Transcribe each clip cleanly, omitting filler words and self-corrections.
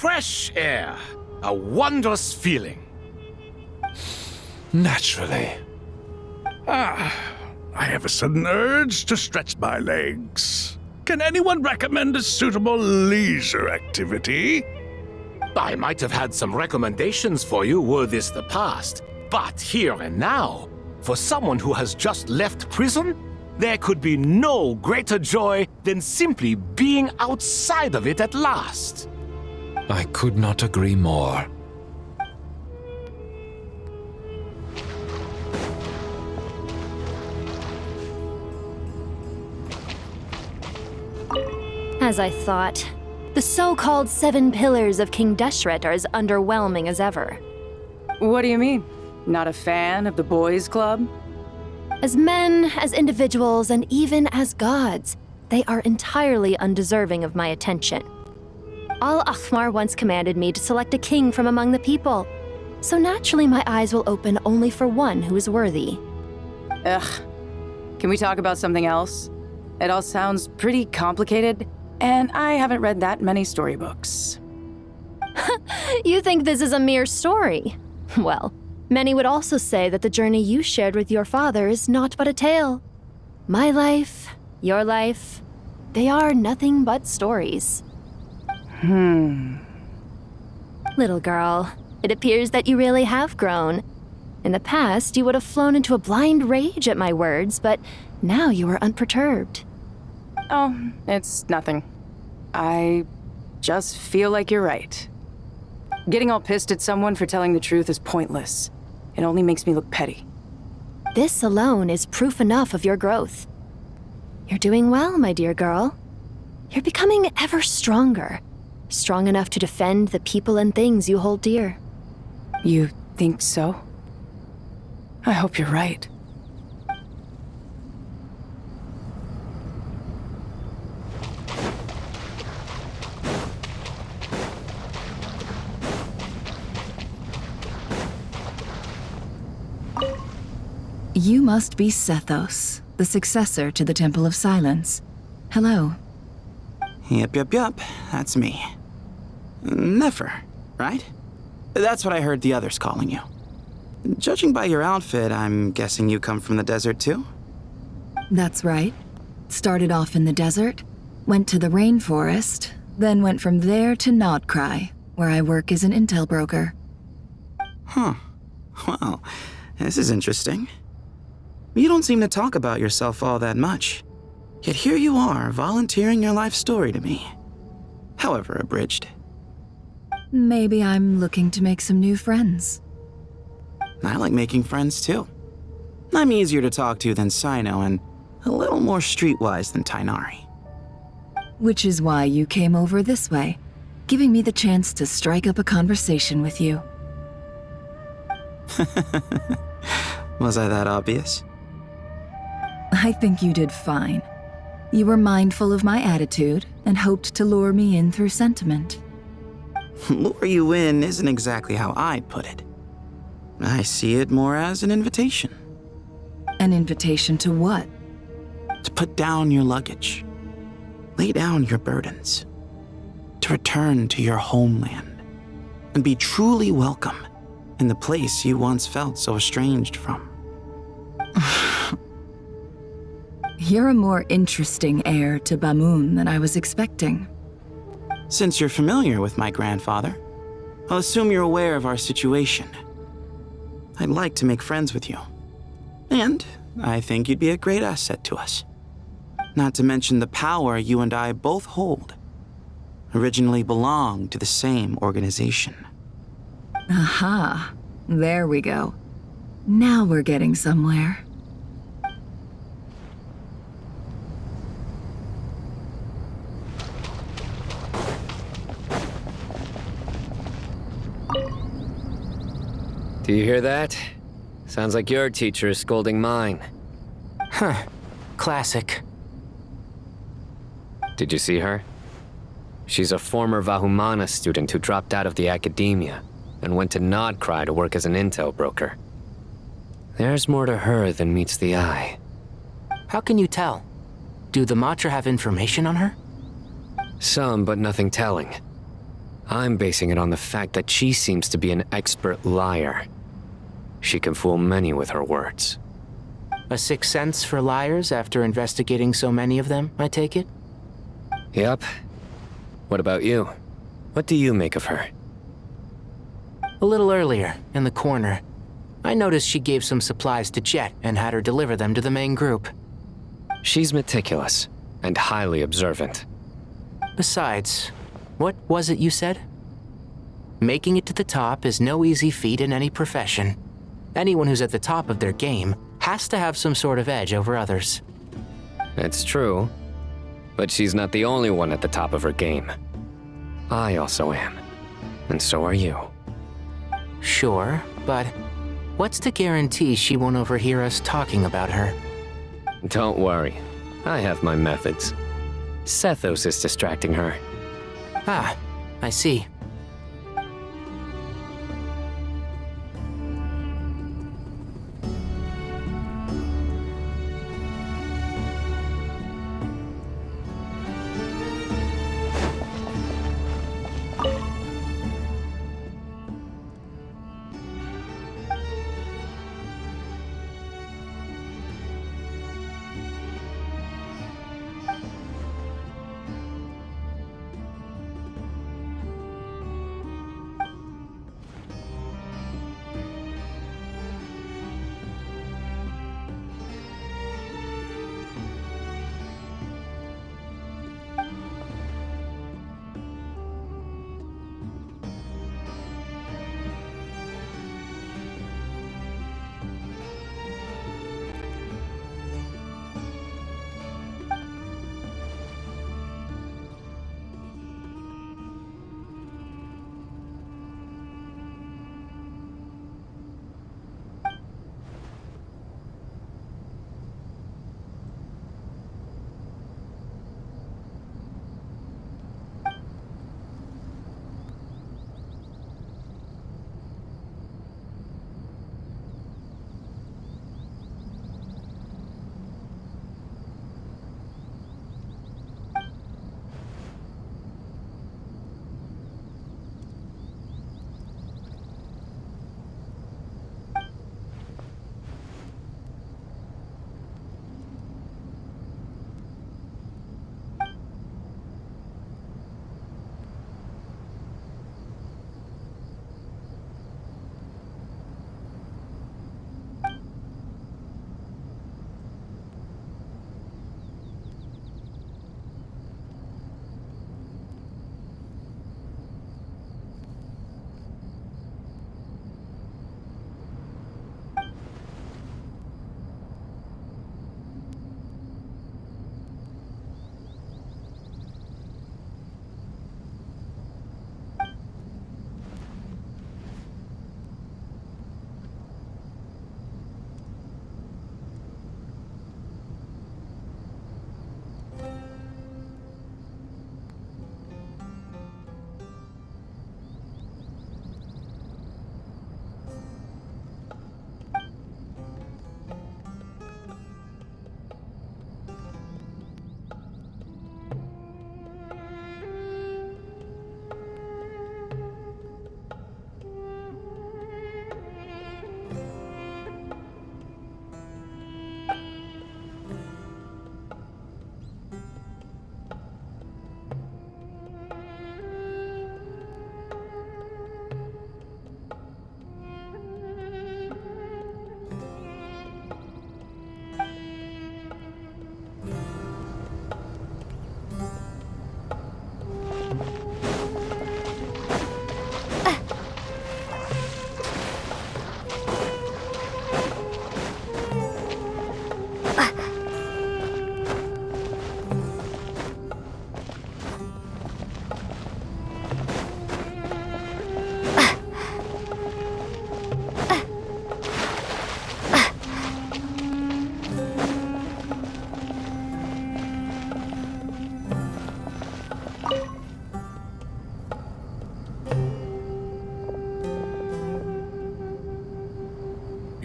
fresh air. A wondrous feeling. Naturally. I have a sudden urge to stretch my legs. Can anyone recommend a suitable leisure activity? I might have had some recommendations for you were this the past, but here and now, for someone who has just left prison, there could be no greater joy than simply being outside of it at last. I could not agree more. As I thought, the so-called 7 pillars of King Deshret are as underwhelming as ever. What do you mean? Not a fan of the boys' club? As men, as individuals, and even as gods, they are entirely undeserving of my attention. Al-Akhmar once commanded me to select a king from among the people, so naturally my eyes will open only for one who is worthy. Ugh. Can we talk about something else? It all sounds pretty complicated, and I haven't read that many storybooks. You think this is a mere story? Well, many would also say that the journey you shared with your father is not but a tale. My life, your life, they are nothing but stories. Little girl, it appears that you really have grown. In the past, you would have flown into a blind rage at my words, but now you are unperturbed. Oh, it's nothing. I just feel like you're right. Getting all pissed at someone for telling the truth is pointless. It only makes me look petty. This alone is proof enough of your growth. You're doing well, my dear girl. You're becoming ever stronger. Strong enough to defend the people and things you hold dear. You think so? I hope you're right. You must be Sethos, the successor to the Temple of Silence. Hello. Yep, that's me. Nefer, right? That's what I heard the others calling you. Judging by your outfit, I'm guessing you come from the desert too? That's right. Started off in the desert, went to the rainforest, then went from there to Nod-Krai, where I work as an intel broker. Huh. Well, this is interesting. You don't seem to talk about yourself all that much. Yet here you are, volunteering your life story to me. However abridged. Maybe I'm looking to make some new friends. I like making friends too. I'm easier to talk to than Sino and a little more streetwise than Tighnari. Which is why you came over this way, giving me the chance to strike up a conversation with you. Was I that obvious? I think you did fine. You were mindful of my attitude and hoped to lure me in through sentiment. Lure you in isn't exactly how I'd put it. I see it more as an invitation. An invitation to what? To put down your luggage. Lay down your burdens. To return to your homeland. And be truly welcome in the place you once felt so estranged from. You're a more interesting heir to Bamun than I was expecting. Since you're familiar with my grandfather, I'll assume you're aware of our situation. I'd like to make friends with you. And I think you'd be a great asset to us. Not to mention the power you and I both hold. Originally belonged to the same organization. Aha, there we go. Now we're getting somewhere. Do you hear that? Sounds like your teacher is scolding mine. Huh. Classic. Did you see her? She's a former Vahumana student who dropped out of the academia and went to Nod-Krai to work as an intel broker. There's more to her than meets the eye. How can you tell? Do the Matra have information on her? Some, but nothing telling. I'm basing it on the fact that she seems to be an expert liar. She can fool many with her words. A sixth sense for liars after investigating so many of them, I take it? Yep. What about you? What do you make of her? A little earlier, in the corner, I noticed she gave some supplies to Jet and had her deliver them to the main group. She's meticulous and highly observant. Besides, what was it you said? Making it to the top is no easy feat in any profession. Anyone who's at the top of their game has to have some sort of edge over others. It's true, but she's not the only one at the top of her game. I also am, and so are you. Sure, but what's to guarantee she won't overhear us talking about her? Don't worry, I have my methods. Sethos is distracting her. Ah, I see.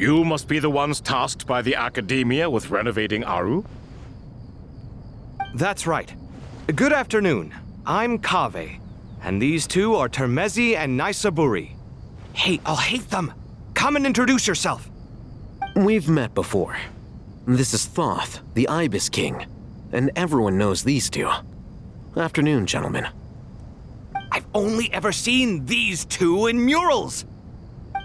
You must be the ones tasked by the Academia with renovating Aru? That's right. Good afternoon. I'm Kaveh, And these two are Termezi and Naisaburi. Hey, I'll hate them! Come and introduce yourself! We've met before. This is Thoth, the Ibis King, and everyone knows these two. Afternoon, gentlemen. I've only ever seen these two in murals!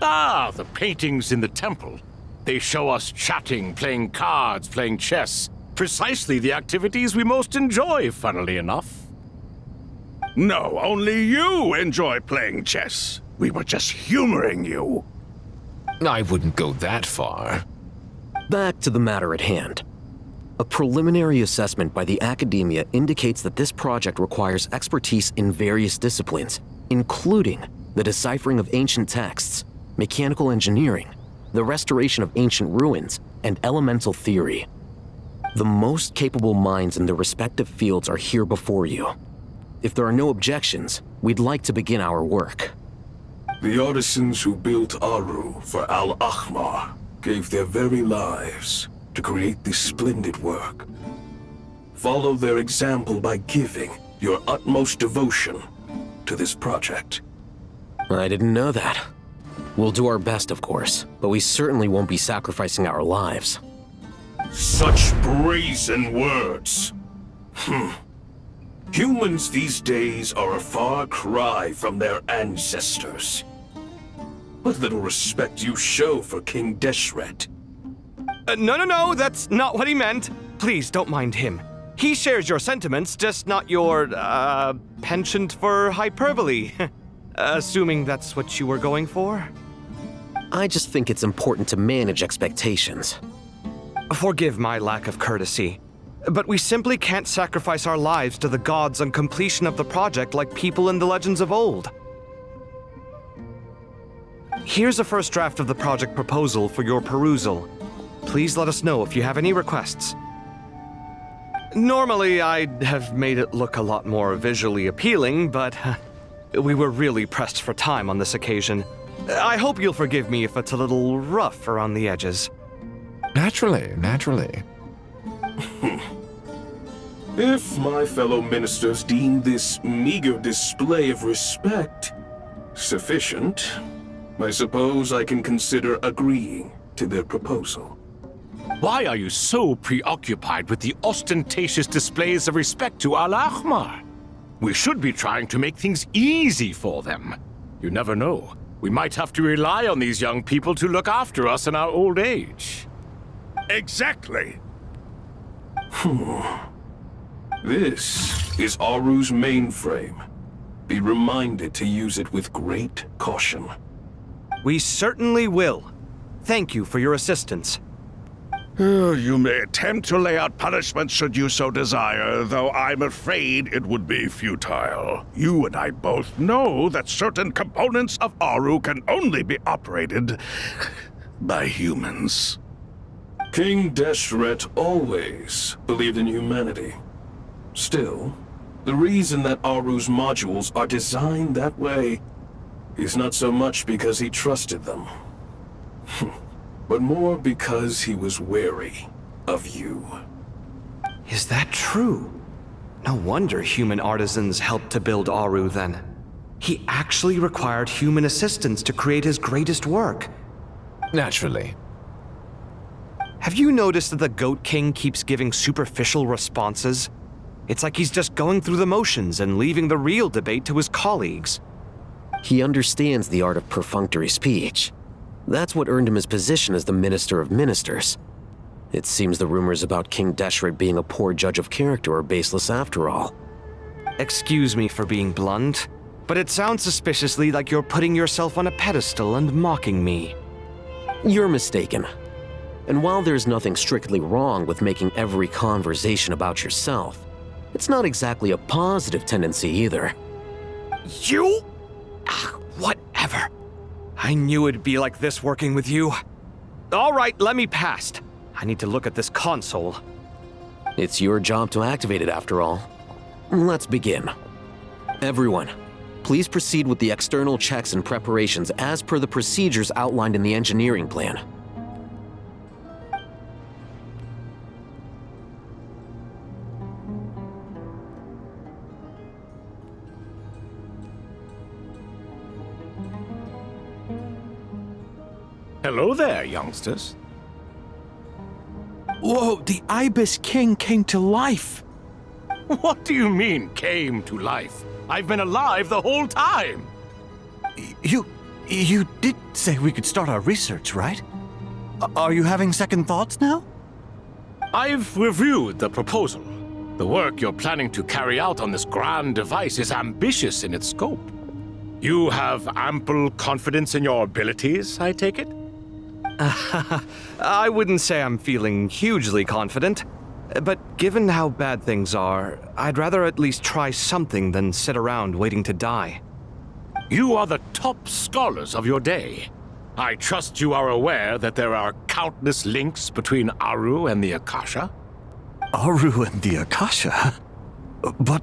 Ah, the paintings in the temple. They show us chatting, playing cards, playing chess. Precisely the activities we most enjoy, funnily enough. No, only you enjoy playing chess. We were just humoring you. I wouldn't go that far. Back to the matter at hand. A preliminary assessment by the academia indicates that this project requires expertise in various disciplines, including the deciphering of ancient texts, mechanical engineering, the restoration of ancient ruins, and elemental theory. The most capable minds in their respective fields are here before you. If there are no objections, we'd like to begin our work. The artisans who built Aru for Al-Ahmar gave their very lives to create this splendid work. Follow their example by giving your utmost devotion to this project. I didn't know that. We'll do our best, of course, but we certainly won't be sacrificing our lives. Such brazen words. Humans these days are a far cry from their ancestors. What little respect you show for King Deshret. No, that's not what he meant. Please, don't mind him. He shares your sentiments, just not your, penchant for hyperbole. Assuming that's what you were going for? I just think it's important to manage expectations. Forgive my lack of courtesy, but we simply can't sacrifice our lives to the gods on completion of the project like people in the legends of old. Here's a first draft of the project proposal for your perusal. Please let us know if you have any requests. Normally, I'd have made it look a lot more visually appealing, but we were really pressed for time on this occasion. I hope you'll forgive me if it's a little rough around the edges. Naturally. If my fellow ministers deem this meager display of respect sufficient, I suppose I can consider agreeing to their proposal. Why are you so preoccupied with the ostentatious displays of respect to Al-Ahmar? We should be trying to make things easy for them. You never know. We might have to rely on these young people to look after us in our old age. Exactly. This is Aru's mainframe. Be reminded to use it with great caution. We certainly will. Thank you for your assistance. You may attempt to lay out punishment should you so desire, though I'm afraid it would be futile. You and I both know that certain components of Aru can only be operated by humans. King Deshret always believed in humanity. Still, the reason that Aru's modules are designed that way is not so much because he trusted them, but more because he was wary of you. Is that true? No wonder human artisans helped to build Aru then. He actually required human assistance to create his greatest work. Naturally. Have you noticed that the Goat King keeps giving superficial responses? It's like he's just going through the motions and leaving the real debate to his colleagues. He understands the art of perfunctory speech. That's what earned him his position as the Minister of Ministers. It seems the rumors about King Deshret being a poor judge of character are baseless after all. Excuse me for being blunt, but it sounds suspiciously like you're putting yourself on a pedestal and mocking me. You're mistaken. And while there's nothing strictly wrong with making every conversation about yourself, it's not exactly a positive tendency either. You? Whatever. I knew it'd be like this working with you. All right, let me past. I need to look at this console. It's your job to activate it after all. Let's begin. Everyone, please proceed with the external checks and preparations as per the procedures outlined in the engineering plan. Hello there, youngsters. Whoa, the Ibis King came to life! What do you mean, came to life? I've been alive the whole time! You did say we could start our research, right? Are you having second thoughts now? I've reviewed the proposal. The work you're planning to carry out on this grand device is ambitious in its scope. You have ample confidence in your abilities, I take it? I wouldn't say I'm feeling hugely confident, but given how bad things are, I'd rather at least try something than sit around waiting to die. You are the top scholars of your day. I trust you are aware that there are countless links between Aru and the Akasha? Aru and the Akasha? But...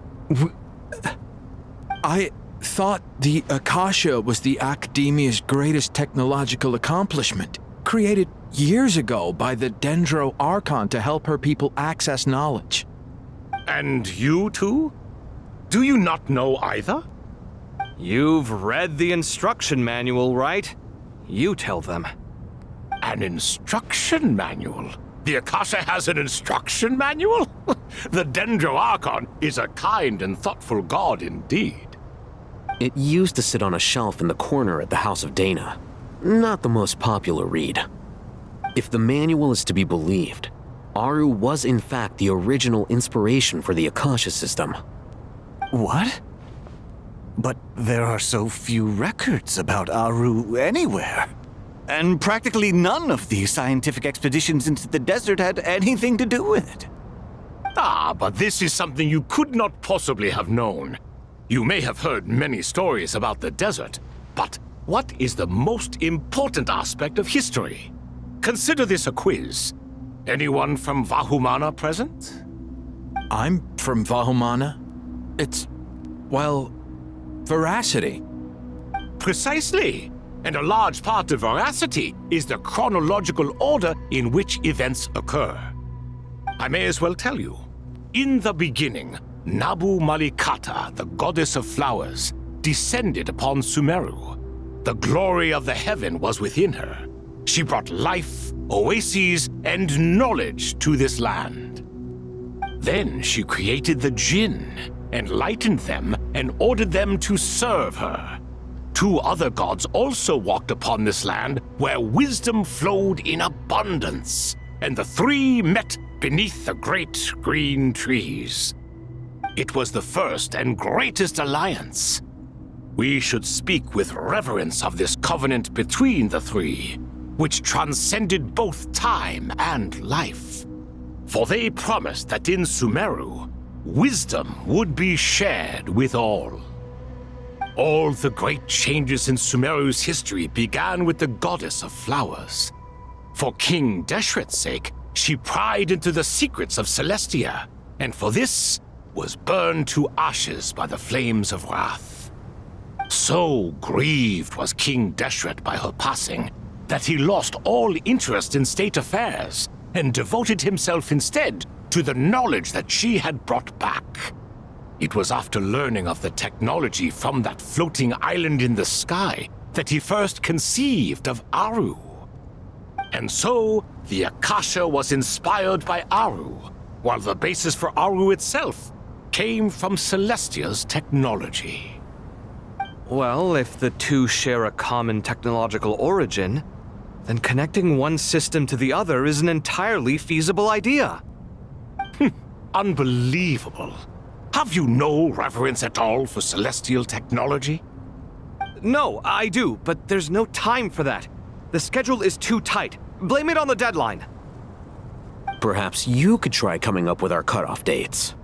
I thought the Akasha was the Academia's greatest technological accomplishment, created years ago by the Dendro Archon to help her people access knowledge. And you too? Do you not know either? You've read the instruction manual, right? You tell them. An instruction manual? The Akasha has an instruction manual? The Dendro Archon is a kind and thoughtful god indeed. It used to sit on a shelf in the corner at the House of Dana. Not the most popular read. If the manual is to be believed, Aru was in fact the original inspiration for the Akasha system. What? But there are so few records about Aru anywhere. And practically none of these scientific expeditions into the desert had anything to do with it. Ah, but this is something you could not possibly have known. You may have heard many stories about the desert, but what is the most important aspect of history? Consider this a quiz. Anyone from Vahumana present? I'm from Vahumana. It's, well, veracity. Precisely. And a large part of veracity is the chronological order in which events occur. I may as well tell you. In the beginning, Nabu Malikata, the goddess of flowers, descended upon Sumeru. The glory of the heaven was within her. She brought life, oases, and knowledge to this land. Then she created the Jinn, enlightened them, and ordered them to serve her. 2 other gods also walked upon this land where wisdom flowed in abundance, and the 3 met beneath the great green trees. It was the first and greatest alliance. We should speak with reverence of this covenant between the 3, which transcended both time and life. For they promised that in Sumeru, wisdom would be shared with all. All the great changes in Sumeru's history began with the goddess of flowers. For King Deshret's sake, she pried into the secrets of Celestia, and for this was burned to ashes by the flames of wrath. So grieved was King Deshret by her passing that he lost all interest in state affairs and devoted himself instead to the knowledge that she had brought back. It was after learning of the technology from that floating island in the sky that he first conceived of Aru. And so, the Akasha was inspired by Aru, while the basis for Aru itself came from Celestia's technology. Well, if the 2 share a common technological origin, then connecting one system to the other is an entirely feasible idea. Unbelievable. Have you no reverence at all for celestial technology? No, I do, but there's no time for that. The schedule is too tight. Blame it on the deadline. Perhaps you could try coming up with our cutoff dates.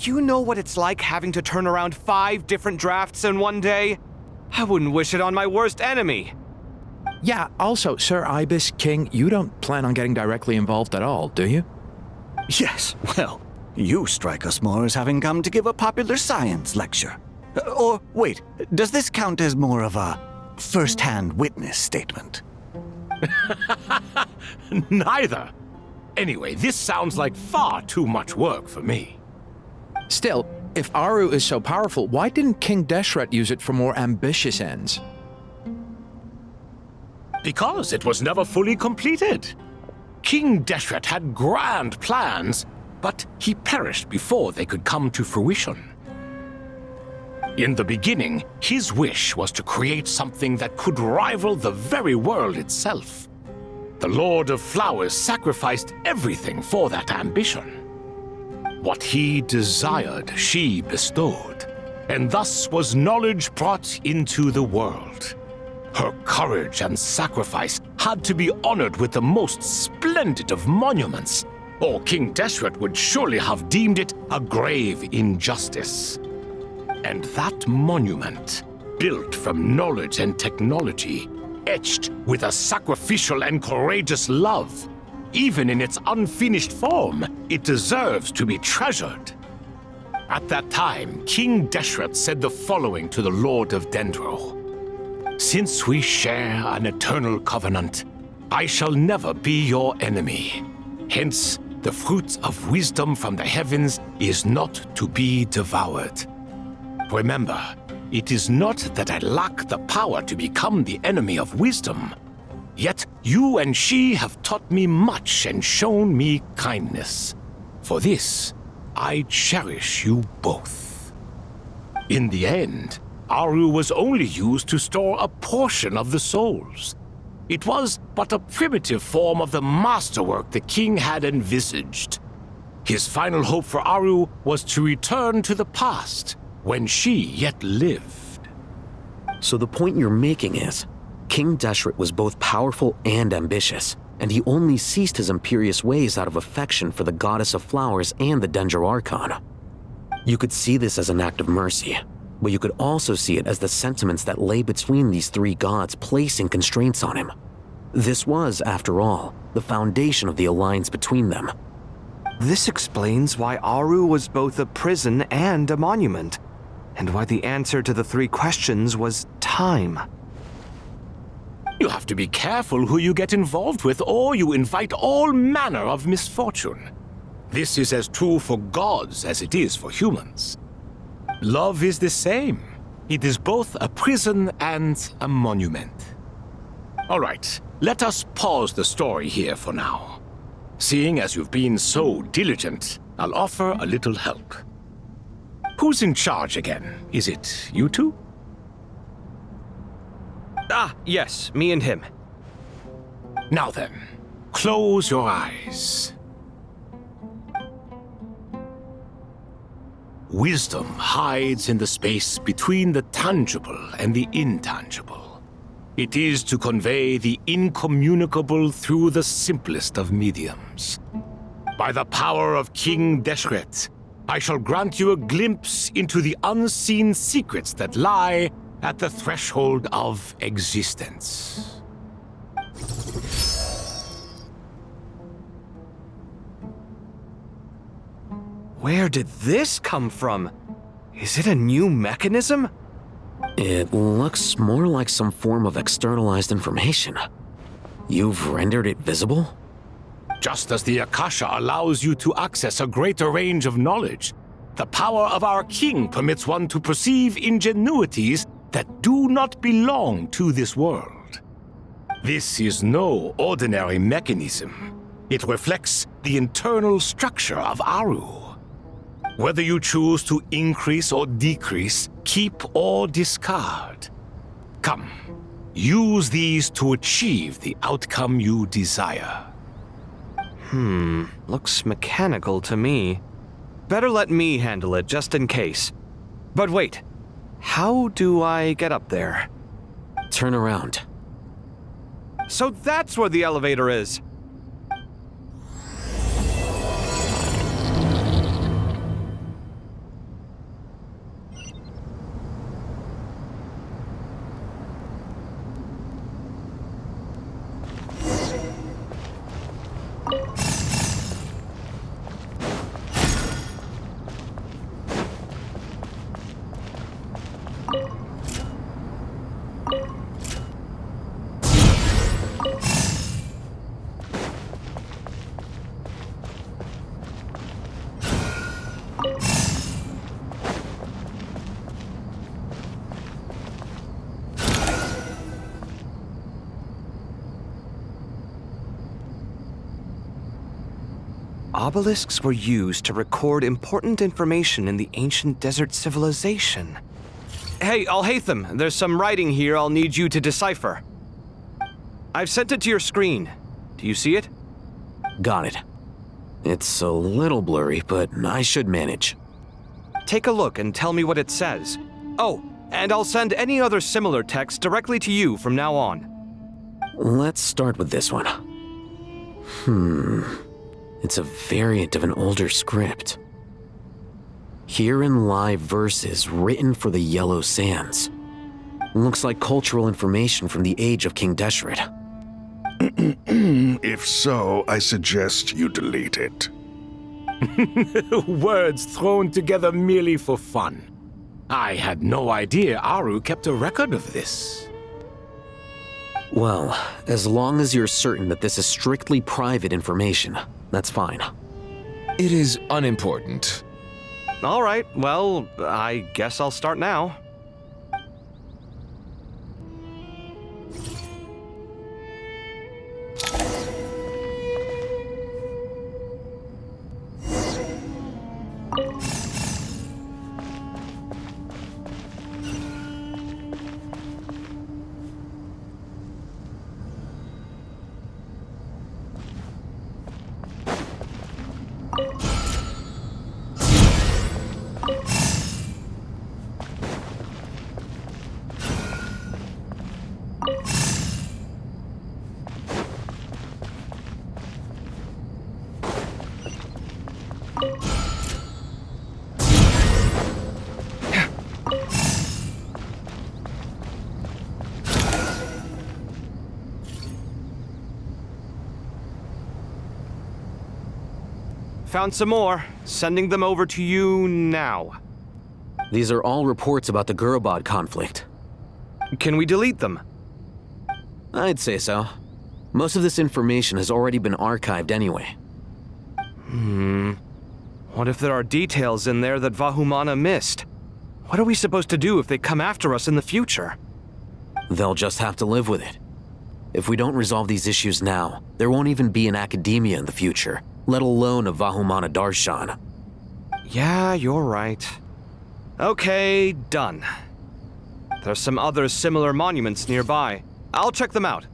You know what it's like having to turn around 5 different drafts in one day? I wouldn't wish it on my worst enemy. Yeah, also, Sir Ibis King, you don't plan on getting directly involved at all, do you? Yes, well, you strike us more as having come to give a popular science lecture. Or, wait, does this count as more of a first-hand witness statement? Neither. Anyway, this sounds like far too much work for me. Still, if Aru is so powerful, why didn't King Deshret use it for more ambitious ends? because it was never fully completed. King Deshret had grand plans, but he perished before they could come to fruition. In the beginning, his wish was to create something that could rival the very world itself. The Lord of Flowers sacrificed everything for that ambition. What he desired, she bestowed, and thus was knowledge brought into the world. Her courage and sacrifice had to be honored with the most splendid of monuments, or King Deshret would surely have deemed it a grave injustice. And that monument, built from knowledge and technology, etched with a sacrificial and courageous love, even in its unfinished form, it deserves to be treasured. At that time, King Deshret said the following to the Lord of Dendro. Since we share an eternal covenant, I shall never be your enemy. Hence, the fruit of wisdom from the heavens is not to be devoured. Remember, it is not that I lack the power to become the enemy of wisdom. Yet you and she have taught me much and shown me kindness. For this, I cherish you both. In the end, Aru was only used to store a portion of the souls. It was but a primitive form of the masterwork the king had envisaged. His final hope for Aru was to return to the past, when she yet lived. So the point you're making is, King Deshret was both powerful and ambitious, and he only ceased his imperious ways out of affection for the goddess of flowers and the Dendro Archon. You could see this as an act of mercy, but you could also see it as the sentiments that lay between these three gods placing constraints on him. This was, after all, the foundation of the alliance between them. This explains why Aru was both a prison and a monument, and why the answer to the three questions was time. You have to be careful who you get involved with, or you invite all manner of misfortune. This is as true for gods as it is for humans. Love is the same. It is both a prison and a monument. All right, let us pause the story here for now. Seeing as you've been so diligent, I'll offer a little help. Who's in charge again? Is it you two? Ah, yes, me and him. Now then, close your eyes. Wisdom hides in the space between the tangible and the intangible. It is to convey the incommunicable through the simplest of mediums. By the power of King Deshret, I shall grant you a glimpse into the unseen secrets that lie at the threshold of existence. Where did this come from? Is it a new mechanism? It looks more like some form of externalized information. You've rendered it visible? Just as the Akasha allows you to access a greater range of knowledge, the power of our king permits one to perceive ingenuities that do not belong to this world. This is no ordinary mechanism. It reflects the internal structure of Aru. Whether you choose to increase or decrease, keep or discard. Come, use these to achieve the outcome you desire. Looks mechanical to me. Better let me handle it just in case. But wait, how do I get up there? Turn around. So that's where the elevator is. Obelisks were used to record important information in the ancient desert civilization. Hey, Al-Haytham, there's some writing here I'll need you to decipher. I've sent it to your screen. Do you see it? Got it. It's a little blurry, but I should manage. Take a look and tell me what it says. Oh, and I'll send any other similar text directly to you from now on. Let's start with this one. It's a variant of an older script. Herein lie verses written for the Yellow Sands. Looks like cultural information from the age of King Deshret. If so, I suggest you delete it. Words thrown together merely for fun. I had no idea Aru kept a record of this. Well, as long as you're certain that this is strictly private information, that's fine. It is unimportant. All right, well, I guess I'll start now. Found some more. Sending them over to you now. These are all reports about the Gurubad conflict. Can we delete them? I'd say so. Most of this information has already been archived anyway. What if there are details in there that Vahumana missed? What are we supposed to do if they come after us in the future? They'll just have to live with it. If we don't resolve these issues now, there won't even be an academia in the future, let alone a Vahumana Darshan. Yeah, you're right. Okay, done. There's some other similar monuments nearby. I'll check them out.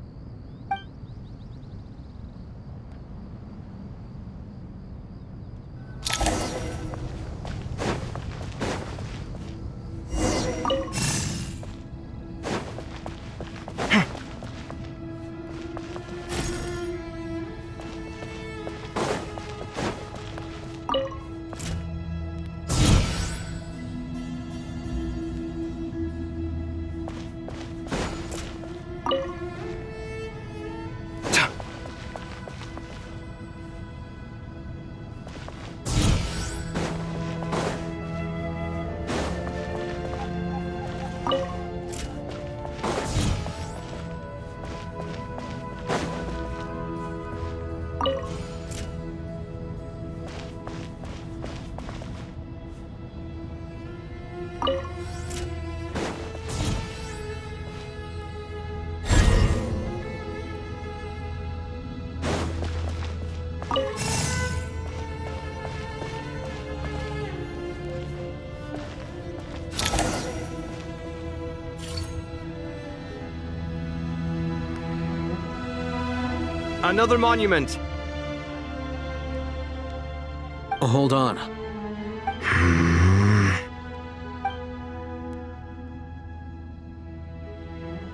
Another monument. Hold on.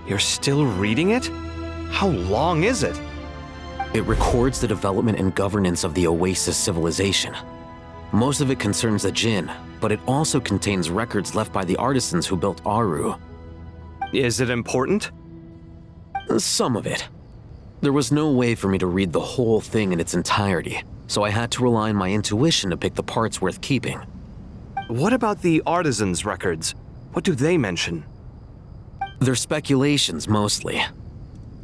You're still reading it? How long is it? It records the development and governance of the Oasis civilization. Most of it concerns the Jinn, but it also contains records left by the artisans who built Aru. Is it important? Some of it. There was no way for me to read the whole thing in its entirety, so I had to rely on my intuition to pick the parts worth keeping. What about the artisans' records? What do they mention? They're speculations, mostly.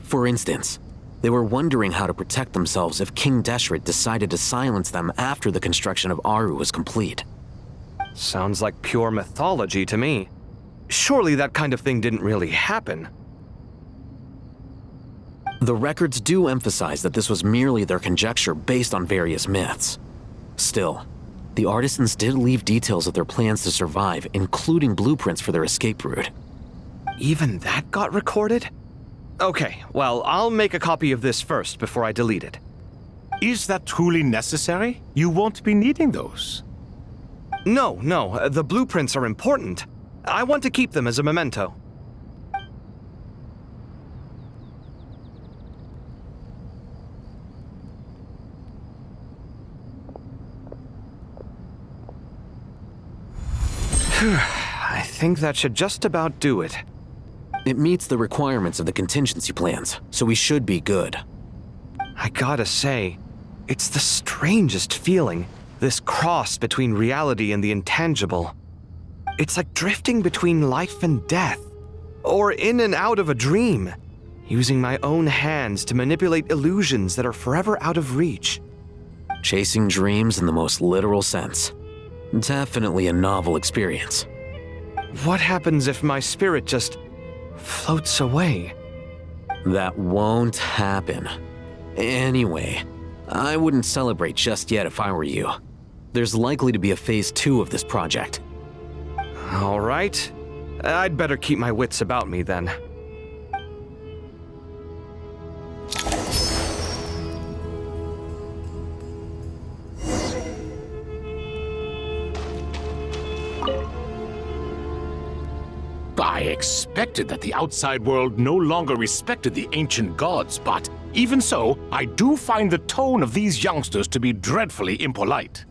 For instance, they were wondering how to protect themselves if King Deshret decided to silence them after the construction of Aru was complete. Sounds like pure mythology to me. Surely that kind of thing didn't really happen. The records do emphasize that this was merely their conjecture based on various myths. Still, the artisans did leave details of their plans to survive, including blueprints for their escape route. Even that got recorded? Okay, well, I'll make a copy of this first before I delete it. Is that truly necessary? You won't be needing those. No, the blueprints are important. I want to keep them as a memento. I think that should just about do it. It meets the requirements of the contingency plans, so we should be good. I gotta say, it's the strangest feeling, this cross between reality and the intangible. It's like drifting between life and death, or in and out of a dream, using my own hands to manipulate illusions that are forever out of reach. Chasing dreams in the most literal sense. Definitely a novel experience. What happens if my spirit just floats away? That won't happen. Anyway, I wouldn't celebrate just yet if I were you. There's likely to be a phase 2 of this project. All right. I'd better keep my wits about me then. I expected that the outside world no longer respected the ancient gods, but even so, I do find the tone of these youngsters to be dreadfully impolite.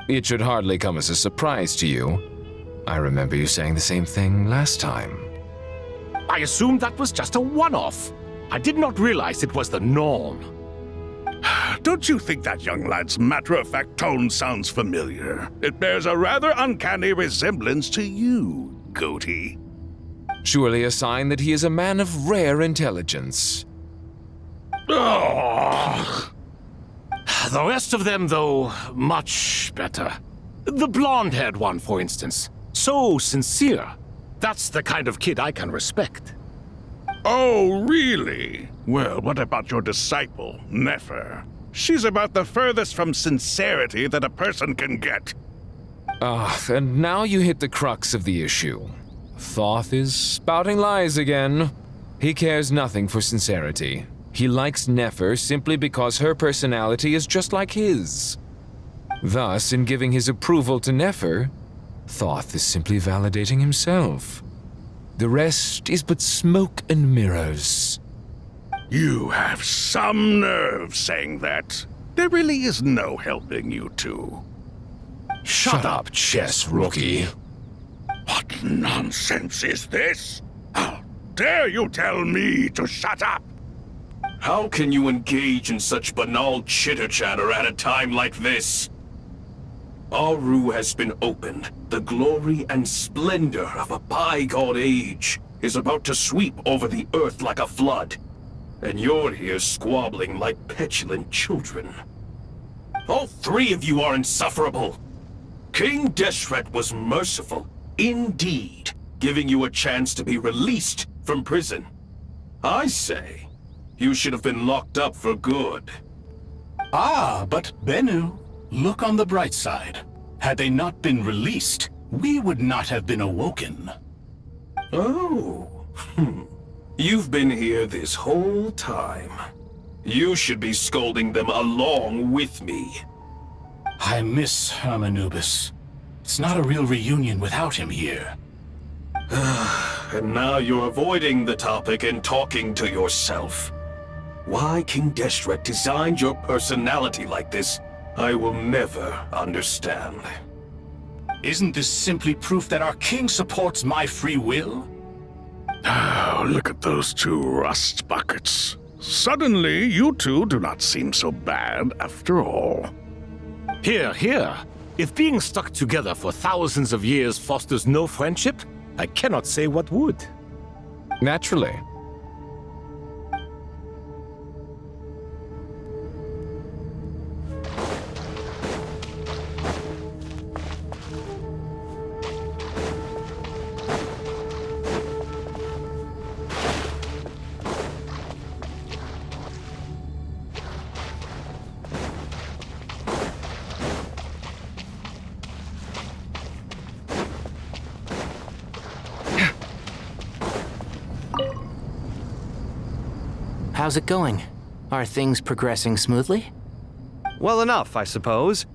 It should hardly come as a surprise to you. I remember you saying the same thing last time. I assumed that was just a one-off. I did not realize it was the norm. Don't you think that young lad's matter-of-fact tone sounds familiar? It bears a rather uncanny resemblance to you, Goatee. Surely a sign that he is a man of rare intelligence. Oh. The rest of them, though, much better. The blonde-haired one, for instance. So sincere. That's the kind of kid I can respect. Oh, really? Well, what about your disciple, Nefer? She's about the furthest from sincerity that a person can get. And now you hit the crux of the issue. Thoth is spouting lies again. He cares nothing for sincerity. He likes Nefer simply because her personality is just like his. Thus, in giving his approval to Nefer, Thoth is simply validating himself. The rest is but smoke and mirrors. You have some nerve saying that. There really is no helping you two. Shut up, chess rookie. What nonsense is this? How dare you tell me to shut up? How can you engage in such banal chitter-chatter at a time like this? Aru has been opened. The glory and splendor of a bygone age is about to sweep over the earth like a flood. And you're here squabbling like petulant children. All three of you are insufferable. King Deshret was merciful, indeed, giving you a chance to be released from prison. I say, you should have been locked up for good. Ah, but Bennu, look on the bright side. Had they not been released, we would not have been awoken. Oh, you've been here this whole time. You should be scolding them along with me. I miss Hermanubis. It's not a real reunion without him here. And now you're avoiding the topic and talking to yourself. Why King Deshret designed your personality like this, I will never understand. Isn't this simply proof that our king supports my free will? Oh, look at those two rust buckets. Suddenly, you two do not seem so bad after all. Here, here. If being stuck together for thousands of years fosters no friendship, I cannot say what would. Naturally. How's it going? Are things progressing smoothly? Well enough, I suppose.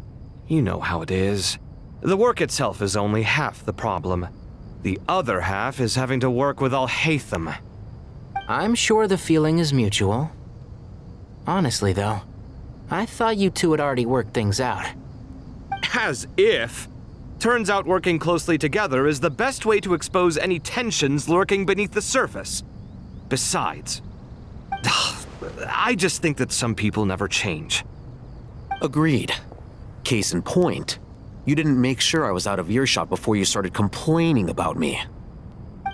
You know how it is. The work itself is only half the problem. The other half is having to work with Al-Haytham. I'm sure the feeling is mutual. Honestly, though, I thought you two had already worked things out. As if. Turns out working closely together is the best way to expose any tensions lurking beneath the surface. Besides, I just think that some people never change. Agreed. Case in point, you didn't make sure I was out of earshot before you started complaining about me.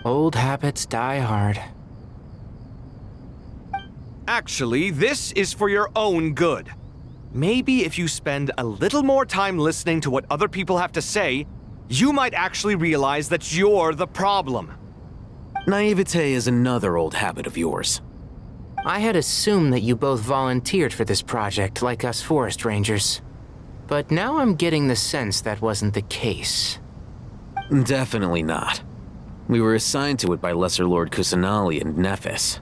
Old habits die hard. Actually, this is for your own good. Maybe if you spend a little more time listening to what other people have to say, you might actually realize that you're the problem. Naivete is another old habit of yours. I had assumed that you both volunteered for this project like us forest rangers. But now I'm getting the sense that wasn't the case. Definitely not. We were assigned to it by Lesser Lord Kusanali and Nephis.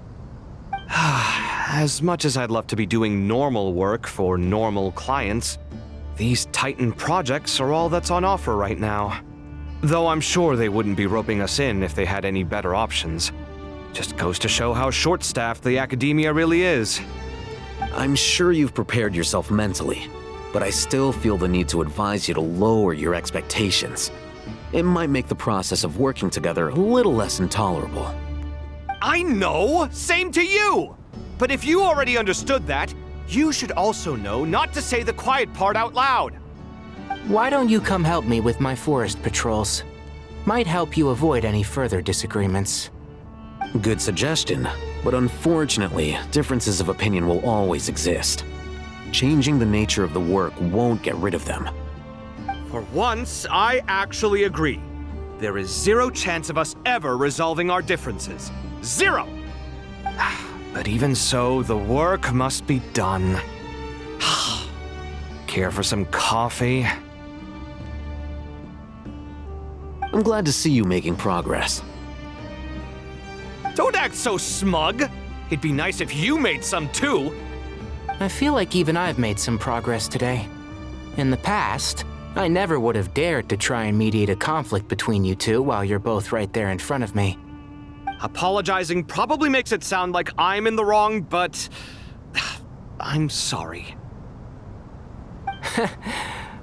As much as I'd love to be doing normal work for normal clients, these Titan projects are all that's on offer right now. Though I'm sure they wouldn't be roping us in if they had any better options. Just goes to show how short-staffed the academia really is. I'm sure you've prepared yourself mentally, but I still feel the need to advise you to lower your expectations. It might make the process of working together a little less intolerable. I know! Same to you! But if you already understood that, you should also know not to say the quiet part out loud. Why don't you come help me with my forest patrols? Might help you avoid any further disagreements. Good suggestion, but unfortunately, differences of opinion will always exist. Changing the nature of the work won't get rid of them. For once, I actually agree. There is zero chance of us ever resolving our differences. Zero! But even so, the work must be done. Care for some coffee? I'm glad to see you making progress. Don't act so smug! It'd be nice if you made some too! I feel like even I've made some progress today. In the past, I never would have dared to try and mediate a conflict between you two while you're both right there in front of me. Apologizing probably makes it sound like I'm in the wrong, but I'm sorry.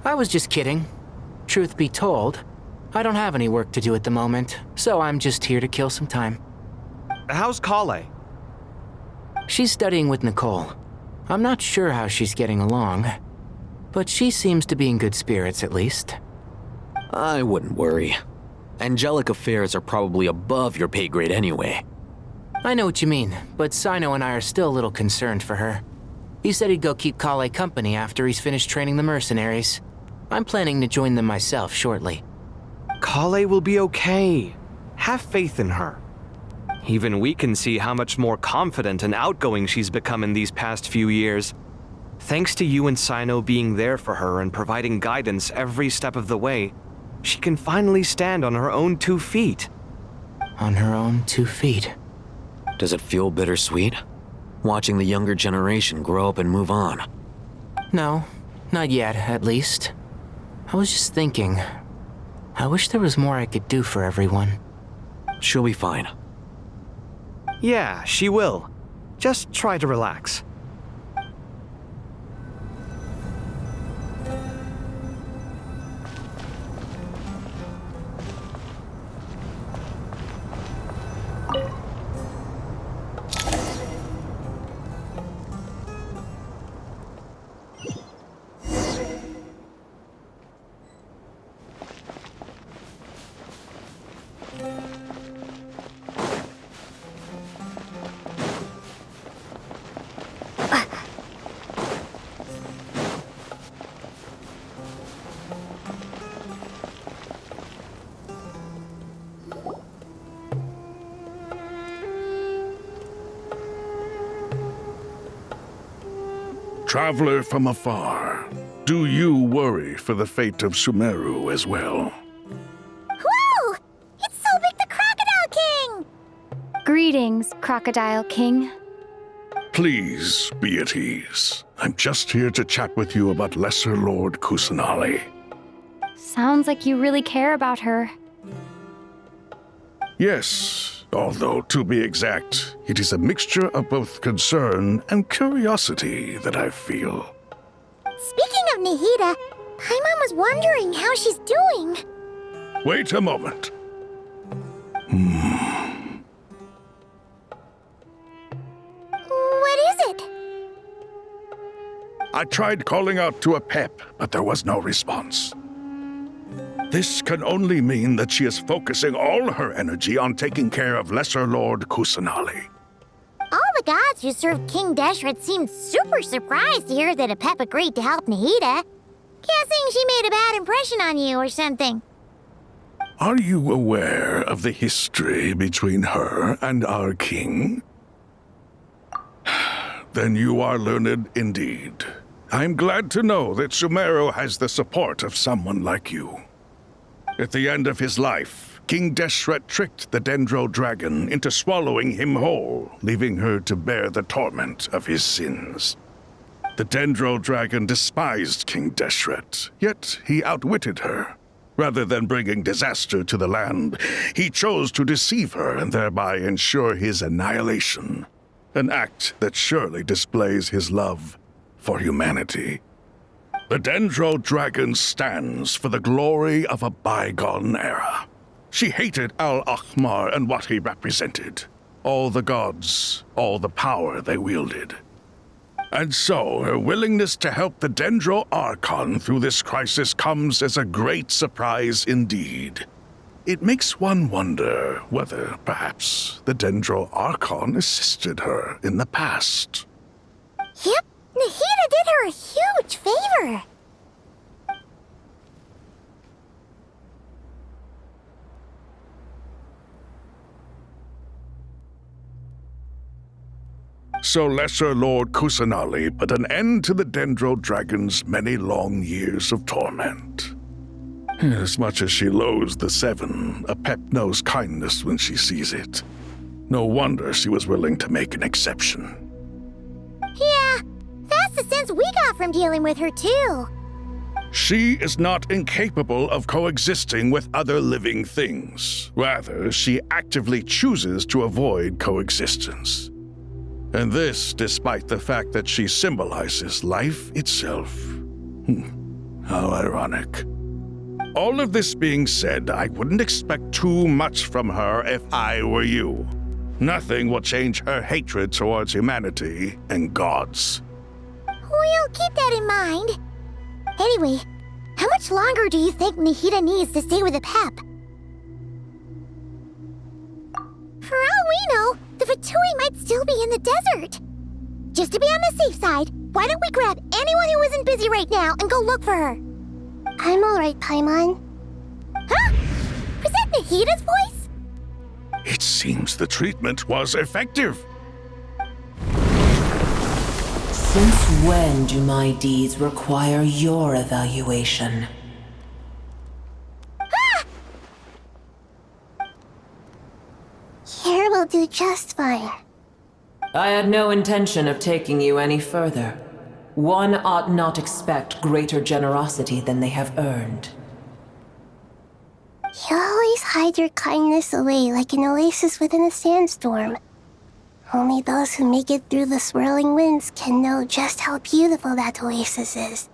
I was just kidding. Truth be told, I don't have any work to do at the moment, so I'm just here to kill some time. How's Kale? She's studying with Nicole. I'm not sure how she's getting along, but she seems to be in good spirits at least. I wouldn't worry. Angelic affairs are probably above your pay grade anyway. I know what you mean, but Sino and I are still a little concerned for her. He said he'd go keep Kale company after he's finished training the mercenaries. I'm planning to join them myself shortly. Kale will be okay. Have faith in her. Even we can see how much more confident and outgoing she's become in these past few years. Thanks to you and Sino being there for her and providing guidance every step of the way, she can finally stand on her own 2 feet. On her own 2 feet? Does it feel bittersweet? Watching the younger generation grow up and move on? No, not yet, at least. I was just thinking, I wish there was more I could do for everyone. She'll be fine. Yeah, she will. Just try to relax. Traveler from afar, do you worry for the fate of Sumeru as well? Whoa! It's Sobek the Crocodile King! Greetings, Crocodile King. Please be at ease. I'm just here to chat with you about Lesser Lord Kusanali. Sounds like you really care about her. Yes, although to be exact, it is a mixture of both concern and curiosity that I feel. Speaking of Nahida, Paimon was wondering how she's doing. Wait a moment. What is it? I tried calling out to a pep, but there was no response. This can only mean that she is focusing all her energy on taking care of Lesser Lord Kusanali. All the gods who serve King Deshret seemed super surprised to hear that a pep agreed to help Nahida. Guessing she made a bad impression on you or something. Are you aware of the history between her and our king? Then you are learned indeed. I'm glad to know that Sumeru has the support of someone like you. At the end of his life, King Deshret tricked the Dendro Dragon into swallowing him whole, leaving her to bear the torment of his sins. The Dendro Dragon despised King Deshret, yet he outwitted her. Rather than bringing disaster to the land, he chose to deceive her and thereby ensure his annihilation. An act that surely displays his love for humanity. The Dendro Dragon stands for the glory of a bygone era. She hated Al-Ahmar and what he represented. All the gods, all the power they wielded. And so, her willingness to help the Dendro Archon through this crisis comes as a great surprise indeed. It makes one wonder whether, perhaps, the Dendro Archon assisted her in the past. Yep, Nahida did her a huge favor. So Lesser Lord Kusanali put an end to the Dendro Dragon's many long years of torment. As much as she loathes the Seven, a pep knows kindness when she sees it. No wonder she was willing to make an exception. Yeah, that's the sense we got from dealing with her too. She is not incapable of coexisting with other living things. Rather, she actively chooses to avoid coexistence. And this despite the fact that she symbolizes life itself. How ironic. All of this being said, I wouldn't expect too much from her if I were you. Nothing will change her hatred towards humanity and gods. We'll keep that in mind. Anyway, how much longer do you think Nahida needs to stay with the pep? For all we know, the Fatui might still be in the desert. Just to be on the safe side, why don't we grab anyone who isn't busy right now and go look for her? I'm alright, Paimon. Huh? Was that Nahida's voice? It seems the treatment was effective. Since when do my deeds require your evaluation? Here will do just fine. I had no intention of taking you any further. One ought not expect greater generosity than they have earned. You always hide your kindness away like an oasis within a sandstorm. Only those who make it through the swirling winds can know just how beautiful that oasis is,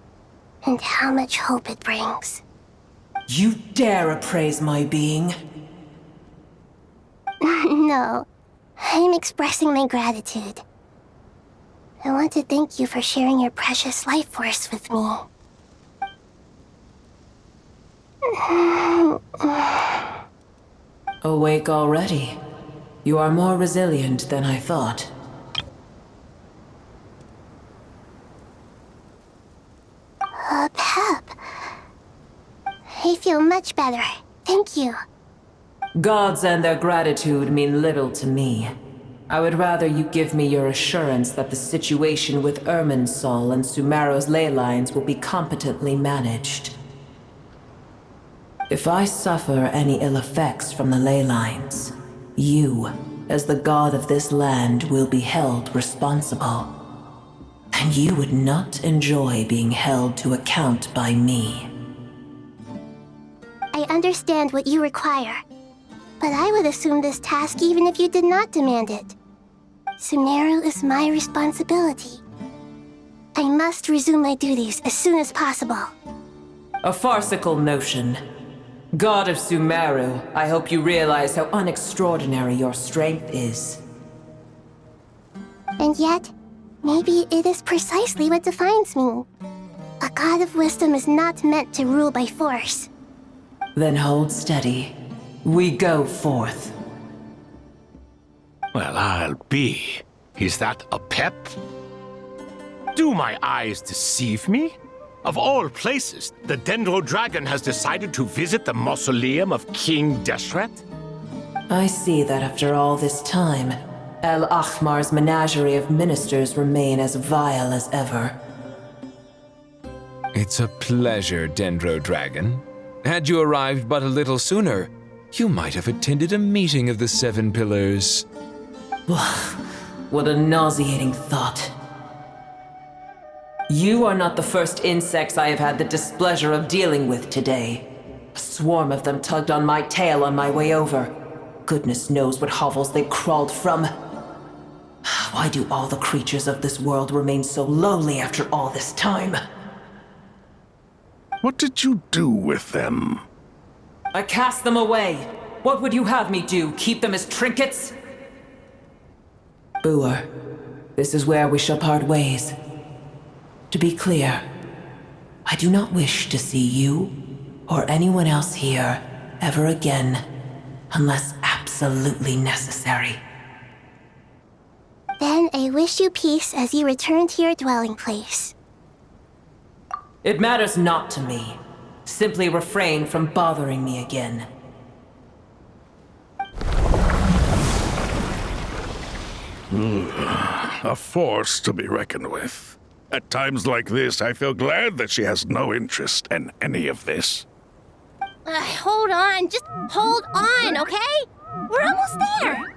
and how much hope it brings. You dare appraise my being? No, I'm expressing my gratitude. I want to thank you for sharing your precious life force with me. Awake already? You are more resilient than I thought. Pep. I feel much better. Thank you. Gods and their gratitude mean little to me. I would rather you give me your assurance that the situation with Irminsul and Sumeru's ley lines will be competently managed. If I suffer any ill effects from the ley lines, you as the god of this land, will be held responsible. And you would not enjoy being held to account by me. I understand what you require, but I would assume this task even if you did not demand it. Sumeru is my responsibility. I must resume my duties as soon as possible. A farcical notion. God of Sumeru, I hope you realize how unextraordinary your strength is. And yet, maybe it is precisely what defines me. A god of wisdom is not meant to rule by force. Then hold steady. We go forth. Well, I'll be. Is that a pep? Do my eyes deceive me? Of all places, the Dendro Dragon has decided to visit the mausoleum of King Deshret? I see that after all this time, El Ahmar's menagerie of ministers remain as vile as ever. It's a pleasure, Dendro Dragon. Had you arrived but a little sooner, you might have attended a meeting of the Seven Pillars. What a nauseating thought. You are not the first insects I have had the displeasure of dealing with today. A swarm of them tugged on my tail on my way over. Goodness knows what hovels they crawled from. Why do all the creatures of this world remain so lowly after all this time? What did you do with them? I cast them away. What would you have me do? Keep them as trinkets? Boer, this is where we shall part ways. To be clear, I do not wish to see you or anyone else here ever again, unless absolutely necessary. Then I wish you peace as you return to your dwelling place. It matters not to me. Simply refrain from bothering me again. A force to be reckoned with. At times like this, I feel glad that she has no interest in any of this. Hold on, just hold on, okay? We're almost there.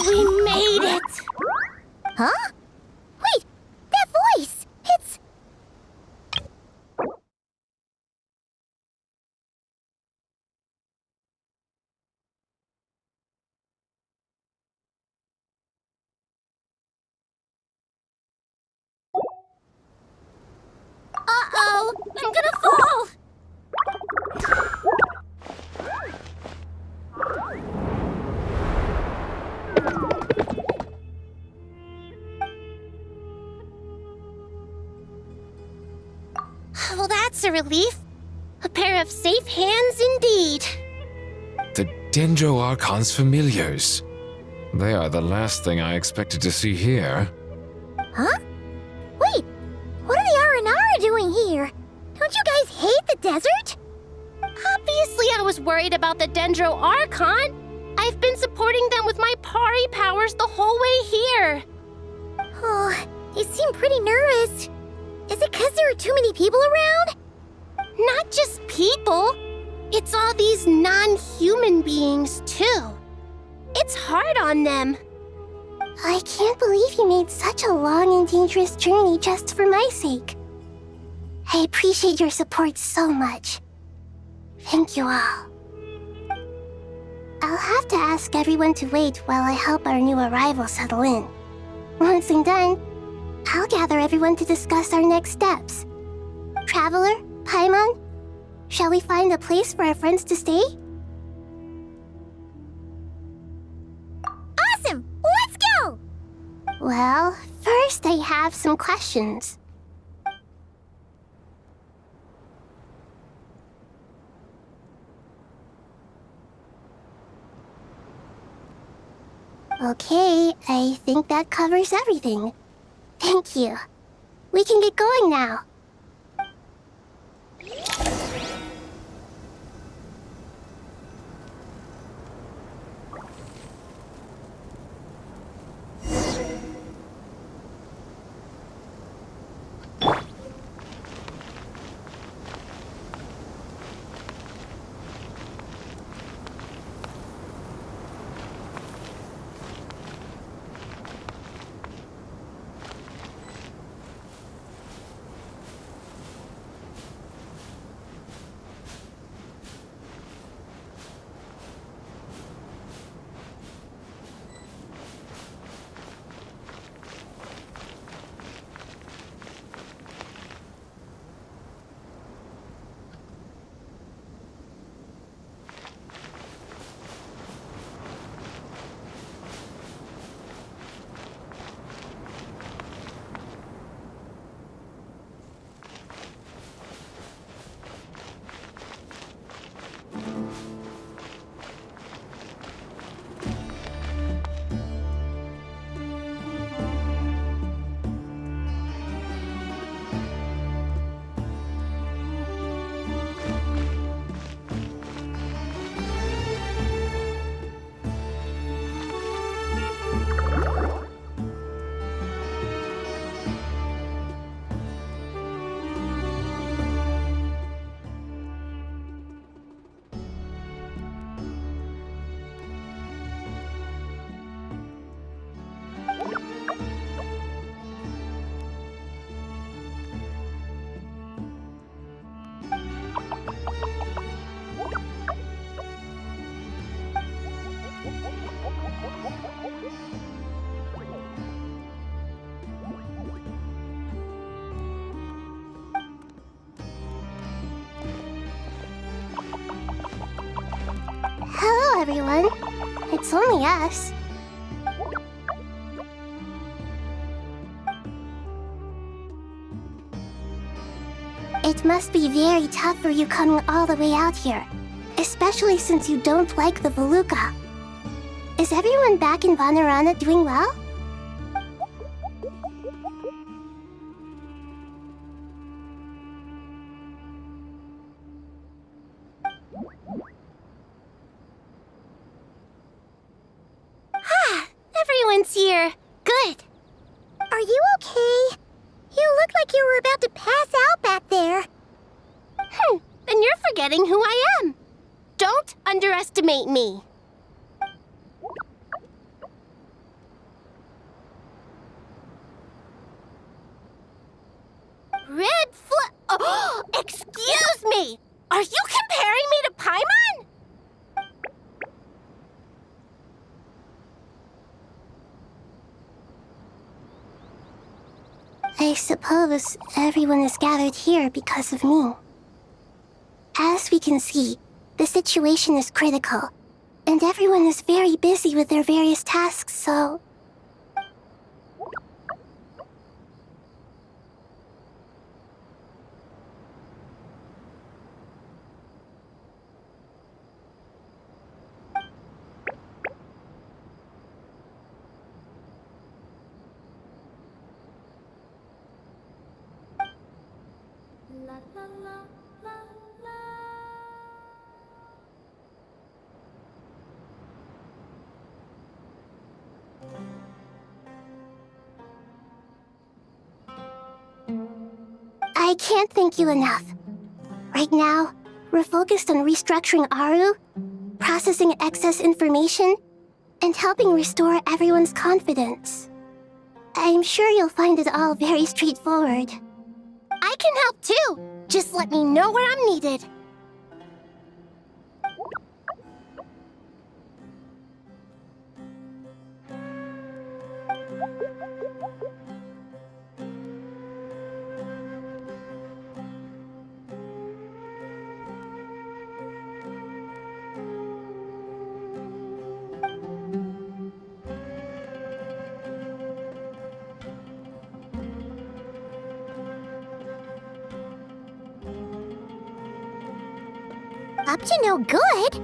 We made it! Huh? Wait, that voice! It's... Uh-oh! I'm gonna fall! Well, that's a relief. A pair of safe hands indeed. The Dendro Archon's familiars. They are the last thing I expected to see here. Huh? Wait, what are the Aranara doing here? Don't you guys hate the desert? Obviously I was worried about the Dendro Archon. I've been supporting them with my Pari powers the whole way here. Oh, they seem pretty nervous. Is it because there are too many people around? Not just people. It's all these non-human beings, too. It's hard on them. I can't believe you made such a long and dangerous journey just for my sake. I appreciate your support so much. Thank you all. I'll have to ask everyone to wait while I help our new arrival settle in. Once I'm done, I'll gather everyone to discuss our next steps. Traveler, Paimon, shall we find a place for our friends to stay? Awesome! Let's go! Well, first I have some questions. Okay, I think that covers everything. Thank you. We can get going now. everyone. It's only us. It must be very tough for you coming all the way out here, especially since you don't like the Veluca. Is everyone back in Purana doing well? Everyone's here. Good. Are you okay? You look like you were about to pass out back there. Then you're forgetting who I am. Don't underestimate me. Oh, excuse me! Are you comparing me to Paimon? I suppose everyone is gathered here because of me. As we can see, the situation is critical, and everyone is very busy with their various tasks, so... I can't thank you enough. Right now, we're focused on restructuring Aru, processing excess information, and helping restore everyone's confidence. I'm sure you'll find it all very straightforward. I can help too! Just let me know where I'm needed. Up to no good?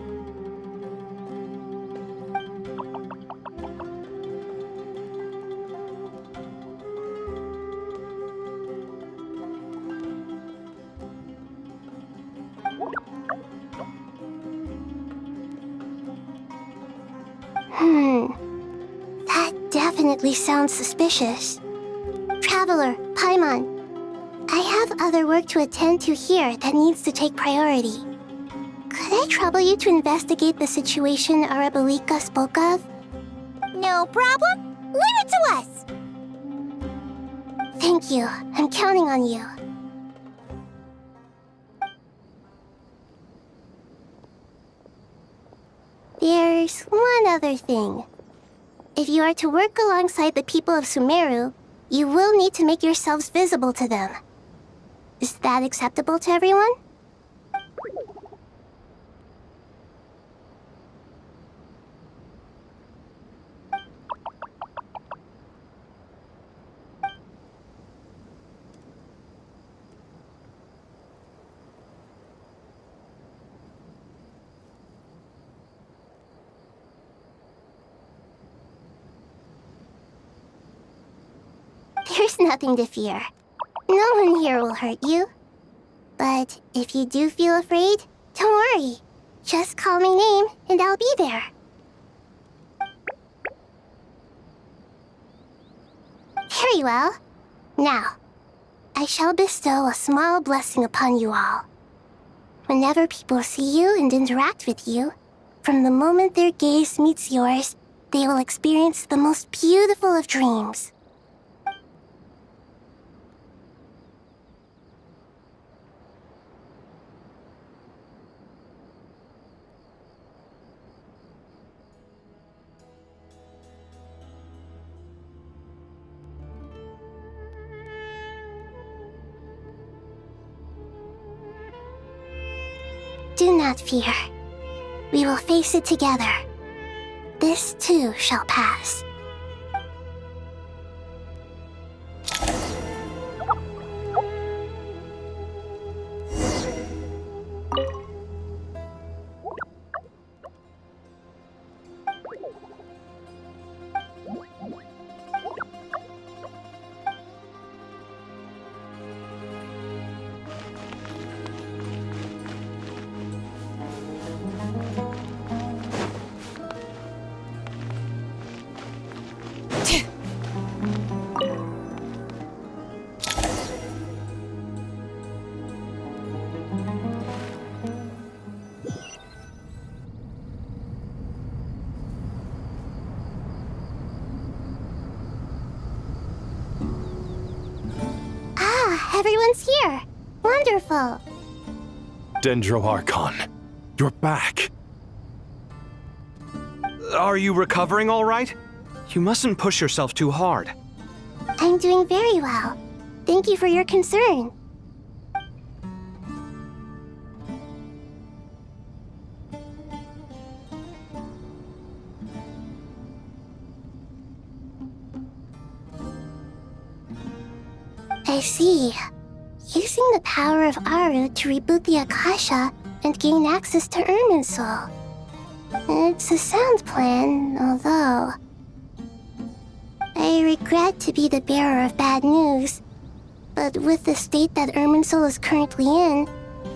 That definitely sounds suspicious. Traveler, Paimon, I have other work to attend to here that needs to take priority. Could I trouble you to investigate the situation Arabalika spoke of? No problem. Leave it to us! Thank you. I'm counting on you. There's one other thing. If you are to work alongside the people of Sumeru, you will need to make yourselves visible to them. Is that acceptable to everyone? There's nothing to fear. No one here will hurt you. But if you do feel afraid, don't worry. Just call my name and I'll be there. Very well. Now, I shall bestow a small blessing upon you all. Whenever people see you and interact with you, from the moment their gaze meets yours, they will experience the most beautiful of dreams. Do not fear. We will face it together. This too shall pass. Everyone's here. Wonderful. Dendro-Archon, you're back. Are you recovering all right? You mustn't push yourself too hard. I'm doing very well. Thank you for your concern. I see. Using the power of Aru to reboot the Akasha and gain access to Irminsul. It's a sound plan, although... I regret to be the bearer of bad news, but with the state that Irminsul is currently in,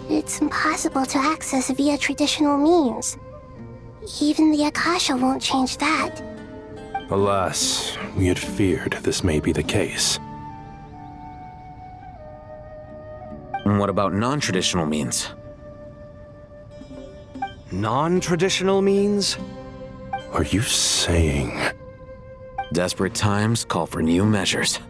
it's impossible to access via traditional means. Even the Akasha won't change that. Alas, we had feared this may be the case. And what about non-traditional means? Non-traditional means? Are you saying... Desperate times call for new measures.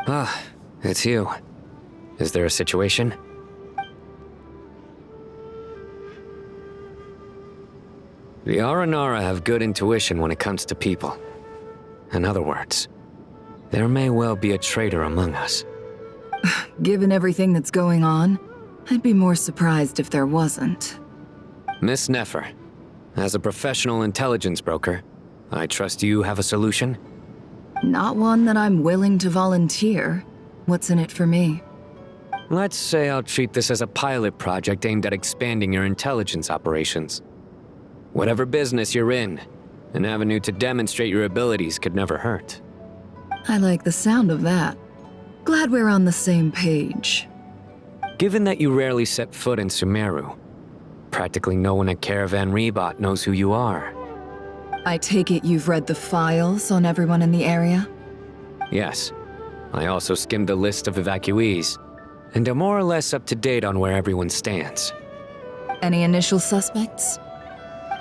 Ah, it's you. Is there a situation? The Aranara have good intuition when it comes to people. In other words, there may well be a traitor among us. Given everything that's going on, I'd be more surprised if there wasn't. Miss Nefer, as a professional intelligence broker, I trust you have a solution? Not one that I'm willing to volunteer. What's in it for me? Let's say I'll treat this as a pilot project aimed at expanding your intelligence operations. Whatever business you're in, an avenue to demonstrate your abilities could never hurt. I like the sound of that. Glad we're on the same page. Given that you rarely set foot in Sumeru, practically no one at Caravan Rebot knows who you are. I take it you've read the files on everyone in the area? Yes. I also skimmed the list of evacuees, and am more or less up to date on where everyone stands. Any initial suspects?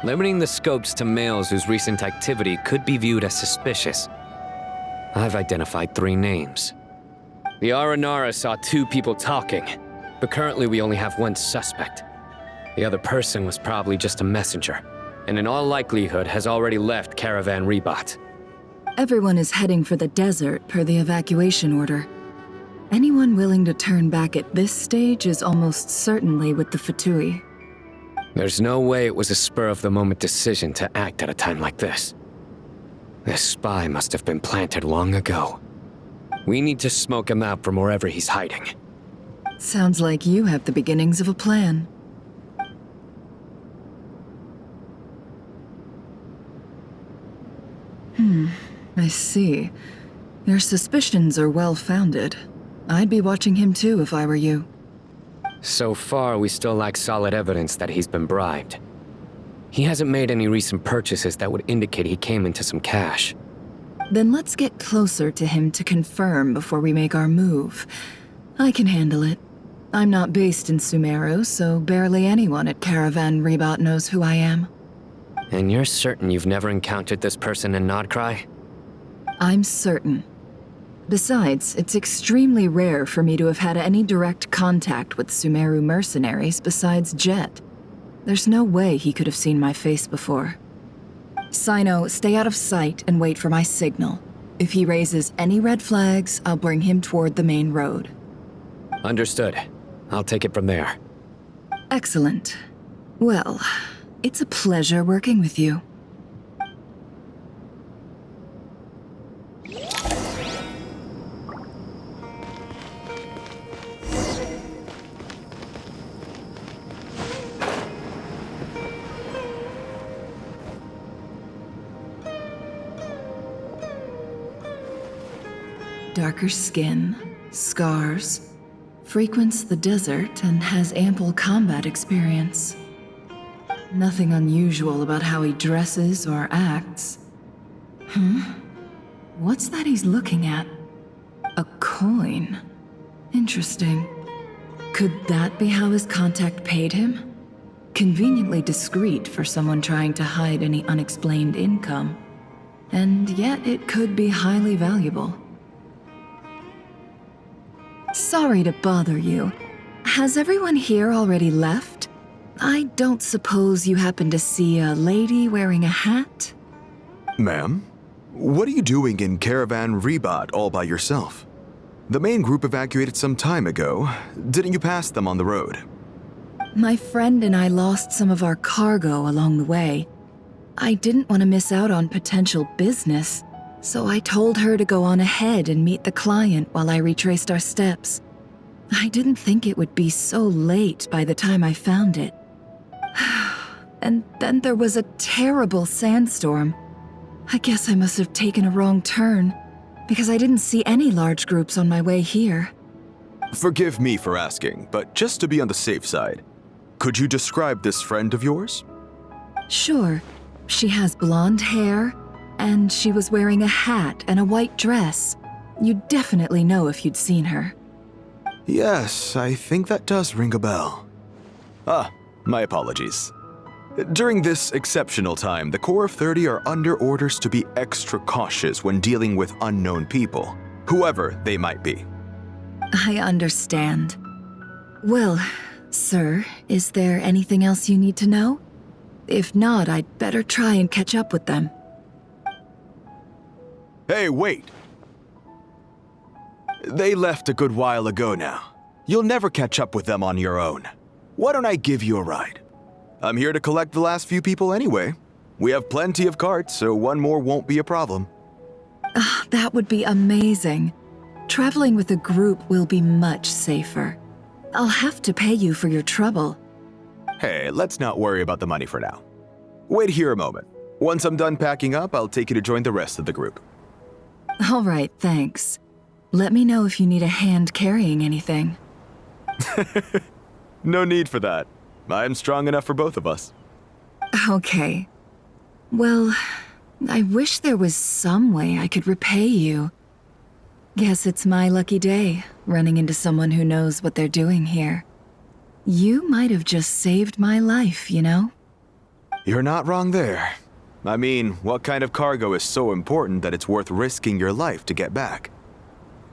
Limiting the scopes to males whose recent activity could be viewed as suspicious. I've identified 3 names. The Aranara saw 2 people talking, but currently we only have 1 suspect. The other person was probably just a messenger, and in all likelihood has already left Caravan Rebot. Everyone is heading for the desert per the evacuation order. Anyone willing to turn back at this stage is almost certainly with the Fatui. There's no way it was a spur-of-the-moment decision to act at a time like this. This spy must have been planted long ago. We need to smoke him out from wherever he's hiding. Sounds like you have the beginnings of a plan. I see. Your suspicions are well-founded. I'd be watching him too if I were you. So far, we still lack solid evidence that he's been bribed. He hasn't made any recent purchases that would indicate he came into some cash. Then let's get closer to him to confirm before we make our move. I can handle it. I'm not based in Sumeru, so barely anyone at Caravan Rebot knows who I am. And you're certain you've never encountered this person in Nod-Krai? I'm certain. Besides, it's extremely rare for me to have had any direct contact with Sumeru mercenaries besides Jet. There's no way he could have seen my face before. Sino, stay out of sight and wait for my signal. If he raises any red flags, I'll bring him toward the main road. Understood. I'll take it from there. Excellent. Well, it's a pleasure working with you. Darker skin, scars, frequents the desert and has ample combat experience. Nothing unusual about how he dresses or acts. What's that he's looking at? A coin. Interesting. Could that be how his contact paid him? Conveniently discreet for someone trying to hide any unexplained income. And yet it could be highly valuable. Sorry to bother you. Has everyone here already left? I don't suppose you happen to see a lady wearing a hat? Ma'am, what are you doing in Caravan Rebot all by yourself? The main group evacuated some time ago. Didn't you pass them on the road? My friend and I lost some of our cargo along the way. I didn't want to miss out on potential business, so I told her to go on ahead and meet the client while I retraced our steps. I didn't think it would be so late by the time I found it. And then there was a terrible sandstorm. I guess I must have taken a wrong turn, because I didn't see any large groups on my way here. Forgive me for asking, but just to be on the safe side, could you describe this friend of yours? Sure. She has blonde hair, and she was wearing a hat and a white dress. You'd definitely know if you'd seen her. Yes, I think that does ring a bell. Ah, my apologies. During this exceptional time, the Core of 30 are under orders to be extra cautious when dealing with unknown people, whoever they might be. I understand. Well, sir, is there anything else you need to know? If not, I'd better try and catch up with them. Hey, wait! They left a good while ago now. You'll never catch up with them on your own. Why don't I give you a ride? I'm here to collect the last few people anyway. We have plenty of carts, so one more won't be a problem. That would be amazing. Traveling with a group will be much safer. I'll have to pay you for your trouble. Hey, let's not worry about the money for now. Wait here a moment. Once I'm done packing up, I'll take you to join the rest of the group. All right, thanks. Let me know if you need a hand carrying anything. No need for that. I'm strong enough for both of us. Okay. Well, I wish there was some way I could repay you. Guess it's my lucky day, running into someone who knows what they're doing here. You might have just saved my life, you know? You're not wrong there. I mean, what kind of cargo is so important that it's worth risking your life to get back?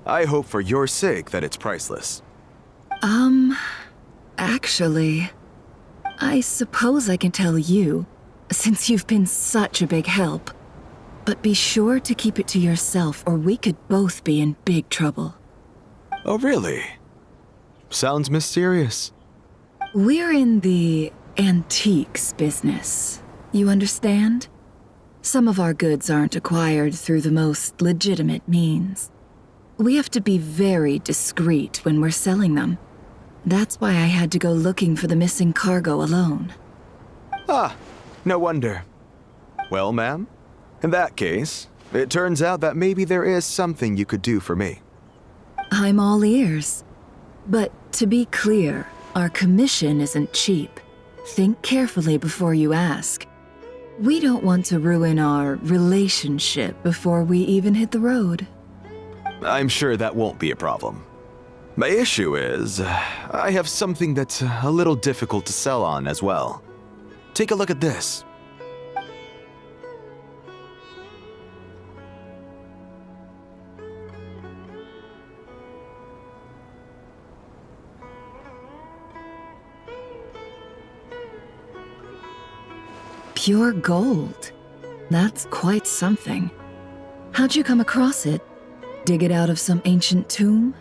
I hope for your sake that it's priceless. Actually, I suppose I can tell you, since you've been such a big help. But be sure to keep it to yourself, or we could both be in big trouble. Oh, really? Sounds mysterious. We're in the antiques business. You understand? Some of our goods aren't acquired through the most legitimate means. We have to be very discreet when we're selling them. That's why I had to go looking for the missing cargo alone. Ah, no wonder. Well, ma'am, in that case, it turns out that maybe there is something you could do for me. I'm all ears. But to be clear, our commission isn't cheap. Think carefully before you ask. We don't want to ruin our relationship before we even hit the road. I'm sure that won't be a problem. My issue is, I have something that's a little difficult to sell on as well. Take a look at this. Pure gold. That's quite something. How'd you come across it? Dig it out of some ancient tomb?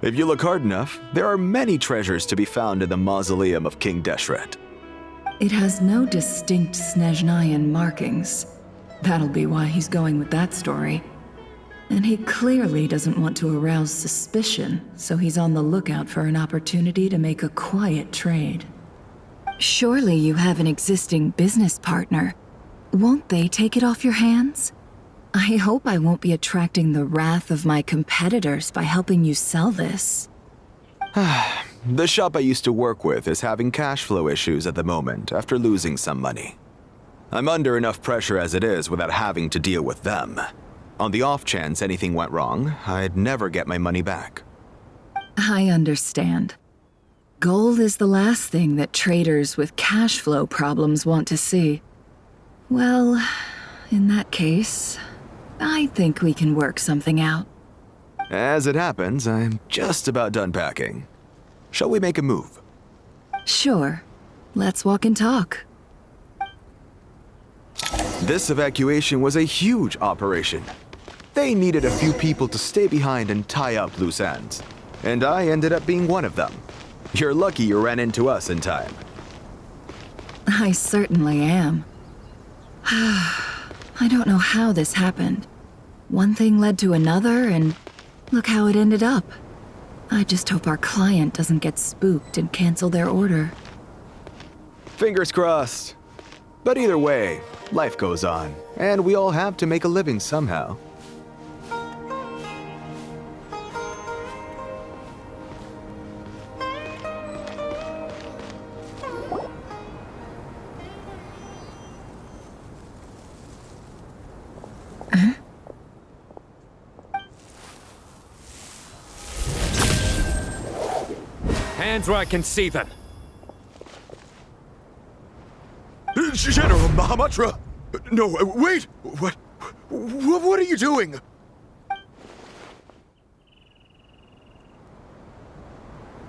If you look hard enough, there are many treasures to be found in the mausoleum of King Deshret. It has no distinct Snezhnayan markings. That'll be why he's going with that story. And he clearly doesn't want to arouse suspicion, so he's on the lookout for an opportunity to make a quiet trade. Surely you have an existing business partner. Won't they take it off your hands? I hope I won't be attracting the wrath of my competitors by helping you sell this. The shop I used to work with is having cash flow issues at the moment after losing some money. I'm under enough pressure as it is without having to deal with them. On the off chance anything went wrong, I'd never get my money back. I understand. Gold is the last thing that traders with cash flow problems want to see. Well, in that case, I think we can work something out. As it happens, I'm just about done packing. Shall we make a move? Sure. Let's walk and talk. This evacuation was a huge operation. They needed a few people to stay behind and tie up loose ends. And I ended up being one of them. You're lucky you ran into us in time. I certainly am. I don't know how this happened. One thing led to another, and look how it ended up. I just hope our client doesn't get spooked and cancel their order. Fingers crossed. But either way, life goes on, and we all have to make a living somehow. Hands where I can see them. General Mahamatra! No, wait! What are you doing?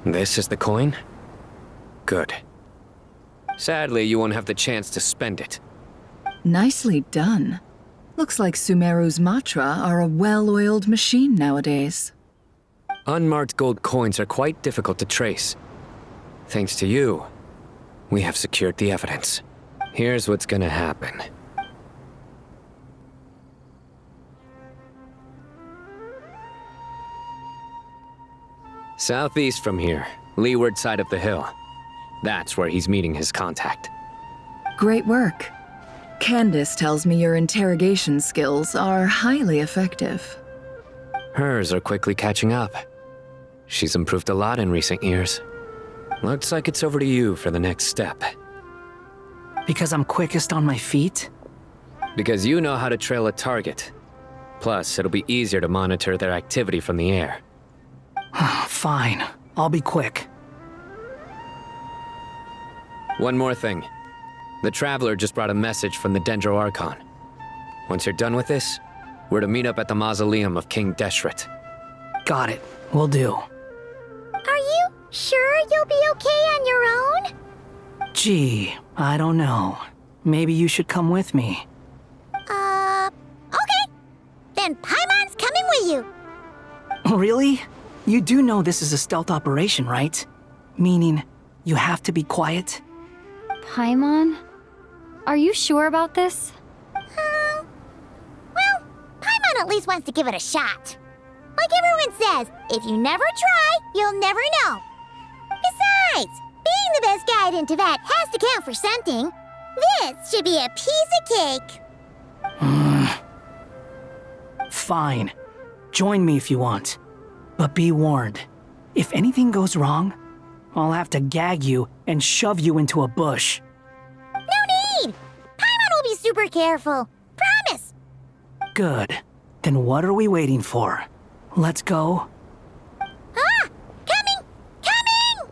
This is the coin? Good. Sadly, you won't have the chance to spend it. Nicely done. Looks like Sumeru's Matra are a well-oiled machine nowadays. Unmarked gold coins are quite difficult to trace. Thanks to you, we have secured the evidence. Here's what's gonna happen. Southeast from here, leeward side of the hill. That's where he's meeting his contact. Great work. Candace tells me your interrogation skills are highly effective. Hers are quickly catching up. She's improved a lot in recent years. Looks like it's over to you for the next step. Because I'm quickest on my feet? Because you know how to trail a target. Plus, it'll be easier to monitor their activity from the air. Fine. I'll be quick. One more thing. The Traveler just brought a message from the Dendro Archon. Once you're done with this, we're to meet up at the mausoleum of King Deshret. Got it. Will do. Are you sure you'll be okay on your own? Gee, I don't know. Maybe you should come with me. Okay. Then Paimon's coming with you. Really? You do know this is a stealth operation, right? Meaning, you have to be quiet? Paimon? Are you sure about this? Well, Paimon at least wants to give it a shot. Like everyone says, if you never try, you'll never know. Besides, being the best guide in Teyvat has to count for something. This should be a piece of cake. Fine. Join me if you want. But be warned, if anything goes wrong, I'll have to gag you and shove you into a bush. No super careful. Promise! Good. Then what are we waiting for? Let's go. Ah! Coming! Coming!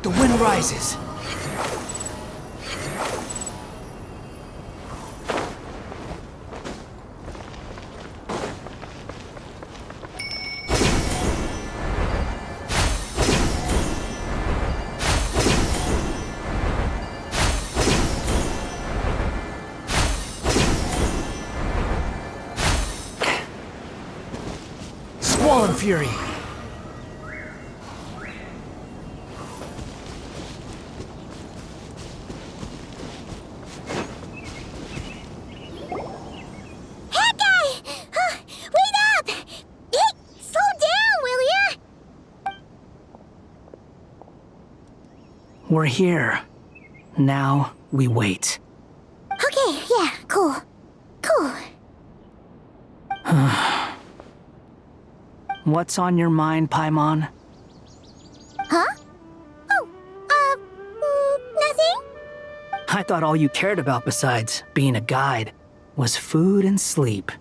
The wind rises. Squall and fury. We're here. Now we wait. Okay, yeah, cool. Cool. What's on your mind, Paimon? Huh? Oh, nothing? I thought all you cared about besides being a guide was food and sleep.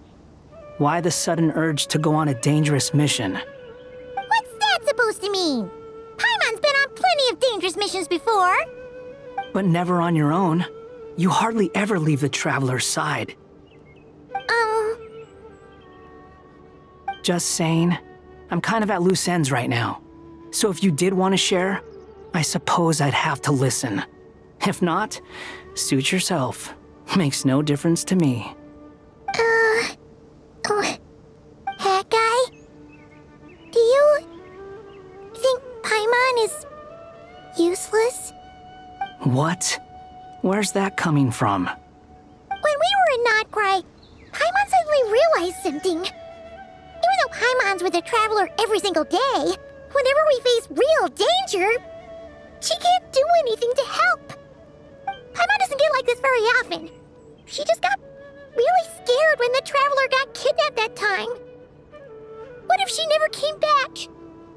Why the sudden urge to go on a dangerous mission? What's that supposed to mean? Paimon's been on plenty of dangerous missions before. But never on your own. You hardly ever leave the traveler's side. Just saying, I'm kind of at loose ends right now. So if you did want to share, I suppose I'd have to listen. If not, suit yourself. Makes no difference to me. Hat guy? Do you think Paimon is useless? What? Where's that coming from? When we were in Nod-Krai, Paimon suddenly realized something. Even though Paimon's with a traveler every single day, whenever we face real danger, she can't do anything to help. Paimon doesn't get like this very often. She just got really scared when the traveler got kidnapped that time. What if she never came back?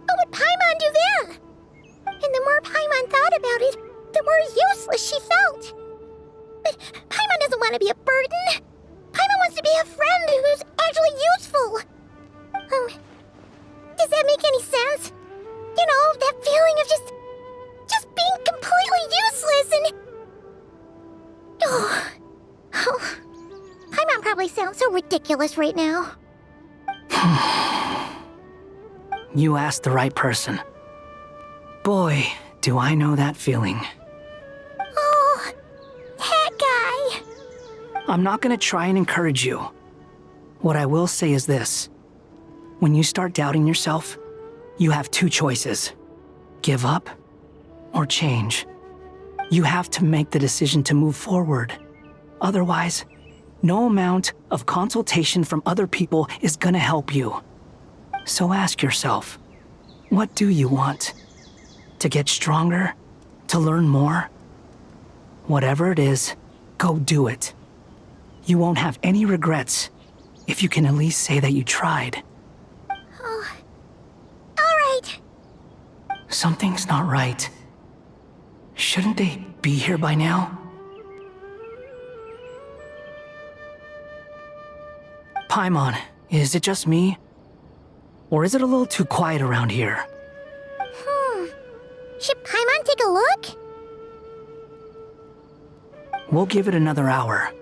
What would Paimon do then? And the more Paimon thought about it, the more useless she felt. But Paimon doesn't want to be a burden. Paimon wants to be a friend who's actually useful. Does that make any sense? You know, that feeling of just being completely useless and... Oh. Paimon probably sounds so ridiculous right now. You asked the right person. Boy, do I know that feeling. Oh, hat guy. I'm not gonna try and encourage you. What I will say is this. When you start doubting yourself, you have two choices. Give up or change. You have to make the decision to move forward. Otherwise, no amount of consultation from other people is gonna help you. So ask yourself, what do you want? To get stronger? To learn more? Whatever it is, go do it. You won't have any regrets if you can at least say that you tried. Oh, all right. Something's not right. Shouldn't they be here by now? Paimon, is it just me? Or is it a little too quiet around here? Should Paimon take a look? We'll give it another hour.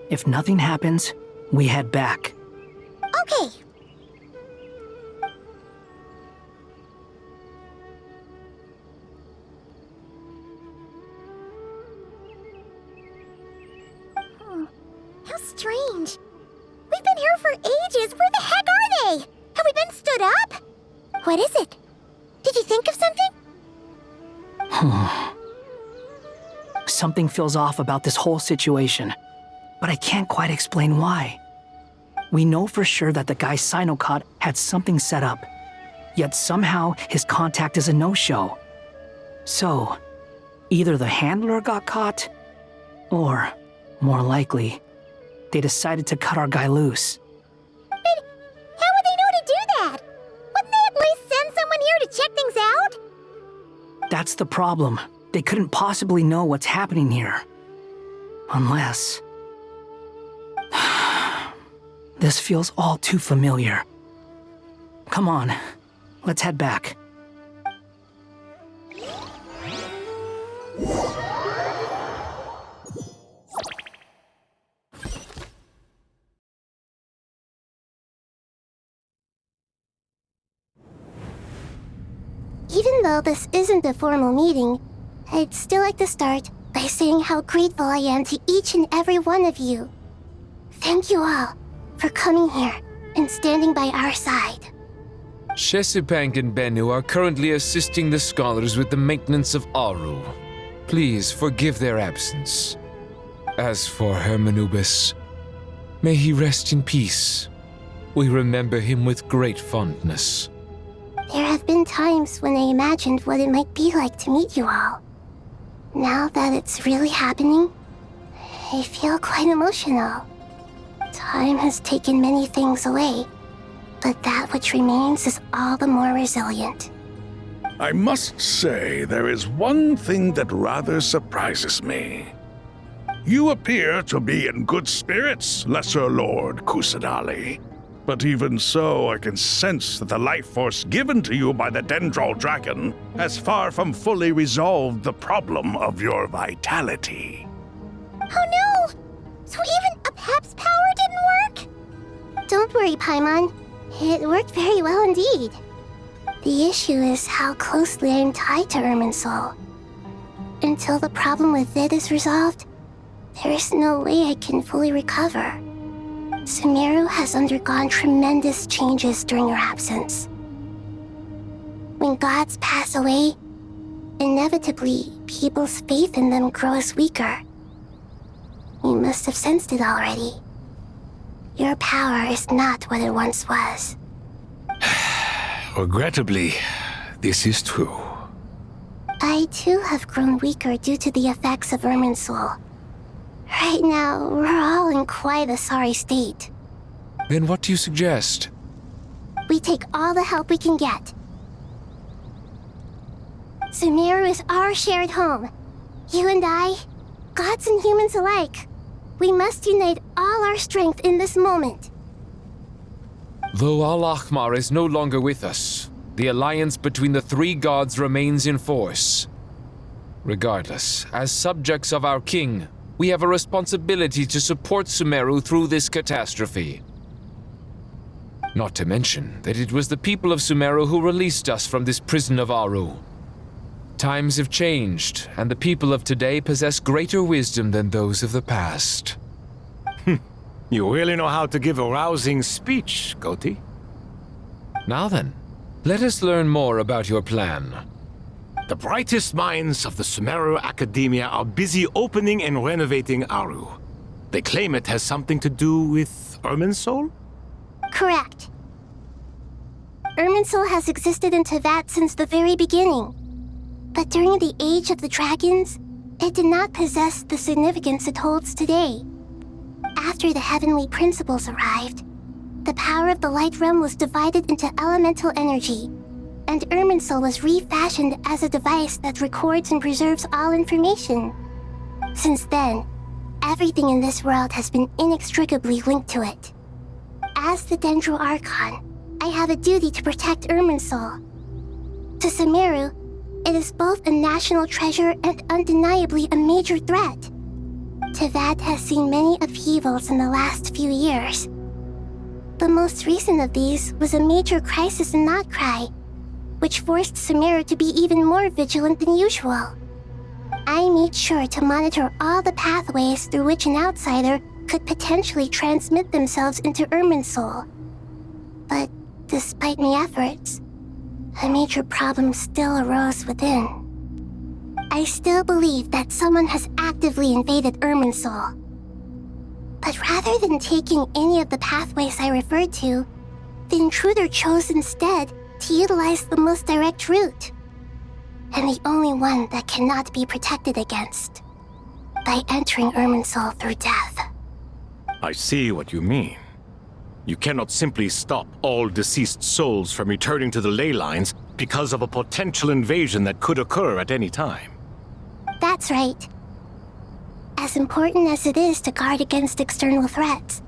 If nothing happens, we head back. Okay. How strange. We've been here for ages. Where the heck are they? Have we been stood up? What is it? Did you think of something? Something feels off about this whole situation, but I can't quite explain why. We know for sure that the guy Sinocot had something set up, yet somehow his contact is a no-show. So, either the handler got caught, Or, more likely, they decided to cut our guy loose. But how would they know to do that? Wouldn't they at least send someone here to check things out? That's the problem. They couldn't possibly know what's happening here. Unless... This feels all too familiar. Come on, let's head back. Even though this isn't a formal meeting, I'd still like to start by saying how grateful I am to each and every one of you. Thank you all for coming here and standing by our side. Shesipank and Bennu are currently assisting the scholars with the maintenance of Aru. Please forgive their absence. As for Hermanubis, may he rest in peace. We remember him with great fondness. There have been times when I imagined what it might be like to meet you all. Now that it's really happening, I feel quite emotional. Time has taken many things away, but that which remains is all the more resilient. I must say, there is one thing that rather surprises me. You appear to be in good spirits, Lesser Lord Kusadali. But even so, I can sense that the life force given to you by the Dendral Dragon has far from fully resolved the problem of your vitality. Oh no! So even a Pep's power didn't work? Don't worry, Paimon. It worked very well indeed. The issue is how closely I am tied to Irminsul. Until the problem with it is resolved, there is no way I can fully recover. Sumeru has undergone tremendous changes during your absence. When gods pass away, inevitably, people's faith in them grows weaker. You must have sensed it already. Your power is not what it once was. Regrettably, this is true. I too have grown weaker due to the effects of Irminsul. Right now, we're all in quite a sorry state. Then what do you suggest? We take all the help we can get. Sumeru is our shared home. You and I, gods and humans alike. We must unite all our strength in this moment. Though Al-Ahmar is no longer with us, the alliance between the three gods remains in force. Regardless, as subjects of our king, we have a responsibility to support Sumeru through this catastrophe. Not to mention that it was the people of Sumeru who released us from this prison of Aru. Times have changed, and the people of today possess greater wisdom than those of the past. You really know how to give a rousing speech, Goti. Now then, let us learn more about your plan. The brightest minds of the Sumeru Academia are busy opening and renovating Aru. They claim it has something to do with Irminsul? Correct. Irminsul has existed in Teyvat since the very beginning. But during the Age of the Dragons, it did not possess the significance it holds today. After the heavenly principles arrived, the power of the Light Realm was divided into elemental energy, and Irminsul was refashioned as a device that records and preserves all information. Since then, everything in this world has been inextricably linked to it. As the Dendral Archon, I have a duty to protect Irminsul. To Sumeru, it is both a national treasure and undeniably a major threat. Teyvat has seen many upheavals in the last few years. The most recent of these was a major crisis in Nod-Krai, which forced Sumeru to be even more vigilant than usual. I made sure to monitor all the pathways through which an outsider could potentially transmit themselves into Irminsul. But despite my efforts, a major problem still arose within. I still believe that someone has actively invaded Irminsul. But rather than taking any of the pathways I referred to, the intruder chose instead to utilize the most direct route, and the only one that cannot be protected against. by entering Irminsul through death. I see what you mean. You cannot simply stop all deceased souls from returning to the ley lines because of a potential invasion that could occur at any time. That's right. As important as it is to guard against external threats,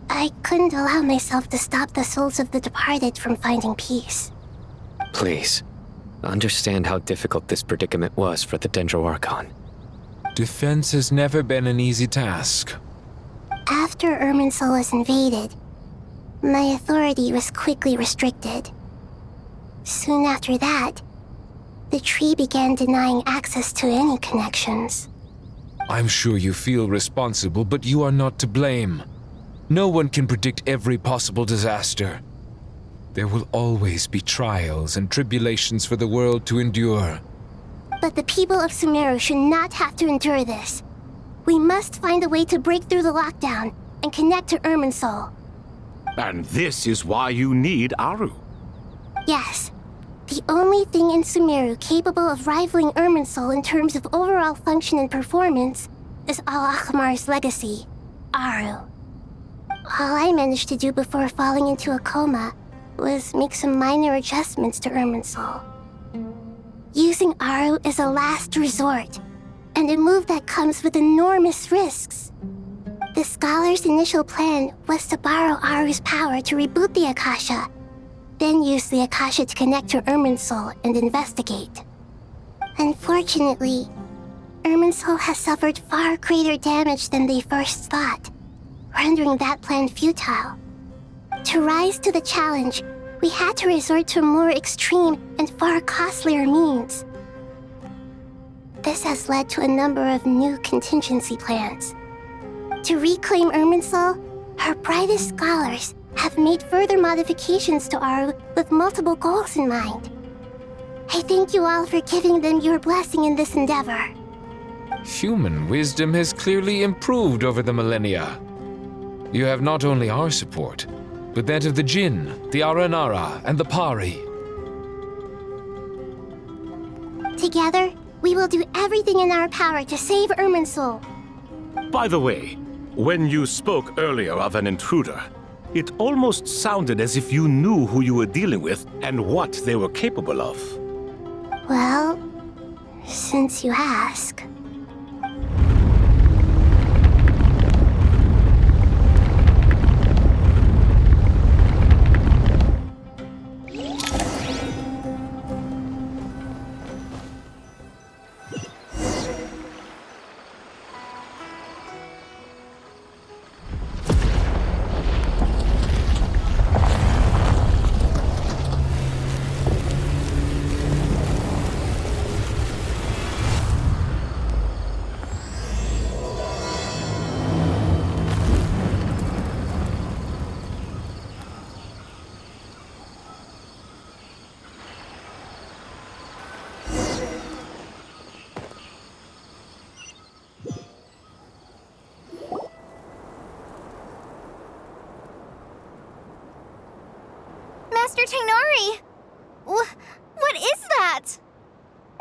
I couldn't allow myself to stop the souls of the departed from finding peace. Please, understand how difficult this predicament was for the Dendro Archon. Defense has never been an easy task. After Irminsul was invaded, my authority was quickly restricted. Soon after that, the tree began denying access to any connections. I'm sure you feel responsible, but you are not to blame. No one can predict every possible disaster. There will always be trials and tribulations for the world to endure. But the people of Sumeru should not have to endure this. We must find a way to break through the lockdown and connect to Irminsul. And this is why you need Aru. Yes. The only thing in Sumeru capable of rivaling Irminsul in terms of overall function and performance is Al-Akhmar's legacy, Aru. All I managed to do before falling into a coma was make some minor adjustments to Irminsul. Using Aru is a last resort, and a move that comes with enormous risks. The Scholar's initial plan was to borrow Aru's power to reboot the Akasha, then use the Akasha to connect to Irminsul and investigate. Unfortunately, Irminsul has suffered far greater damage than they first thought, rendering that plan futile. To rise to the challenge, we had to resort to more extreme and far costlier means. This has led to a number of new contingency plans. To reclaim Irminsul, our brightest scholars have made further modifications to Aru with multiple goals in mind. I thank you all for giving them your blessing in this endeavor. Human wisdom has clearly improved over the millennia. You have not only our support, but that of the Jinn, the Aranara, and the Pari. Together, we will do everything in our power to save Irminsul. By the way, when you spoke earlier of an intruder, it almost sounded as if you knew who you were dealing with and what they were capable of. Well, since you ask. Master Tainari! What is that?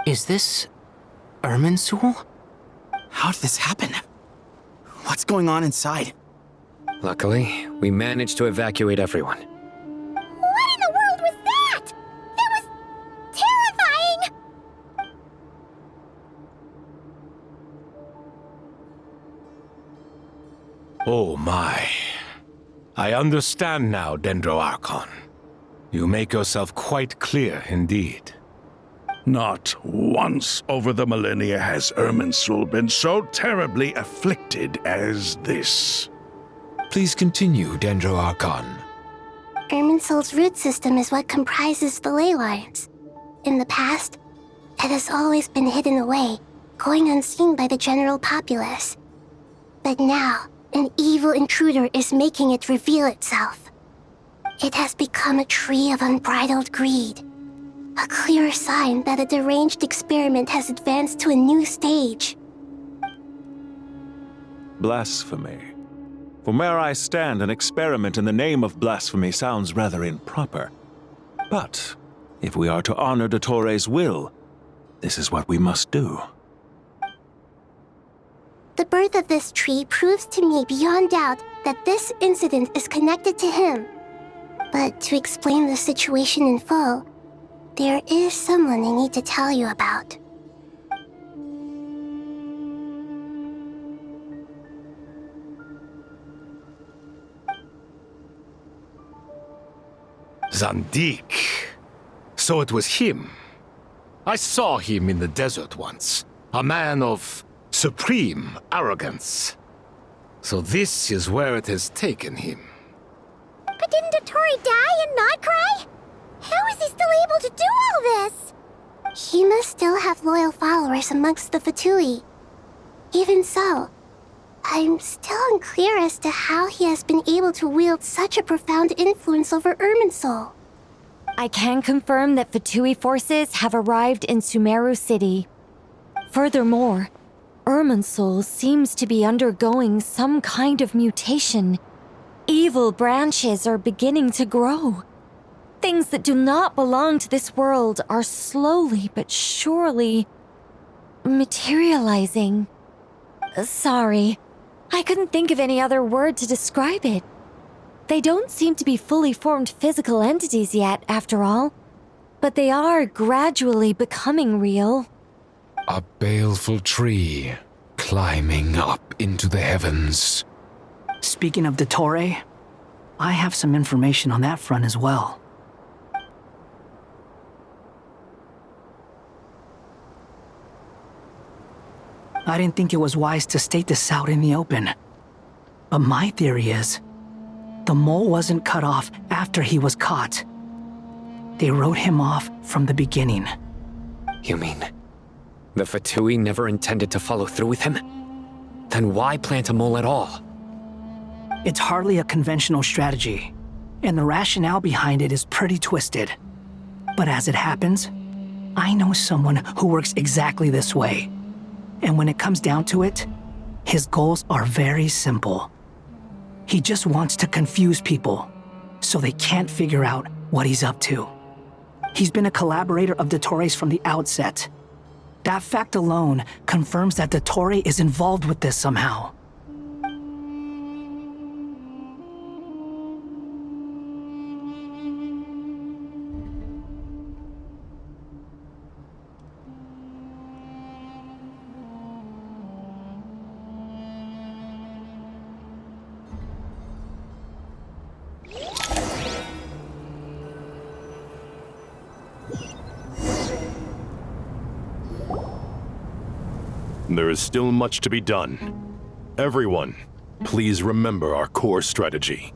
Is this Irminsul? How did this happen? What's going on inside? Luckily, we managed to evacuate everyone. What in the world was that? That was terrifying! Oh my. I understand now, Dendro Archon. You make yourself quite clear indeed. Not once over the millennia has Irminsul been so terribly afflicted as this. Please continue, Dendro Archon. Irminsul's root system is what comprises the ley lines. In the past, it has always been hidden away, going unseen by the general populace. But now, an evil intruder is making it reveal itself. It has become a tree of unbridled greed. A clear sign that a deranged experiment has advanced to a new stage. Blasphemy. From where I stand, an experiment in the name of blasphemy sounds rather improper. But if we are to honor Dottores' will, this is what we must do. birth of this tree proves to me beyond doubt that this incident is connected to him. But to explain the situation in full, there is someone I need to tell you about. Zandik. So it was him. I saw him in the desert once. A man of supreme arrogance. So this is where it has taken him. But didn't Dottore die in Nod-Krai? How is he still able to do all this? He must still have loyal followers amongst the Fatui. Even so, I'm still unclear as to how he has been able to wield such a profound influence over Irminsul. I can confirm that Fatui forces have arrived in Sumeru City. Furthermore, Irminsul seems to be undergoing some kind of mutation. Evil branches are beginning to grow. Things that do not belong to this world are slowly but surely materializing. Sorry, I couldn't think of any other word to describe it. They don't seem to be fully formed physical entities yet, after all, but they are gradually becoming real. A baleful tree climbing up into the heavens. Speaking of Dottore, I have some information on that front as well. I didn't think it was wise to state this out in the open. But my theory is, the mole wasn't cut off after he was caught. They wrote him off from the beginning. You mean, the Fatui never intended to follow through with him? Then why plant a mole at all? It's hardly a conventional strategy, and the rationale behind it is pretty twisted. But as it happens, I know someone who works exactly this way. And when it comes down to it, his goals are very simple. He just wants to confuse people, so they can't figure out what he's up to. He's been a collaborator of Dottore's from the outset. That fact alone confirms that Dottore is involved with this somehow. There is still much to be done. Everyone, please remember our core strategy.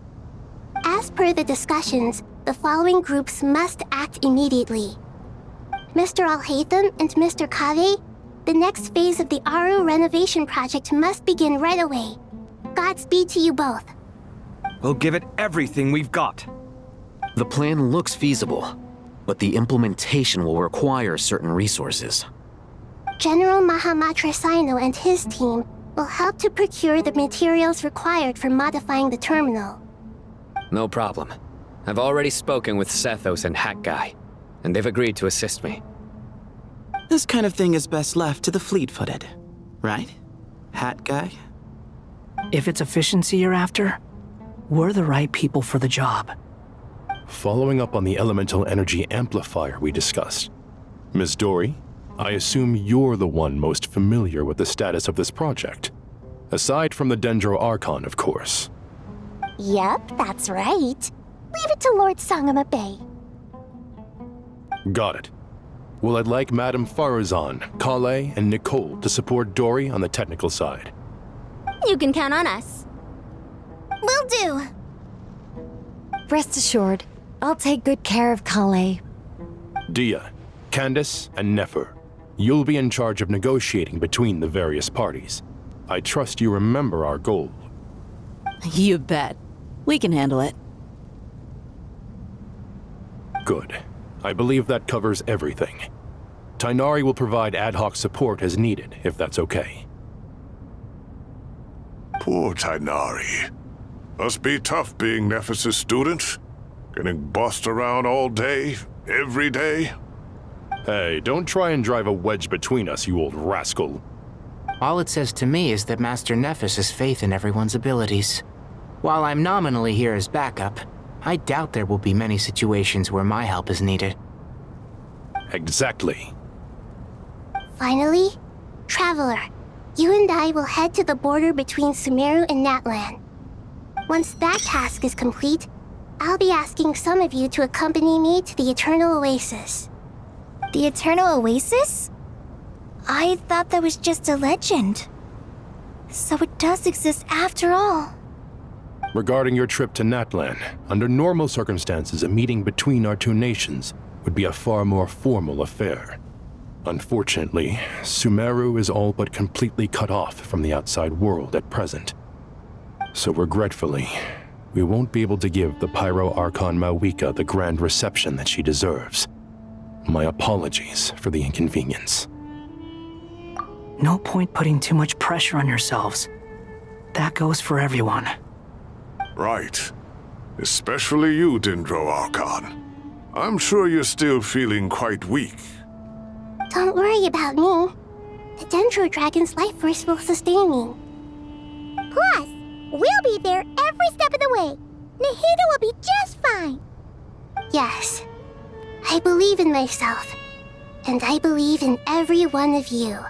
As per the discussions, the following groups must act immediately. Mr. Al-Haytham and Mr. Kave, the next phase of the Aru renovation project must begin right away. Godspeed to you both. We'll give it everything we've got. The plan looks feasible, but the implementation will require certain resources. General Mahamatra Sino and his team will help to procure the materials required for modifying the terminal. No problem. I've already spoken with Sethos and Hat Guy, and they've agreed to assist me. This kind of thing is best left to the fleet-footed, right? Hat Guy? If it's efficiency you're after, we're the right people for the job. Following up on the elemental energy amplifier we discussed, Ms. Dory, I assume you're the one most familiar with the status of this project. Aside from the Dendro Archon, of course. Yep, that's right. Leave it to Lord Sangama Bay. Got it. Well, I'd like Madame Farazan, Kale, and Nicole to support Dory on the technical side. You can count on us. Will do. Rest assured, I'll take good care of Kale. Dia, Candace, and Nefer, you'll be in charge of negotiating between the various parties. I trust you remember our goal. You bet. We can handle it. Good. I believe that covers everything. Tainari will provide ad hoc support as needed, if that's okay. Poor Tainari. Must be tough being Nephis' student. Getting bossed around all day, every day. Hey, don't try and drive a wedge between us, you old rascal. All it says to me is that Master Nephis has faith in everyone's abilities. While I'm nominally here as backup, I doubt there will be many situations where my help is needed. Exactly. Finally, Traveler, you and I will head to the border between Sumeru and Natlan. Once that task is complete, I'll be asking some of you to accompany me to the Eternal Oasis. The Eternal Oasis? I thought that was just a legend. So it does exist after all. Regarding your trip to Natlan, under normal circumstances, a meeting between our two nations would be a far more formal affair. Unfortunately, Sumeru is all but completely cut off from the outside world at present. So regretfully, we won't be able to give the Pyro Archon Mawika the grand reception that she deserves. My apologies for the inconvenience. No point putting too much pressure on yourselves. That goes for everyone. Right. Especially you, Dendro Archon. I'm sure you're still feeling quite weak. Don't worry about me. The Dendro Dragon's life force will sustain me. Plus, we'll be there every step of the way. Nahida will be just fine. Yes, I believe in myself. And I believe in every one of you.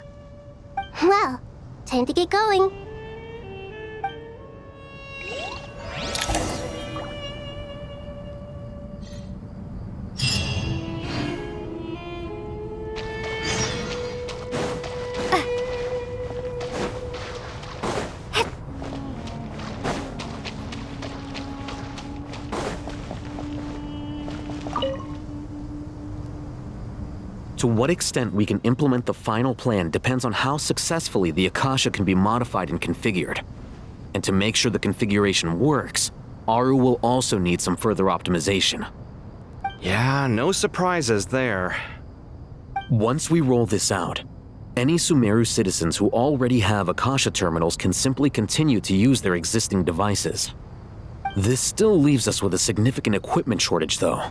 Well, time to get going. To what extent we can implement the final plan depends on how successfully the Akasha can be modified and configured. And to make sure the configuration works, Aru will also need some further optimization. Yeah, no surprises there. Once we roll this out, any Sumeru citizens who already have Akasha terminals can simply continue to use their existing devices. This still leaves us with a significant equipment shortage, though.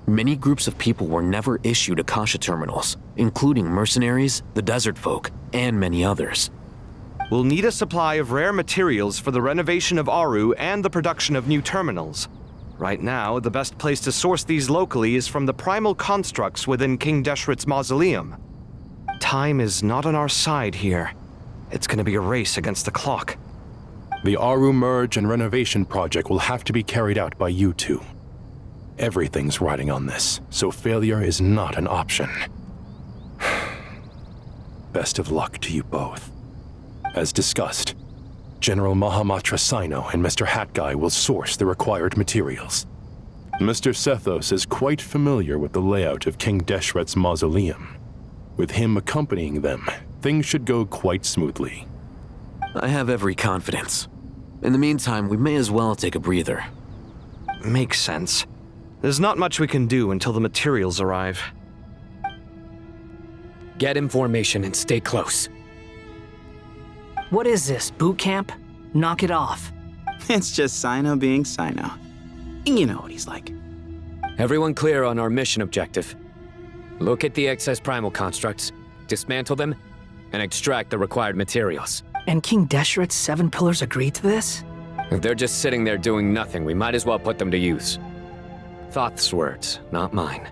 Many groups of people were never issued Akasha terminals, including mercenaries, the desert folk, and many others. We'll need a supply of rare materials for the renovation of Aru and the production of new terminals. Right now, the best place to source these locally is from the primal constructs within King Deshret's mausoleum. Time is not on our side here. It's gonna be a race against the clock. The Aru merge and renovation project will have to be carried out by you two. Everything's riding on this, so failure is not an option. Best of luck to you both. As discussed, General Mahamatra Sino and Mr. Hat Guy will source the required materials. Mr. Sethos is quite familiar with the layout of King Deshret's mausoleum. With him accompanying them, things should go quite smoothly. I have every confidence. In the meantime, we may as well take a breather. Makes sense. There's not much we can do until the materials arrive. Get information and stay close. What is this, boot camp? Knock it off. It's just Sino being Sino. You know what he's like. Everyone clear on our mission objective. Look at the excess primal constructs, dismantle them, and extract the required materials. And King Deshret's 7 pillars agreed to this? If they're just sitting there doing nothing, we might as well put them to use. Thoth's words, not mine.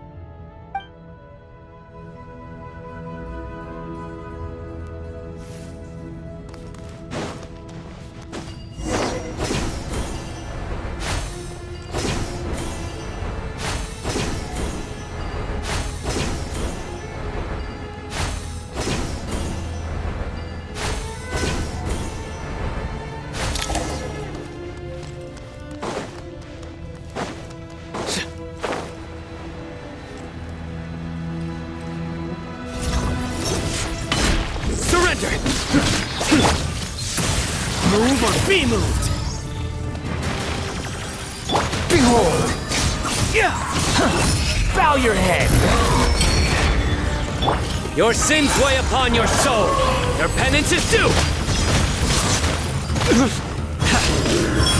Move or be moved! Behold! Bow your head! Your sins weigh upon your soul. Your penance is due!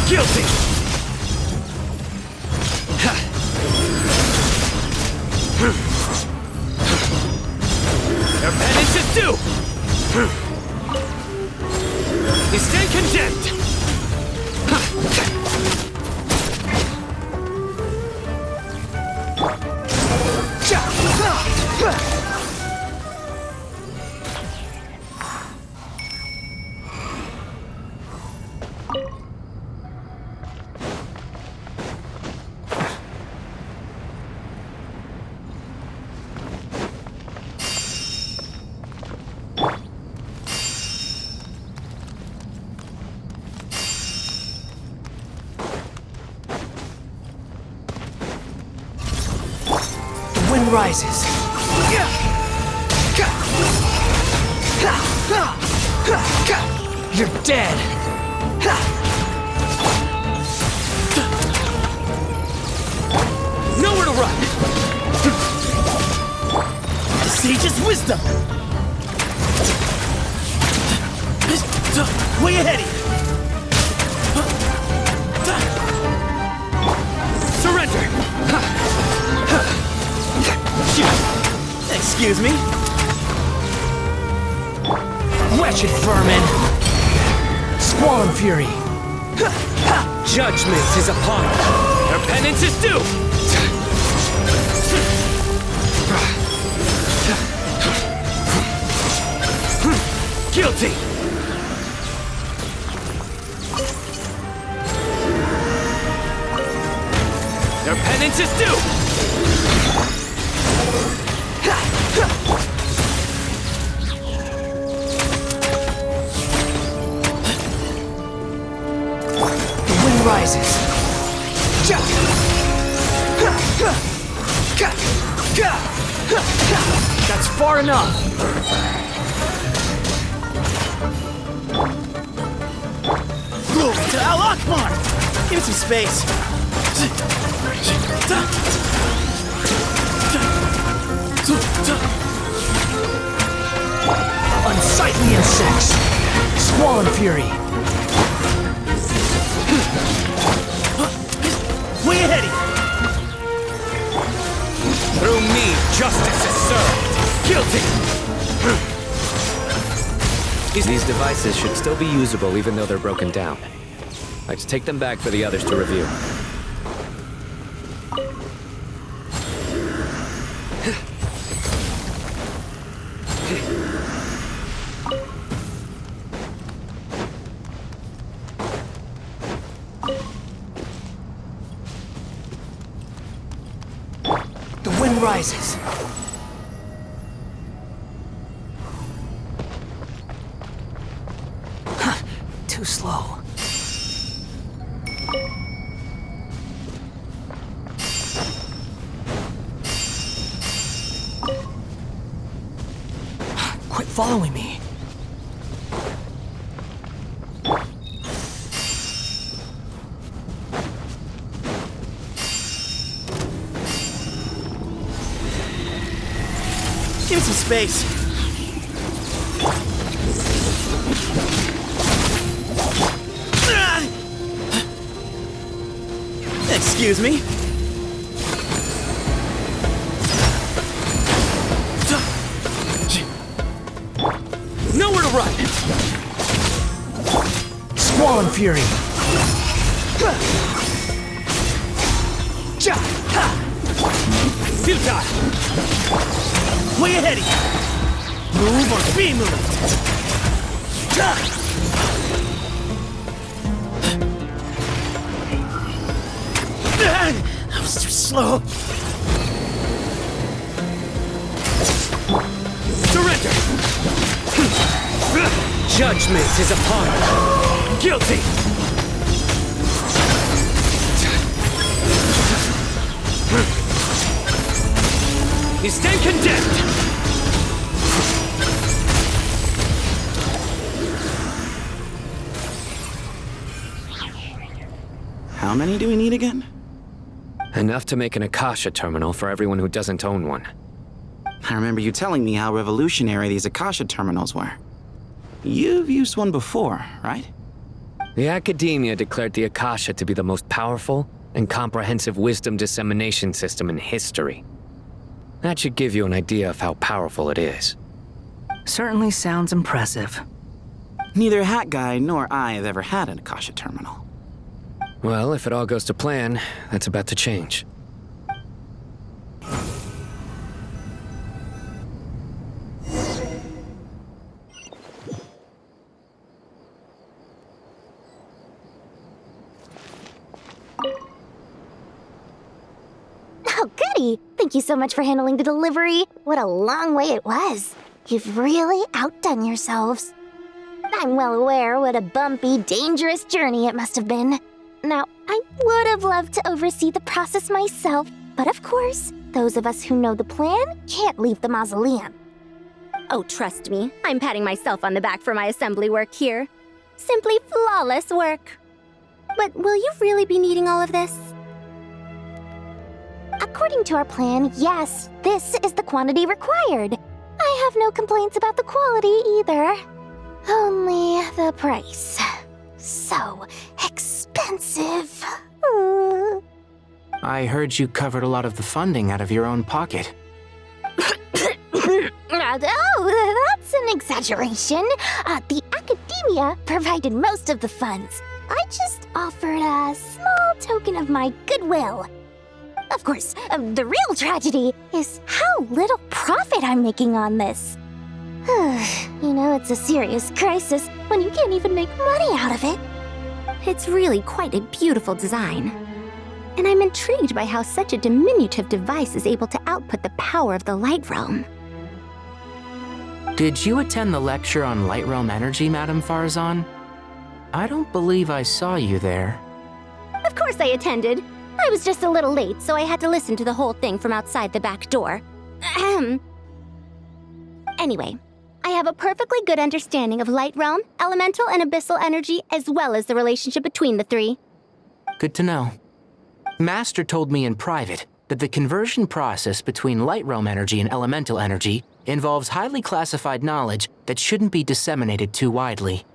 Guilty! Your penance is due! You stand condemned! Wind rises. You're dead. Nowhere to run! The sage's wisdom. Way ahead of you. Surrender! Excuse me? Wretched vermin! Squall and fury! Judgment is upon you! Your penance is due! Guilty! Your penance is due! The wind rises. That's far enough. To Al-Akbar! Give me some space. Unsightly insects! Squall and fury! Way ahead of you! Through me, justice is served! Guilty! These devices should still be usable even though they're broken down. Let's take them back for the others to review. The wind rises. Too slow. Quit following me. Give me some space. Excuse me? Nowhere to run! Squall and fury! Futile! Way ahead of you! Move or be moved! I was too slow. Surrender! Judgment is upon you! Guilty! You stand condemned! How many do we need again? Enough to make an Akasha terminal for everyone who doesn't own one. I remember you telling me how revolutionary these Akasha terminals were. You've used one before, right? The Academia declared the Akasha to be the most powerful and comprehensive wisdom dissemination system in history. That should give you an idea of how powerful it is. Certainly sounds impressive. Neither Hat Guy nor I have ever had an Akasha terminal. Well, if it all goes to plan, that's about to change. Oh, goody! Thank you so much for handling the delivery. What a long way it was. You've really outdone yourselves. I'm well aware what a bumpy, dangerous journey it must have been. Now, I would have loved to oversee the process myself, but of course, those of us who know the plan can't leave the mausoleum. Oh, trust me, I'm patting myself on the back for my assembly work here. Simply flawless work. But will you really be needing all of this? According to our plan, yes, this is the quantity required. I have no complaints about the quality either. Only the price. So expensive. I heard you covered a lot of the funding out of your own pocket. Oh, that's an exaggeration. The academia provided most of the funds. I just offered a small token of my goodwill. Of course, the real tragedy is how little profit I'm making on this. You know, it's a serious crisis when you can't even make money out of it. It's really quite a beautiful design. And I'm intrigued by how such a diminutive device is able to output the power of the Light Realm. Did you attend the lecture on Light Realm energy, Madame Farazan? I don't believe I saw you there. Of course I attended. I was just a little late, so I had to listen to the whole thing from outside the back door. Ahem. Anyway, I have a perfectly good understanding of Light Realm, elemental and abyssal energy, as well as the relationship between the three. Good to know. Master told me in private that the conversion process between Light Realm energy and elemental energy involves highly classified knowledge that shouldn't be disseminated too widely.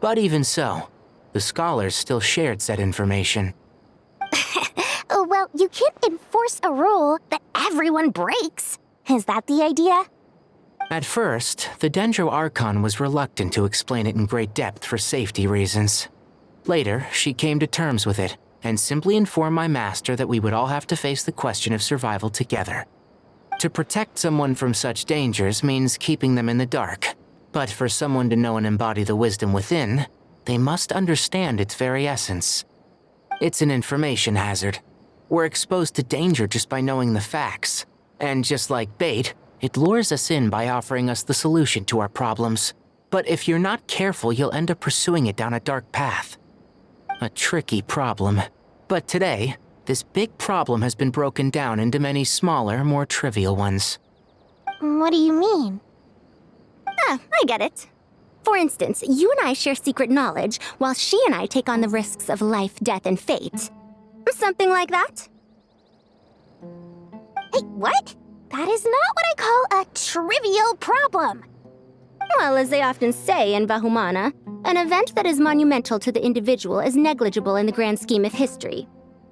But even so, the scholars still shared said information. Well, you can't enforce a rule that everyone breaks. Is that the idea? At first, the Dendro Archon was reluctant to explain it in great depth for safety reasons. Later, she came to terms with it and simply informed my master that we would all have to face the question of survival together. To protect someone from such dangers means keeping them in the dark, but for someone to know and embody the wisdom within, they must understand its very essence. It's an information hazard. We're exposed to danger just by knowing the facts. And just like bait, it lures us in by offering us the solution to our problems. But if you're not careful, you'll end up pursuing it down a dark path. A tricky problem. But today, this big problem has been broken down into many smaller, more trivial ones. What do you mean? I get it. For instance, you and I share secret knowledge, while she and I take on the risks of life, death, and fate. Something like that? Hey, what? That is not what I call a trivial problem. Well, as they often say in Vahumana, an event that is monumental to the individual is negligible in the grand scheme of history.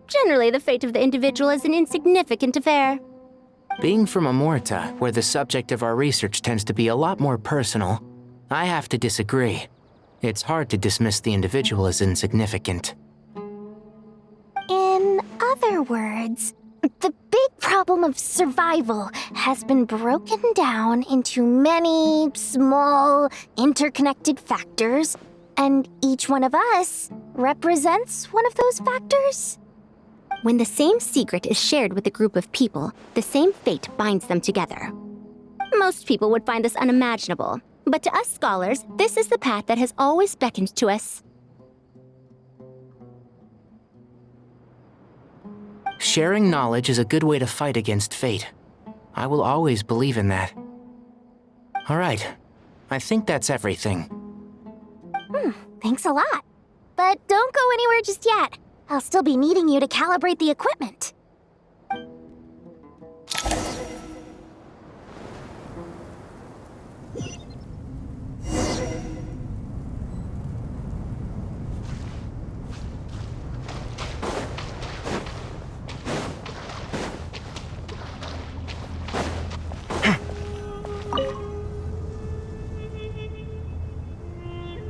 Generally, the fate of the individual is an insignificant affair. Being from Amorta, where the subject of our research tends to be a lot more personal, I have to disagree. It's hard to dismiss the individual as insignificant. In other words, the big problem of survival has been broken down into many small, interconnected factors, and each one of us represents one of those factors. When the same secret is shared with a group of people, the same fate binds them together. Most people would find this unimaginable, but to us scholars, this is the path that has always beckoned to us. Sharing knowledge is a good way to fight against fate. I will always believe in that. All right, I think that's everything. Thanks a lot. But don't go anywhere just yet. I'll still be needing you to calibrate the equipment.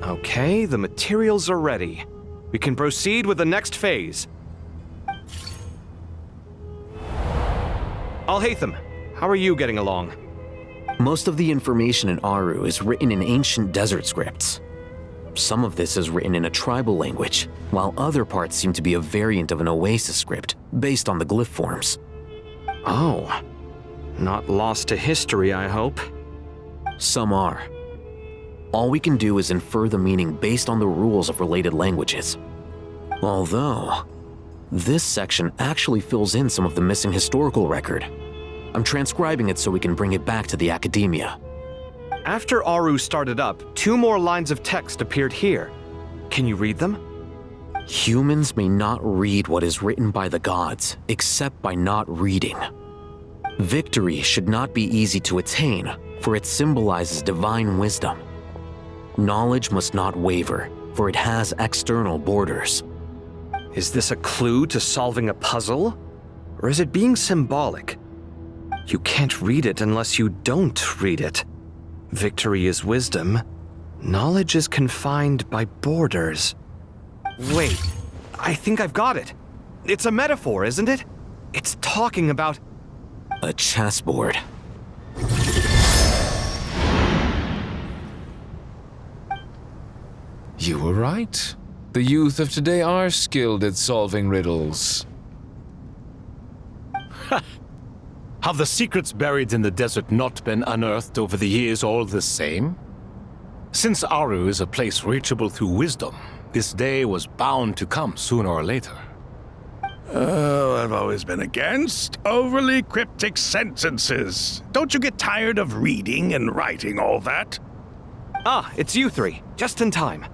Okay, the materials are ready. We can proceed with the next phase. Alhaitham, how are you getting along? Most of the information in Aru is written in ancient desert scripts. Some of this is written in a tribal language, while other parts seem to be a variant of an oasis script, based on the glyph forms. Oh. Not lost to history, I hope. Some are. All we can do is infer the meaning based on the rules of related languages. Although, this section actually fills in some of the missing historical record. I'm transcribing it so we can bring it back to the academia. After Aru started up, 2 more lines of text appeared here. Can you read them? Humans may not read what is written by the gods, except by not reading. Victory should not be easy to attain, for it symbolizes divine wisdom. Knowledge must not waver, for it has external borders. Is this a clue to solving a puzzle? Or is it being symbolic? You can't read it unless you don't read it. Victory is wisdom. Knowledge is confined by borders. Wait, I think I've got it. It's a metaphor, isn't it? It's talking about... a chessboard. You were right. The youth of today are skilled at solving riddles. Have the secrets buried in the desert not been unearthed over the years all the same? Since Aru is a place reachable through wisdom, this day was bound to come sooner or later. Oh, I've always been against overly cryptic sentences. Don't you get tired of reading and writing all that? Ah, it's you 3, just in time.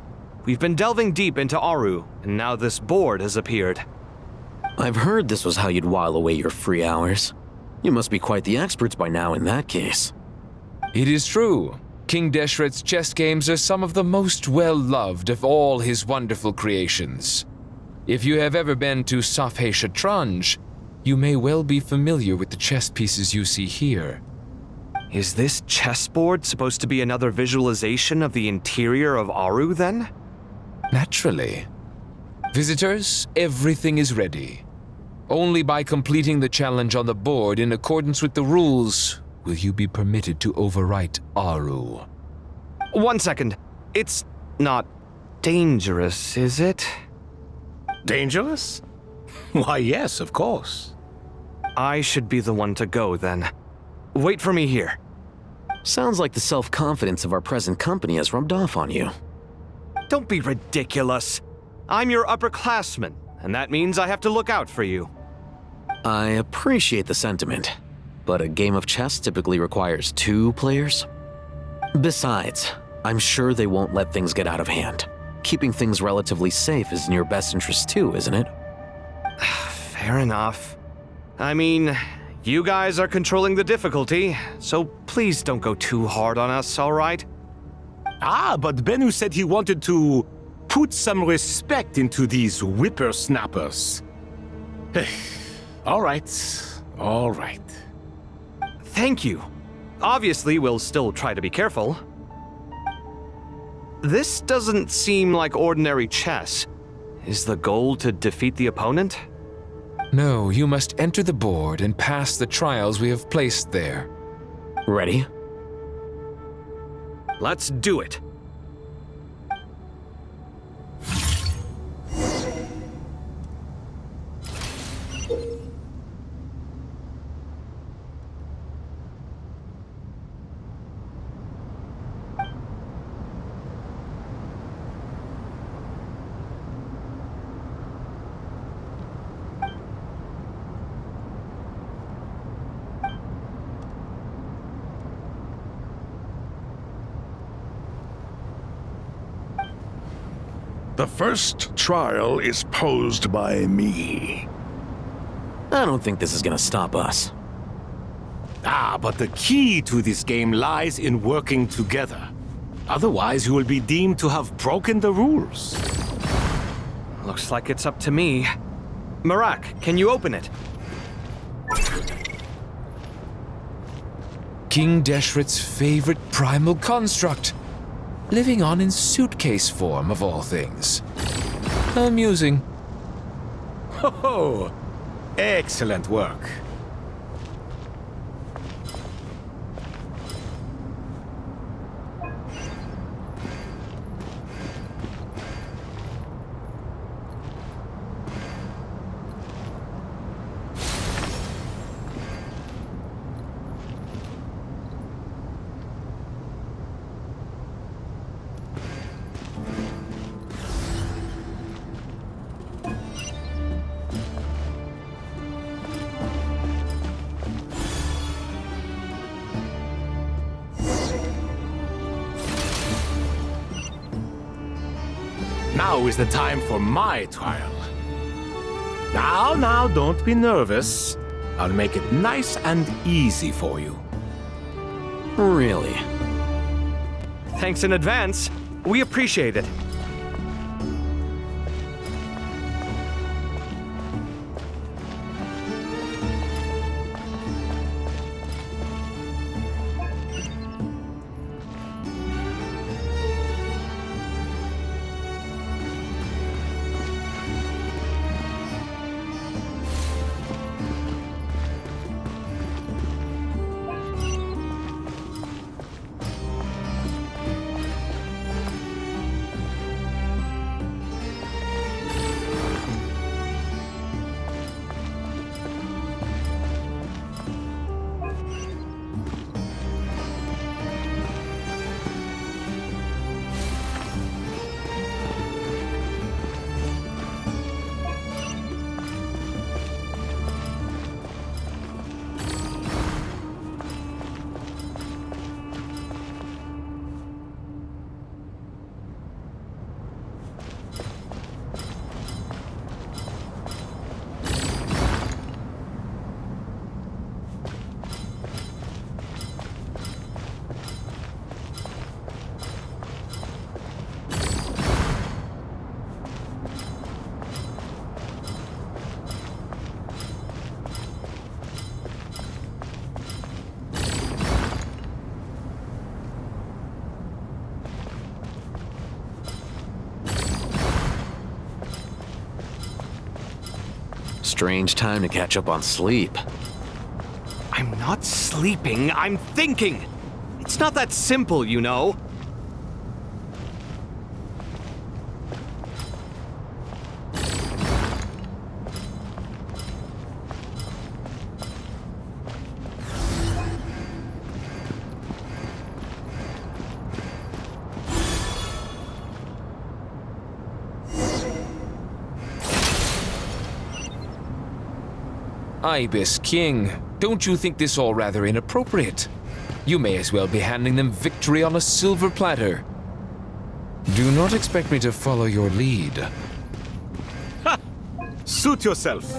We've been delving deep into Aru, and now this board has appeared. I've heard this was how you'd while away your free hours. You must be quite the experts by now in that case. It is true. King Deshret's chess games are some of the most well-loved of all his wonderful creations. If you have ever been to Safhe Shatranj, you may well be familiar with the chess pieces you see here. Is this chessboard supposed to be another visualization of the interior of Aru, then? Naturally. Visitors, everything is ready. Only by completing the challenge on the board in accordance with the rules will you be permitted to overwrite Aru. 1 second. It's not dangerous, is it? Dangerous? Why, yes, of course. I should be the one to go, then. Wait for me here. Sounds like the self-confidence of our present company has rubbed off on you. Don't be ridiculous. I'm your upperclassman, and that means I have to look out for you. I appreciate the sentiment, but a game of chess typically requires 2 players. Besides, I'm sure they won't let things get out of hand. Keeping things relatively safe is in your best interest too, isn't it? Fair enough. I mean, you guys are controlling the difficulty, so please don't go too hard on us, all right? Ah, but Bennu said he wanted to put some respect into these whippersnappers. All right, all right. Thank you. Obviously, we'll still try to be careful. This doesn't seem like ordinary chess. Is the goal to defeat the opponent? No, you must enter the board and pass the trials we have placed there. Ready? Let's do it. The first trial is posed by me. I don't think this is gonna stop us. Ah, but the key to this game lies in working together. Otherwise, you will be deemed to have broken the rules. Looks like it's up to me. Marak, can you open it? King Deshret's favorite primal construct. living on in suitcase form of all things. Amusing. Ho ho! Excellent work. Now is the time for my trial. Now, don't be nervous. I'll make it nice and easy for you. Really? Thanks in advance. We appreciate it. Strange time to catch up on sleep. I'm not sleeping, I'm thinking! It's not that simple, you know. Ibis King, don't you think this all rather inappropriate? You may as well be handing them victory on a silver platter. Do not expect me to follow your lead. Ha! Suit yourself.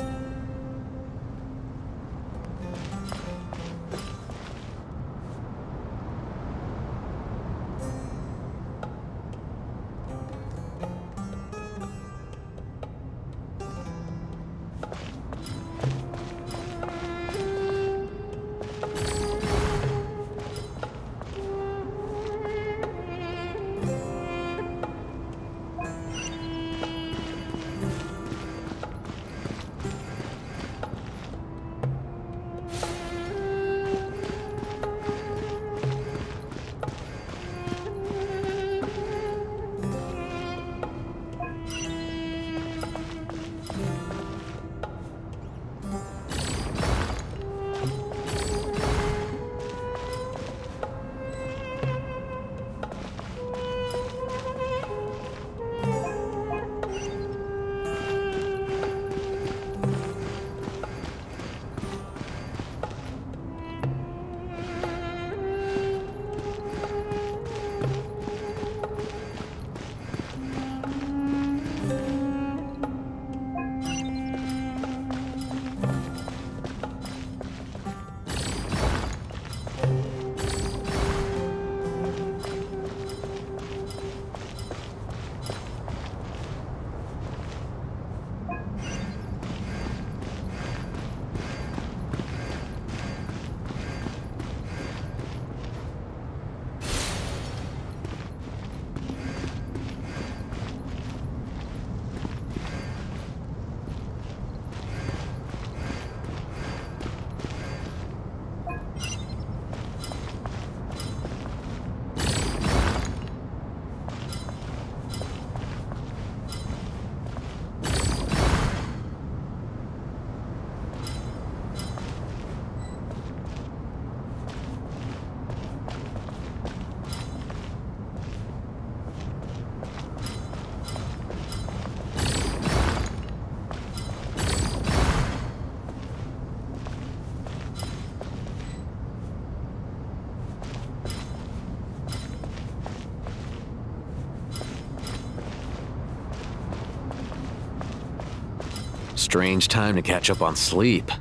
Strange time to catch up on sleep.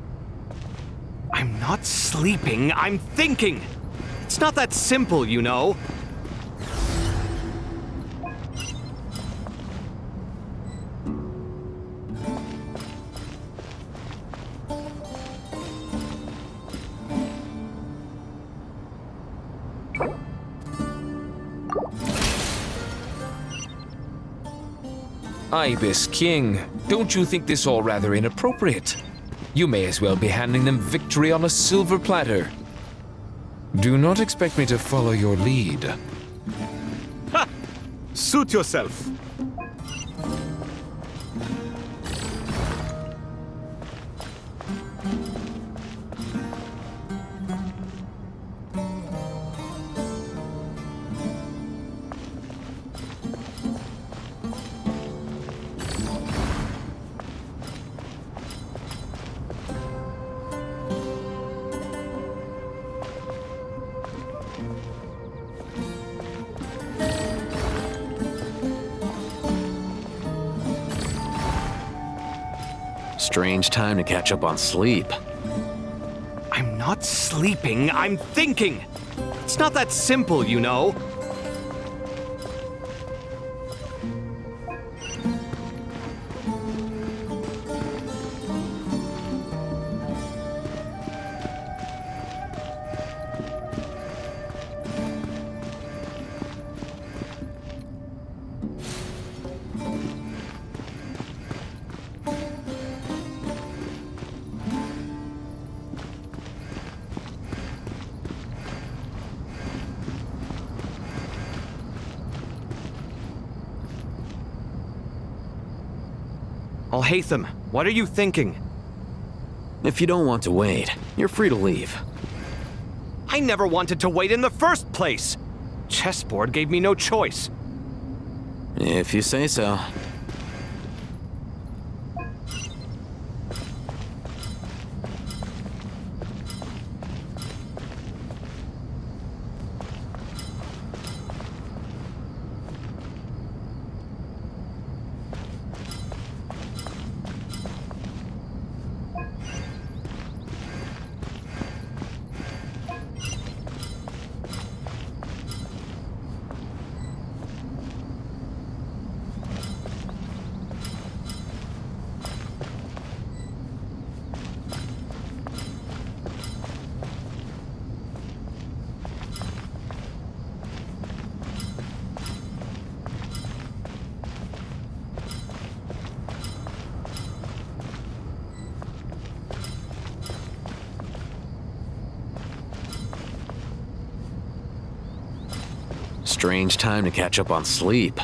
I'm not sleeping, I'm thinking! It's not that simple, you know. Ibis King, don't you think this all rather inappropriate? You may as well be handing them victory on a silver platter. Do not expect me to follow your lead. Ha! Suit yourself. Strange time to catch up on sleep. I'm not sleeping, I'm thinking! It's not that simple, you know. Alhaitham, what are you thinking? If you don't want to wait, you're free to leave. I never wanted to wait in the first place! Chessboard gave me no choice. If you say so. Strange time to catch up on sleep.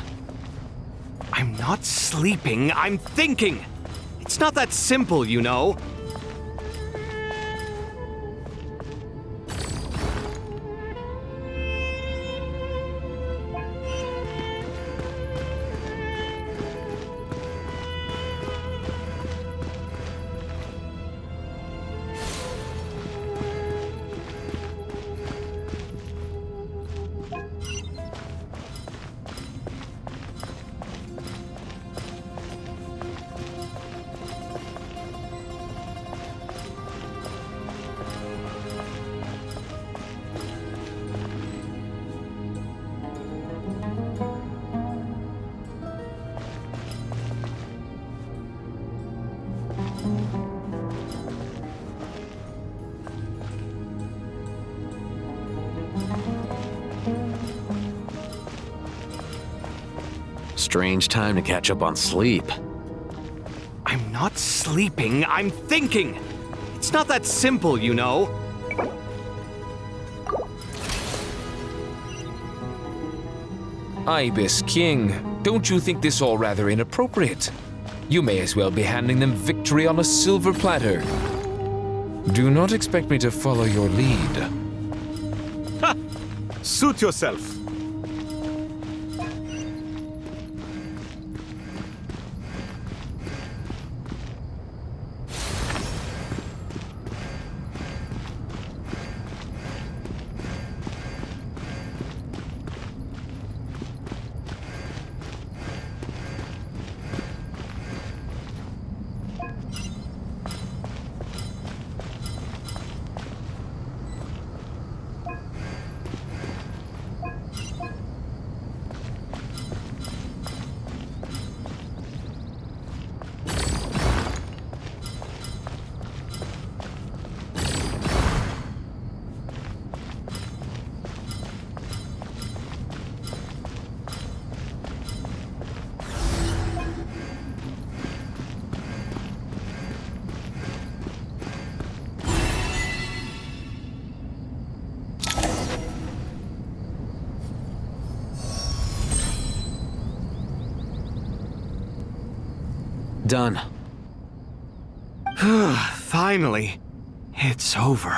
I'm not sleeping, I'm thinking! It's not that simple, you know. Strange time to catch up on sleep. I'm not sleeping, I'm thinking! It's not that simple, you know. Ibis King, don't you think this all rather inappropriate? You may as well be handing them victory on a silver platter. Do not expect me to follow your lead. Ha! Suit yourself. Done. Finally. It's over.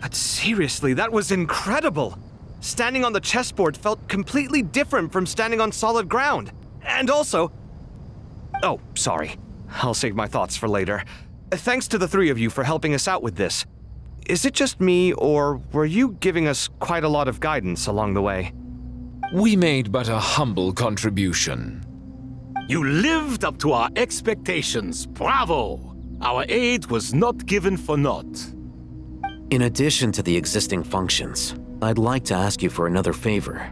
But seriously, that was incredible. Standing on the chessboard felt completely different from standing on solid ground. And also... Oh, sorry. I'll save my thoughts for later. Thanks to the three of you for helping us out with this. Is it just me, or were you giving us quite a lot of guidance along the way? We made but a humble contribution. You lived up to our expectations. Bravo! Our aid was not given for naught. In addition to the existing functions, I'd like to ask you for another favor.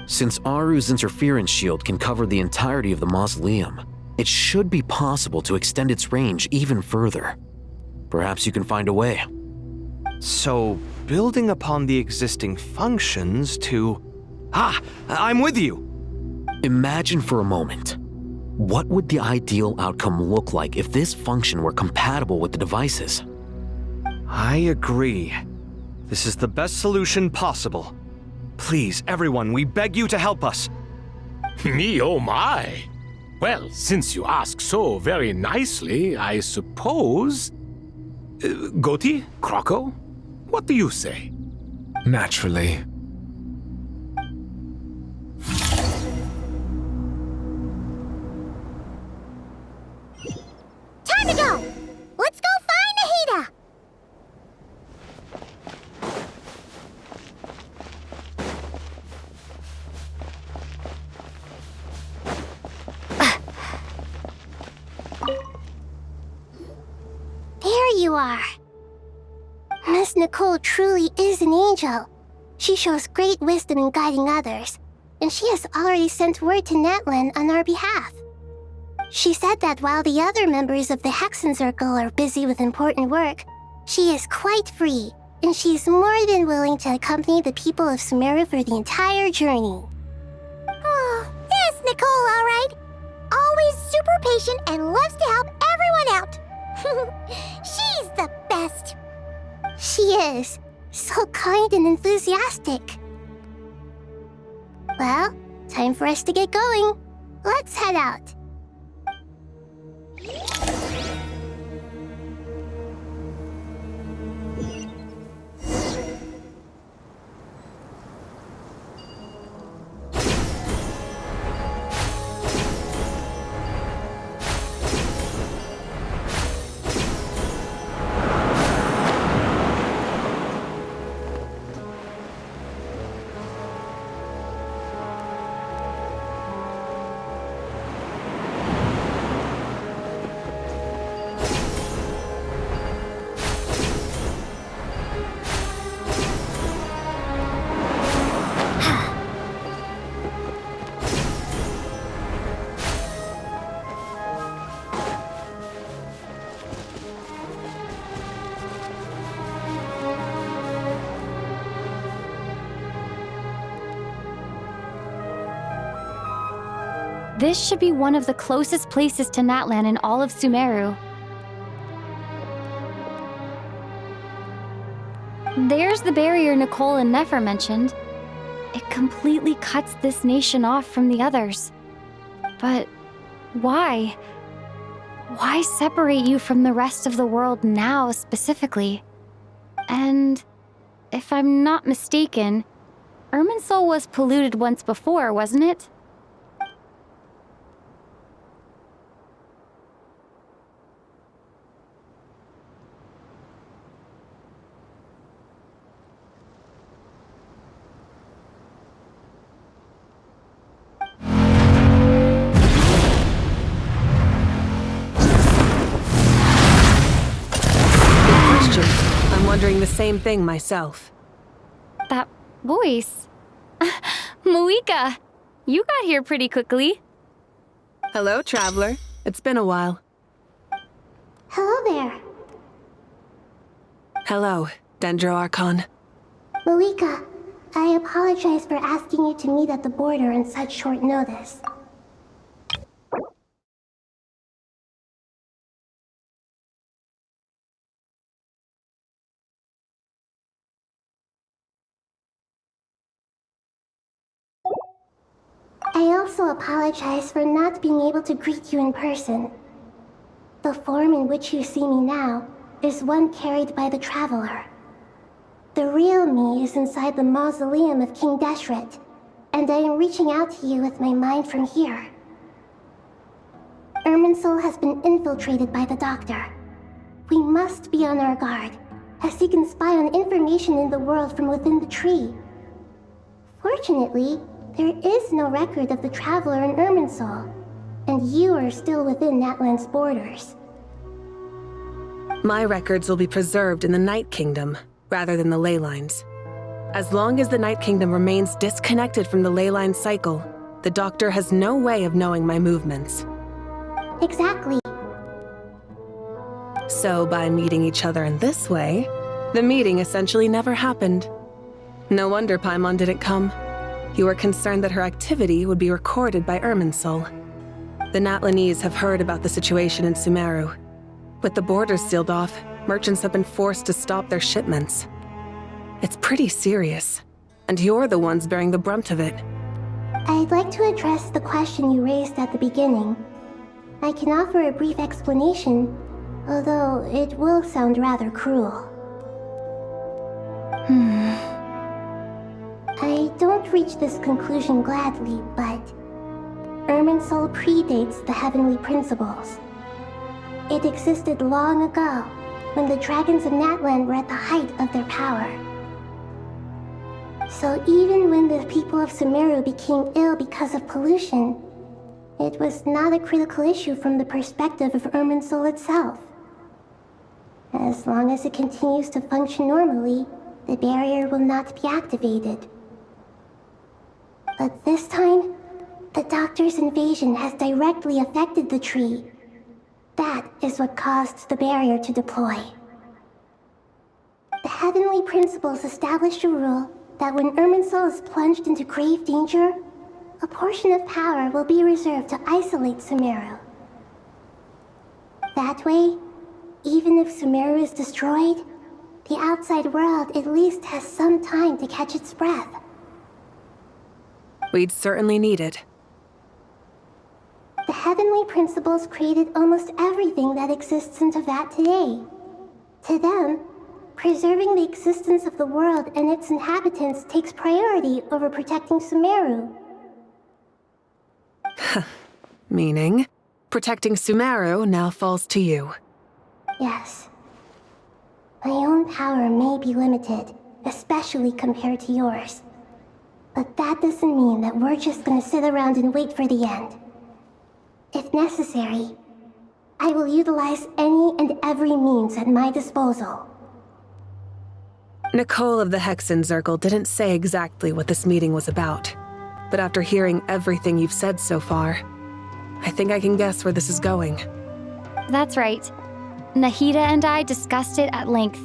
Since Aru's interference shield can cover the entirety of the mausoleum, it should be possible to extend its range even further. Perhaps you can find a way. So, building upon the existing functions to... I'm with you! Imagine for a moment. What would the ideal outcome look like if this function were compatible with the devices? I agree. This is the best solution possible. Please, everyone, we beg you to help us. Me, oh my! Well, since you ask so very nicely, I suppose... Goti? Croco? What do you say? Naturally. Time to go! Let's go find Nahida! There you are. Miss Nicole truly is an angel. She shows great wisdom in guiding others, and she has already sent word to Natlan on our behalf. She said that while the other members of the Hexen Circle are busy with important work, she is quite free, and she is more than willing to accompany the people of Sumeru for the entire journey. Oh, there's Nicole, all right. Always super patient and loves to help everyone out. She's the best. She is. So kind and enthusiastic. Well, time for us to get going. Let's head out. This should be one of the closest places to Natlan in all of Sumeru. There's the barrier Nicole and Nefer mentioned. It completely cuts this nation off from the others. But why? Why separate you from the rest of the world now, specifically? And if I'm not mistaken, Irminsul was polluted once before, wasn't it? I'm wondering the same thing myself. That voice. Moika, you got here pretty quickly. Hello, traveler. It's been a while. Hello there. Hello, Dendro Archon. Moika, I apologize for asking you to meet at the border on such short notice. I also apologize for not being able to greet you in person. The form in which you see me now is one carried by the Traveler. The real me is inside the mausoleum of King Deshret, and I am reaching out to you with my mind from here. Irminsul has been infiltrated by the Doctor. We must be on our guard, as he can spy on information in the world from within the tree. Fortunately, there is no record of the Traveler in Irminsul, and you are still within Natlan's borders. My records will be preserved in the Night Kingdom, rather than the ley lines. As long as the Night Kingdom remains disconnected from the ley line cycle, the Doctor has no way of knowing my movements. Exactly. So by meeting each other in this way, the meeting essentially never happened. No wonder Paimon didn't come. You were concerned that her activity would be recorded by Irminsul. The Natlanese have heard about the situation in Sumeru. With the borders sealed off, merchants have been forced to stop their shipments. It's pretty serious, and you're the ones bearing the brunt of it. I'd like to address the question you raised at the beginning. I can offer a brief explanation, although it will sound rather cruel. I don't reach this conclusion gladly, but Irminsul predates the Heavenly Principles. It existed long ago, when the dragons of Natlan were at the height of their power. So even when the people of Sumeru became ill because of pollution, it was not a critical issue from the perspective of Irminsul itself. As long as it continues to function normally, the barrier will not be activated. But this time, the Doctor's invasion has directly affected the tree. That is what caused the barrier to deploy. The Heavenly Principles established a rule that when Irminsul is plunged into grave danger, a portion of power will be reserved to isolate Sumeru. That way, even if Sumeru is destroyed, the outside world at least has some time to catch its breath. We'd certainly need it. The Heavenly Principles created almost everything that exists in Teyvat today. To them, preserving the existence of the world and its inhabitants takes priority over protecting Sumeru. Meaning, protecting Sumeru now falls to you. Yes. My own power may be limited, especially compared to yours. But that doesn't mean that we're just gonna sit around and wait for the end. If necessary, I will utilize any and every means at my disposal. Nicole of the Hexen Circle didn't say exactly what this meeting was about. But after hearing everything you've said so far, I think I can guess where this is going. That's right. Nahida and I discussed it at length.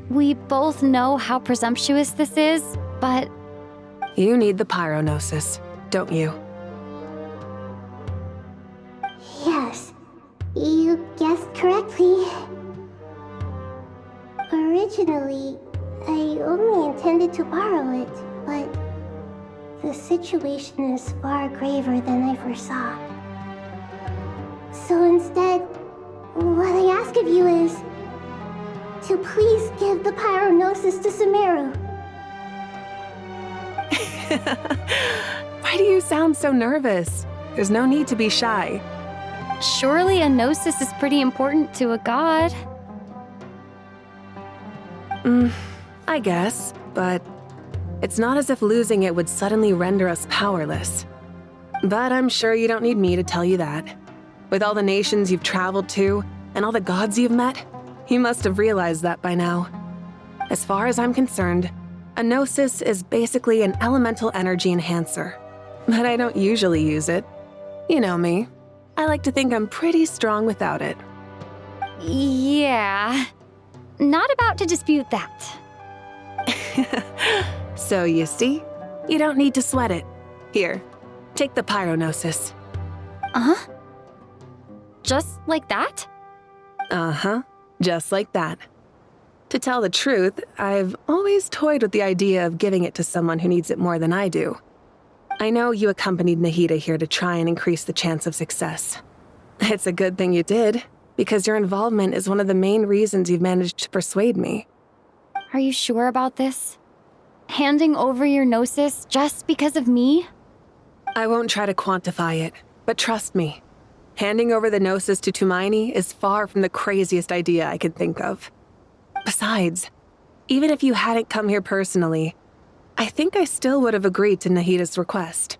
We both know how presumptuous this is, but... You need the pyronosis, don't you? Yes, you guessed correctly. Originally, I only intended to borrow it, but the situation is far graver than I foresaw. So instead, what I ask of you is to please give the pyronosis to Sumeru. Why do you sound so nervous? There's no need to be shy. Surely a gnosis is pretty important to a god. I guess, but it's not as if losing it would suddenly render us powerless. But I'm sure you don't need me to tell you that. With all the nations you've traveled to, and all the gods you've met, you must have realized that by now. As far as I'm concerned, a gnosis is basically an elemental energy enhancer. But I don't usually use it. You know me. I like to think I'm pretty strong without it. Yeah. Not about to dispute that. So you see, you don't need to sweat it. Here, take the pyronosis. Uh-huh? Just like that? Uh-huh, just like that. To tell the truth, I've always toyed with the idea of giving it to someone who needs it more than I do. I know you accompanied Nahida here to try and increase the chance of success. It's a good thing you did, because your involvement is one of the main reasons you've managed to persuade me. Are you sure about this? Handing over your Gnosis just because of me? I won't try to quantify it, but trust me. Handing over the Gnosis to Tumaini is far from the craziest idea I could think of. Besides, even if you hadn't come here personally, I think I still would have agreed to Nahida's request.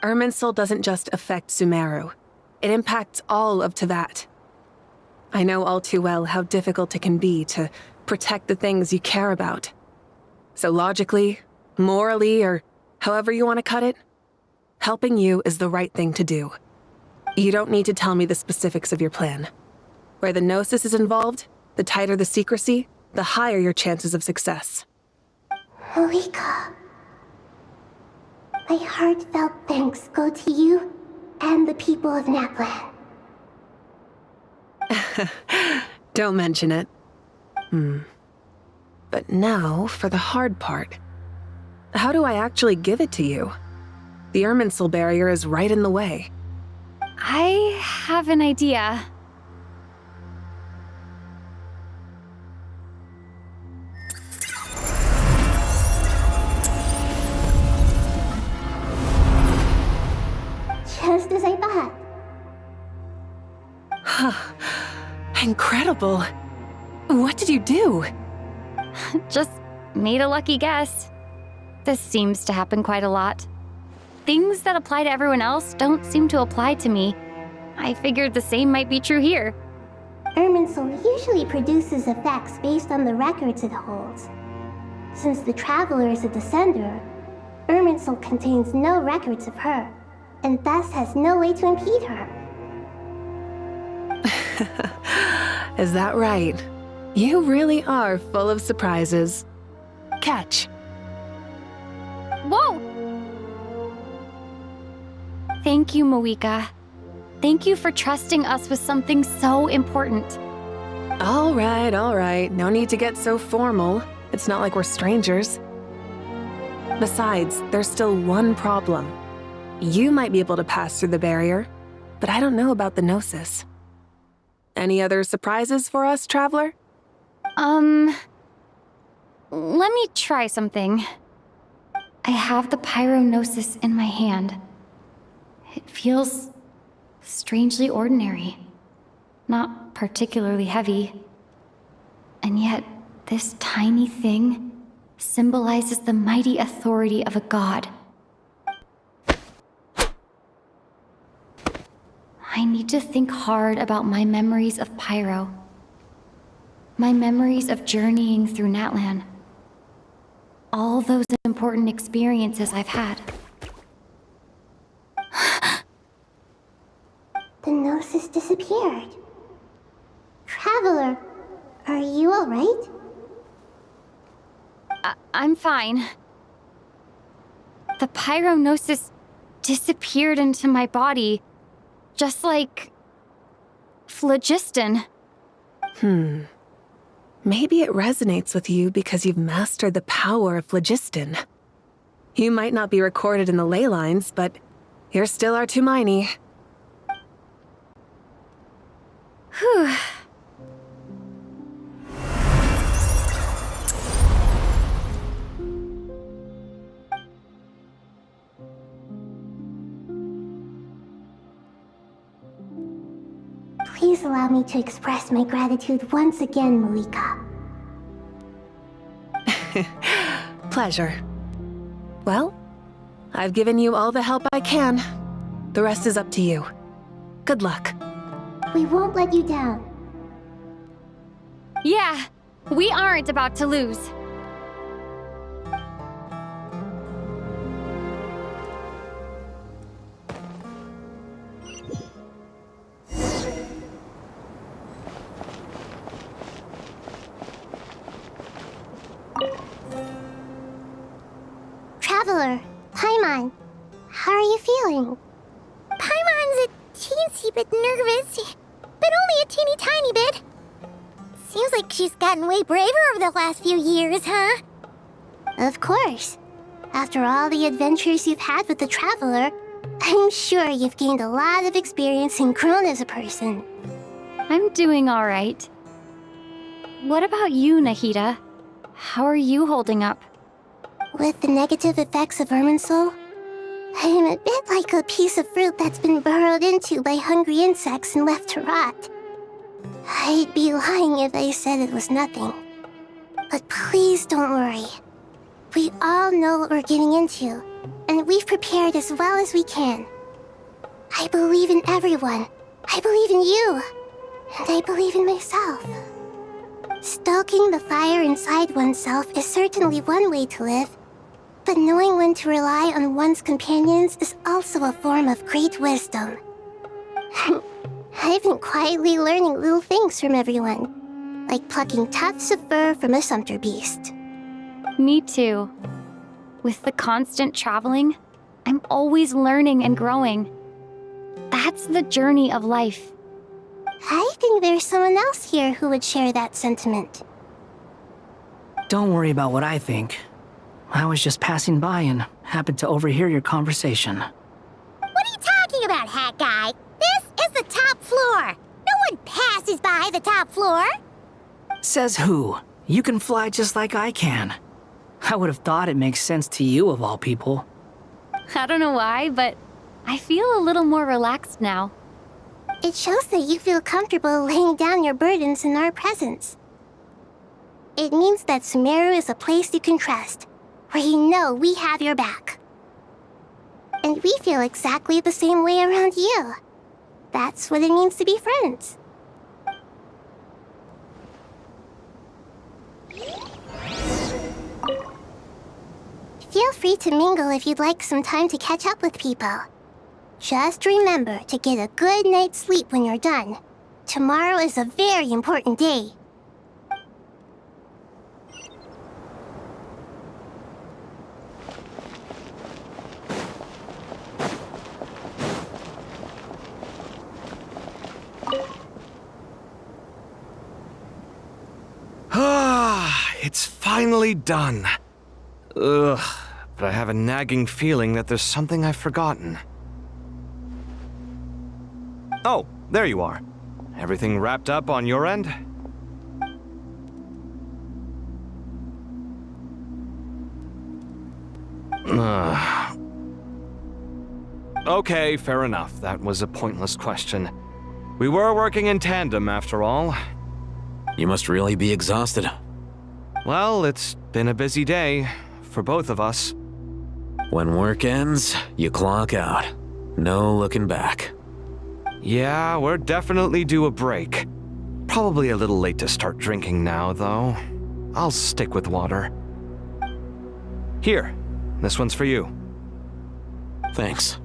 Irminsul doesn't just affect Sumeru. It impacts all of Teyvat. I know all too well how difficult it can be to protect the things you care about. So logically, morally, or however you want to cut it, helping you is the right thing to do. You don't need to tell me the specifics of your plan. Where the Gnosis is involved, the tighter the secrecy, the higher your chances of success. Marika, my heartfelt thanks go to you and the people of Natlan. Don't mention it. But now for the hard part. How do I actually give it to you? The Irminsul barrier is right in the way. I have an idea. Just as I thought. Incredible. What did you do? Just made a lucky guess. This seems to happen quite a lot. Things that apply to everyone else don't seem to apply to me. I figured the same might be true here. Irminsul usually produces effects based on the records it holds. Since the Traveler is a descender, Irminsul contains no records of her, and thus has no way to impede her. Is that right? You really are full of surprises. Catch. Whoa! Thank you, Moika. Thank you for trusting us with something so important. All right. No need to get so formal. It's not like we're strangers. Besides, there's still one problem. You might be able to pass through the barrier, but I don't know about the Gnosis. Any other surprises for us, Traveler? Let me try something. I have the Pyrognosis in my hand. It feels strangely ordinary, not particularly heavy. And yet, this tiny thing symbolizes the mighty authority of a god. I need to think hard about my memories of Pyro. My memories of journeying through Natlan. All those important experiences I've had. The Gnosis disappeared. Traveler, are you alright? I'm fine. The Pyrognosis disappeared into my body, just like phlogiston. Maybe it resonates with you because you've mastered the power of phlogiston. You might not be recorded in the ley lines, but you're still our Tumaini. Whew. Please allow me to express my gratitude once again, Moika. Pleasure. Well, I've given you all the help I can. The rest is up to you. Good luck. We won't let you down. Yeah, we aren't about to lose. Traveler, Paimon, how are you feeling? Paimon's a teensy bit nervous, but only a teeny tiny bit. Seems like she's gotten way braver over the last few years, huh? Of course. After all the adventures you've had with the Traveler, I'm sure you've gained a lot of experience and grown as a person. I'm doing all right. What about you, Nahida? How are you holding up? With the negative effects of Irminsul, I'm a bit like a piece of fruit that's been burrowed into by hungry insects and left to rot. I'd be lying if I said it was nothing. But please don't worry. We all know what we're getting into, and we've prepared as well as we can. I believe in everyone. I believe in you. And I believe in myself. Stoking the fire inside oneself is certainly one way to live, but knowing when to rely on one's companions is also a form of great wisdom. I've been quietly learning little things from everyone, like plucking tufts of fur from a sumpter beast. Me too. With the constant traveling, I'm always learning and growing. That's the journey of life. I think there's someone else here who would share that sentiment. Don't worry about what I think. I was just passing by and happened to overhear your conversation. What are you talking about, Hat Guy? This is the top floor. No one passes by the top floor. Says who? You can fly just like I can. I would have thought it makes sense to you of all people. I don't know why, but I feel a little more relaxed now. It shows that you feel comfortable laying down your burdens in our presence. It means that Sumeru is a place you can trust, where you know we have your back. And we feel exactly the same way around you. That's what it means to be friends. Feel free to mingle if you'd like some time to catch up with people. Just remember to get a good night's sleep when you're done. Tomorrow is a very important day. It's finally done. Ugh, but I have a nagging feeling that there's something I've forgotten. Oh, there you are. Everything wrapped up on your end? Okay, fair enough. That was a pointless question. We were working in tandem, after all. You must really be exhausted. Well, it's been a busy day for both of us. When work ends, you clock out. No looking back. Yeah, we're definitely due a break. Probably a little late to start drinking now, though. I'll stick with water. Here, this one's for you. Thanks.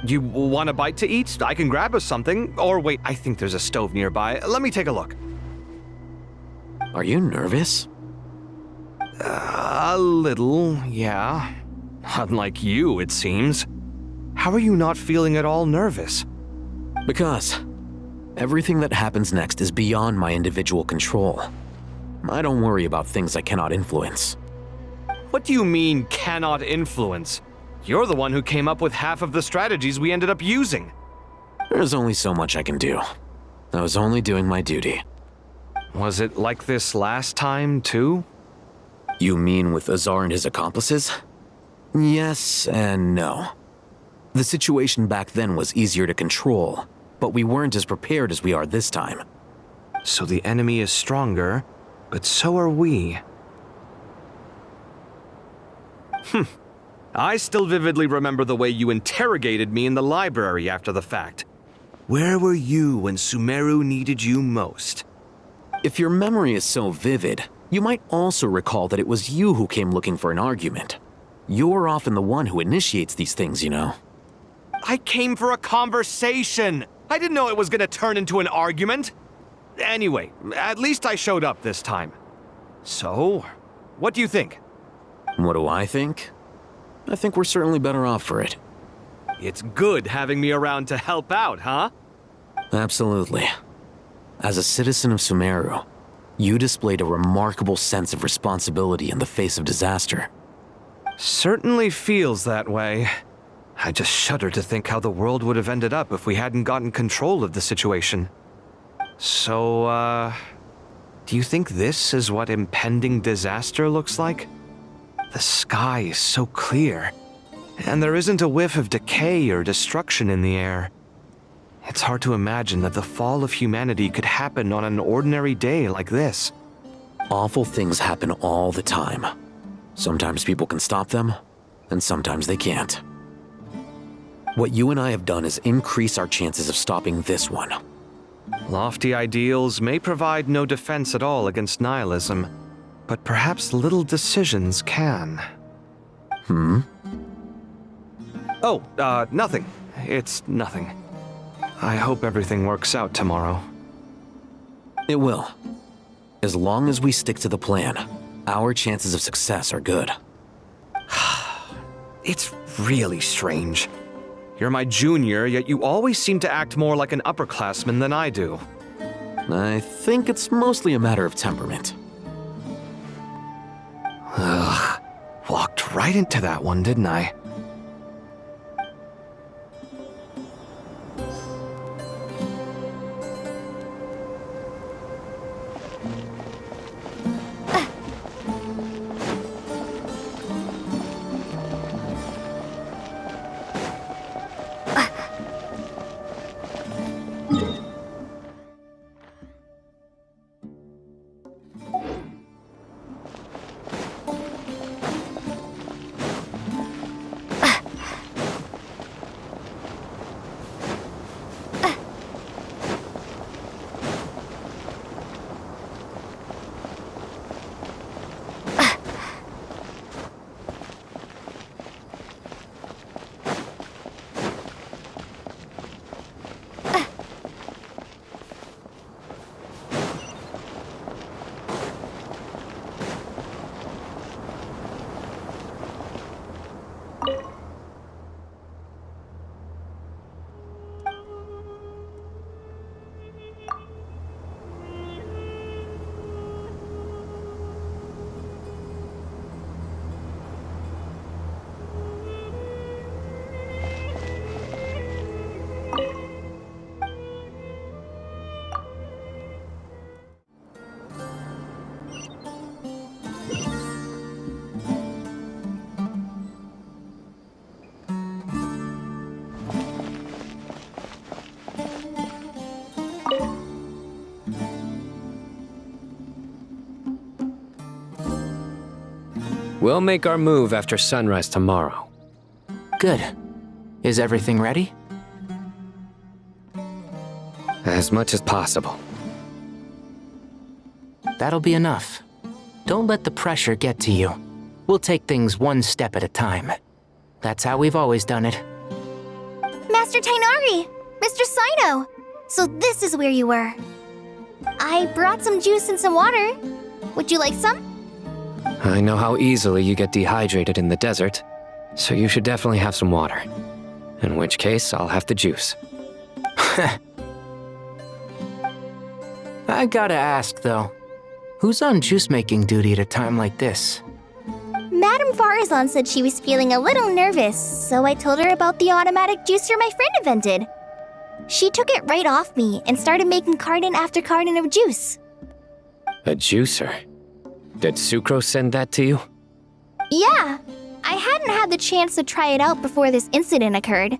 You want a bite to eat? I can grab us something. Or wait, I think there's a stove nearby. Let me take a look. Are you nervous? A little, yeah. Unlike you, it seems. How are you not feeling at all nervous? Because everything that happens next is beyond my individual control. I don't worry about things I cannot influence. What do you mean, cannot influence? You're the one who came up with half of the strategies we ended up using. There's only so much I can do. I was only doing my duty. Was it like this last time, too? You mean with Azar and his accomplices? Yes and no. The situation back then was easier to control, but we weren't as prepared as we are this time. So the enemy is stronger, but so are we. I still vividly remember the way you interrogated me in the library after the fact. Where were you when Sumeru needed you most? If your memory is so vivid, you might also recall that it was you who came looking for an argument. You're often the one who initiates these things, you know. I came for a conversation! I didn't know it was gonna turn into an argument! Anyway, at least I showed up this time. So, what do you think? What do I think? I think we're certainly better off for it. It's good having me around to help out, huh? Absolutely. As a citizen of Sumeru, You displayed a remarkable sense of responsibility in the face of disaster. Certainly feels that way. I just shudder to think how the world would have ended up if we hadn't gotten control of the situation. So, do you think this is what impending disaster looks like? The sky is so clear, and there isn't a whiff of decay or destruction in the air. It's hard to imagine that the fall of humanity could happen on an ordinary day like this. Awful things happen all the time. Sometimes people can stop them, and sometimes they can't. What you and I have done is increase our chances of stopping this one. Lofty ideals may provide no defense at all against nihilism, but perhaps little decisions can. Oh, nothing. It's nothing. I hope everything works out tomorrow. It will. As long as we stick to the plan, our chances of success are good. It's really strange. You're my junior, yet you always seem to act more like an upperclassman than I do. I think it's mostly a matter of temperament. Ugh. Walked right into that one, didn't I? We'll make our move after sunrise tomorrow. Good. Is everything ready? As much as possible. That'll be enough. Don't let the pressure get to you. We'll take things one step at a time. That's how we've always done it. Master Tainari! Mr. Sino! So this is where you were. I brought some juice and some water. Would you like some? I know how easily you get dehydrated in the desert, so you should definitely have some water. In which case, I'll have the juice. I gotta ask, though. Who's on juice-making duty at a time like this? Madame Farazan said she was feeling a little nervous, so I told her about the automatic juicer my friend invented. She took it right off me and started making carton after carton of juice. A juicer? Did Sucro send that to you? Yeah. I hadn't had the chance to try it out before this incident occurred,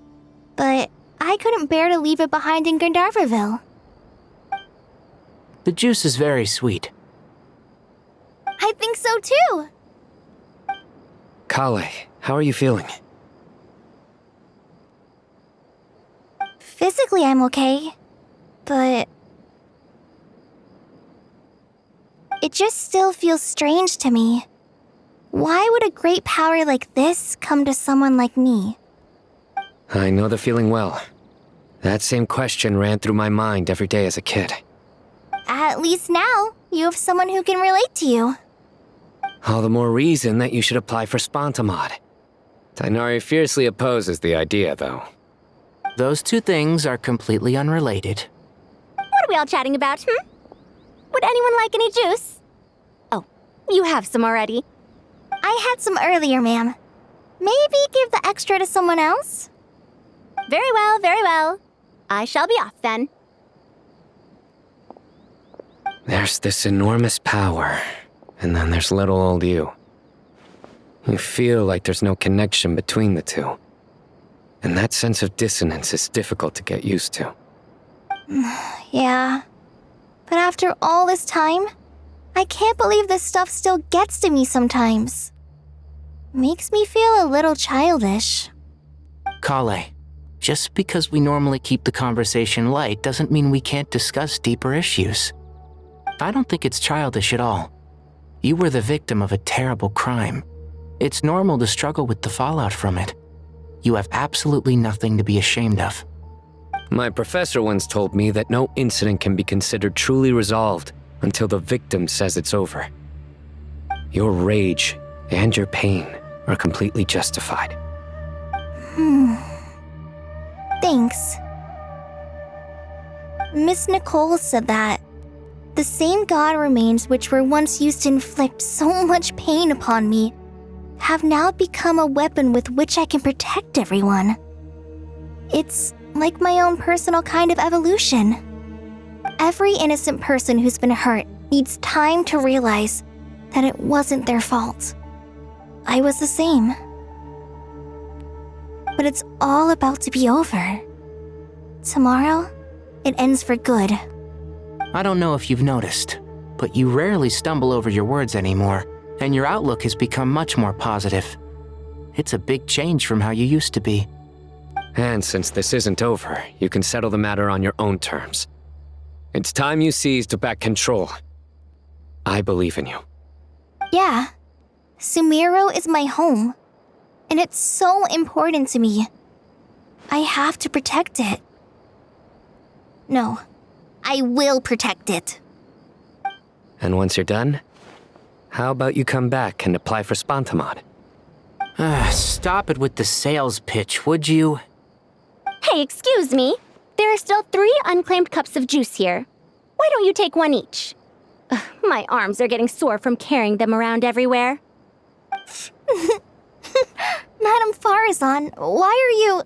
but I couldn't bear to leave it behind in Gandharvaville. The juice is very sweet. I think so too. Kale, how are you feeling? Physically, I'm okay, but it just still feels strange to me. Why would a great power like this come to someone like me? I know the feeling well. That same question ran through my mind every day as a kid. At least now, you have someone who can relate to you. All the more reason that you should apply for Spontamod. Tainari fiercely opposes the idea, though. Those two things are completely unrelated. What are we all chatting about, Would anyone like any juice? Oh, you have some already. I had some earlier, ma'am. Maybe give the extra to someone else? Very well, very well. I shall be off then. There's this enormous power, and then there's little old you. You feel like there's no connection between the two. And that sense of dissonance is difficult to get used to. Yeah. But after all this time, I can't believe this stuff still gets to me sometimes. Makes me feel a little childish. Kale, just because we normally keep the conversation light doesn't mean we can't discuss deeper issues. I don't think it's childish at all. You were the victim of a terrible crime. It's normal to struggle with the fallout from it. You have absolutely nothing to be ashamed of. My professor once told me that no incident can be considered truly resolved until the victim says it's over. Your rage and your pain are completely justified. Thanks. Miss Nicole said that the same god remains which were once used to inflict so much pain upon me have now become a weapon with which I can protect everyone. It's like my own personal kind of evolution. Every innocent person who's been hurt needs time to realize that it wasn't their fault. I was the same. But it's all about to be over. Tomorrow, it ends for good. I don't know if you've noticed, but you rarely stumble over your words anymore, and your outlook has become much more positive. It's a big change from how you used to be. And since this isn't over, you can settle the matter on your own terms. It's time you seized back control. I believe in you. Yeah. Sumeru is my home. And it's so important to me. I have to protect it. No, I will protect it. And once you're done, how about you come back and apply for Spantamod? Stop it with the sales pitch, would you? Hey, excuse me. There are still 3 unclaimed cups of juice here. Why don't you take one each? Ugh, my arms are getting sore from carrying them around everywhere. Madame Farazan, why are you...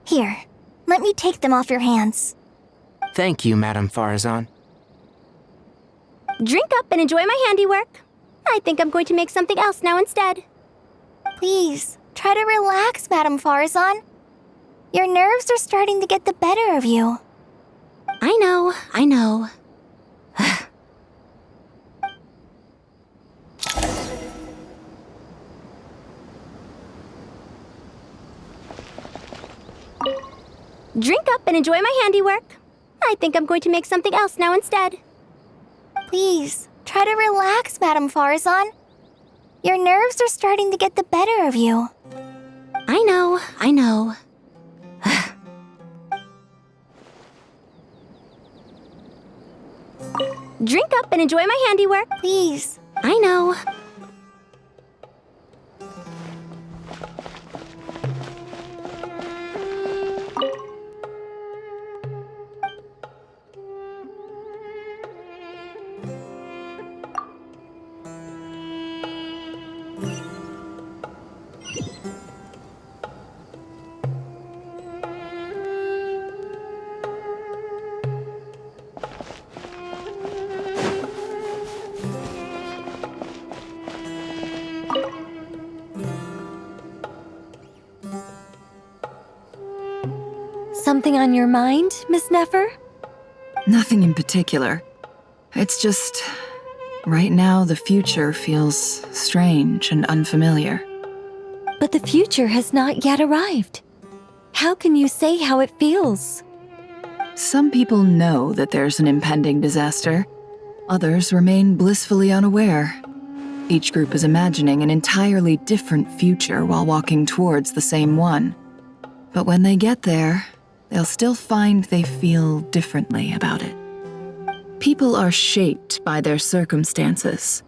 Here, let me take them off your hands. Thank you, Madame Farazan. Drink up and enjoy my handiwork. I think I'm going to make something else now instead. Please, try to relax, Madame Farazan. Your nerves are starting to get the better of you. I know. Drink up and enjoy my handiwork. I think I'm going to make something else now instead. Please, try to relax, Madame Farazan. Your nerves are starting to get the better of you. I know. Drink up and enjoy my handiwork. Please. I know. Something on your mind, Miss Nefer? Nothing in particular. It's just... right now, the future feels strange and unfamiliar. But the future has not yet arrived. How can you say how it feels? Some people know that there's an impending disaster. Others remain blissfully unaware. Each group is imagining an entirely different future while walking towards the same one. But when they get there, they'll still find they feel differently about it. People are shaped by their circumstances.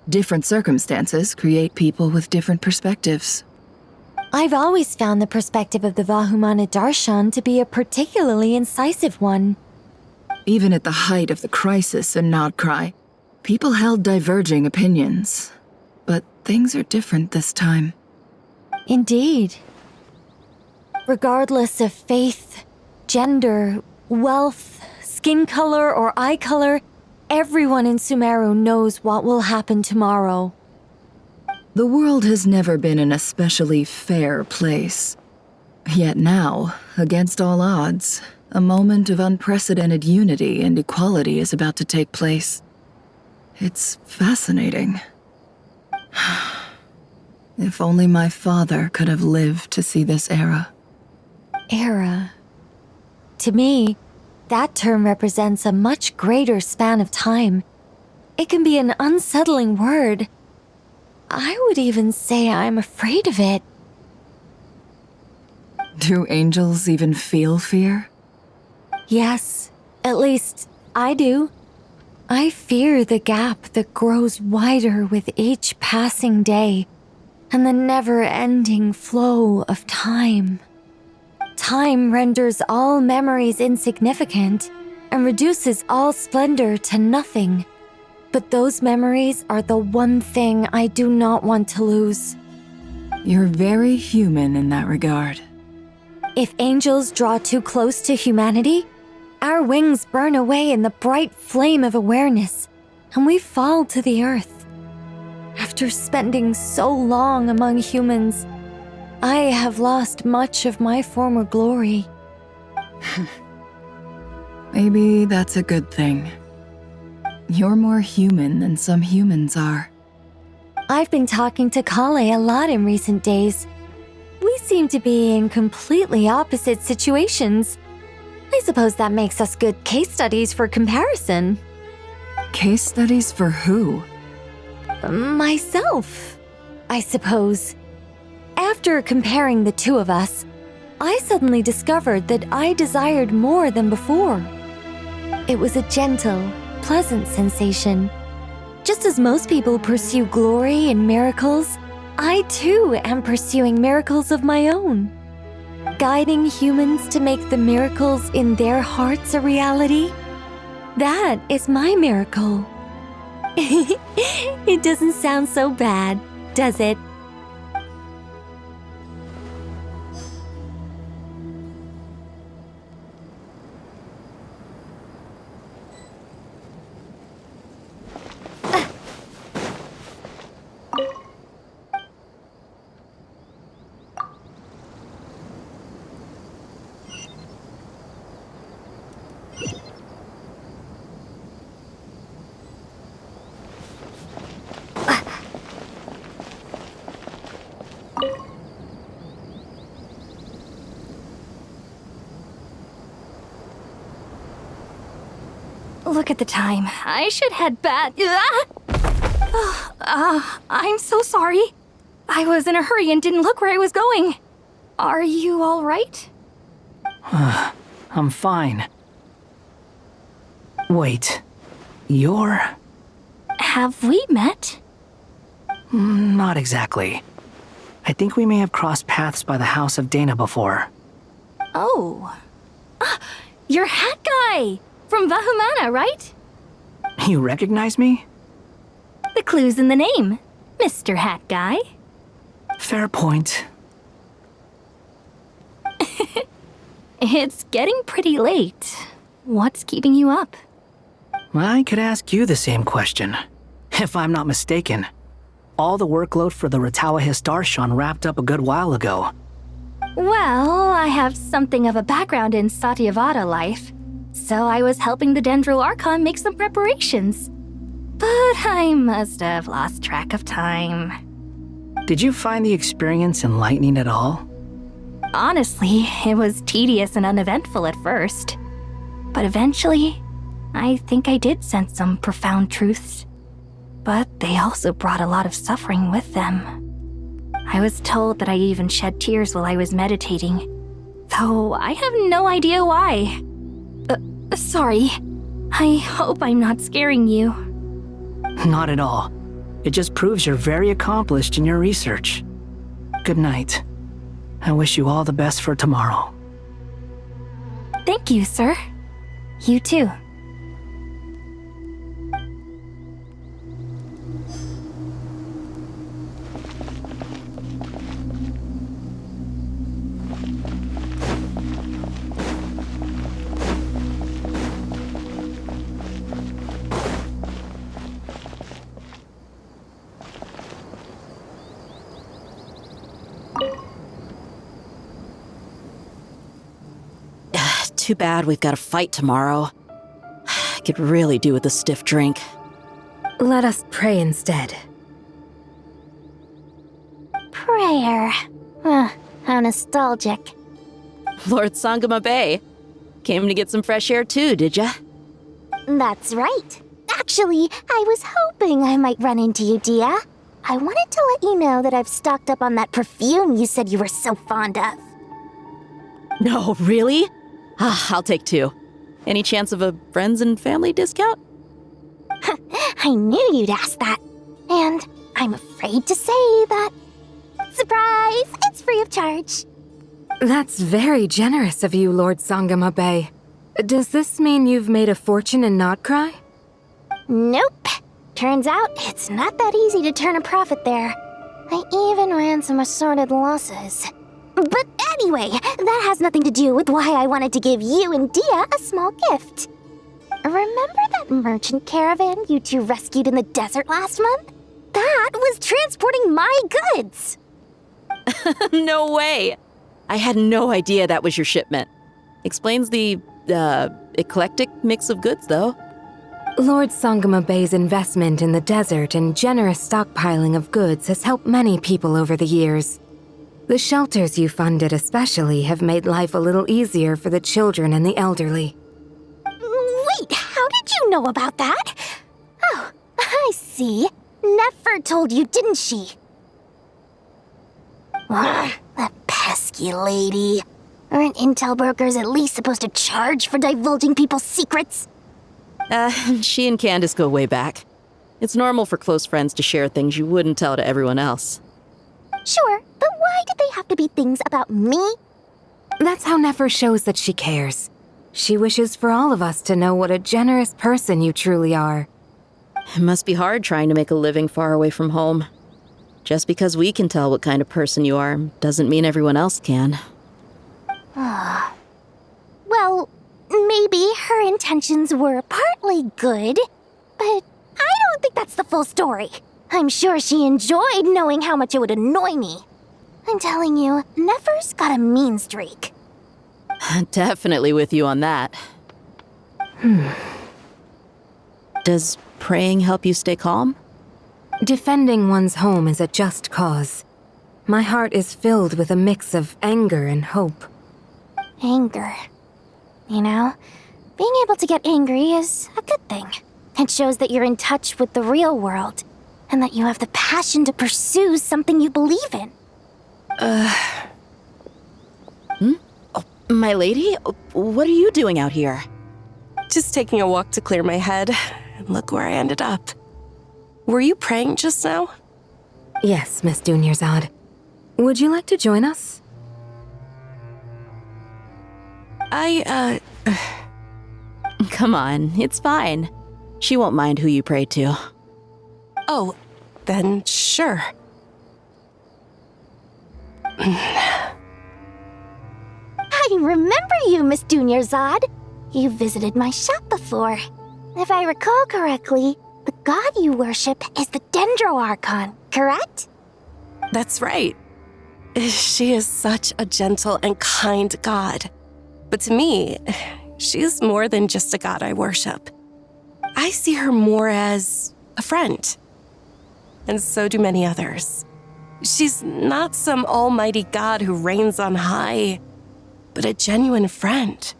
Different circumstances create people with different perspectives. I've always found the perspective of the Vahumana Darshan to be a particularly incisive one. Even at the height of the crisis in Nod-Krai, people held diverging opinions. But things are different this time. Indeed. Regardless of faith, gender, wealth, skin color, or eye color, everyone in Sumeru knows what will happen tomorrow. The world has never been an especially fair place. Yet now, against all odds, a moment of unprecedented unity and equality is about to take place. It's fascinating. If only my father could have lived to see this era. Era. To me, that term represents a much greater span of time. It can be an unsettling word. I would even say I'm afraid of it. Do angels even feel fear? Yes, at least I do. I fear the gap that grows wider with each passing day, and the never-ending flow of time. Time renders all memories insignificant and reduces all splendor to nothing. But those memories are the one thing I do not want to lose. You're very human in that regard. If angels draw too close to humanity, our wings burn away in the bright flame of awareness, and we fall to the earth. After spending so long among humans, I have lost much of my former glory. Maybe that's a good thing. You're more human than some humans are. I've been talking to Kale a lot in recent days. We seem to be in completely opposite situations. I suppose that makes us good case studies for comparison. Case studies for who? Myself, I suppose. After comparing the two of us, I suddenly discovered that I desired more than before. It was a gentle, pleasant sensation. Just as most people pursue glory and miracles, I too am pursuing miracles of my own. Guiding humans to make the miracles in their hearts a reality, that is my miracle. It doesn't sound so bad, does it? Look at the time. I should head back. I'm so sorry. I was in a hurry and didn't look where I was going. Are you all right? I'm fine. Wait, you're... Have we met? Not exactly. I think we may have crossed paths by the house of Dana before. Oh. You're Hat Guy! From Vahumana, right? You recognize me? The clue's in the name, Mr. Hat Guy. Fair point. It's getting pretty late. What's keeping you up? I could ask you the same question. If I'm not mistaken, all the workload for the Ratawa Histarshan wrapped up a good while ago. Well, I have something of a background in Satyavada life, so I was helping the Dendro Archon make some preparations. But I must have lost track of time. Did you find the experience enlightening at all? Honestly, it was tedious and uneventful at first. But eventually, I think I did sense some profound truths. But they also brought a lot of suffering with them. I was told that I even shed tears while I was meditating, though I have no idea why. Sorry. I hope I'm not scaring you. Not at all. It just proves you're very accomplished in your research. Good night. I wish you all the best for tomorrow. Thank you, sir. You too. Too bad we've got a fight tomorrow. I could really do with a stiff drink. Let us pray instead. Prayer. How nostalgic. Lord Sangama Bay. Came to get some fresh air too, did ya? That's right. Actually, I was hoping I might run into you, Dia. I wanted to let you know that I've stocked up on that perfume you said you were so fond of. No, really? I'll take 2. Any chance of a friends and family discount? I knew you'd ask that. And I'm afraid to say that. Surprise! It's free of charge. That's very generous of you, Lord Sangama Bay. Does this mean you've made a fortune in Nod-Krai? Nope. Turns out it's not that easy to turn a profit there. I even ran some assorted losses. But anyway, that has nothing to do with why I wanted to give you and Dia a small gift. Remember that merchant caravan you two rescued in the desert last month? That was transporting my goods! No way! I had no idea that was your shipment. Explains the, eclectic mix of goods, though. Lord Sangama Bay's investment in the desert and generous stockpiling of goods has helped many people over the years. The shelters you funded especially have made life a little easier for the children and the elderly. Wait, how did you know about that? Oh, I see. Nefer told you, didn't she? That pesky lady. Aren't intel brokers at least supposed to charge for divulging people's secrets? She and Candace go way back. It's normal for close friends to share things you wouldn't tell to everyone else. Sure, but why did they have to be things about me? That's how Nefer shows that she cares. She wishes for all of us to know what a generous person you truly are. It must be hard trying to make a living far away from home. Just because we can tell what kind of person you are doesn't mean everyone else can. Well, maybe her intentions were partly good, but I don't think that's the full story. I'm sure she enjoyed knowing how much it would annoy me. I'm telling you, Nefer's got a mean streak. Definitely with you on that. Does praying help you stay calm? Defending one's home is a just cause. My heart is filled with a mix of anger and hope. Anger. You know, being able to get angry is a good thing. It shows that you're in touch with the real world, and that you have the passion to pursue something you believe in. Oh, my lady? What are you doing out here? Just taking a walk to clear my head, and look where I ended up. Were you praying just now? Yes, Miss Dunyarzad. Would you like to join us? Come on, it's fine. She won't mind who you pray to. Oh, then sure. I remember you, Miss Dunyarzad. You visited my shop before. If I recall correctly, the god you worship is the Dendro Archon, correct? That's right. She is such a gentle and kind god. But to me, she is more than just a god I worship. I see her more as a friend. And so do many others. She's not some almighty god who reigns on high, but a genuine friend.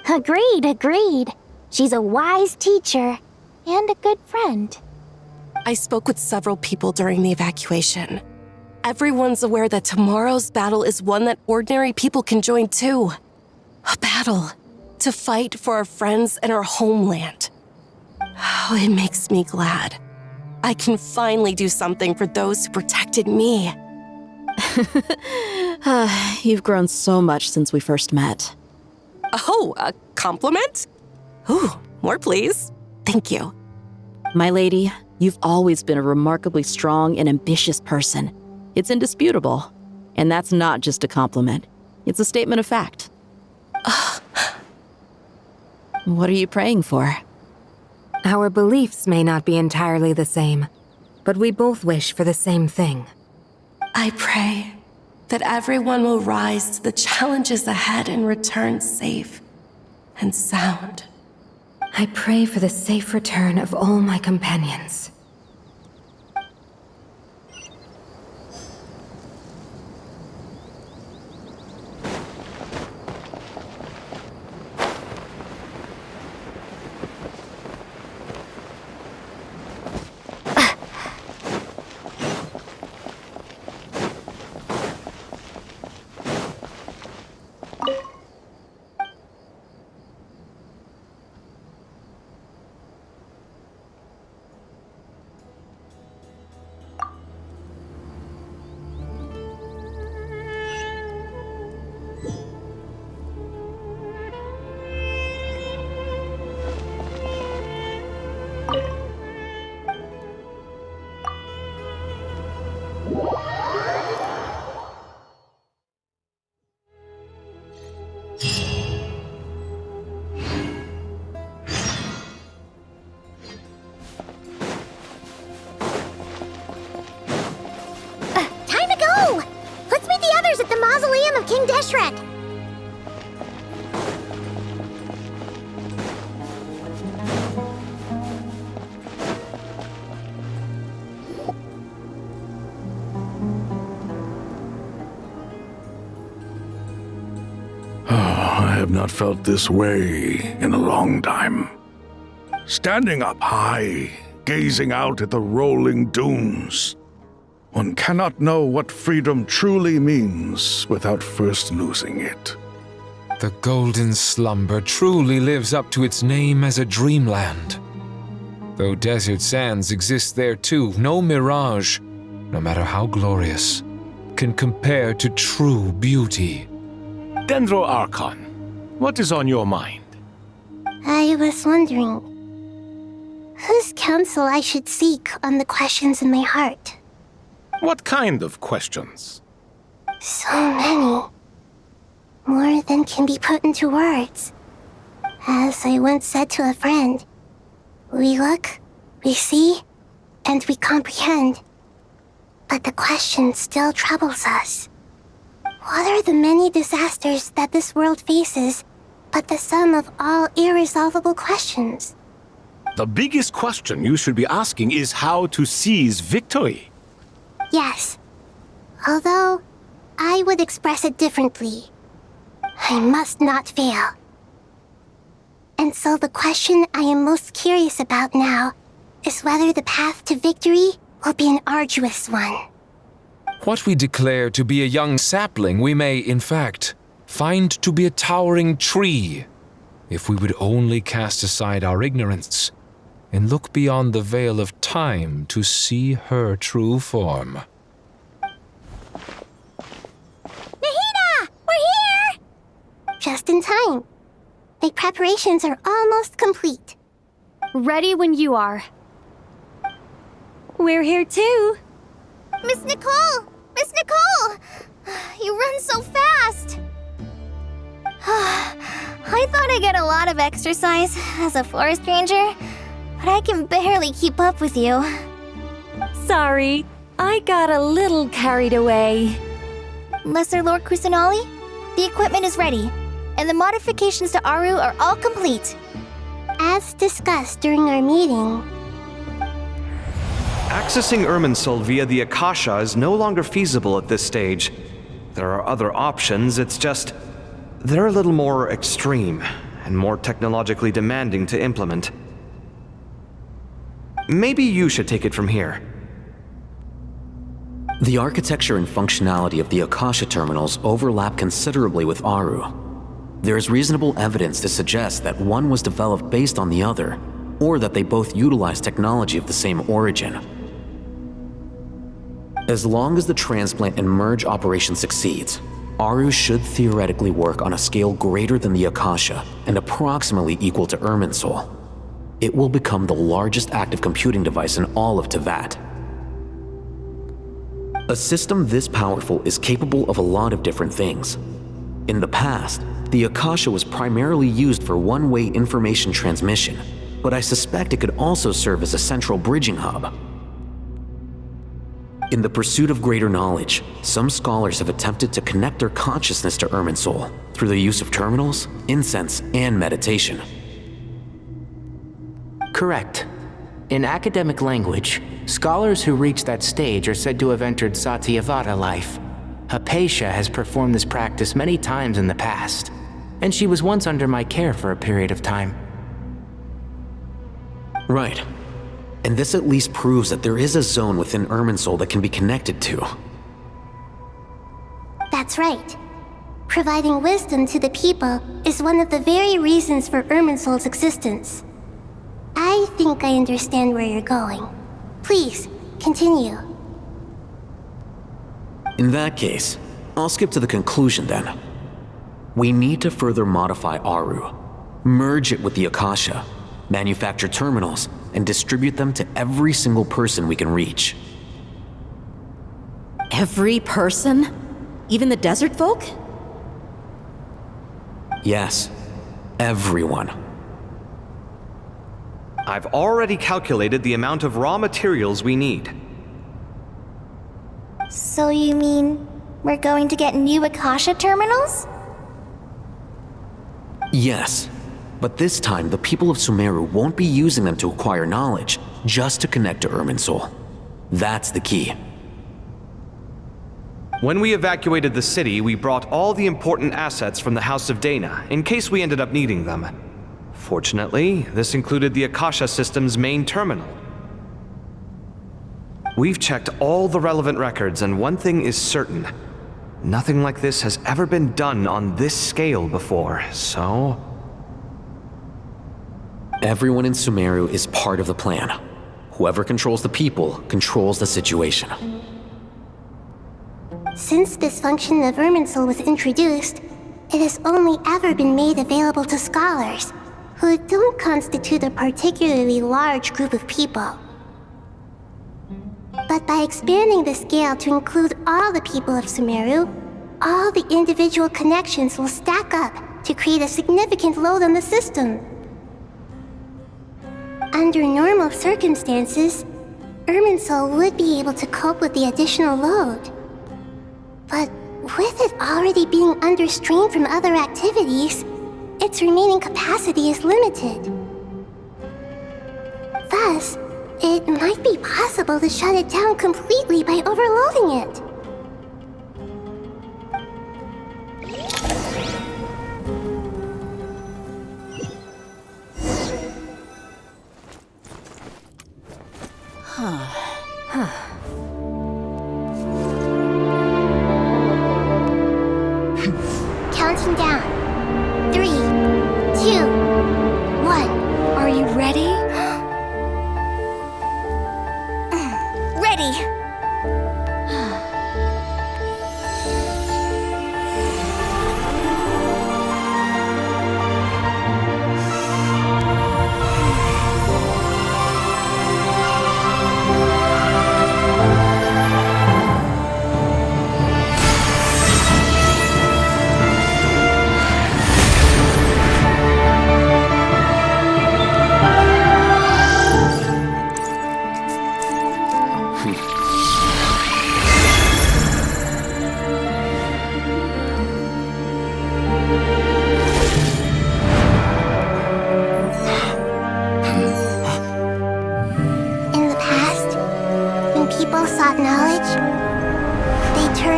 Agreed. She's a wise teacher and a good friend. I spoke with several people during the evacuation. Everyone's aware that tomorrow's battle is one that ordinary people can join too. A battle to fight for our friends and our homeland. Oh, it makes me glad. I can finally do something for those who protected me. You've grown so much since we first met. Oh, a compliment? Ooh, more please. Thank you. My lady, you've always been a remarkably strong and ambitious person. It's indisputable. And that's not just a compliment. It's a statement of fact. What are you praying for? Our beliefs may not be entirely the same, but we both wish for the same thing. I pray that everyone will rise to the challenges ahead and return safe. and sound. I pray for the safe return of all my companions. King Deshret! I have not felt this way in a long time. Standing up high, gazing out at the rolling dunes. One cannot know what freedom truly means without first losing it. The golden slumber truly lives up to its name as a dreamland. Though desert sands exist there too, no mirage, no matter how glorious, can compare to true beauty. Dendro Archon, what is on your mind? I was wondering whose counsel I should seek on the questions in my heart. What kind of questions? So many. More than can be put into words. As I once said to a friend, we look, we see, and we comprehend. But the question still troubles us. What are the many disasters that this world faces but the sum of all irresolvable questions? The biggest question you should be asking is how to seize victory. Yes. Although, I would express it differently. I must not fail. And so the question I am most curious about now is whether the path to victory will be an arduous one. What we declare to be a young sapling, we may, in fact, find to be a towering tree, if we would only cast aside our ignorance and look beyond the veil of time to see her true form. Nahida! We're here! Just in time. The preparations are almost complete. Ready when you are. We're here too. Miss Nicole! Miss Nicole! You run so fast! I thought I'd get a lot of exercise as a forest ranger, but I can barely keep up with you. Sorry, I got a little carried away. Lesser Lord Kusanali, the equipment is ready, and the modifications to Aru are all complete. As discussed during our meeting, accessing Irminsul via the Akasha is no longer feasible at this stage. There are other options, it's just they're a little more extreme and more technologically demanding to implement. Maybe you should take it from here. The architecture and functionality of the Akasha terminals overlap considerably with Aru. There is reasonable evidence to suggest that one was developed based on the other, or that they both utilize technology of the same origin. As long as the transplant and merge operation succeeds, Aru should theoretically work on a scale greater than the Akasha and approximately equal to Irminsul. It will become the largest active computing device in all of Teyvat. A system this powerful is capable of a lot of different things. In the past, the Akasha was primarily used for one-way information transmission, but I suspect it could also serve as a central bridging hub. In the pursuit of greater knowledge, some scholars have attempted to connect their consciousness to Irminsul through the use of terminals, incense, and meditation. Correct. In academic language, scholars who reach that stage are said to have entered Satyavata life. Hypatia has performed this practice many times in the past, and she was once under my care for a period of time. Right. And this at least proves that there is a zone within Irminsul that can be connected to. That's right. Providing wisdom to the people is one of the very reasons for Irminsul's existence. I think I understand where you're going. Please, continue. In that case, I'll skip to the conclusion then. We need to further modify Aru, merge it with the Akasha, manufacture terminals, and distribute them to every single person we can reach. Every person? Even the desert folk? Yes, everyone. I've already calculated the amount of raw materials we need. So you mean we're going to get new Akasha terminals? Yes, but this time the people of Sumeru won't be using them to acquire knowledge, just to connect to Irminsul. That's the key. When we evacuated the city, we brought all the important assets from the House of Dana, in case we ended up needing them. Fortunately, this included the Akasha system's main terminal. We've checked all the relevant records, and one thing is certain. Nothing like this has ever been done on this scale before, so... Everyone in Sumeru is part of the plan. Whoever controls the people controls the situation. Since this function of Irminsul was introduced, it has only ever been made available to scholars, who don't constitute a particularly large group of people. But by expanding the scale to include all the people of Sumeru, all the individual connections will stack up to create a significant load on the system. Under normal circumstances, Irminsul would be able to cope with the additional load. But with it already being under strain from other activities, its remaining capacity is limited. Thus, it might be possible to shut it down completely by overloading it. Counting down. 3, 2, 1. Are you ready? Ready.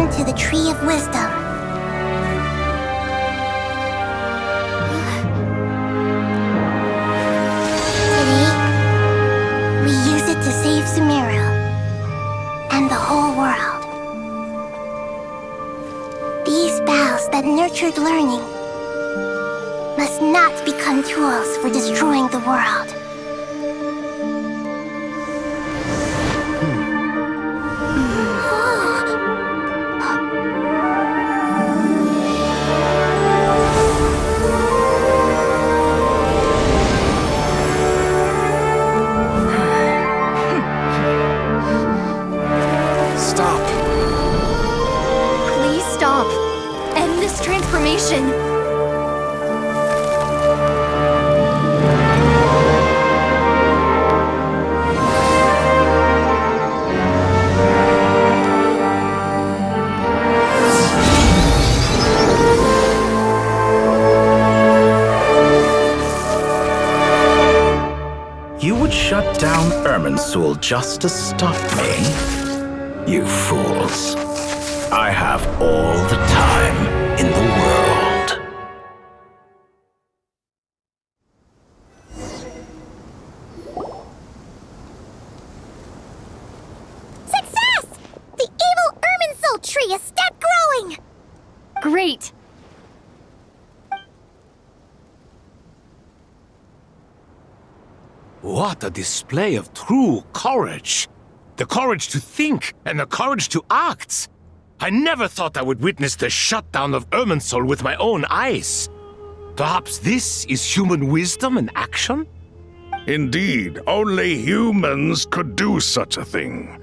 To the Tree of Wisdom. Today, we use it to save Sumeru and the whole world. These boughs that nurtured learning must not become tools for destroying the world. down Irminsul just to stop me? You fools. I have all the time in the world. Success! The evil Irminsul tree has stopped growing! Great! What a display of true courage! The courage to think and the courage to act! I never thought I would witness the shutdown of Irminsul with my own eyes. Perhaps this is human wisdom in action? Indeed, only humans could do such a thing.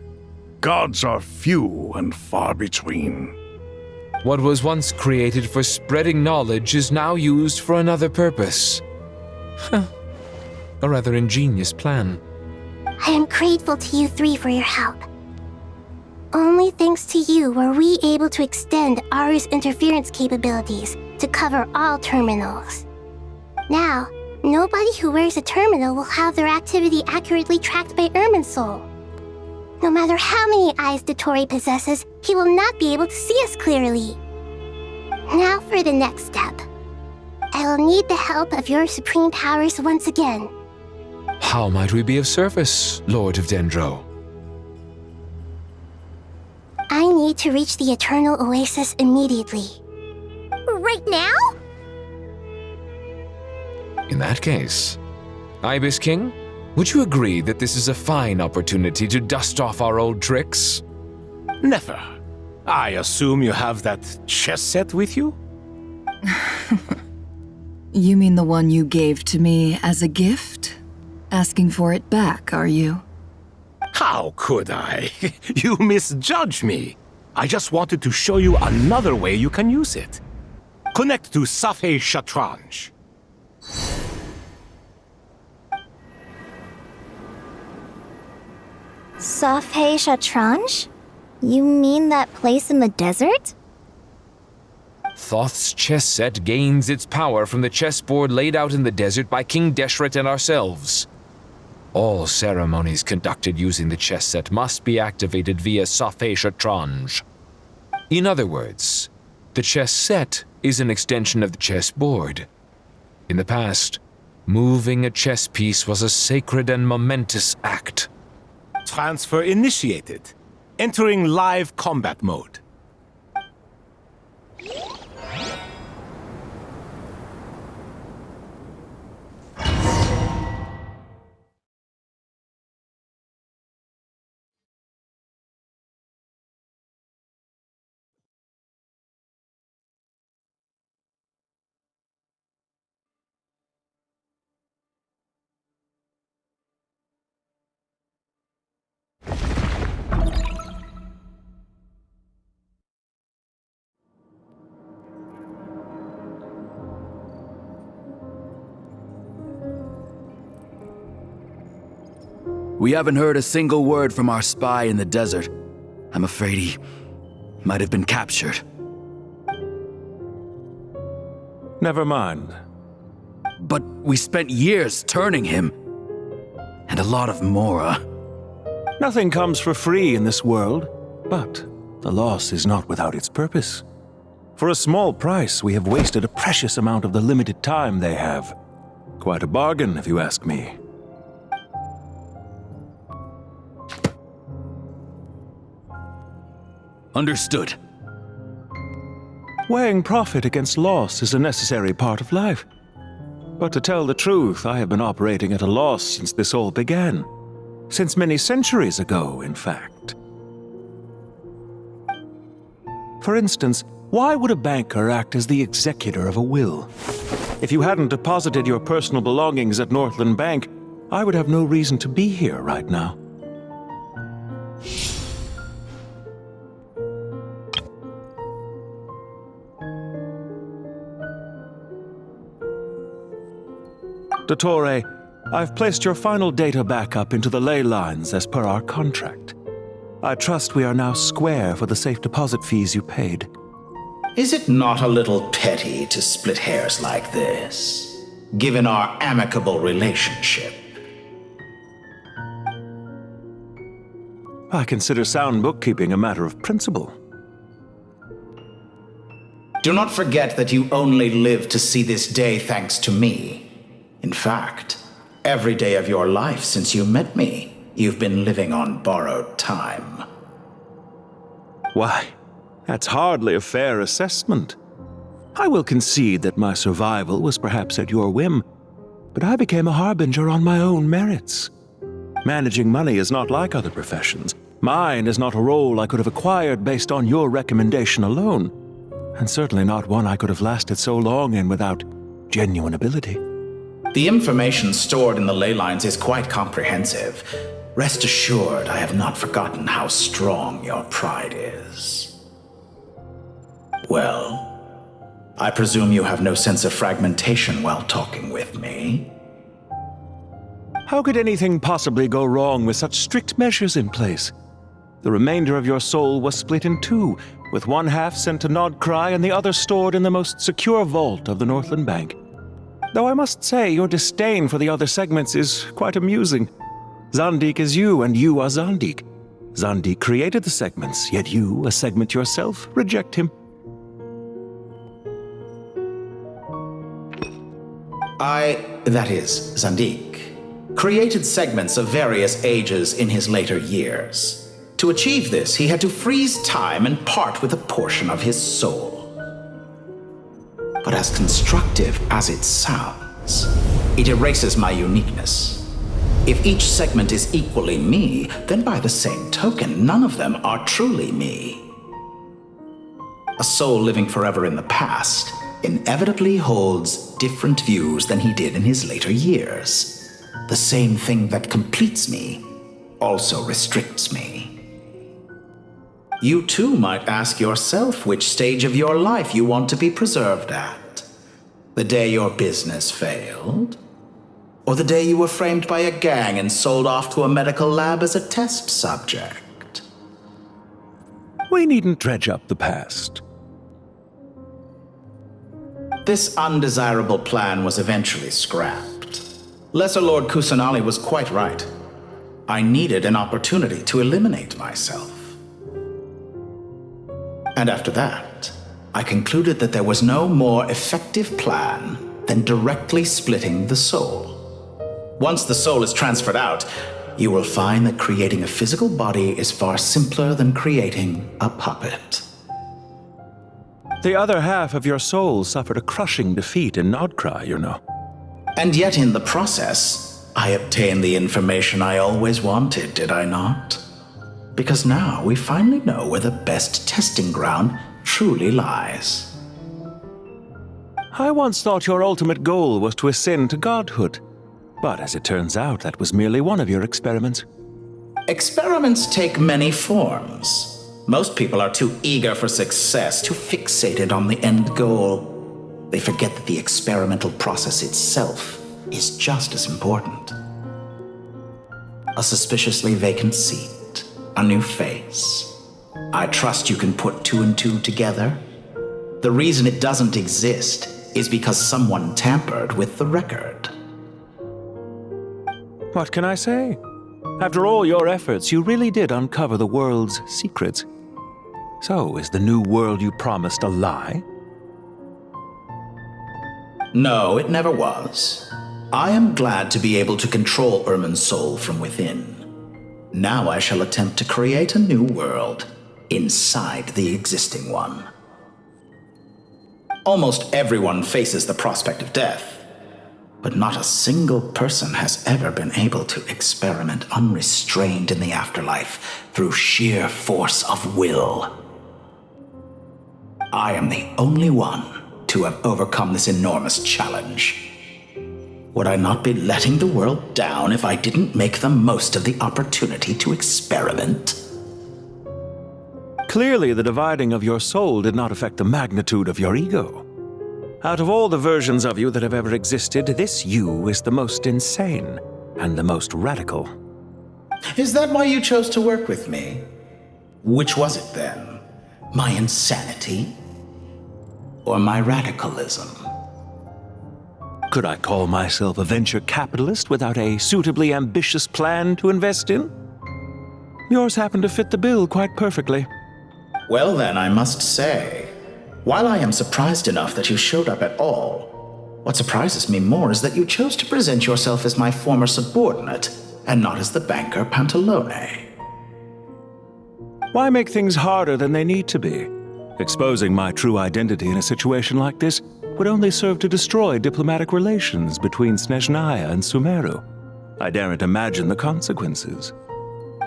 Gods are few and far between. What was once created for spreading knowledge is now used for another purpose. A rather ingenious plan. I am grateful to you three for your help. Only thanks to you were we able to extend Aru's interference capabilities to cover all terminals. Now, nobody who wears a terminal will have their activity accurately tracked by Irminsul. No matter how many eyes Dottore possesses, he will not be able to see us clearly. Now for the next step. I will need the help of your supreme powers once again. How might we be of service, Lord of Dendro? I need to reach the Eternal Oasis immediately. Right now? In that case, Ibis King, would you agree that this is a fine opportunity to dust off our old tricks? Never. I assume you have that chess set with you? You mean the one you gave to me as a gift? Asking for it back, are you? How could I? You misjudge me. I just wanted to show you another way you can use it. Connect to Safhe Shatranj. Safhe Shatranj? You mean that place in the desert? Thoth's chess set gains its power from the chessboard laid out in the desert by King Deshret and ourselves. All ceremonies conducted using the chess set must be activated via Safhe Shatranj. In other words, the chess set is an extension of the chessboard. In the past, moving a chess piece was a sacred and momentous act. Transfer initiated. Entering live combat mode. We haven't heard a single word from our spy in the desert. I'm afraid he might have been captured. Never mind. But we spent years turning him. And a lot of Mora. Nothing comes for free in this world, but the loss is not without its purpose. For a small price, we have wasted a precious amount of the limited time they have. Quite a bargain, if you ask me. Understood. Weighing profit against loss is a necessary part of life. But to tell the truth, I have been operating at a loss since this all began. Since many centuries ago, in fact. For instance, why would a banker act as the executor of a will? If you hadn't deposited your personal belongings at Northland Bank, I would have no reason to be here right now. Dottore, I've placed your final data backup into the ley lines as per our contract. I trust we are now square for the safe deposit fees you paid. Is it not a little petty to split hairs like this, given our amicable relationship? I consider sound bookkeeping a matter of principle. Do not forget that you only live to see this day thanks to me. In fact, every day of your life since you met me, you've been living on borrowed time. Why, that's hardly a fair assessment. I will concede that my survival was perhaps at your whim, but I became a harbinger on my own merits. Managing money is not like other professions. Mine is not a role I could have acquired based on your recommendation alone, and certainly not one I could have lasted so long in without genuine ability. The information stored in the ley lines is quite comprehensive. Rest assured, I have not forgotten how strong your pride is. Well, I presume you have no sense of fragmentation while talking with me. How could anything possibly go wrong with such strict measures in place? The remainder of your soul was split in two, with one half sent to Nod-Krai and the other stored in the most secure vault of the Northland Bank. Though I must say, your disdain for the other segments is quite amusing. Zandik is you, and you are Zandik. Zandik created the segments, yet you, a segment yourself, reject him. That is, Zandik, created segments of various ages in his later years. To achieve this, he had to freeze time and part with a portion of his soul. But as constructive as it sounds, it erases my uniqueness. If each segment is equally me, then by the same token, none of them are truly me. A soul living forever in the past inevitably holds different views than he did in his later years. The same thing that completes me also restricts me. You too might ask yourself which stage of your life you want to be preserved at. The day your business failed? Or the day you were framed by a gang and sold off to a medical lab as a test subject? We needn't dredge up the past. This undesirable plan was eventually scrapped. Lesser Lord Kusanali was quite right. I needed an opportunity to eliminate myself. And after that, I concluded that there was no more effective plan than directly splitting the soul. Once the soul is transferred out, you will find that creating a physical body is far simpler than creating a puppet. The other half of your soul suffered a crushing defeat in Nod-Krai, you know. And yet in the process, I obtained the information I always wanted, did I not? Because now we finally know where the best testing ground truly lies. I once thought your ultimate goal was to ascend to godhood, but as it turns out, that was merely one of your experiments. Experiments take many forms. Most people are too eager for success, too fixated on the end goal. They forget that the experimental process itself is just as important. A suspiciously vacant seat, a new face. I trust you can put two and two together. The reason it doesn't exist is because someone tampered with the record. What can I say? After all your efforts, you really did uncover the world's secrets. So, is the new world you promised a lie? No, it never was. I am glad to be able to control Irmin's soul from within. Now I shall attempt to create a new world inside the existing one. Almost everyone faces the prospect of death, but not a single person has ever been able to experiment unrestrained in the afterlife through sheer force of will. I am the only one to have overcome this enormous challenge. Would I not be letting the world down if I didn't make the most of the opportunity to experiment? Clearly, the dividing of your soul did not affect the magnitude of your ego. Out of all the versions of you that have ever existed, this you is the most insane and the most radical. Is that why you chose to work with me? Which was it then? My insanity? Or my radicalism? Could I call myself a venture capitalist without a suitably ambitious plan to invest in? Yours happened to fit the bill quite perfectly. Well then, I must say, while I am surprised enough that you showed up at all, what surprises me more is that you chose to present yourself as my former subordinate, and not as the banker Pantalone. Why make things harder than they need to be? Exposing my true identity in a situation like this would only serve to destroy diplomatic relations between Snezhnaya and Sumeru. I daren't imagine the consequences.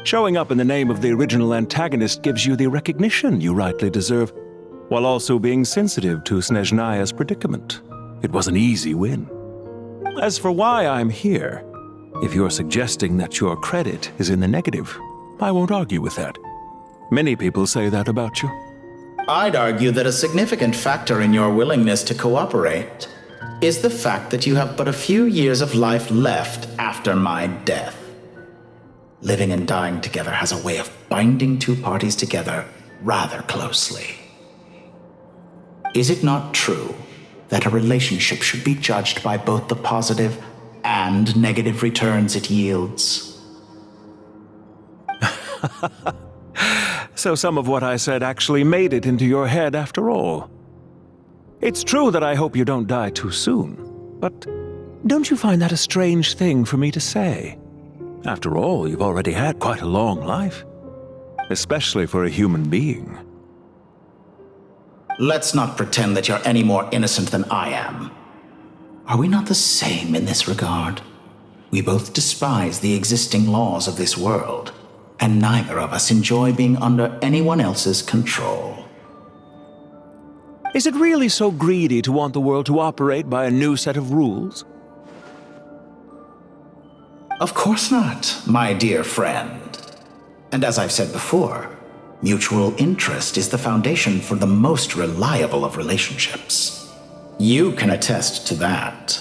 Showing up in the name of the original antagonist gives you the recognition you rightly deserve, while also being sensitive to Snezhnaya's predicament. It was an easy win. As for why I'm here, if you're suggesting that your credit is in the negative, I won't argue with that. Many people say that about you. I'd argue that a significant factor in your willingness to cooperate is the fact that you have but a few years of life left after my death. Living and dying together has a way of binding two parties together rather closely. Is it not true that a relationship should be judged by both the positive and negative returns it yields? So some of what I said actually made it into your head after all. It's true that I hope you don't die too soon, but don't you find that a strange thing for me to say? After all, you've already had quite a long life, especially for a human being. Let's not pretend that you're any more innocent than I am. Are we not the same in this regard? We both despise the existing laws of this world, and neither of us enjoy being under anyone else's control. Is it really so greedy to want the world to operate by a new set of rules? Of course not, my dear friend. And as I've said before, mutual interest is the foundation for the most reliable of relationships. You can attest to that.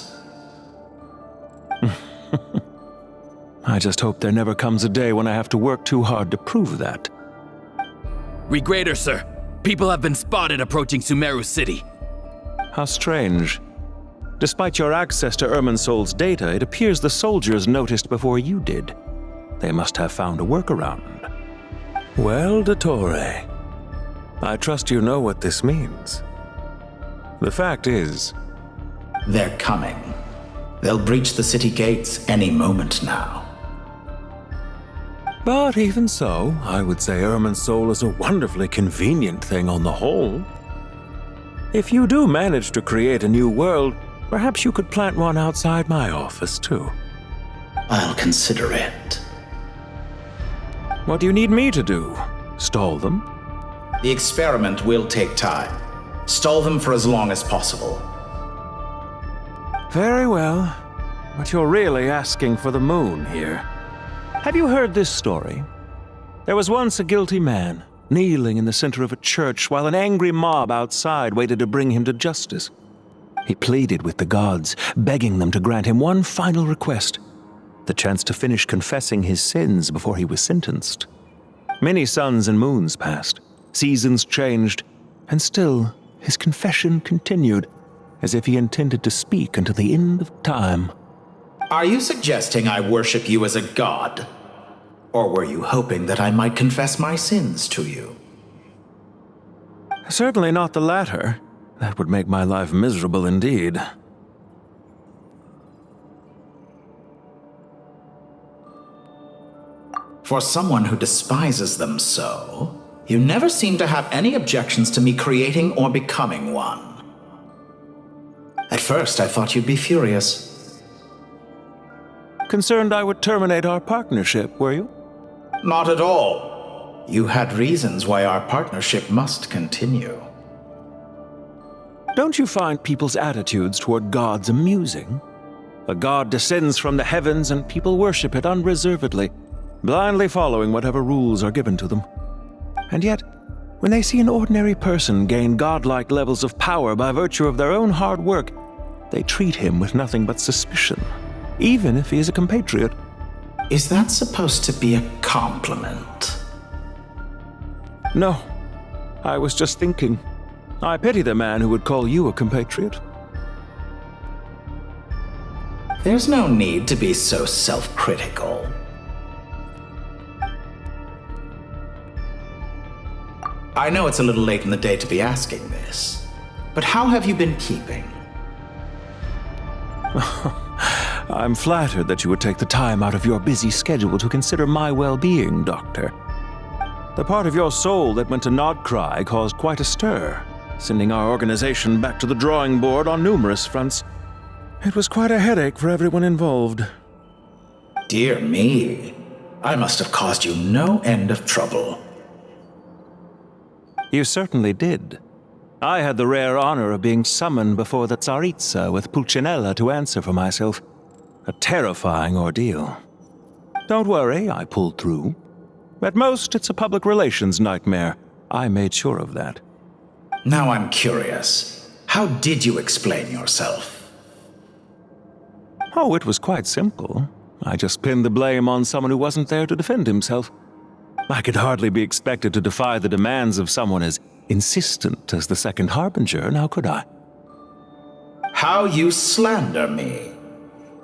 I just hope there never comes a day when I have to work too hard to prove that. Read greater, sir. People have been spotted approaching Sumeru City. How strange. Despite your access to Irminsol's data, it appears the soldiers noticed before you did. They must have found a workaround. Well, Dottore, I trust you know what this means. The fact is... They're coming. They'll breach the city gates any moment now. But even so, I would say Irminsol is a wonderfully convenient thing on the whole. If you do manage to create a new world, perhaps you could plant one outside my office, too. I'll consider it. What do you need me to do? Stall them? The experiment will take time. Stall them for as long as possible. Very well, but you're really asking for the moon here. Have you heard this story? There was once a guilty man, kneeling in the center of a church while an angry mob outside waited to bring him to justice. He pleaded with the gods, begging them to grant him one final request, the chance to finish confessing his sins before he was sentenced. Many suns and moons passed, seasons changed, and still his confession continued, as if he intended to speak until the end of time. Are you suggesting I worship you as a god? Or were you hoping that I might confess my sins to you? Certainly not the latter. That would make my life miserable indeed. For someone who despises them so, you never seem to have any objections to me creating or becoming one. At first, I thought you'd be furious. Concerned I would terminate our partnership, were you? Not at all. You had reasons why our partnership must continue. Don't you find people's attitudes toward gods amusing? A god descends from the heavens and people worship it unreservedly, blindly following whatever rules are given to them. And yet, when they see an ordinary person gain godlike levels of power by virtue of their own hard work, they treat him with nothing but suspicion, even if he is a compatriot. Is that supposed to be a compliment? No, I was just thinking. I pity the man who would call you a compatriot. There's no need to be so self-critical. I know it's a little late in the day to be asking this, but how have you been keeping? I'm flattered that you would take the time out of your busy schedule to consider my well-being, Doctor. The part of your soul that went to Nod-Krai caused quite a stir, sending our organization back to the drawing board on numerous fronts. It was quite a headache for everyone involved. Dear me, I must have caused you no end of trouble. You certainly did. I had the rare honor of being summoned before the Tsaritsa with Pulcinella to answer for myself. A terrifying ordeal. Don't worry, I pulled through. At most, it's a public relations nightmare. I made sure of that. Now I'm curious. How did you explain yourself? Oh, it was quite simple. I just pinned the blame on someone who wasn't there to defend himself. I could hardly be expected to defy the demands of someone as insistent as the Second Harbinger, now could I? How you slander me.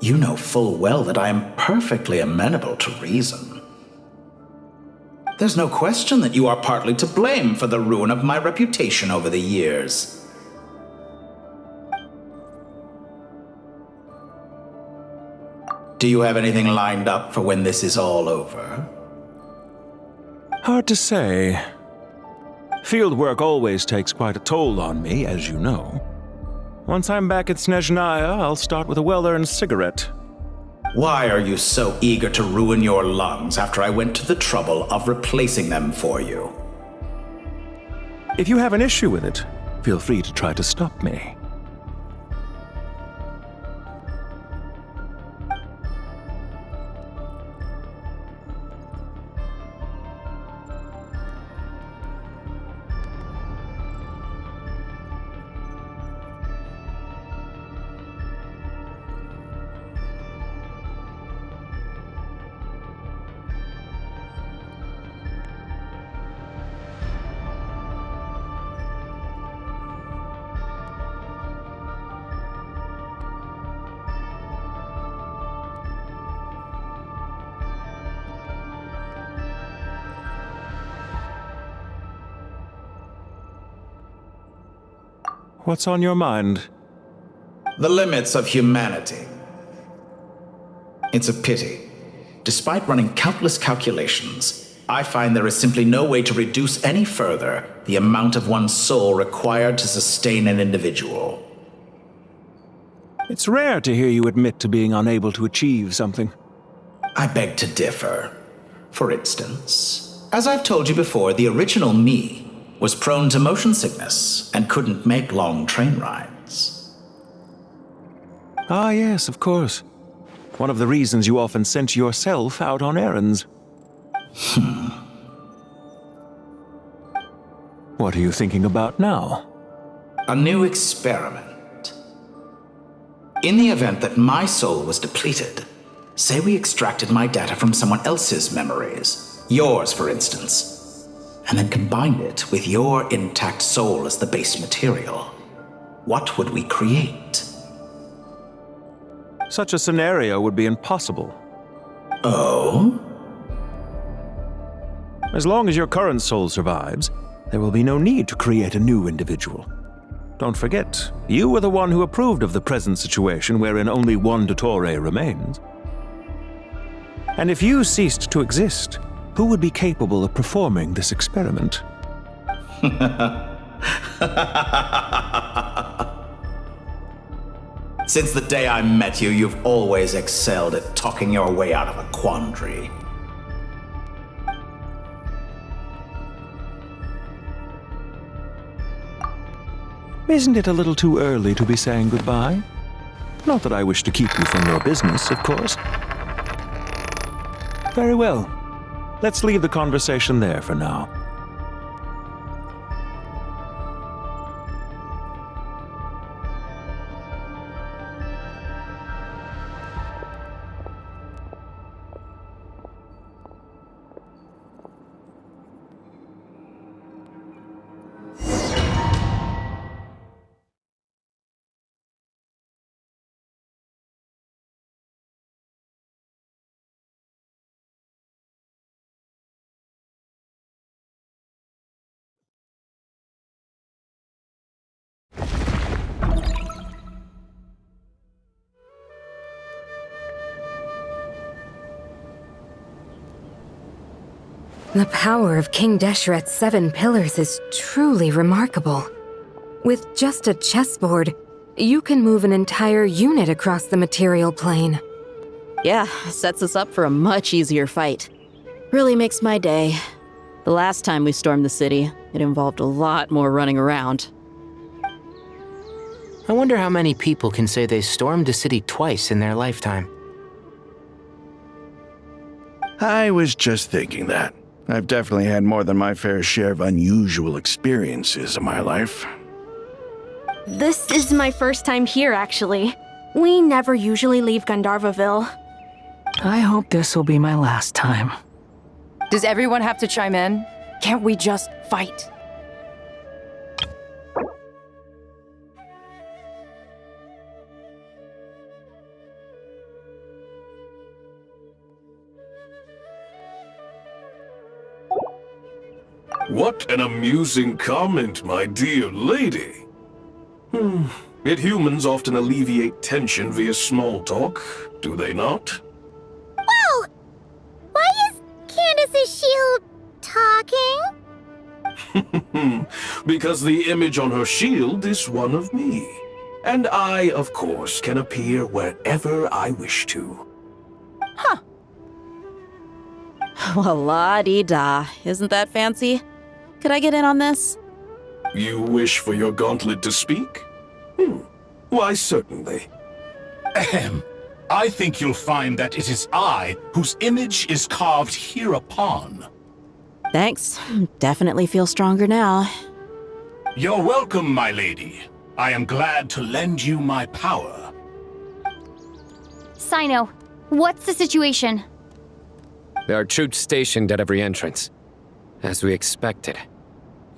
You know full well that I am perfectly amenable to reason. There's no question that you are partly to blame for the ruin of my reputation over the years. Do you have anything lined up for when this is all over? Hard to say. Fieldwork always takes quite a toll on me, as you know. Once I'm back at Snezhnaya, I'll start with a well-earned cigarette. Why are you so eager to ruin your lungs after I went to the trouble of replacing them for you? If you have an issue with it, feel free to try to stop me. What's on your mind? The limits of humanity. It's a pity. Despite running countless calculations, I find there is simply no way to reduce any further the amount of one's soul required to sustain an individual. It's rare to hear you admit to being unable to achieve something. I beg to differ. For instance, as I've told you before, the original me was prone to motion sickness and couldn't make long train rides. Ah, yes, of course. One of the reasons you often sent yourself out on errands. What are you thinking about now? A new experiment. In the event that my soul was depleted, say we extracted my data from someone else's memories, yours for instance, and then combined it with your intact soul as the base material, what would we create? Such a scenario would be impossible. Oh? As long as your current soul survives, there will be no need to create a new individual. Don't forget, you were the one who approved of the present situation wherein only one Dottore remains. And if you ceased to exist, who would be capable of performing this experiment? Since the day I met you, you've always excelled at talking your way out of a quandary. Isn't it a little too early to be saying goodbye? Not that I wish to keep you from your business, of course. Very well. Let's leave the conversation there for now. The power of King Desheret's 7 pillars is truly remarkable. With just a chessboard, you can move an entire unit across the material plane. Yeah, sets us up for a much easier fight. Really makes my day. The last time we stormed the city, it involved a lot more running around. I wonder how many people can say they stormed a city twice in their lifetime. I was just thinking that. I've definitely had more than my fair share of unusual experiences in my life. This is my first time here, actually. We never usually leave Gandharvaville. I hope this will be my last time. Does everyone have to chime in? Can't we just fight? What an amusing comment, my dear lady. Yet humans often alleviate tension via small talk, do they not? Whoa! Why is Candace's shield talking? Because the image on her shield is one of me. And I, of course, can appear wherever I wish to. Well, la-dee-da. Isn't that fancy? Could I get in on this? You wish for your gauntlet to speak? Why, certainly. Ahem. I think you'll find that it is I whose image is carved hereupon. Thanks. Definitely feel stronger now. You're welcome, my lady. I am glad to lend you my power. Sino, what's the situation? There are troops stationed at every entrance. As we expected.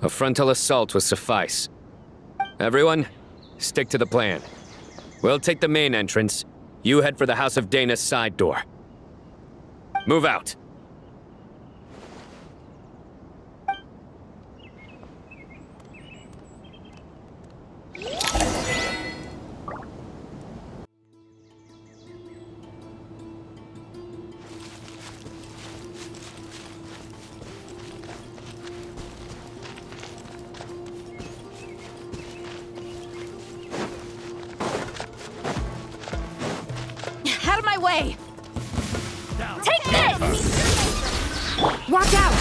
A frontal assault will suffice. Everyone, stick to the plan. We'll take the main entrance. You head for the House of Dana's side door. Move out. Out of my way! Take this! Watch out!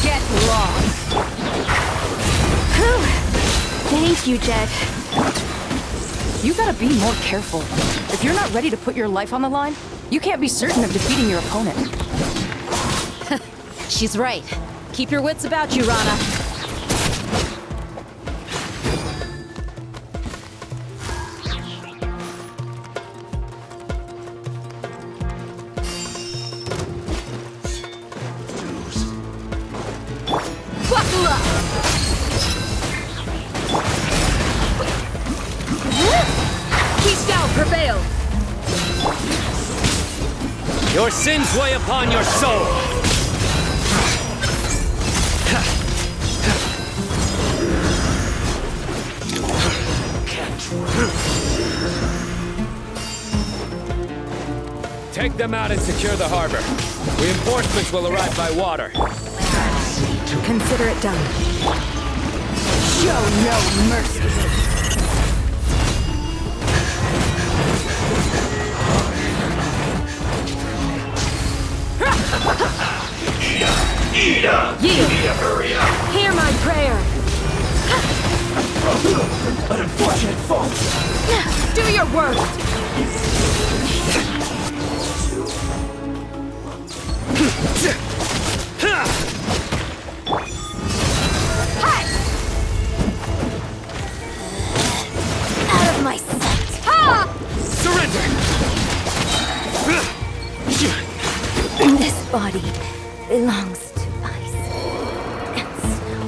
Get lost! Whew. Thank you, Jed. You gotta be more careful. If you're not ready to put your life on the line, you can't be certain of defeating your opponent. She's right. Keep your wits about you, Rana. Buckle up! Peace down, prevail! Your sins weigh upon your soul! Take them out and secure the harbor. Reinforcements will arrive by water. Consider it done. Show no mercy! Yield! Hear my prayer! An unfortunate fault! Do your worst! Out of my sight! Ha! Surrender! This body belongs to ice and snow.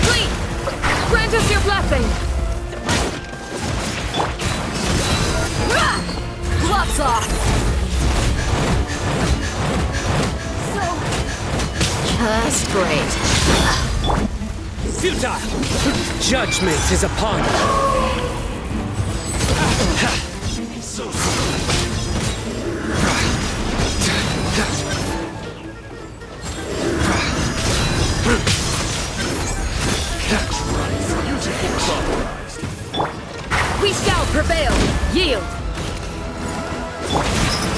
Please, grant us your blessing! Gloves off! That's great. Futile! Judgment is upon you! We shall prevail! Yield!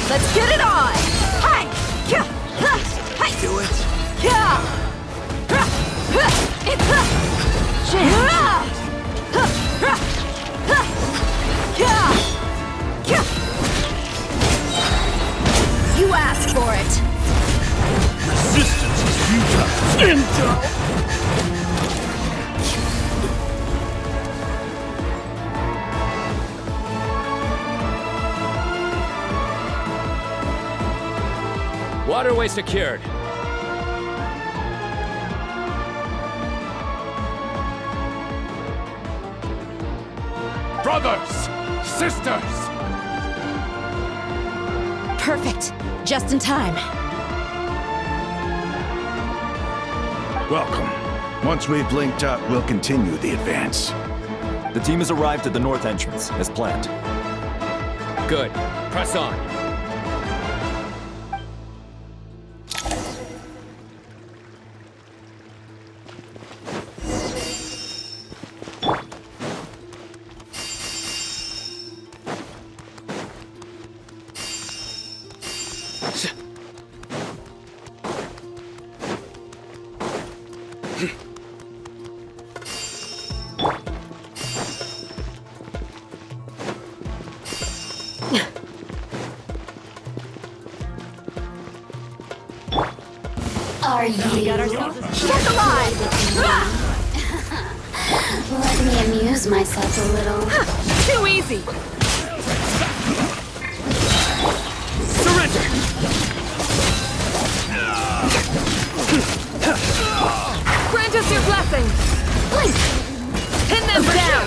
Let's get it on! Hi! Do it! You asked for it! Resistance is futile! Waterway secured. Brothers! Sisters! Perfect. Just in time. Welcome. Once we've linked up, we'll continue the advance. The team has arrived at the north entrance, as planned. Good. Press on. Are you? Got ourselves Get alive! Let me amuse myself a little. too easy! Surrender! Grant us your blessing! Blink! Pin them down!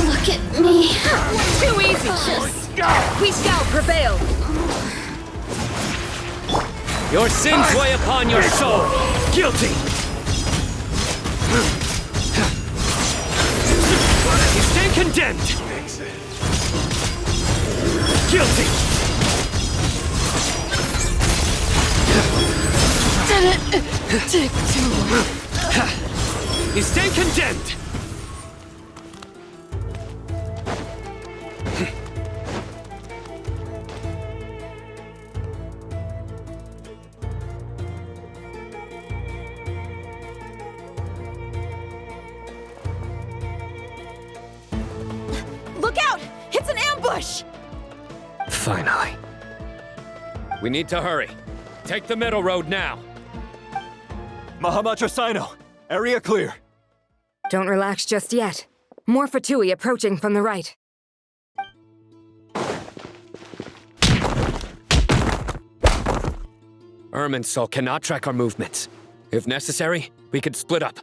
Look at me. Too easy! We shall prevail! Your sins weigh upon your soul! Guilty! You stand condemned! Guilty! Did it take too long? You stand condemned! Look out! It's an ambush! Finally. We need to hurry. Take the middle road now. Mahamatra Sino, area clear. Don't relax just yet. More Fatui approaching from the right. Irminsul cannot track our movements. If necessary, we could split up.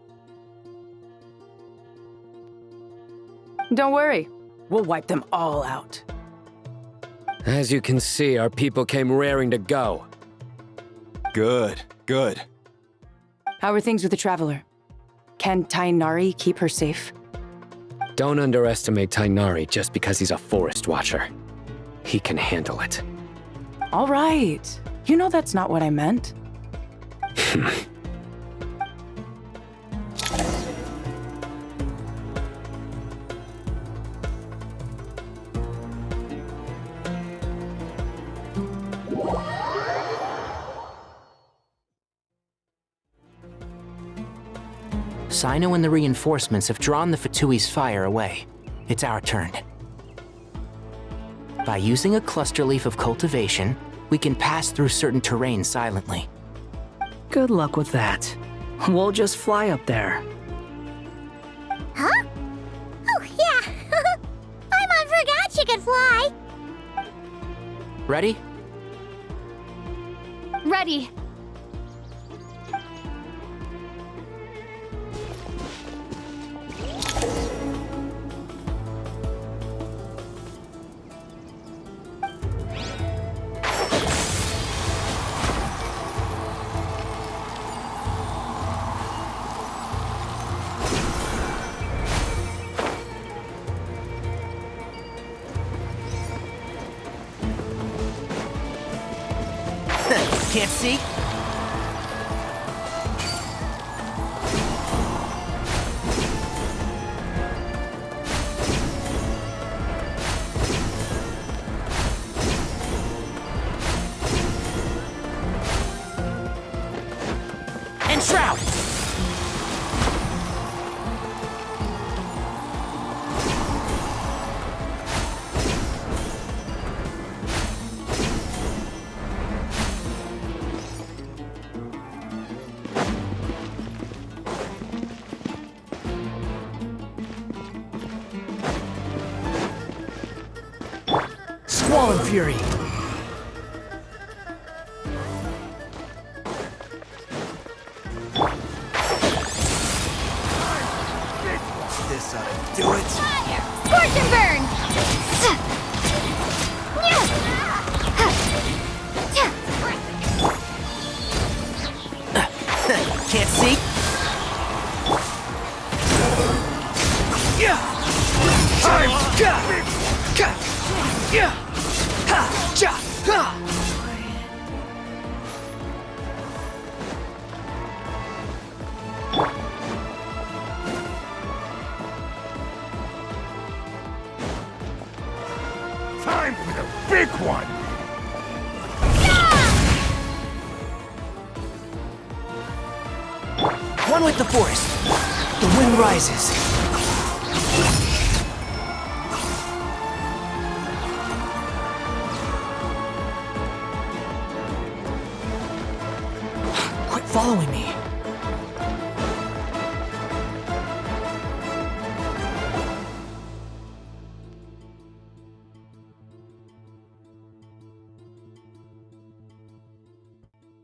Don't worry. We'll wipe them all out. As you can see, our people came raring to go. Good, good. How are things with the Traveler? Can Tainari keep her safe? Don't underestimate Tainari just because he's a forest watcher. He can handle it. All right. You know that's not what I meant. Sino and the reinforcements have drawn the Fatui's fire away. It's our turn. By using a cluster leaf of cultivation, we can pass through certain terrain silently. Good luck with that. We'll just fly up there. Huh? Oh, yeah! Paimon forgot she could fly! Ready? Ready. Can't see? Shroud! Squall and Fury! Do it! Scorch and burn! Can't see? Time for the big one! One with the forest. The wind rises. Quit following me.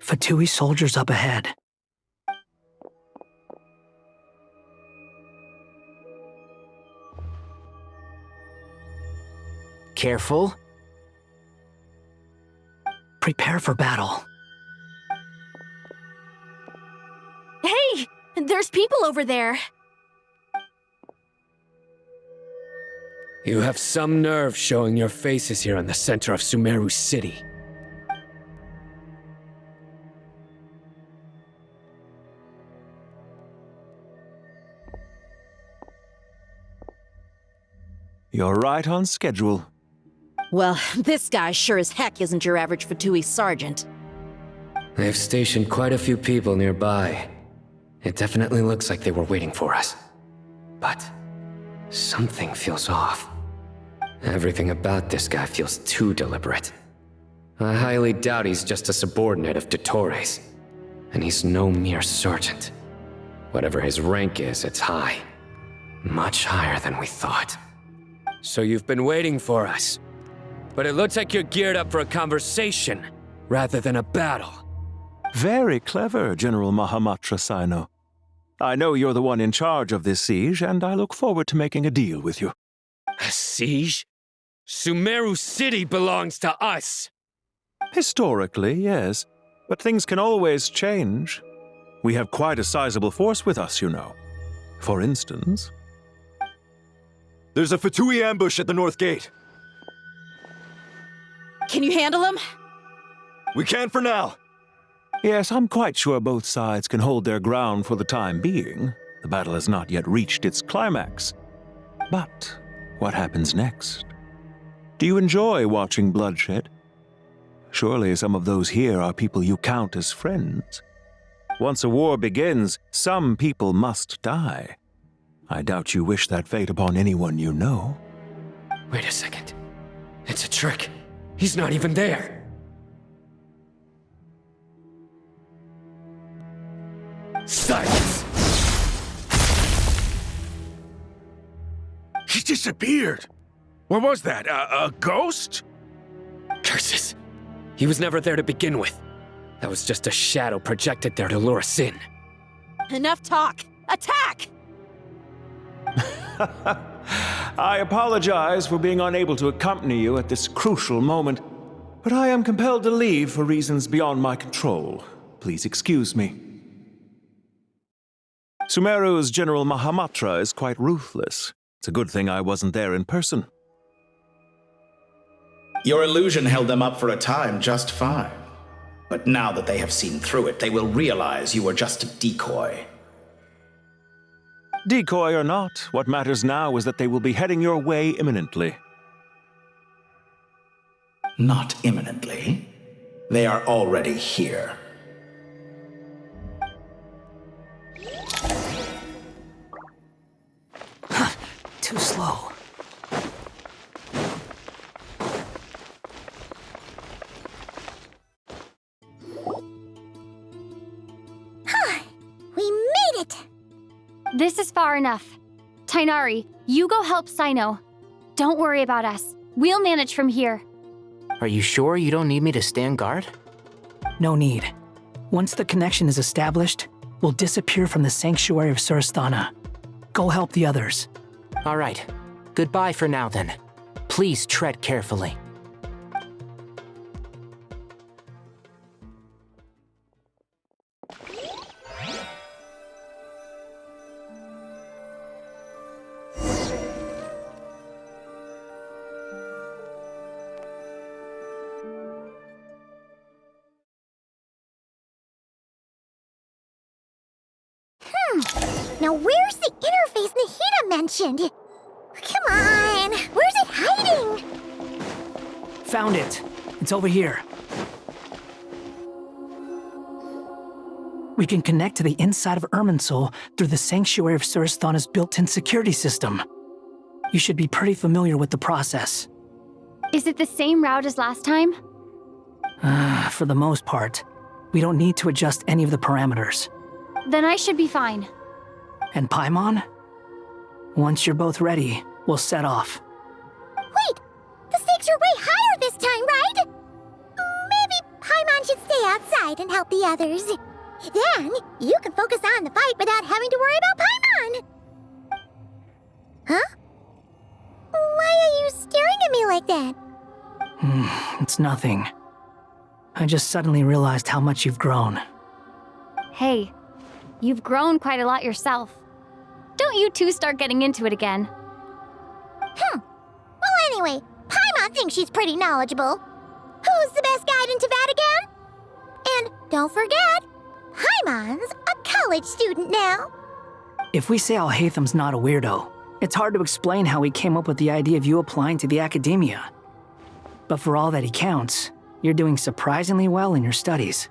Fatui soldiers up ahead. Careful. Prepare for battle. Hey! There's people over there! You have some nerve showing your faces here in the center of Sumeru City. You're right on schedule. Well, this guy sure as heck isn't your average Fatui sergeant. They've stationed quite a few people nearby. It definitely looks like they were waiting for us. But something feels off. Everything about this guy feels too deliberate. I highly doubt he's just a subordinate of Dottores. And he's no mere sergeant. Whatever his rank is, it's high. Much higher than we thought. So you've been waiting for us. But it looks like you're geared up for a conversation, rather than a battle. Very clever, General Mahamatra Sino. I know you're the one in charge of this siege, and I look forward to making a deal with you. A siege? Sumeru City belongs to us! Historically, yes. But things can always change. We have quite a sizable force with us, you know. For instance... There's a Fatui ambush at the north gate. Can you handle him? We can for now. Yes, I'm quite sure both sides can hold their ground for the time being. The battle has not yet reached its climax. But what happens next? Do you enjoy watching bloodshed? Surely some of those here are people you count as friends. Once a war begins, some people must die. I doubt you wish that fate upon anyone you know. Wait a second. It's a trick. He's not even there. Silence! He disappeared! What was that, a ghost? Curses! He was never there to begin with. That was just a shadow projected there to lure us in. Enough talk! Attack! I apologize for being unable to accompany you at this crucial moment, but I am compelled to leave for reasons beyond my control. Please excuse me. Sumeru's General Mahamatra is quite ruthless. It's a good thing I wasn't there in person. Your illusion held them up for a time just fine. But now that they have seen through it, they will realize you were just a decoy. Decoy or not, what matters now is that they will be heading your way imminently. Not imminently. They are already here. Too slow. We made it! This is far enough. Tighnari, you go help Cyno. Don't worry about us. We'll manage from here. Are you sure you don't need me to stand guard? No need. Once the connection is established, we'll disappear from the sanctuary of Surasthana. Go help the others. All right. Goodbye for now, then. Please tread carefully. Now where's the interface Nahida mentioned? Come on, where's it hiding? Found it. It's over here. We can connect to the inside of Irminsul through the Sanctuary of Surasthana's built-in security system. You should be pretty familiar with the process. Is it the same route as last time? For the most part. We don't need to adjust any of the parameters. Then I should be fine. And Paimon? Once you're both ready, we'll set off. Wait! The stakes are way higher this time, right? Maybe Paimon should stay outside and help the others. Then, you can focus on the fight without having to worry about Paimon! Huh? Why are you staring at me like that? It's nothing. I just suddenly realized how much you've grown. Hey, you've grown quite a lot yourself. Don't you two start getting into it again. Well, anyway, Paimon thinks she's pretty knowledgeable. Who's the best guide in Teyvat again? And don't forget, Paimon's a college student now. If we say Alhatham's not a weirdo, it's hard to explain how he came up with the idea of you applying to the academia. But for all that he counts, you're doing surprisingly well in your studies.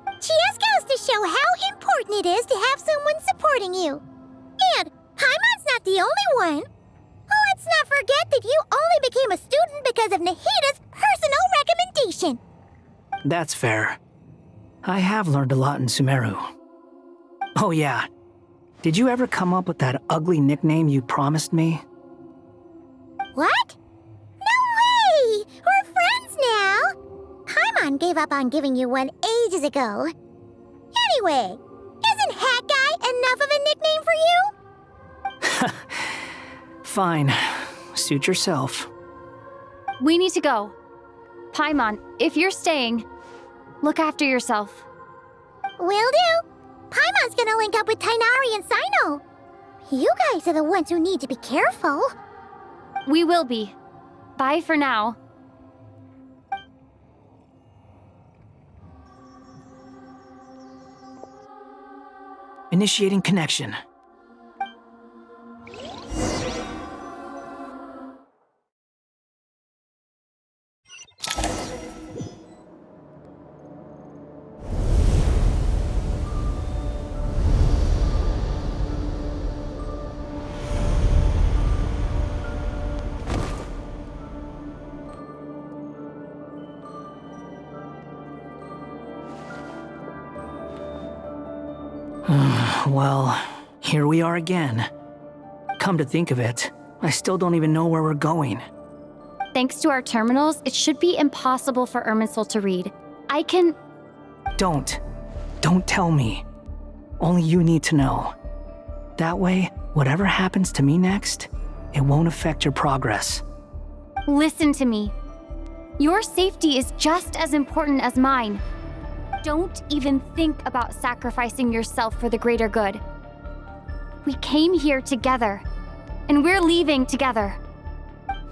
Just goes to show how important it is to have someone supporting you. And Paimon's not the only one. Let's not forget that you only became a student because of Nahida's personal recommendation. That's fair. I have learned a lot in Sumeru. Oh yeah. Did you ever come up with that ugly nickname you promised me? What? No way! We're friends now! Paimon gave up on giving you one ages ago. Anyway, isn't Hat Guy enough of a nickname for you? Fine. Suit yourself. We need to go. Paimon, if you're staying, look after yourself. Will do. Paimon's gonna link up with Tighnari and Cyno. You guys are the ones who need to be careful. We will be. Bye for now. Initiating connection. Well, here we are again. Come to think of it, I still don't even know where we're going. Thanks to our terminals, it should be impossible for Irminsul to read. I can... Don't tell me. Only you need to know. That way, whatever happens to me next, it won't affect your progress. Listen to me. Your safety is just as important as mine. Don't even think about sacrificing yourself for the greater good. We came here together, and we're leaving together.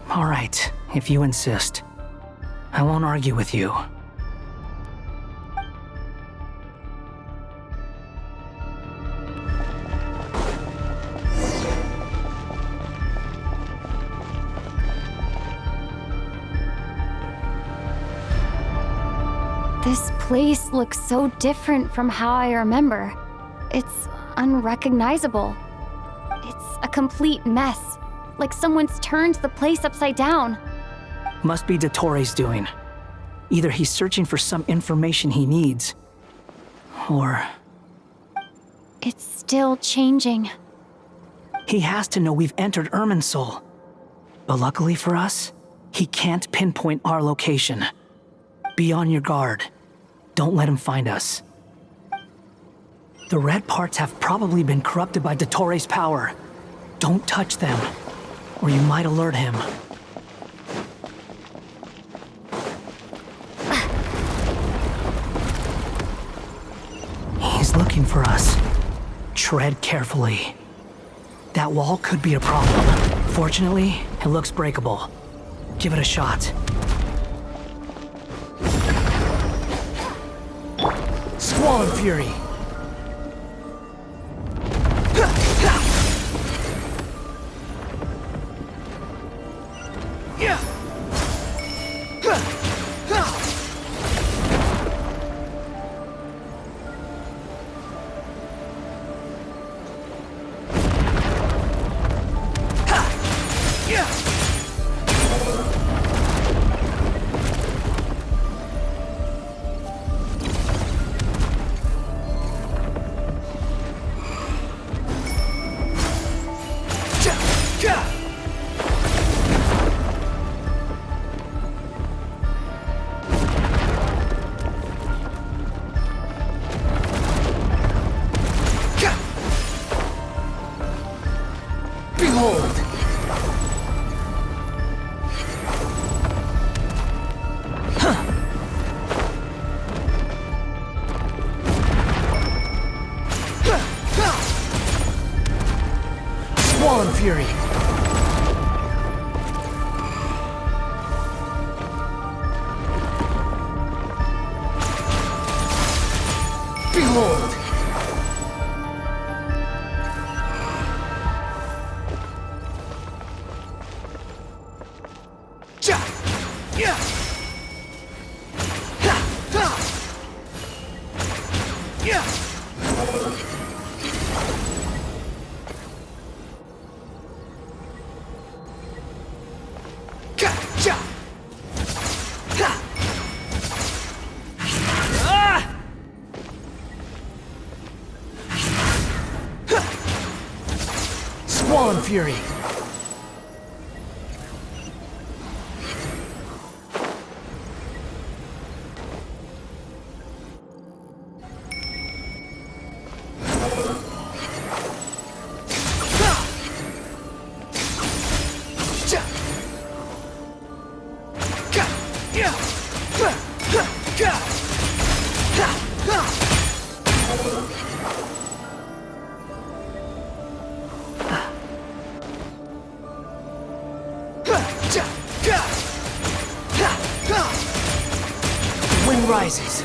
All right, if you insist. I won't argue with you. This place looks so different from how I remember. It's unrecognizable. It's a complete mess, like someone's turned the place upside down. Must be Dottoro's doing. Either he's searching for some information he needs, or... It's still changing. He has to know we've entered Irminsul. But luckily for us, he can't pinpoint our location. Be on your guard. Don't let him find us. The red parts have probably been corrupted by Dottoro's power. Don't touch them, or you might alert him. He's looking for us. Tread carefully. That wall could be a problem. Fortunately, it looks breakable. Give it a shot. Squall and Fury! Fury. Behold! Fury. Rises.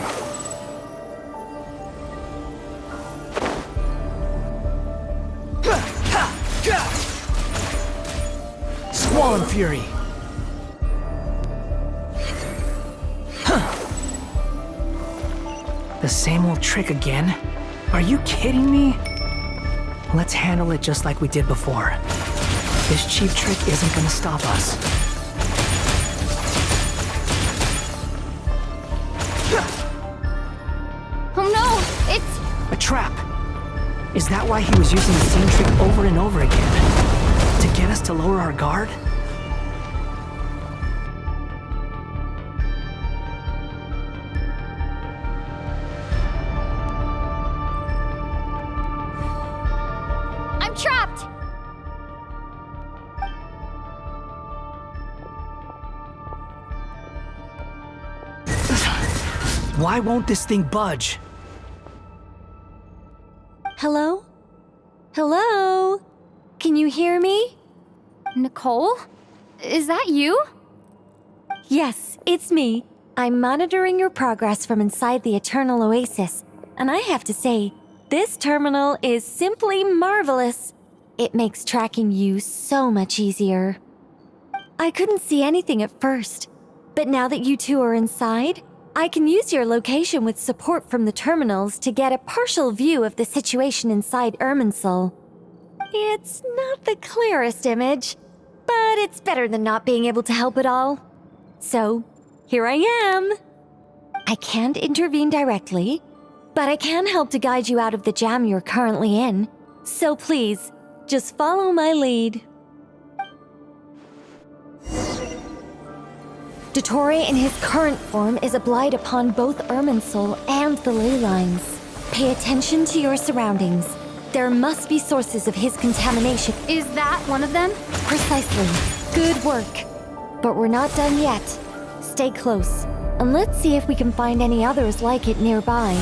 Squall and Fury. The same old trick again? Are you kidding me? Let's handle it just like we did before. This cheap trick isn't gonna stop us. Trap! Is that why he was using the same trick over and over again? To get us to lower our guard? I'm trapped! Why won't this thing budge? Hello? Hello? Can you hear me? Nicole? Is that you? Yes, it's me. I'm monitoring your progress from inside the Eternal Oasis, and I have to say, this terminal is simply marvelous. It makes tracking you so much easier. I couldn't see anything at first, but now that you two are inside, I can use your location with support from the terminals to get a partial view of the situation inside Irminsul. It's not the clearest image, but it's better than not being able to help at all. So, here I am. I can't intervene directly, but I can help to guide you out of the jam you're currently in. So please, just follow my lead. Dottore in his current form is a blight upon both Irminsul and the ley lines. Pay attention to your surroundings. There must be sources of his contamination. Is that one of them? Precisely. Good work. But we're not done yet. Stay close, and let's see if we can find any others like it nearby.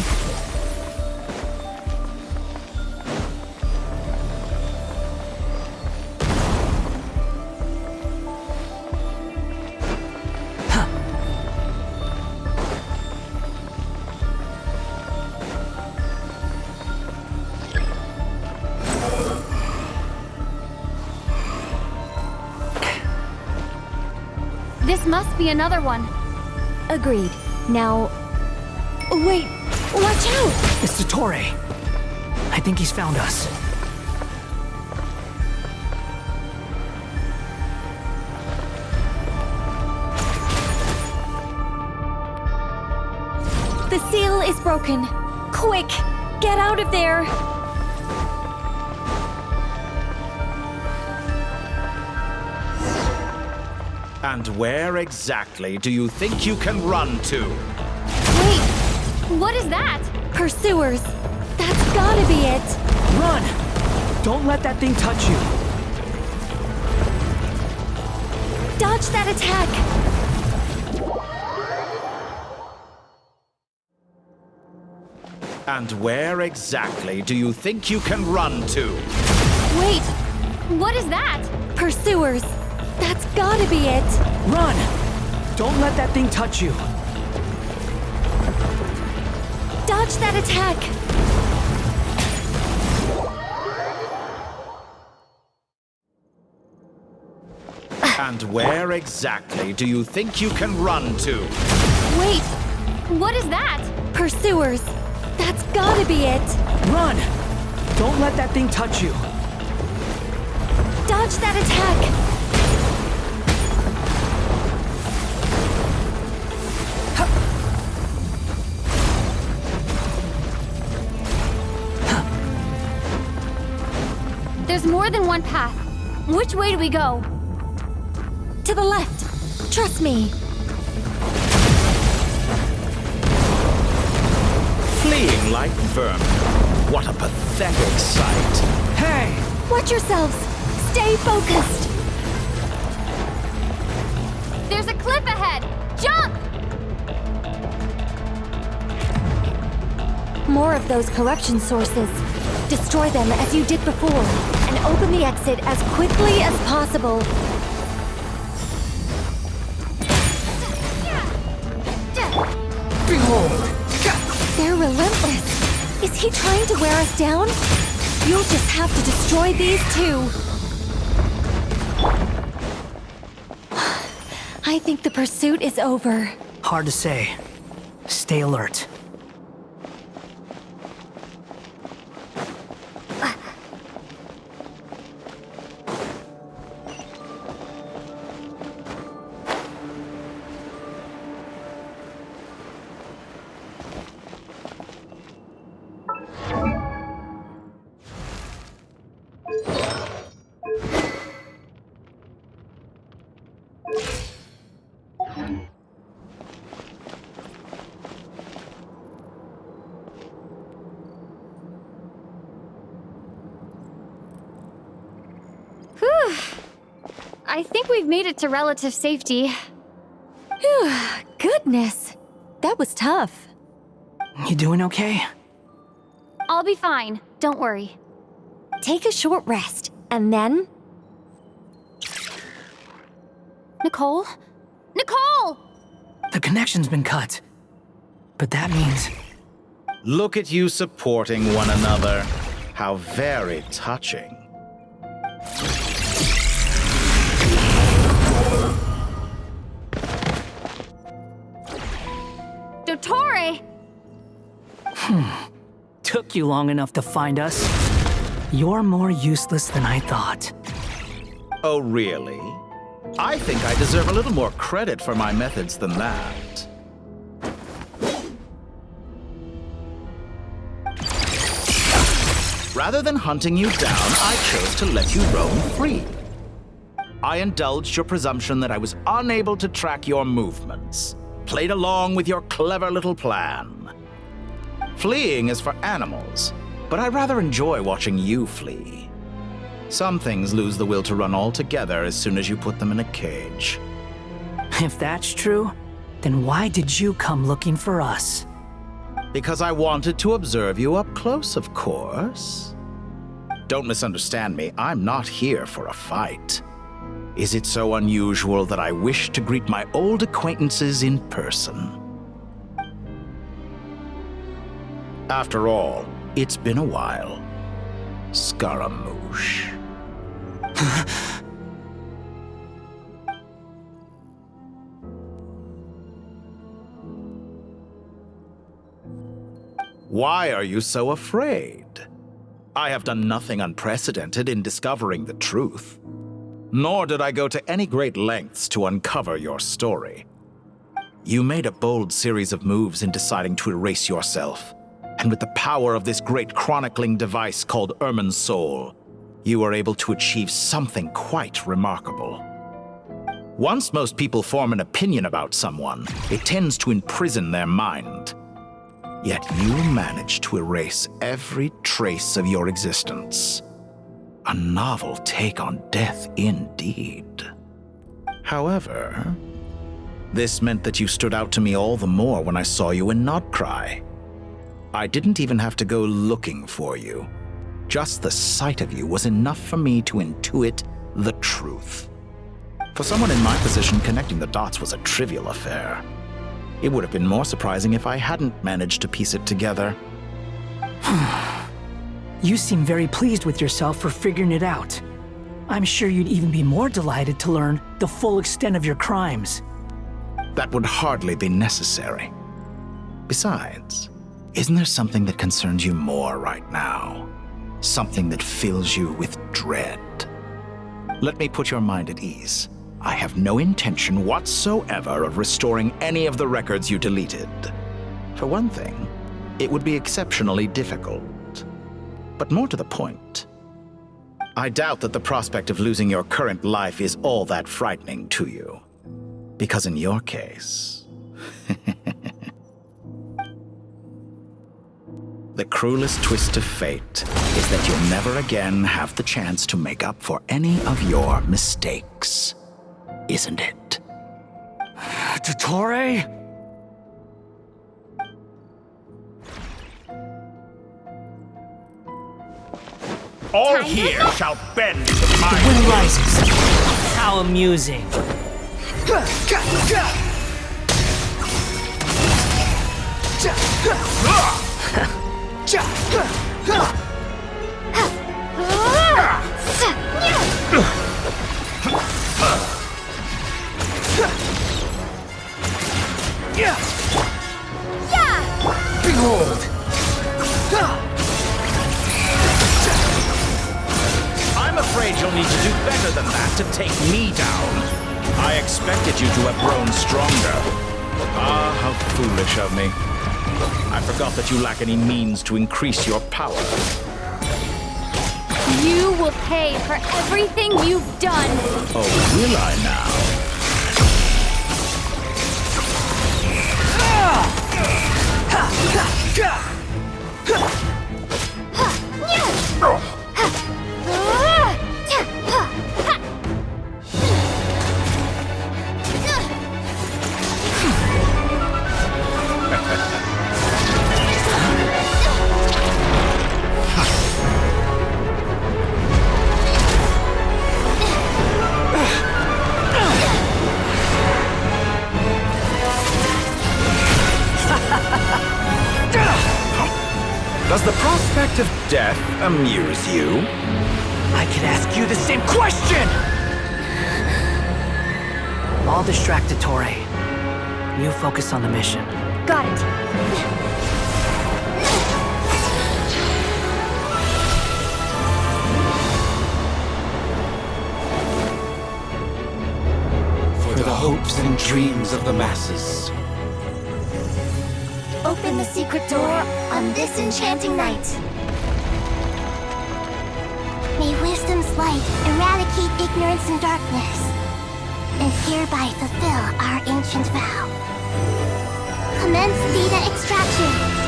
This must be another one. Agreed. Now... Wait! Watch out! It's Dottore. I think he's found us. The seal is broken. Quick! Get out of there! And where exactly do you think you can run to? Wait! What is that? Pursuers! That's gotta be it! Run! Don't let that thing touch you! Dodge that attack! And where exactly do you think you can run to? Wait! What is that? Pursuers! That's gotta be it! Run! Don't let that thing touch you! Dodge that attack! And where exactly do you think you can run to? Wait! What is that? Pursuers! That's gotta be it! Run! Don't let that thing touch you! Dodge that attack! There's more than one path. Which way do we go? To the left. Trust me. Fleeing like vermin. What a pathetic sight. Hey! Watch yourselves. Stay focused. There's a cliff ahead. Jump! More of those corruption sources. Destroy them as you did before, and open the exit as quickly as possible. Behold! They're relentless. Is he trying to wear us down? You'll just have to destroy these too. I think the pursuit is over. Hard to say. Stay alert. Whew. I think we've made it to relative safety. Phew, goodness. That was tough. You doing okay? I'll be fine. Don't worry. Take a short rest, and then... Nicole? Nicole! The connection's been cut. But that means... Look at you supporting one another. How very touching. took you long enough to find us. You're more useless than I thought. Oh, really? I think I deserve a little more credit for my methods than that. Rather than hunting you down, I chose to let you roam free. I indulged your presumption that I was unable to track your movements, played along with your clever little plan. Fleeing is for animals, but I rather enjoy watching you flee. Some things lose the will to run altogether as soon as you put them in a cage. If that's true, then why did you come looking for us? Because I wanted to observe you up close, of course. Don't misunderstand me, I'm not here for a fight. Is it so unusual that I wish to greet my old acquaintances in person? After all, it's been a while. Scaramouche. Why are you so afraid? I have done nothing unprecedented in discovering the truth. Nor did I go to any great lengths to uncover your story. You made a bold series of moves in deciding to erase yourself, and with the power of this great chronicling device called Irmin's Soul, you were able to achieve something quite remarkable. Once most people form an opinion about someone, it tends to imprison their mind. Yet you managed to erase every trace of your existence. A novel take on death indeed. However, this meant that you stood out to me all the more when I saw you in Nod-Krai. I didn't even have to go looking for you. Just the sight of you was enough for me to intuit the truth. For someone in my position, connecting the dots was a trivial affair. It would have been more surprising if I hadn't managed to piece it together. You seem very pleased with yourself for figuring it out. I'm sure you'd even be more delighted to learn the full extent of your crimes. That would hardly be necessary. Besides, isn't there something that concerns you more right now? Something that fills you with dread? Let me put your mind at ease. I have no intention whatsoever of restoring any of the records you deleted. For one thing, it would be exceptionally difficult. But more to the point, I doubt that the prospect of losing your current life is all that frightening to you. Because in your case, the cruelest twist of fate is that you'll never again have the chance to make up for any of your mistakes. Isn't it? Dottore? All here shall bend to my The wind rises. How amusing. Behold! I'm afraid you'll need to do better than that to take me down. I expected you to have grown stronger. Ah, how foolish of me. I forgot that you lack any means to increase your power. You will pay for everything you've done. Oh, will I now? Does the prospect of death amuse you? I could ask you the same question! I'll distract Dottore. You focus on the mission. Got it. hopes and dreams of the masses. Open the secret door on this enchanting night. May wisdom's light eradicate ignorance and darkness, and hereby fulfill our ancient vow. Commence data extraction.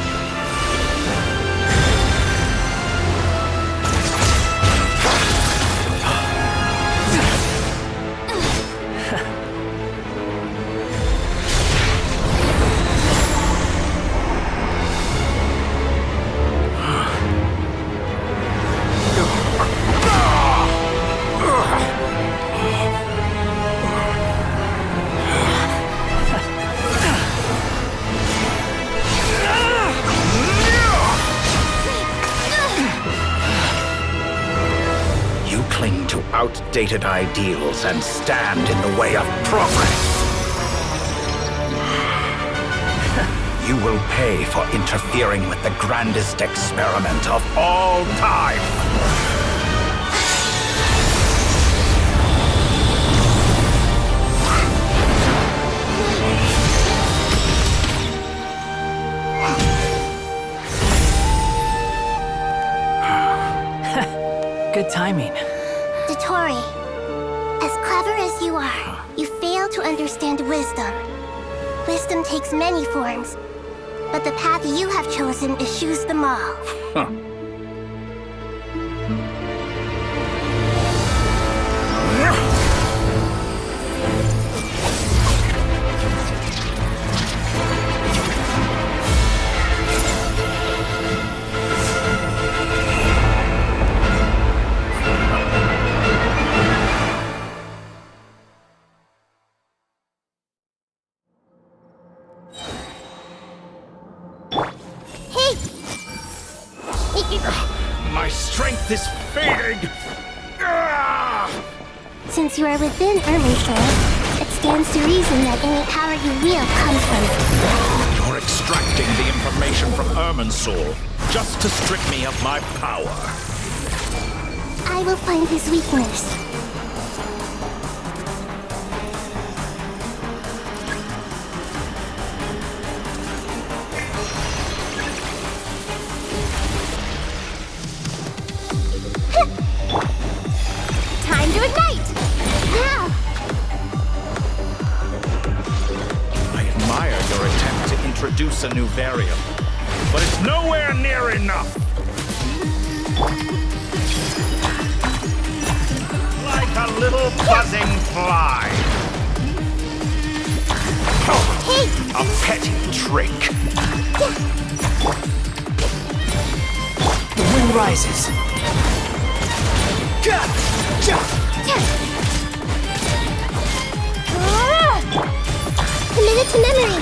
Outdated ideals and stand in the way of progress. You will pay for interfering with the grandest experiment of all time. Good timing. Tori, as clever as you are, you fail to understand wisdom. Wisdom takes many forms, but the path you have chosen eschews them all. Huh. This fading! Since you are within Irminsul, it stands to reason that any power you wield comes from it. You're extracting the information from Irminsul just to strip me of my power. I will find his weakness. Time to ignite! Now! I admire your attempt to introduce a new variable, but it's nowhere near enough. Like a little buzzing fly. Hey! A petty trick. The wind rises. Commit it to memory.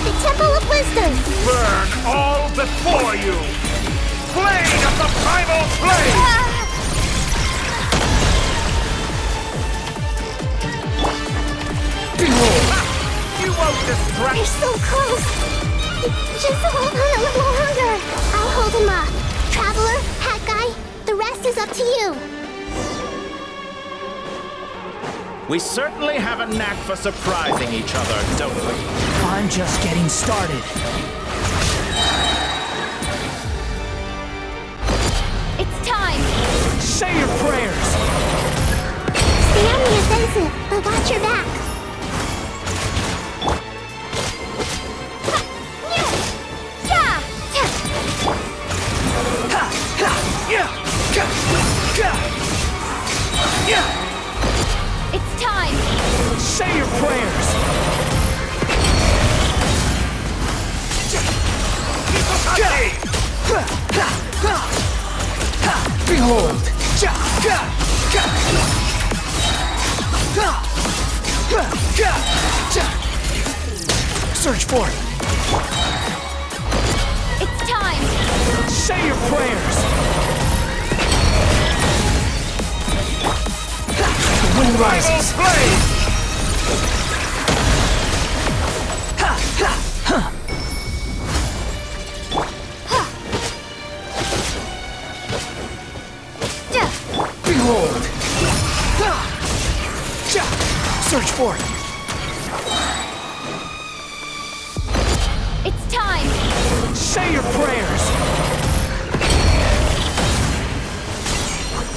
The Temple of Wisdom. Burn all before you. Blade of the primal flame. You won't distract. You're so close. Just hold on a little longer. I'll hold him off. Traveler, Hat Guy, the rest is up to you. We certainly have a knack for surprising each other, don't we? I'm just getting started. It's time! Say your prayers! Stay on the offensive, but watch your back. It's time! Say your prayers! Behold! Search for it! It's time! Say your prayers! The wind rises! forth! It's time! Say your prayers!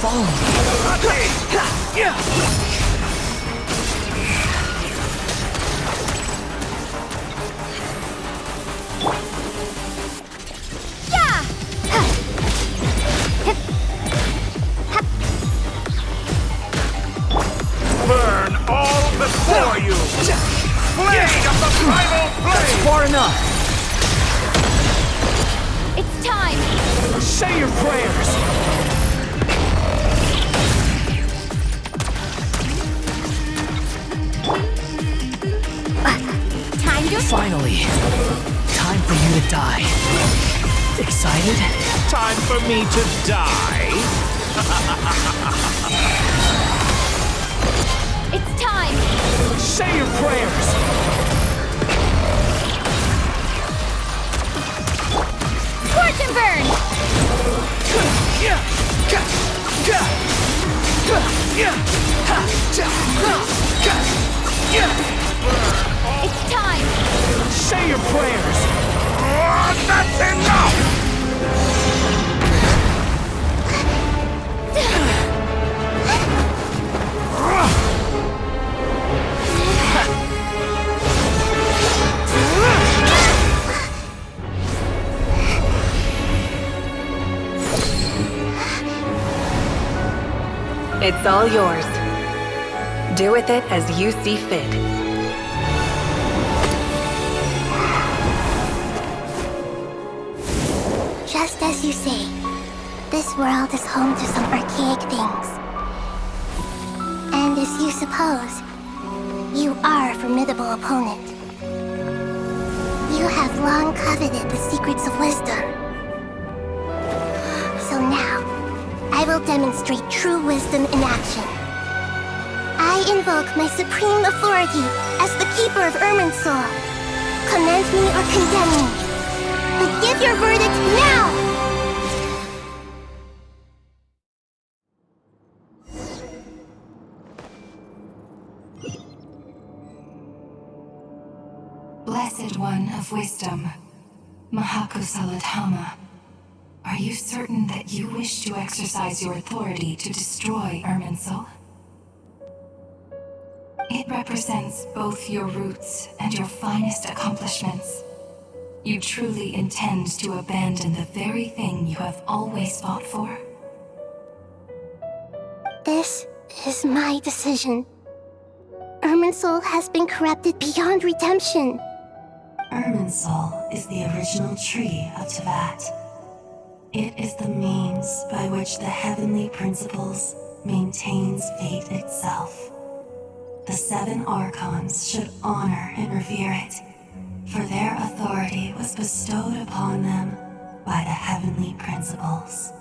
Follow me! Yeah! Burn all before you! Blade of the primal flame! That's far enough! It's time! Say your prayers! Time to... Finally! Time for you to die. Excited? Time for me to die? It's time! Say your prayers! Scorch and burn! It's time! Say your prayers! Oh, that's enough! It's all yours. Do with it as you see fit. Just as you say, this world is home to some archaic things. And as you suppose, you are a formidable opponent. You have long coveted the secrets of wisdom. So now, I will demonstrate true wisdom in action. I invoke my supreme authority as the keeper of Irminsul. Commend me or condemn me, but give your verdict now! Blessed One of Wisdom, Mahakusaladhama, are you certain that you wish to exercise your authority to destroy Irminsul? It represents both your roots and your finest accomplishments. You truly intend to abandon the very thing you have always fought for? This is my decision. Irminsul has been corrupted beyond redemption. Irminsul is the original tree of Teyvat. It is the means by which the heavenly principles maintains fate itself. The 7 Archons should honor and revere it, for their authority was bestowed upon them by the heavenly principles.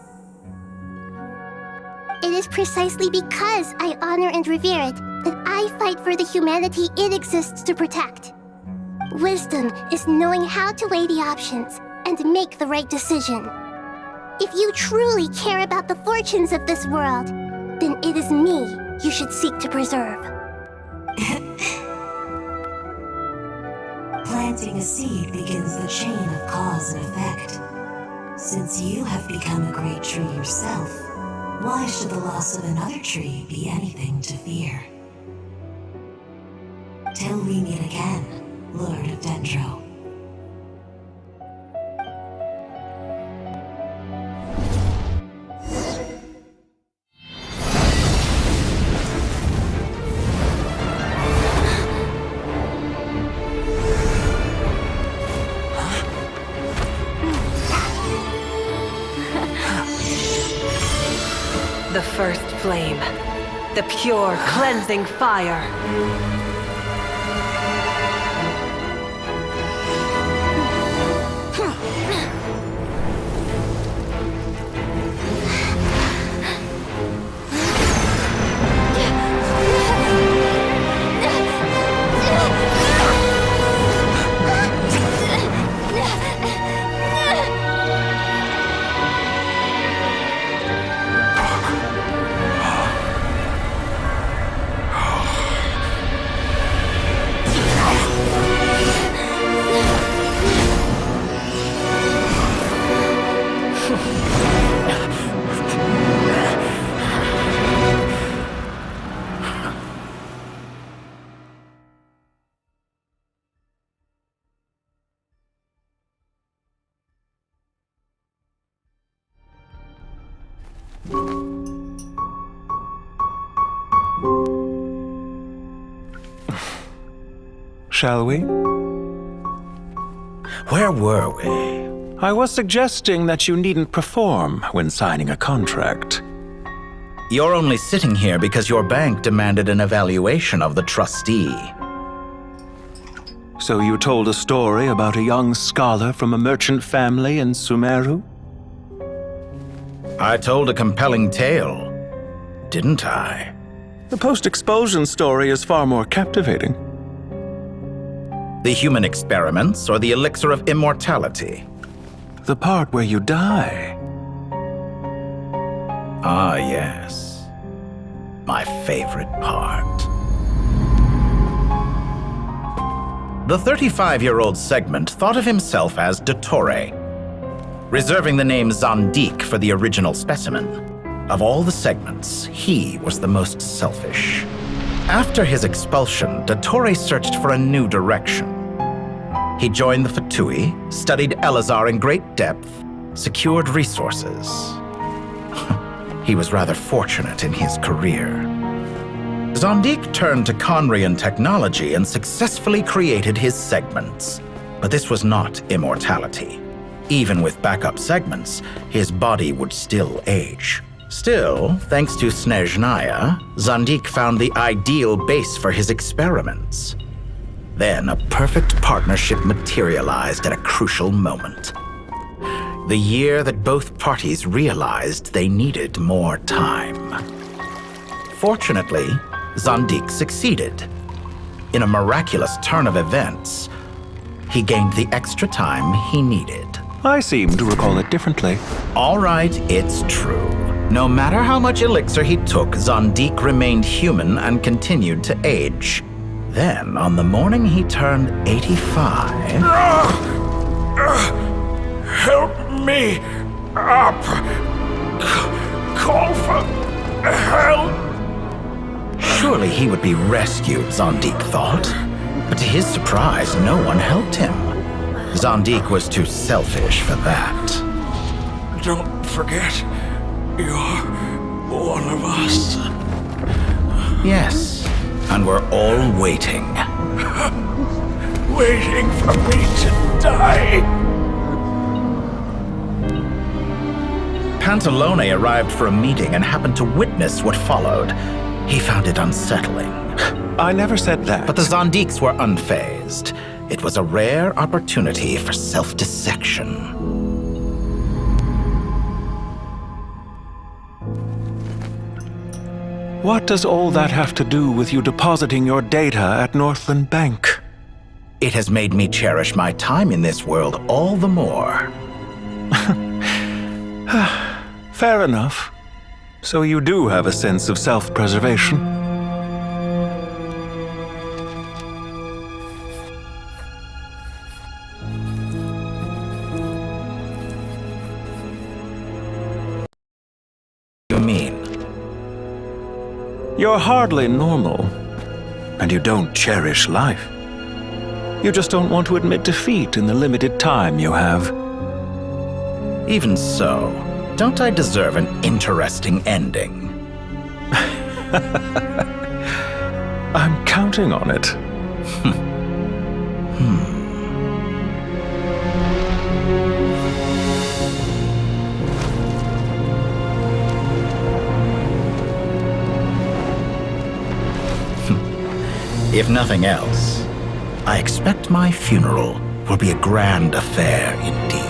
It is precisely because I honor and revere it that I fight for the humanity it exists to protect. Wisdom is knowing how to weigh the options and make the right decision. If you truly care about the fortunes of this world, then it is me you should seek to preserve. Planting a seed begins the chain of cause and effect. Since you have become a great tree yourself, why should the loss of another tree be anything to fear? Till we meet again, Lord of Dendro. The first flame. The pure, cleansing fire. shall we? Where were we? I was suggesting that you needn't perform when signing a contract. You're only sitting here because your bank demanded an evaluation of the trustee. So you told a story about a young scholar from a merchant family in Sumeru? I told a compelling tale, didn't I? The post-expulsion story is far more captivating. The human experiments or the elixir of immortality? The part where you die. Ah, yes. My favorite part. The 35-year-old Segment thought of himself as Dottore, reserving the name Zandik for the original specimen. Of all the Segments, he was the most selfish. After his expulsion, Dottore searched for a new direction. He joined the Fatui, studied Elazar in great depth, secured resources. He was rather fortunate in his career. Zandik turned to Conrian technology and successfully created his segments. But this was not immortality. Even with backup segments, his body would still age. Still, thanks to Snezhnaya, Zandik found the ideal base for his experiments. Then a perfect partnership materialized at a crucial moment. The year that both parties realized they needed more time. Fortunately, Zandik succeeded. In a miraculous turn of events, he gained the extra time he needed. I seem to recall it differently. All right, it's true. No matter how much elixir he took, Zandik remained human and continued to age. Then, on the morning he turned 85... Help me up! Call for help! Surely he would be rescued, Zandik thought. But to his surprise, no one helped him. Zandik was too selfish for that. Don't forget, you're one of us. Yes, and we're all waiting. Waiting for me to die. Pantalone arrived for a meeting and happened to witness what followed. He found it unsettling. I never said that. But the Zandiks were unfazed. It was a rare opportunity for self-dissection. What does all that have to do with you depositing your data at Northland Bank? It has made me cherish my time in this world all the more. Fair enough. So you do have a sense of self-preservation. You mean? You're hardly normal, and you don't cherish life. You just don't want to admit defeat in the limited time you have. Even so, don't I deserve an interesting ending? I'm counting on it. If nothing else, I expect my funeral will be a grand affair indeed.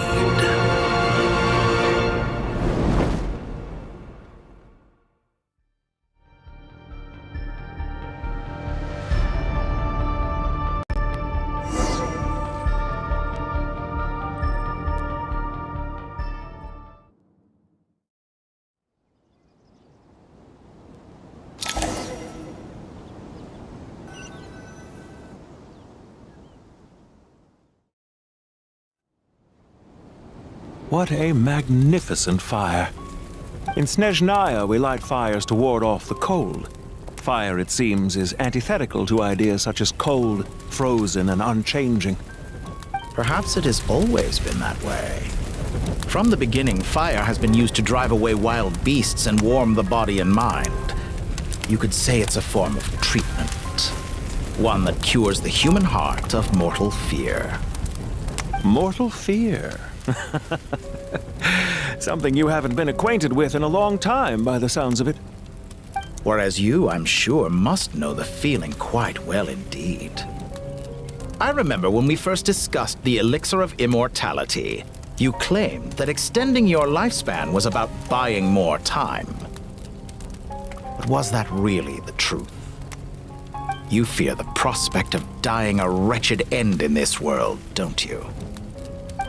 What a magnificent fire. In Snezhnaya, we light fires to ward off the cold. Fire, it seems, is antithetical to ideas such as cold, frozen, and unchanging. Perhaps it has always been that way. From the beginning, fire has been used to drive away wild beasts and warm the body and mind. You could say it's a form of treatment. One that cures the human heart of mortal fear. Mortal fear? Something you haven't been acquainted with in a long time, by the sounds of it. Whereas you, I'm sure, must know the feeling quite well indeed. I remember when we first discussed the elixir of immortality, you claimed that extending your lifespan was about buying more time. But was that really the truth? You fear the prospect of dying a wretched end in this world, don't you?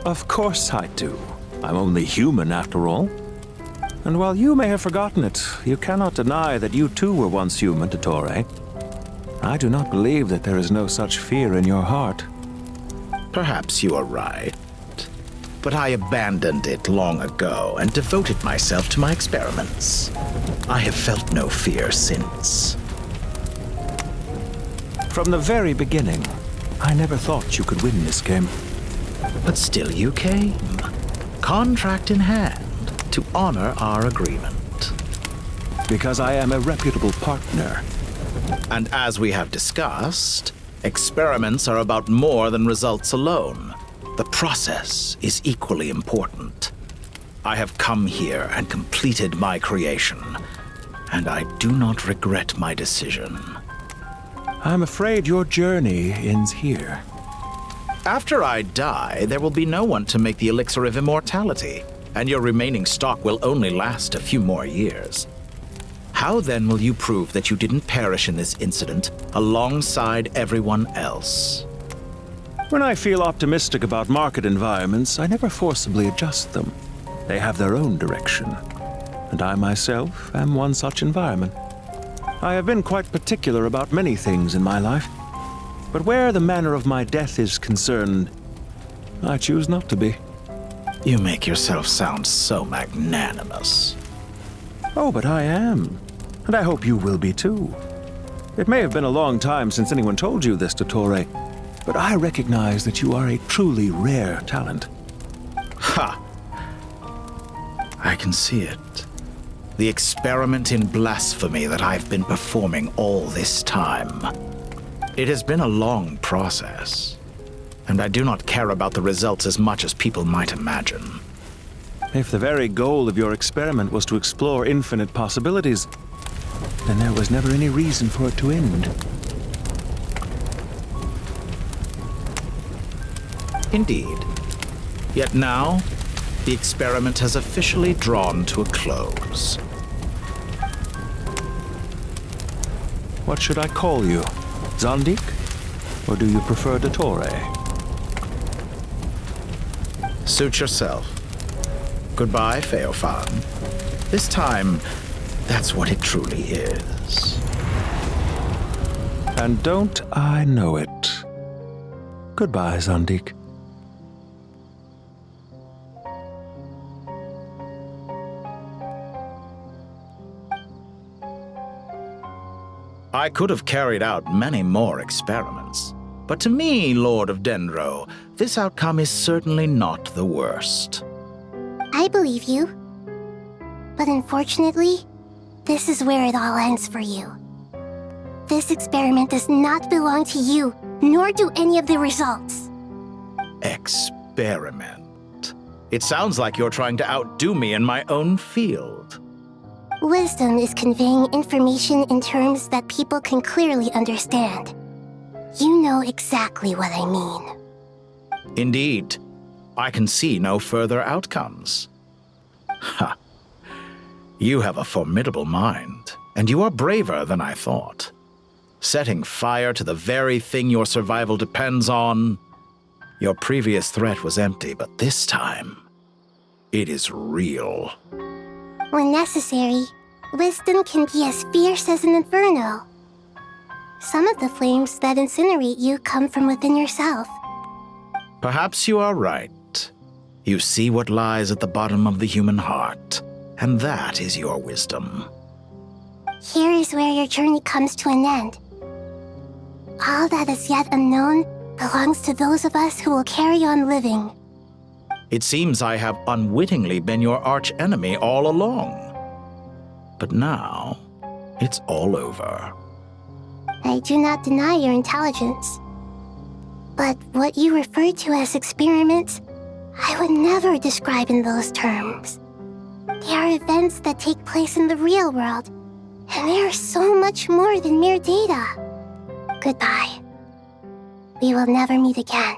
Of course I do. I'm only human, after all. And while you may have forgotten it, you cannot deny that you too were once human, Dottore. I do not believe that there is no such fear in your heart. Perhaps you are right. But I abandoned it long ago and devoted myself to my experiments. I have felt no fear since. From the very beginning, I never thought you could win this game. But still you came, contract in hand, to honor our agreement. Because I am a reputable partner. And as we have discussed, experiments are about more than results alone. The process is equally important. I have come here and completed my creation, and I do not regret my decision. I'm afraid your journey ends here. After I die, there will be no one to make the elixir of immortality, and your remaining stock will only last a few more years. How then will you prove that you didn't perish in this incident alongside everyone else? When I feel optimistic about market environments, I never forcibly adjust them. They have their own direction, and I myself am one such environment. I have been quite particular about many things in my life, but where the manner of my death is concerned, I choose not to be. You make yourself sound so magnanimous. Oh, but I am, and I hope you will be too. It may have been a long time since anyone told you this, Dottore, but I recognize that you are a truly rare talent. Ha! I can see it. The experiment in blasphemy that I've been performing all this time. It has been a long process, and I do not care about the results as much as people might imagine. If the very goal of your experiment was to explore infinite possibilities, then there was never any reason for it to end. Indeed. Yet now, the experiment has officially drawn to a close. What should I call you? Zandik? Or do you prefer Dottore? Suit yourself. Goodbye, Feofan. This time, that's what it truly is. And don't I know it? Goodbye, Zandik. I could have carried out many more experiments, but to me, Lord of Dendro, this outcome is certainly not the worst. I believe you. But unfortunately, this is where it all ends for you. This experiment does not belong to you, nor do any of the results. Experiment? It sounds like you're trying to outdo me in my own field. Wisdom is conveying information in terms that people can clearly understand. You know exactly what I mean. Indeed. I can see no further outcomes. Ha! You have a formidable mind, and you are braver than I thought. Setting fire to the very thing your survival depends on. Your previous threat was empty, but this time, it is real. When necessary, wisdom can be as fierce as an inferno. Some of the flames that incinerate you come from within yourself. Perhaps you are right. You see what lies at the bottom of the human heart, and that is your wisdom. Here is where your journey comes to an end. All that is yet unknown belongs to those of us who will carry on living. It seems I have unwittingly been your arch-enemy all along. But now, it's all over. I do not deny your intelligence. But what you refer to as experiments, I would never describe in those terms. They are events that take place in the real world, and they are so much more than mere data. Goodbye. We will never meet again.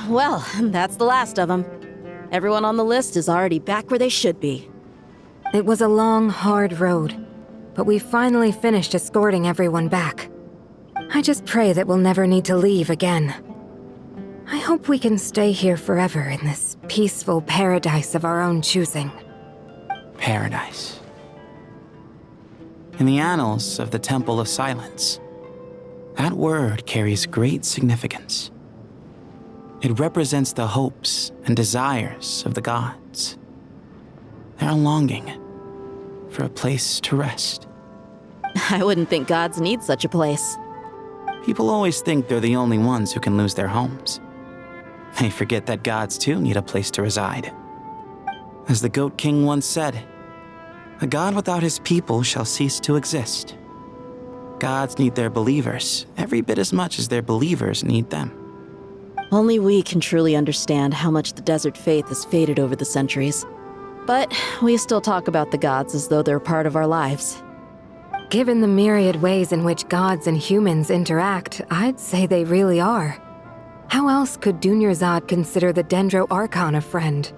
Well, that's the last of them. Everyone on the list is already back where they should be. It was a long, hard road, but we finally finished escorting everyone back. I just pray that we'll never need to leave again. I hope we can stay here forever in this peaceful paradise of our own choosing. Paradise. In the annals of the Temple of Silence, that word carries great significance. It represents the hopes and desires of the gods. Their longing for a place to rest. I wouldn't think gods need such a place. People always think they're the only ones who can lose their homes. They forget that gods too need a place to reside. As the Goat King once said, "A god without his people shall cease to exist." Gods need their believers every bit as much as their believers need them. Only we can truly understand how much the desert faith has faded over the centuries. But we still talk about the gods as though they're part of our lives. Given the myriad ways in which gods and humans interact, I'd say they really are. How else could Dunyarzad consider the Dendro Archon a friend?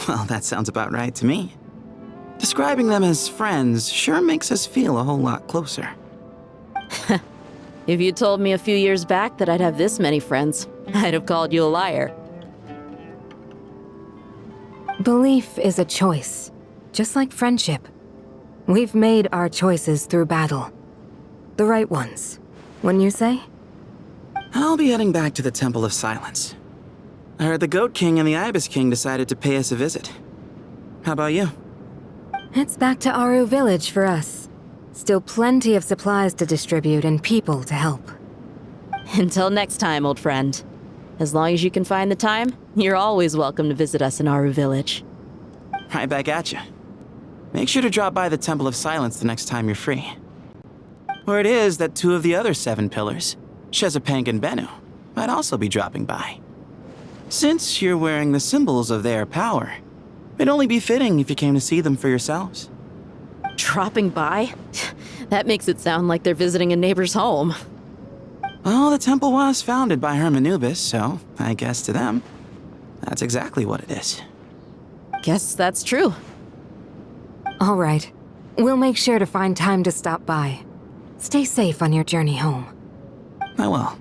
Well, that sounds about right to me. Describing them as friends sure makes us feel a whole lot closer. If you told me a few years back that I'd have this many friends, I'd have called you a liar. Belief is a choice, just like friendship. We've made our choices through battle. The right ones, wouldn't you say? I'll be heading back to the Temple of Silence. I heard the Goat King and the Ibis King decided to pay us a visit. How about you? It's back to Aru Village for us. Still plenty of supplies to distribute and people to help. Until next time, old friend. As long as you can find the time, you're always welcome to visit us in Aru Village. Right back at you. Make sure to drop by the Temple of Silence the next time you're free. Word is that 2 of the other 7 pillars, Shezapank and Bennu, might also be dropping by. Since you're wearing the symbols of their power, it'd only be fitting if you came to see them for yourselves. Dropping by? That makes it sound like they're visiting a neighbor's home. Well, the temple was founded by Hermanubis, so I guess to them, that's exactly what it is. Guess that's true. All right. We'll make sure to find time to stop by. Stay safe on your journey home. I will.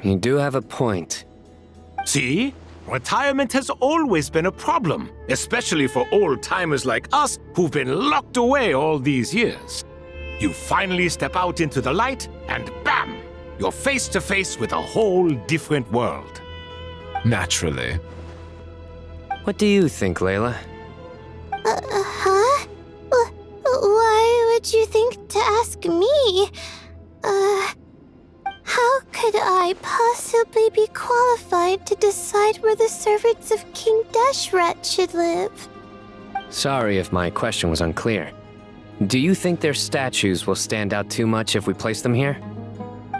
You do have a point. See? Retirement has always been a problem, especially for old-timers like us who've been locked away all these years. You finally step out into the light, and bam! You're face to face with a whole different world. Naturally. What do you think, Layla? Huh? Why would you think to ask me? How could I possibly be qualified to decide where the servants of King Deshret should live? Sorry if my question was unclear. Do you think their statues will stand out too much if we place them here?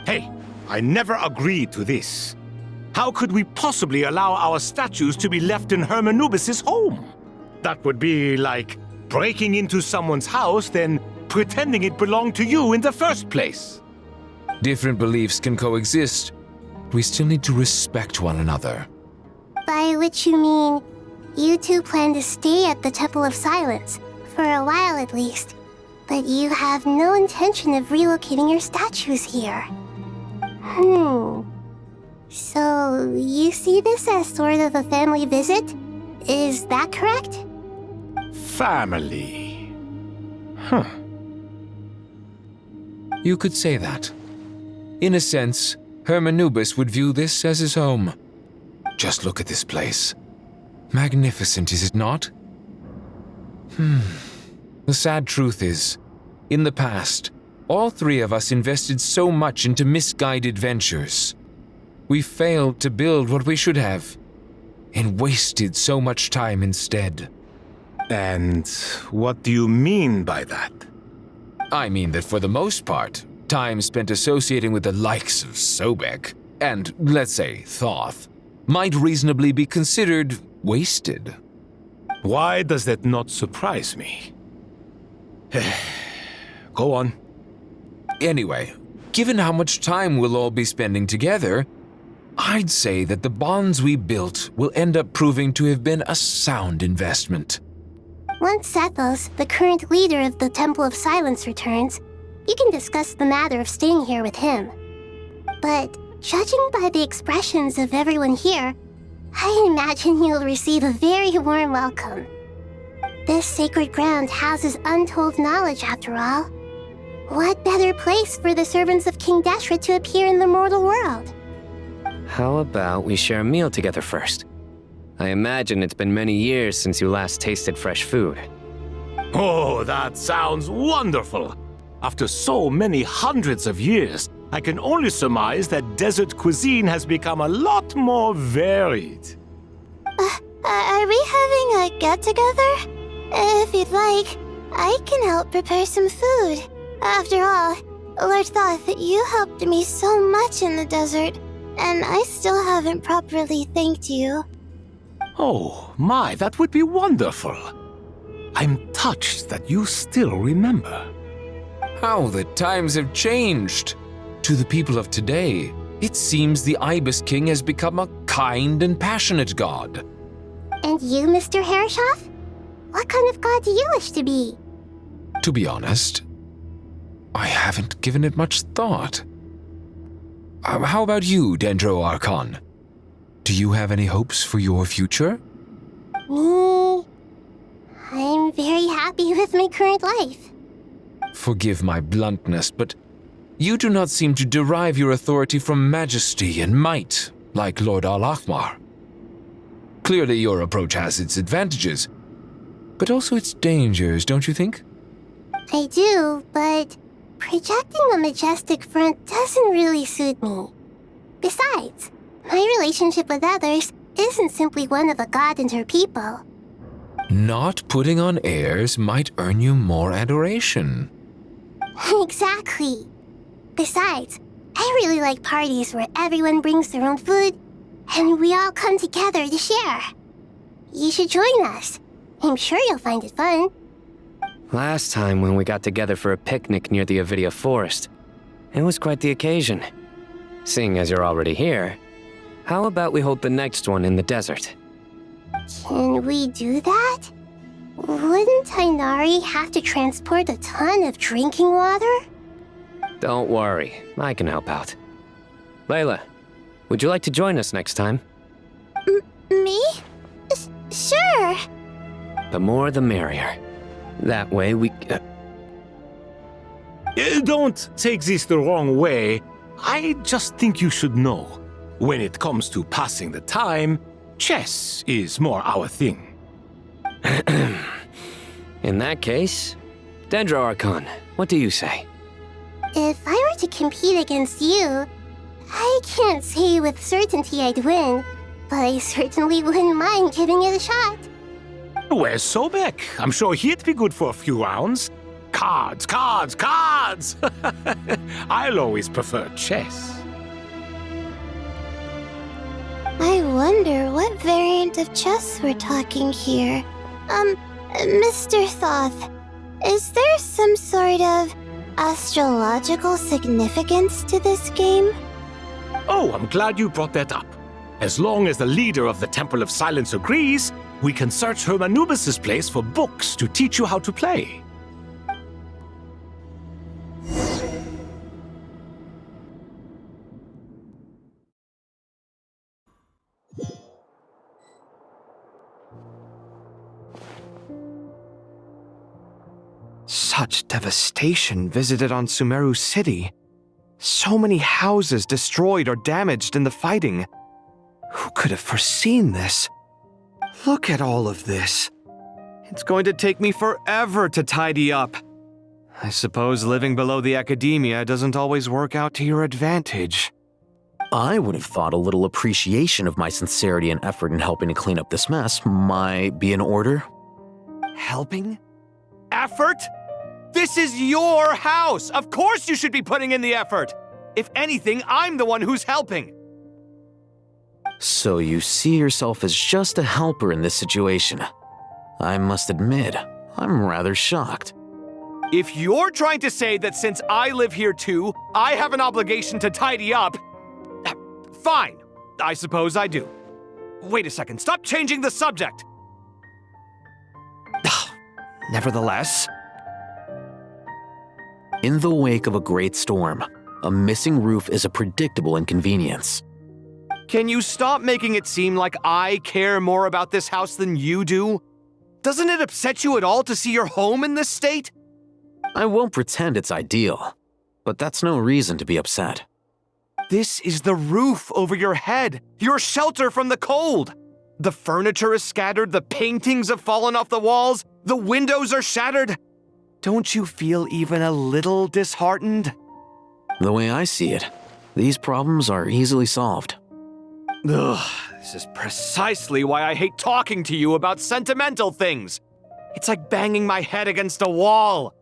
Hey, I never agreed to this. How could we possibly allow our statues to be left in Hermanubis' home? That would be like breaking into someone's house, then pretending it belonged to you in the first place. Different beliefs can coexist. We still need to respect one another. By which you mean, You two plan to stay at the Temple of Silence, for a while at least. But you have no intention of relocating your statues here. So, you see this as sort of a family visit? Is that correct? Family. You could say that. In a sense, Hermanubis would view this as his home. Just look at this place. Magnificent, is it not? The sad truth is, in the past, all three of us invested so much into misguided ventures. We failed to build what we should have, and wasted so much time instead. And what do you mean by that? I mean that for the most part, time spent associating with the likes of Sobek, and, let's say, Thoth, might reasonably be considered wasted. Why does that not surprise me? Go on. Anyway, given how much time we'll all be spending together, I'd say that the bonds we built will end up proving to have been a sound investment. Once Sethos, the current leader of the Temple of Silence, returns, you can discuss the matter of staying here with him. But judging by the expressions of everyone here, I imagine you'll receive a very warm welcome. This sacred ground houses untold knowledge, after all. What better place for the servants of King Deshret to appear in the mortal world? How about we share a meal together first? I imagine it's been many years since you last tasted fresh food. Oh, that sounds wonderful! After so many hundreds of years, I can only surmise that desert cuisine has become a lot more varied. Are we having a get-together? If you'd like, I can help prepare some food. After all, Lord Thoth, you helped me so much in the desert, and I still haven't properly thanked you. Oh, my, that would be wonderful. I'm touched that you still remember. How the times have changed! To the people of today, it seems the Ibis King has become a kind and passionate god. And you, Mr. Herreshoff? What kind of god do you wish to be? To be honest, I haven't given it much thought. How about you, Dendro Archon? Do you have any hopes for your future? Me? I'm very happy with my current life. Forgive my bluntness, but you do not seem to derive your authority from majesty and might, like Lord Al-Akhmar. Clearly your approach has its advantages, but also its dangers, don't you think? I do, but projecting a majestic front doesn't really suit me. Besides, my relationship with others isn't simply one of a god and her people. Not putting on airs might earn you more adoration. Exactly. Besides, I really like parties where everyone brings their own food, and we all come together to share. You should join us. I'm sure you'll find it fun. Last time when we got together for a picnic near the Avidia Forest, it was quite the occasion. Seeing as you're already here, how about we hold the next one in the desert? Can we do that? Wouldn't Tainari have to transport a ton of drinking water? Don't worry, I can help out. Layla, would you like to join us next time? Me? Sure. The more the merrier. That way we... Don't take this the wrong way. I just think you should know. When it comes to passing the time, chess is more our thing. In that case, Dendro Archon, what do you say? If I were to compete against you, I can't say with certainty I'd win, but I certainly wouldn't mind giving it a shot. Where's Sobek? I'm sure he'd be good for a few rounds. Cards, cards, cards! I'll always prefer chess. I wonder what variant of chess we're talking here. Mr. Thoth, is there some sort of astrological significance to this game? Oh, I'm glad you brought that up. As long as the leader of the Temple of Silence agrees, We can search Hermanubis' place for books to teach you how to play. Such devastation visited on Sumeru City. So many houses destroyed or damaged in the fighting. Who could have foreseen this? Look at all of this. It's going to take me forever to tidy up. I suppose living below the academia doesn't always work out to your advantage. I would have thought a little appreciation of my sincerity and effort in helping to clean up this mess might be in order. Helping? Effort? This is your house! Of course you should be putting in the effort! If anything, I'm the one who's helping. So you see yourself as just a helper in this situation. I must admit, I'm rather shocked. If you're trying to say that since I live here too, I have an obligation to tidy up, fine, I suppose I do. Wait a second, stop changing the subject! Nevertheless... In the wake of a great storm, a missing roof is a predictable inconvenience. Can you stop making it seem like I care more about this house than you do? Doesn't it upset you at all to see your home in this state? I won't pretend it's ideal, but that's no reason to be upset. This is the roof over your head, your shelter from the cold. The furniture is scattered, the paintings have fallen off the walls, the windows are shattered. Don't you feel even a little disheartened? The way I see it, these problems are easily solved. Ugh, this is precisely why I hate talking to you about sentimental things. It's like banging my head against a wall.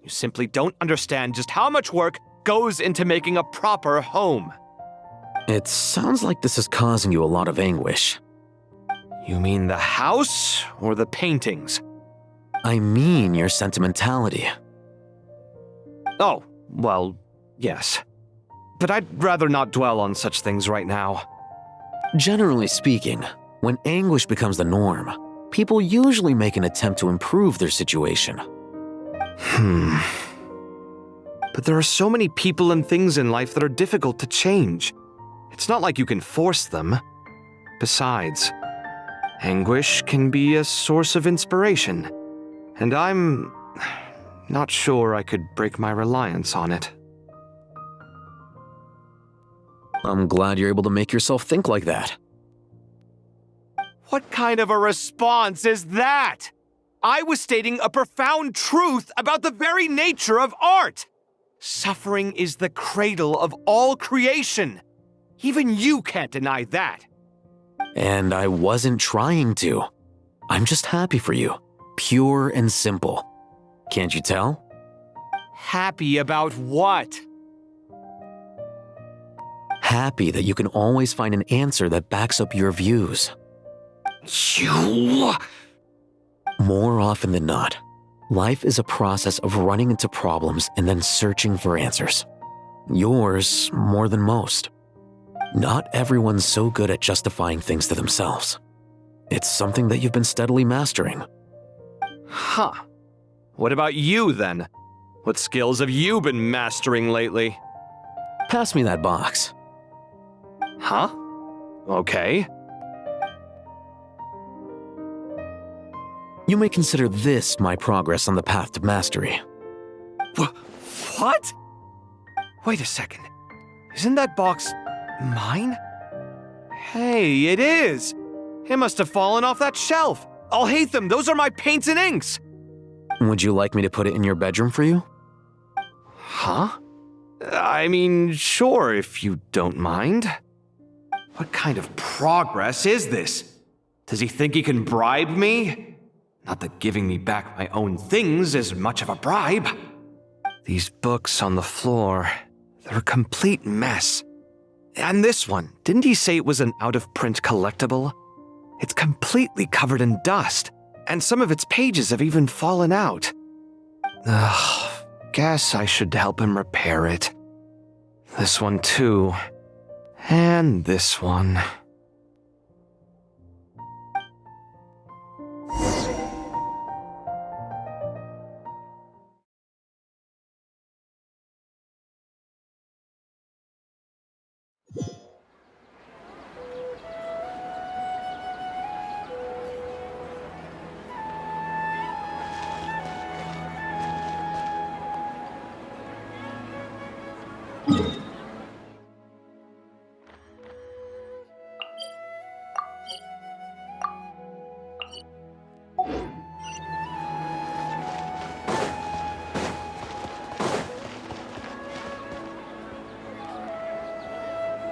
You simply don't understand just how much work goes into making a proper home. It sounds like this is causing you a lot of anguish. You mean the house or the paintings? I mean your sentimentality. Oh, well, yes. But I'd rather not dwell on such things right now. Generally speaking, when anguish becomes the norm, people usually make an attempt to improve their situation. But there are so many people and things in life that are difficult to change. It's not like you can force them. Besides, anguish can be a source of inspiration, and I'm not sure I could break my reliance on it. I'm glad you're able to make yourself think like that. What kind of a response is that? I was stating a profound truth about the very nature of art. Suffering is the cradle of all creation. Even you can't deny that. And I wasn't trying to. I'm just happy for you. Pure and simple. Can't you tell? Happy about what? Happy that you can always find an answer that backs up your views. You... More often than not, life is a process of running into problems and then searching for answers. Yours more than most. Not everyone's so good at justifying things to themselves. It's something that you've been steadily mastering. Huh. What about you, then? What skills have you been mastering lately? Pass me that box. Huh? Okay. You may consider this my progress on the path to mastery. What? Wait a second. Isn't that box mine? Hey, it is! It must have fallen off that shelf. I'll hate them. Those are my paints and inks. Would you like me to put it in your bedroom for you? Huh? I mean, sure, if you don't mind. What kind of progress is this? Does he think he can bribe me? Not that giving me back my own things is much of a bribe. These books on the floor, they're a complete mess. And this one, didn't he say it was an out-of-print collectible? It's completely covered in dust, and some of its pages have even fallen out. Guess I should help him repair it. This one too. And this one.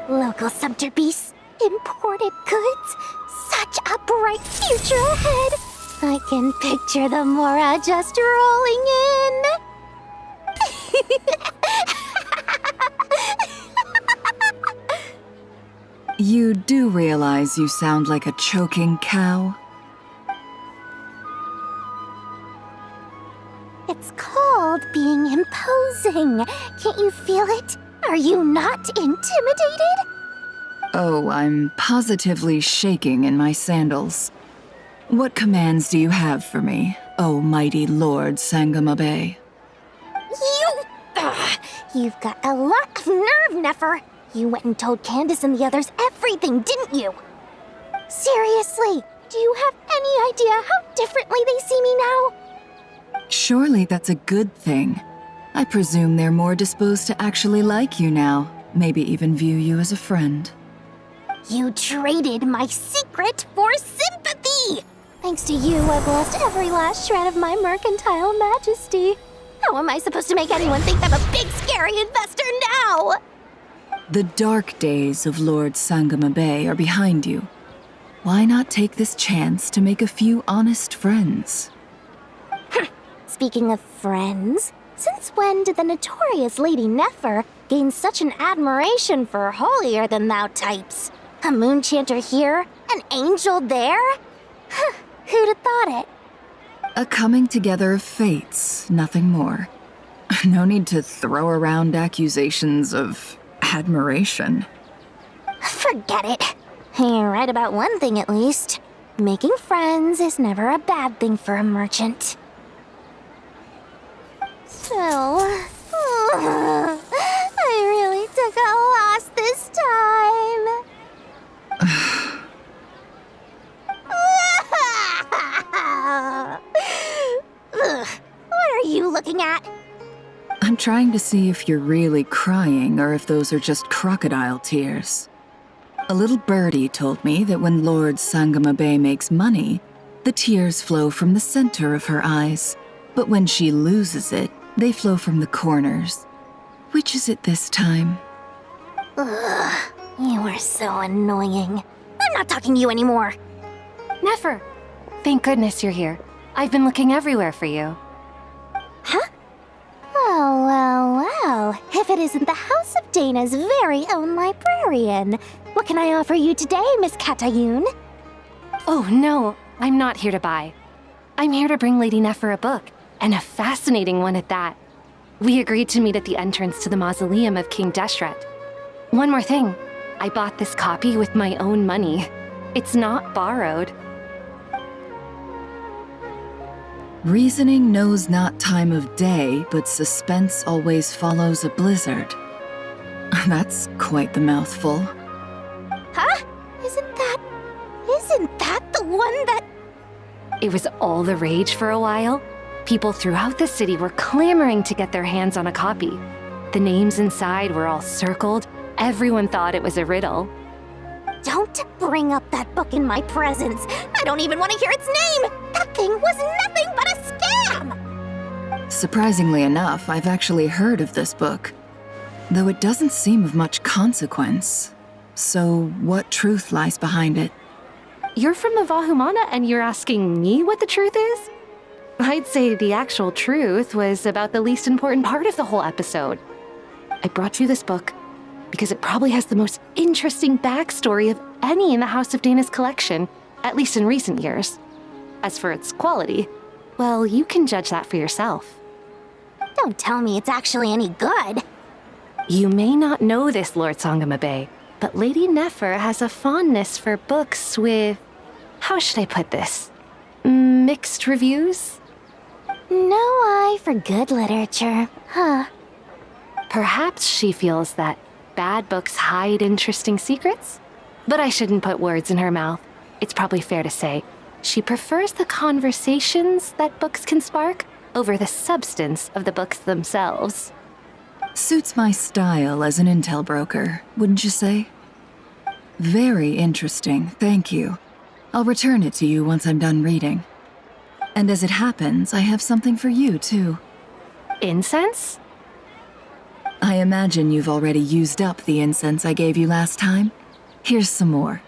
Local subter beasts, imported goods, such a bright future ahead. I can picture the Mora just rolling in. You do realize you sound like a choking cow? It's called being imposing. Can't you feel it? Are you not intimidated? Oh, I'm positively shaking in my sandals. What commands do you have for me, oh mighty Lord Sangamabe? You've got a lot of nerve, Nefer. You went and told Candace and the others everything, didn't you? Seriously, do you have any idea how differently they see me now? Surely that's a good thing. I presume they're more disposed to actually like you now, maybe even view you as a friend. You traded my secret for sympathy! Thanks to you, I've lost every last shred of my mercantile majesty. How am I supposed to make anyone think I'm a big, scary investor now? The dark days of Lord Sangamabe are behind you. Why not take this chance to make a few honest friends? Speaking of friends, since when did the notorious Lady Nefer gain such an admiration for holier-than-thou types? A moon chanter here, an angel there? Who'd have thought it? A coming together of fates, nothing more. No need to throw around accusations of admiration. Forget it. You're right about one thing at least. Making friends is never a bad thing for a merchant. So, I really took a loss this time. What are you looking at? I'm trying to see if you're really crying or if those are just crocodile tears. A little birdie told me that when Lord Sangamabe makes money, the tears flow from the center of her eyes, but when she loses it, they flow from the corners. Which is it this time? Ugh, you are so annoying. I'm not talking to you anymore. Nefer, thank goodness you're here. I've been looking everywhere for you. Huh? Well. If it isn't the House of Dana's very own librarian. What can I offer you today, Miss Katayun? Oh, no, I'm not here to buy. I'm here to bring Lady Nefer a book, and a fascinating one at that. We agreed to meet at the entrance to the mausoleum of King Deshret. One more thing, I bought this copy with my own money. It's not borrowed. Reasoning knows not time of day, but suspense always follows a blizzard. That's quite the mouthful. Huh? Isn't that the one that... It was all the rage for a while. People throughout the city were clamoring to get their hands on a copy. The names inside were all circled. Everyone thought it was a riddle. Don't bring up that book in my presence. I don't even want to hear its name. That thing was nothing but a scam. Surprisingly enough, I've actually heard of this book, though it doesn't seem of much consequence. So what truth lies behind it? You're from the Vahumana and you're asking me what the truth is? I'd say the actual truth was about the least important part of the whole episode. I brought you this book because it probably has the most interesting backstory of any in the House of Dana's collection, at least in recent years. As for its quality, well, you can judge that for yourself. Don't tell me it's actually any good. You may not know this, Lord Sangamabe, but Lady Nefer has a fondness for books with... how should I put this? Mixed reviews? No eye for good literature, huh? Perhaps she feels that bad books hide interesting secrets? But I shouldn't put words in her mouth. It's probably fair to say she prefers the conversations that books can spark over the substance of the books themselves. Suits my style as an intel broker, wouldn't you say? Very interesting, thank you. I'll return it to you once I'm done reading. And as it happens, I have something for you, too. Incense? I imagine you've already used up the incense I gave you last time. Here's some more.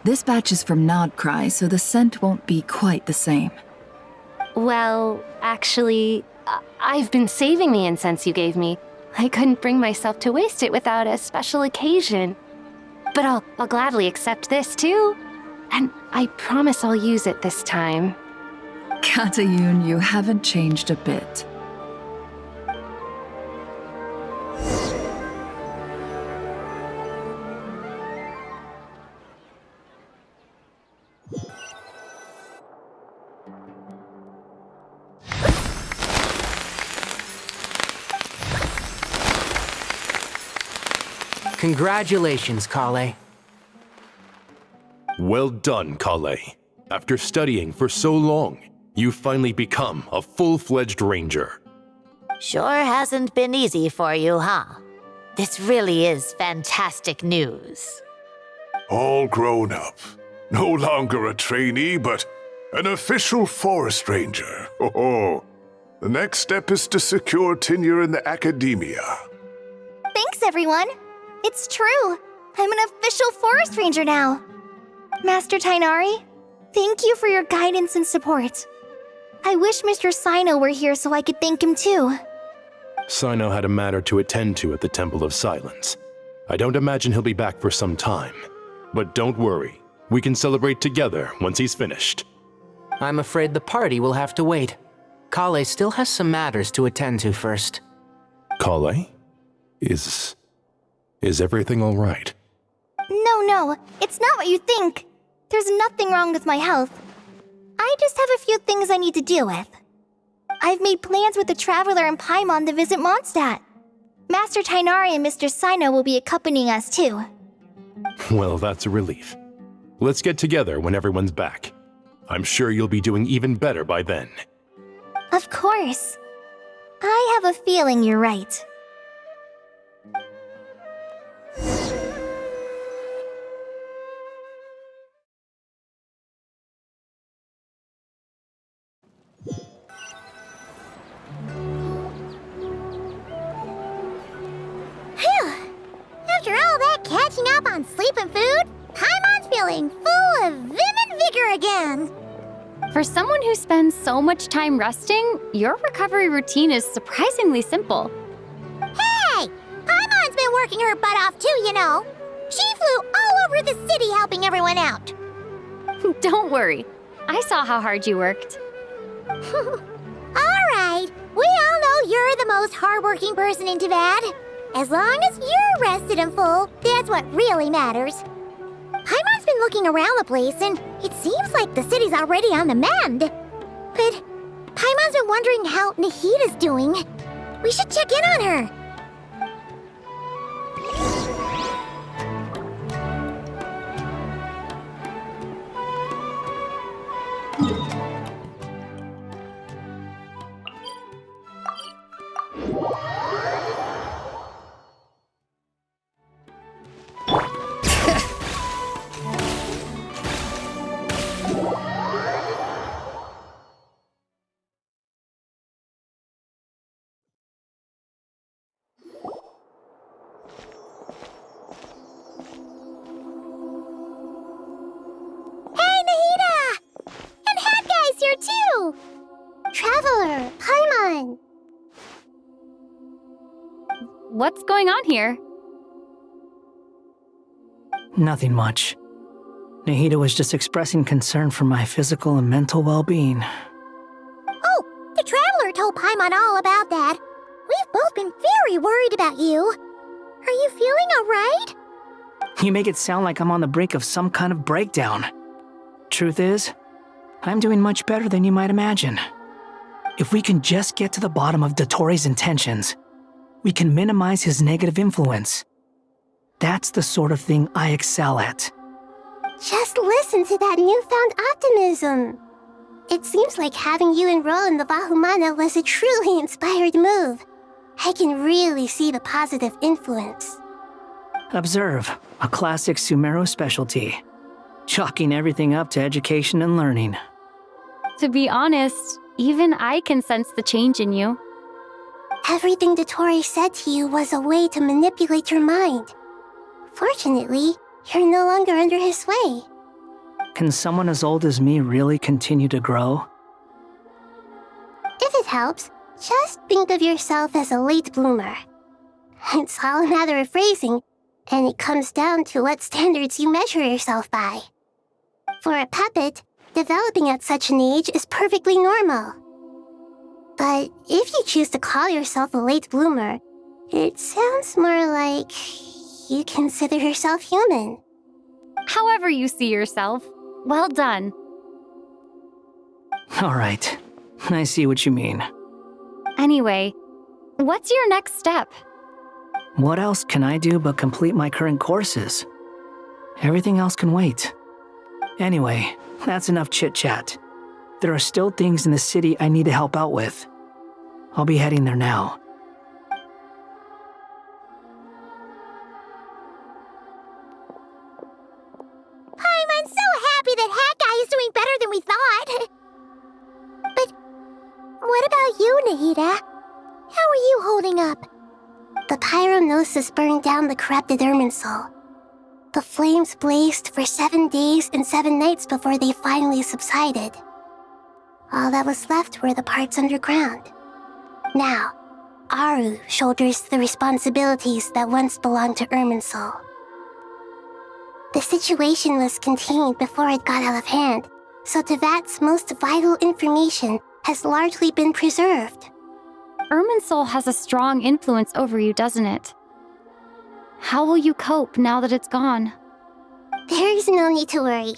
This batch is from Nod-Krai, so the scent won't be quite the same. Well, actually, I've been saving the incense you gave me. I couldn't bring myself to waste it without a special occasion. But I'll gladly accept this, too. And I promise I'll use it this time. Katayun, you haven't changed a bit. Congratulations, Kale. Well done, Kale. After studying for so long, you've finally become a full-fledged ranger. Sure hasn't been easy for you, huh? This really is fantastic news. All grown up. No longer a trainee, but an official forest ranger. Oh, the next step is to secure tenure in the academia. Thanks, everyone. It's true. I'm an official forest ranger now. Master Tainari, thank you for your guidance and support. I wish Mr. Sino were here so I could thank him too. Sino had a matter to attend to at the Temple of Silence. I don't imagine he'll be back for some time. But don't worry, we can celebrate together once he's finished. I'm afraid the party will have to wait. Kale still has some matters to attend to first. Kale? Is everything all right? No, it's not what you think. There's nothing wrong with my health. I just have a few things I need to deal with. I've made plans with the Traveler and Paimon to visit Mondstadt. Master Tainari and Mr. Sino will be accompanying us too. Well, that's a relief. Let's get together when everyone's back. I'm sure you'll be doing even better by then. Of course. I have a feeling you're right. After all that catching up on sleep and food, Paimon's feeling full of vim and vigor again. For someone who spends so much time resting, your recovery routine is surprisingly simple. Hey! Paimon's been working her butt off too, you know. She flew all over the city helping everyone out. Don't worry. I saw how hard you worked. All right. We all know you're the most hardworking person in Teyvat. As long as you're rested and full, that's what really matters. Paimon's been looking around the place, and it seems like the city's already on the mend. But Paimon's been wondering how Nahida's doing. We should check in on her. Too! Traveler, Paimon! What's going on here? Nothing much. Nahida was just expressing concern for my physical and mental well-being. Oh, the Traveler told Paimon all about that. We've both been very worried about you. Are you feeling alright? You make it sound like I'm on the brink of some kind of breakdown. Truth is, I'm doing much better than you might imagine. If we can just get to the bottom of Dottoro's intentions, we can minimize his negative influence. That's the sort of thing I excel at. Just listen to that newfound optimism. It seems like having you enroll in the Vahumana was a truly inspired move. I can really see the positive influence. Observe, a classic Sumeru specialty. Chalking everything up to education and learning. To be honest, even I can sense the change in you. Everything Dottore said to you was a way to manipulate your mind. Fortunately, you're no longer under his sway. Can someone as old as me really continue to grow? If it helps, just think of yourself as a late bloomer. It's all a matter of phrasing, and it comes down to what standards you measure yourself by. For a puppet, developing at such an age is perfectly normal. But if you choose to call yourself a late bloomer, it sounds more like you consider yourself human. However you see yourself, well done. All right, I see what you mean. Anyway, what's your next step? What else can I do but complete my current courses? Everything else can wait. Anyway, that's enough chit-chat. There are still things in the city I need to help out with. I'll be heading there now. I'm so happy that Hat Guy is doing better than we thought. But what about you, Nahida? How are you holding up? The pyronosis burned down the corrupted Irminsul. The flames blazed for 7 days and 7 nights before they finally subsided. All that was left were the parts underground. Now, Aru shoulders the responsibilities that once belonged to Irminsul. The situation was contained before it got out of hand, so Teyvat's most vital information has largely been preserved. Irminsul has a strong influence over you, doesn't it? How will you cope now that it's gone? There is no need to worry.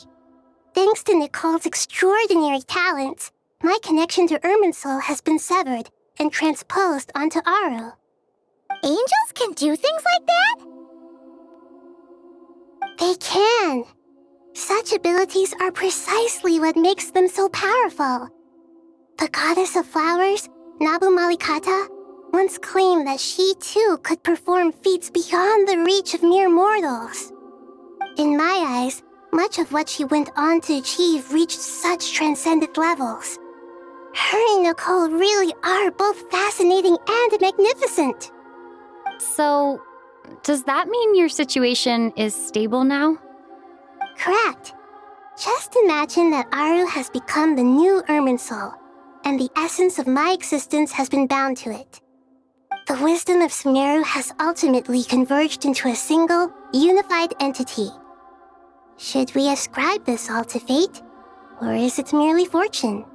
Thanks to Nicole's extraordinary talents, my connection to Irminsul has been severed and transposed onto Aru. Angels can do things like that? They can. Such abilities are precisely what makes them so powerful. The goddess of flowers, Nabu Malikata, once claimed that she too could perform feats beyond the reach of mere mortals. In my eyes, much of what she went on to achieve reached such transcendent levels. Her and Nicole really are both fascinating and magnificent. So, does that mean your situation is stable now? Correct. Just imagine that Aru has become the new Irminsul, and the essence of my existence has been bound to it. The wisdom of Sumeru has ultimately converged into a single, unified entity. Should we ascribe this all to fate, or is it merely fortune?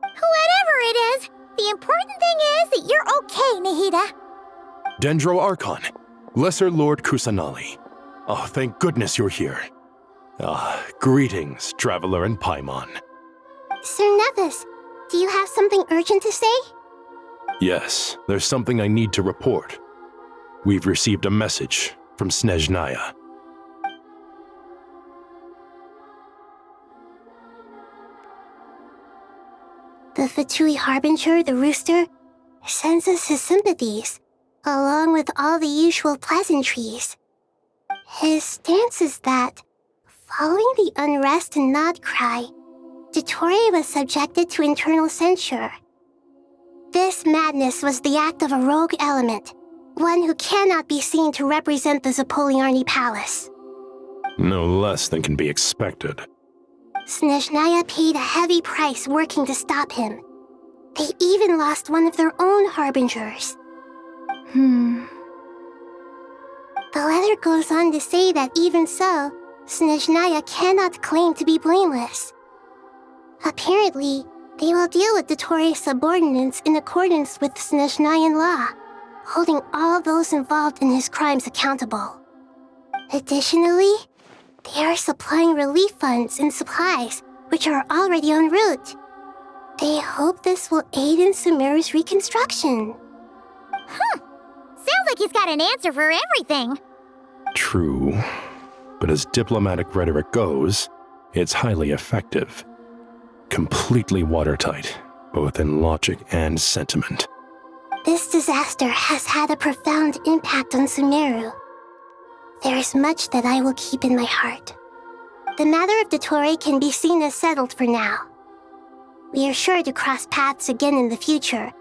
Whatever it is, the important thing is that you're okay, Nahida. Dendro Archon, Lesser Lord Kusanali. Oh, thank goodness you're here. Greetings, Traveler and Paimon. Sir Nevis, do you have something urgent to say? Yes, there's something I need to report. We've received a message from Snezhnaya. The Fatui Harbinger, the Rooster, sends us his sympathies, along with all the usual pleasantries. His stance is that, following the unrest in Nod-Krai, Dottore was subjected to internal censure. This madness was the act of a rogue element, one who cannot be seen to represent the Zapoliarni Palace. No less than can be expected. Snezhnaya paid a heavy price working to stop him. They even lost one of their own harbingers. The letter goes on to say that even so, Snezhnaya cannot claim to be blameless. Apparently, they will deal with Dottore's subordinates in accordance with Snezhnayan law, holding all those involved in his crimes accountable. Additionally, they are supplying relief funds and supplies, which are already en route. They hope this will aid in Sumeru's reconstruction. Sounds like he's got an answer for everything. True, but as diplomatic rhetoric goes, it's highly effective. Completely watertight, both in logic and sentiment. This disaster has had a profound impact on Sumeru. There is much that I will keep in my heart. The matter of Dottore can be seen as settled for now. We are sure to cross paths again in the future,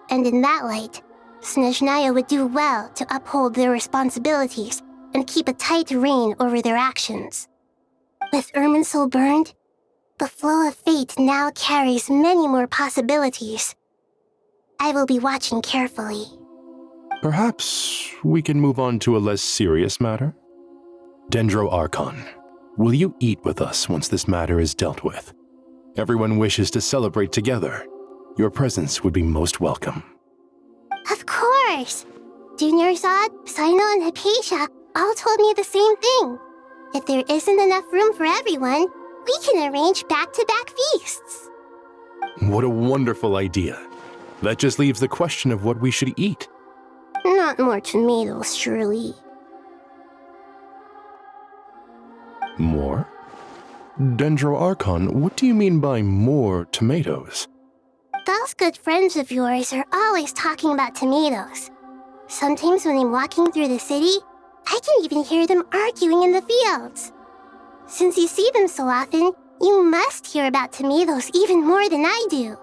and in that light, Snezhnaya would do well to uphold their responsibilities and keep a tight rein over their actions. With Irminsul burned, the flow of fate now carries many more possibilities. I will be watching carefully. Perhaps we can move on to a less serious matter? Dendro Archon, will you eat with us once this matter is dealt with? Everyone wishes to celebrate together. Your presence would be most welcome. Of course! Junior Zod, Sino, and Hypatia all told me the same thing. If there isn't enough room for everyone, we can arrange back-to-back feasts. What a wonderful idea. That just leaves the question of what we should eat. Not more tomatoes, surely. More? Dendro Archon, what do you mean by more tomatoes? Those good friends of yours are always talking about tomatoes. Sometimes when I'm walking through the city, I can even hear them arguing in the fields. Since you see them so often, you must hear about tomatoes even more than I do.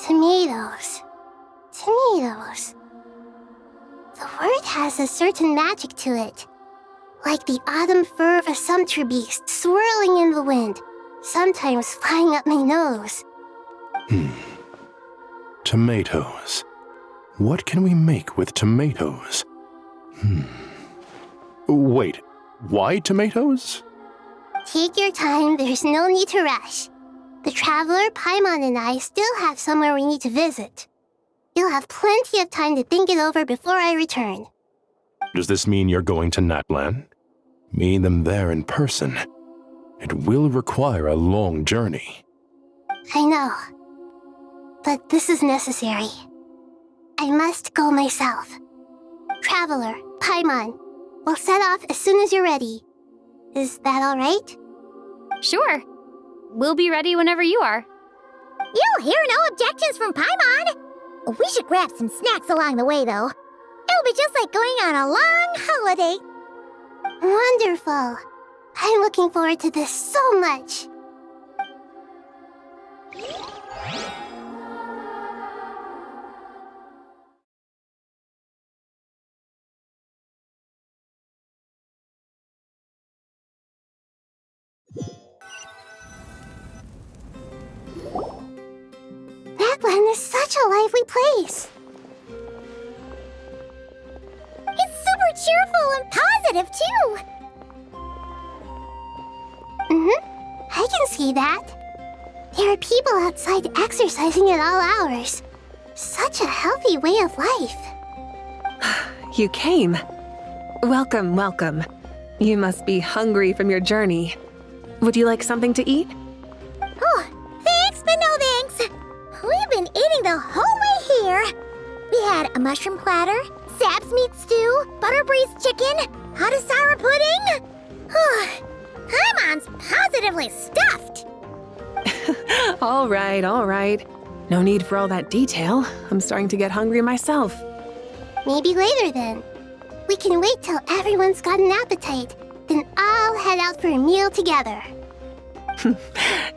Tomatoes. Tomatoes. The word has a certain magic to it. Like the autumn fur of a sumpter beast swirling in the wind, sometimes flying up my nose. Tomatoes. What can we make with tomatoes? Wait, why tomatoes? Take your time, there's no need to rush. The traveler, Paimon, and I still have somewhere we need to visit. You'll have plenty of time to think it over before I return. Does this mean you're going to Natlan? Meeting them there in person. It will require a long journey. I know. But this is necessary. I must go myself. Traveler, Paimon, we'll set off as soon as you're ready. Is that all right? Sure. We'll be ready whenever you are. You'll hear no objections from Paimon. We should grab some snacks along the way, though. It'll be just like going on a long holiday. Wonderful. I'm looking forward to this so much. Natlan is such a lively place. It's super cheerful and positive, too. I can see that. There are people outside exercising at all hours. Such a healthy way of life. You came. Welcome, welcome. You must be hungry from your journey. Would you like something to eat? Oh, thanks, but no thanks. We've been eating the whole way here. We had a mushroom platter, sap's meat stew, butter braised chicken, hadasara pudding. Paimon's positively stuffed. All right. No need for all that detail. I'm starting to get hungry myself. Maybe later then. We can wait till everyone's got an appetite, then I'll head out for a meal together.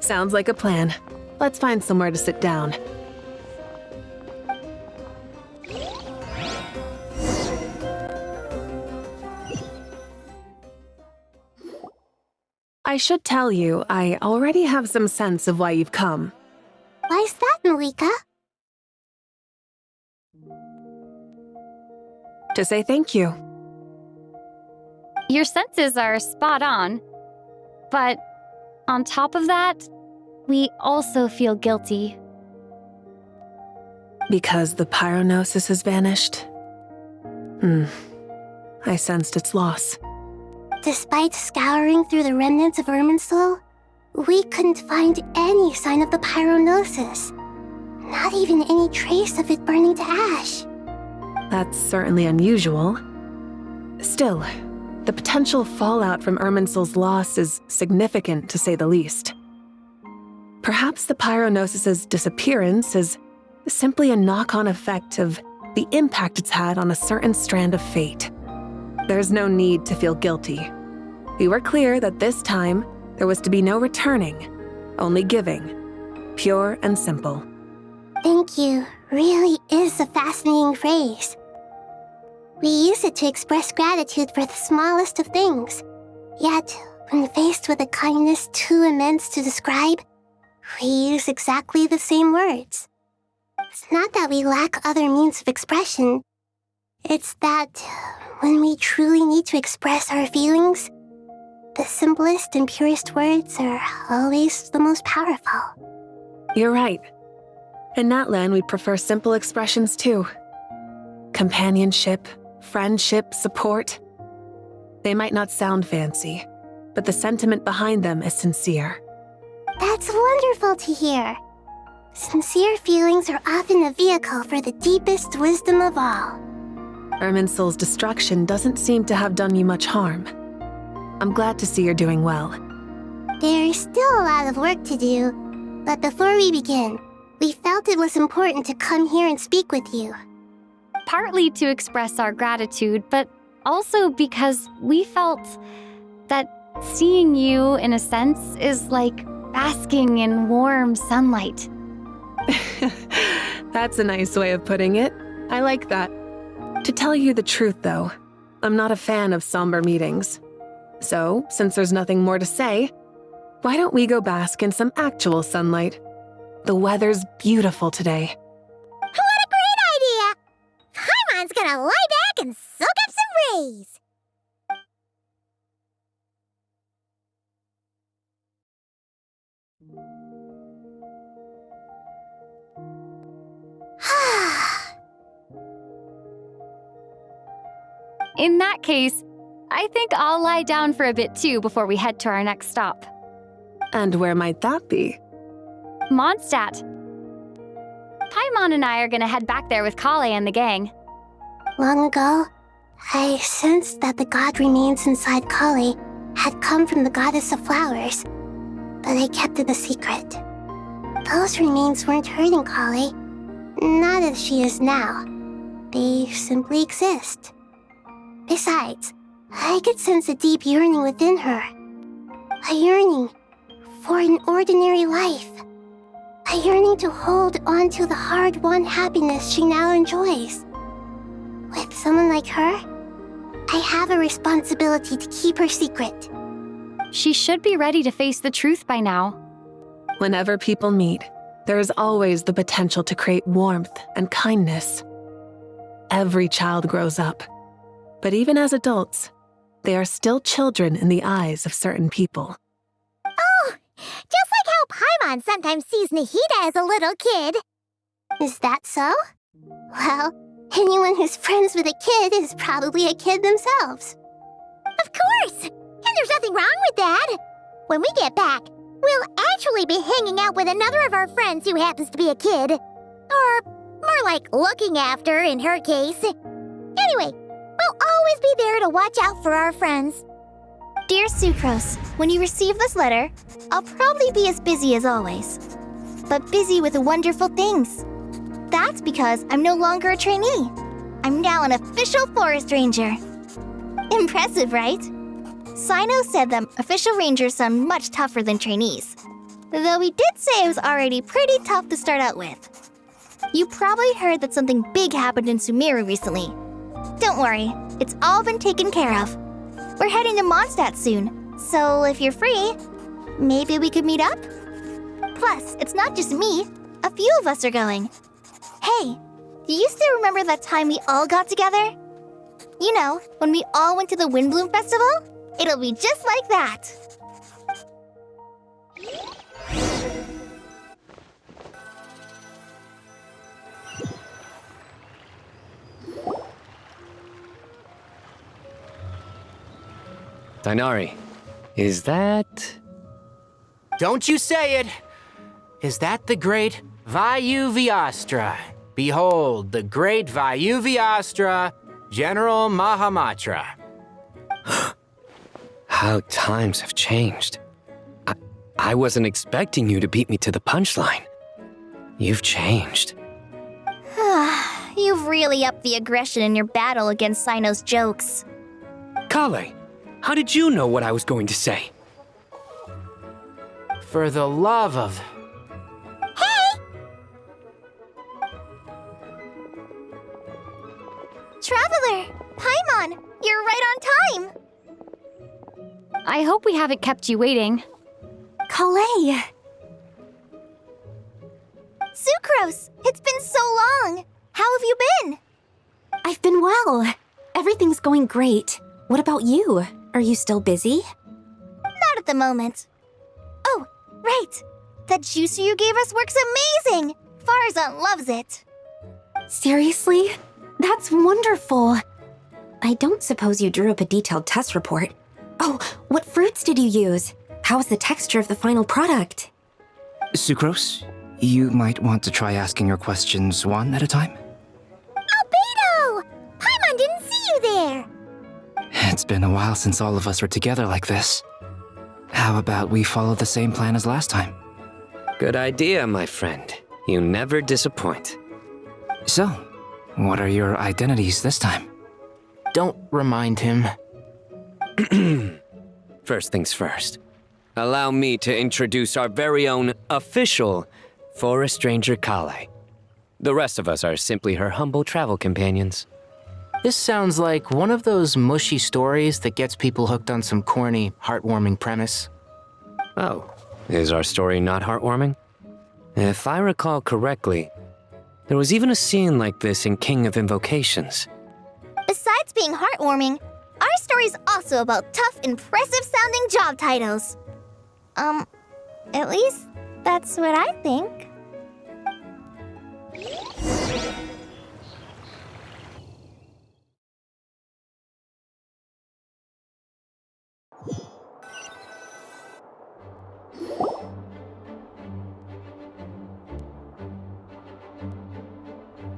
Sounds like a plan. Let's find somewhere to sit down. I should tell you, I already have some sense of why you've come. Why's that, Malika? To say thank you. Your senses are spot on. But on top of that, we also feel guilty. Because the pyronosis has vanished? I sensed its loss. Despite scouring through the remnants of Irminsul, we couldn't find any sign of the pyronosis. Not even any trace of it burning to ash. That's certainly unusual. Still, the potential fallout from Irminsul's loss is significant, to say the least. Perhaps the pyronosis's disappearance is simply a knock-on effect of the impact it's had on a certain strand of fate. There's no need to feel guilty. We were clear that this time, there was to be no returning, only giving. Pure and simple. Thank you really is a fascinating phrase. We use it to express gratitude for the smallest of things. Yet, when faced with a kindness too immense to describe, we use exactly the same words. It's not that we lack other means of expression. It's that when we truly need to express our feelings, the simplest and purest words are always the most powerful. You're right. In Natlan, we prefer simple expressions too. Companionship, friendship, support. They might not sound fancy, but the sentiment behind them is sincere. That's wonderful to hear. Sincere feelings are often a vehicle for the deepest wisdom of all. Irminsul's destruction doesn't seem to have done you much harm. I'm glad to see you're doing well. There's still a lot of work to do, but before we begin, we felt it was important to come here and speak with you. Partly to express our gratitude, but also because we felt that seeing you, in a sense, is like basking in warm sunlight. That's a nice way of putting it. I like that. To tell you the truth, though, I'm not a fan of somber meetings. So, since there's nothing more to say, why don't we go bask in some actual sunlight? The weather's beautiful today. What a great idea! Paimon's gonna lie back and soak up some rays. In that case, I think I'll lie down for a bit too before we head to our next stop. And where might that be? Mondstadt. Paimon and I are gonna head back there with Kale and the gang. Long ago, I sensed that the god remains inside Kale had come from the goddess of flowers, but I kept it a secret. Those remains weren't hurting Kale, not as she is now. They simply exist. Besides, I could sense a deep yearning within her. A yearning for an ordinary life. A yearning to hold on to the hard-won happiness she now enjoys. With someone like her, I have a responsibility to keep her secret. She should be ready to face the truth by now. Whenever people meet, there is always the potential to create warmth and kindness. Every child grows up. But even as adults, they are still children in the eyes of certain people. Oh, just like how Paimon sometimes sees Nahida as a little kid. Is that so? Well, anyone who's friends with a kid is probably a kid themselves. Of course! And there's nothing wrong with that. When we get back, we'll actually be hanging out with another of our friends who happens to be a kid. Or more like looking after, in her case. Anyway, we'll always be there to watch out for our friends. Dear Sucrose, when you receive this letter, I'll probably be as busy as always. But busy with wonderful things. That's because I'm no longer a trainee. I'm now an official forest ranger. Impressive, right? Sino said that official rangers sound much tougher than trainees. Though he did say it was already pretty tough to start out with. You probably heard that something big happened in Sumeru recently. Don't worry, it's all been taken care of. We're heading to Mondstadt soon, so if you're free, maybe we could meet up? Plus, it's not just me. A few of us are going. Hey, do you still remember that time we all got together? You know, when we all went to the Windbloom Festival? It'll be just like that. Dainari, is that... Don't you say it! Is that the great Vayu-Vyastra? Behold, the great Vayu-Vyastra, General Mahamatra. How times have changed. I wasn't expecting you to beat me to the punchline. You've changed. You've really upped the aggression in your battle against Sino's jokes. Kale, how did you know what I was going to say? For the love of... Traveler! Paimon! You're right on time! I hope we haven't kept you waiting. Kalei! Sucrose! It's been so long! How have you been? I've been well. Everything's going great. What about you? Are you still busy? Not at the moment. Oh, right! That juicer you gave us works amazing! Farzan loves it! Seriously? That's wonderful. I don't suppose you drew up a detailed test report. Oh, what fruits did you use? How's the texture of the final product? Sucrose, you might want to try asking your questions one at a time. Albedo! Paimon didn't see you there! It's been a while since all of us were together like this. How about we follow the same plan as last time? Good idea, my friend. You never disappoint. So, what are your identities this time? Don't remind him. First things first. Allow me to introduce our very own official Forest Ranger Kale. The rest of us are simply her humble travel companions. This sounds like one of those mushy stories that gets people hooked on some corny, heartwarming premise. Oh, is our story not heartwarming? If I recall correctly, there was even a scene like this in King of Invocations. Besides being heartwarming, our story's also about tough, impressive-sounding job titles. At least that's what I think.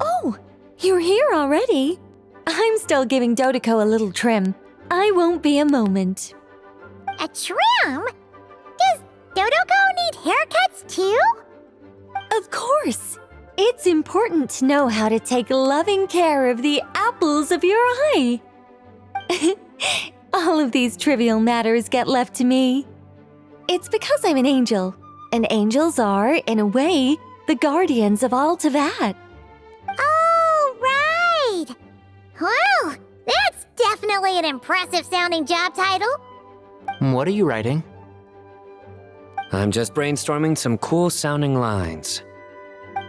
Oh, you're here already? I'm still giving Dodeko a little trim. I won't be a moment. A trim? Does Dodeko need haircuts too? Of course. It's important to know how to take loving care of the apples of your eye. All of these trivial matters get left to me. It's because I'm an angel, and angels are, in a way, the guardians of all Teyvat. Oh, right! Well, that's definitely an impressive-sounding job title. What are you writing? I'm just brainstorming some cool-sounding lines.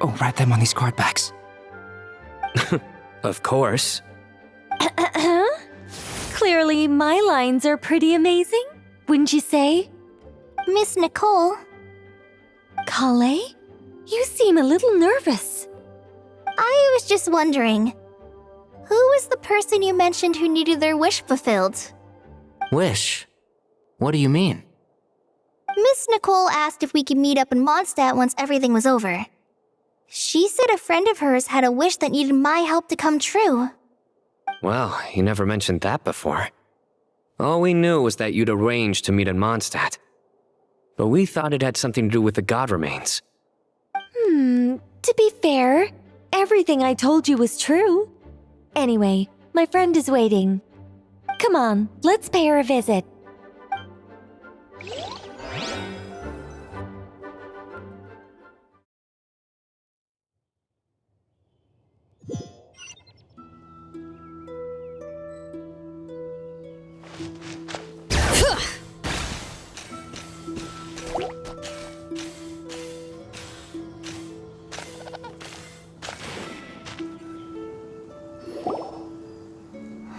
Oh, write them on these card backs. Of course. Clearly, my lines are pretty amazing, wouldn't you say? Miss Nicole. Kale? You seem a little nervous. I was just wondering, who was the person you mentioned who needed their wish fulfilled? Wish? What do you mean? Miss Nicole asked if we could meet up in Mondstadt once everything was over. She said a friend of hers had a wish that needed my help to come true. Well, you never mentioned that before. All we knew was that you'd arranged to meet in Mondstadt. But we thought it had something to do with the god remains. To be fair, everything I told you was true. Anyway, my friend is waiting. Come on, let's pay her a visit.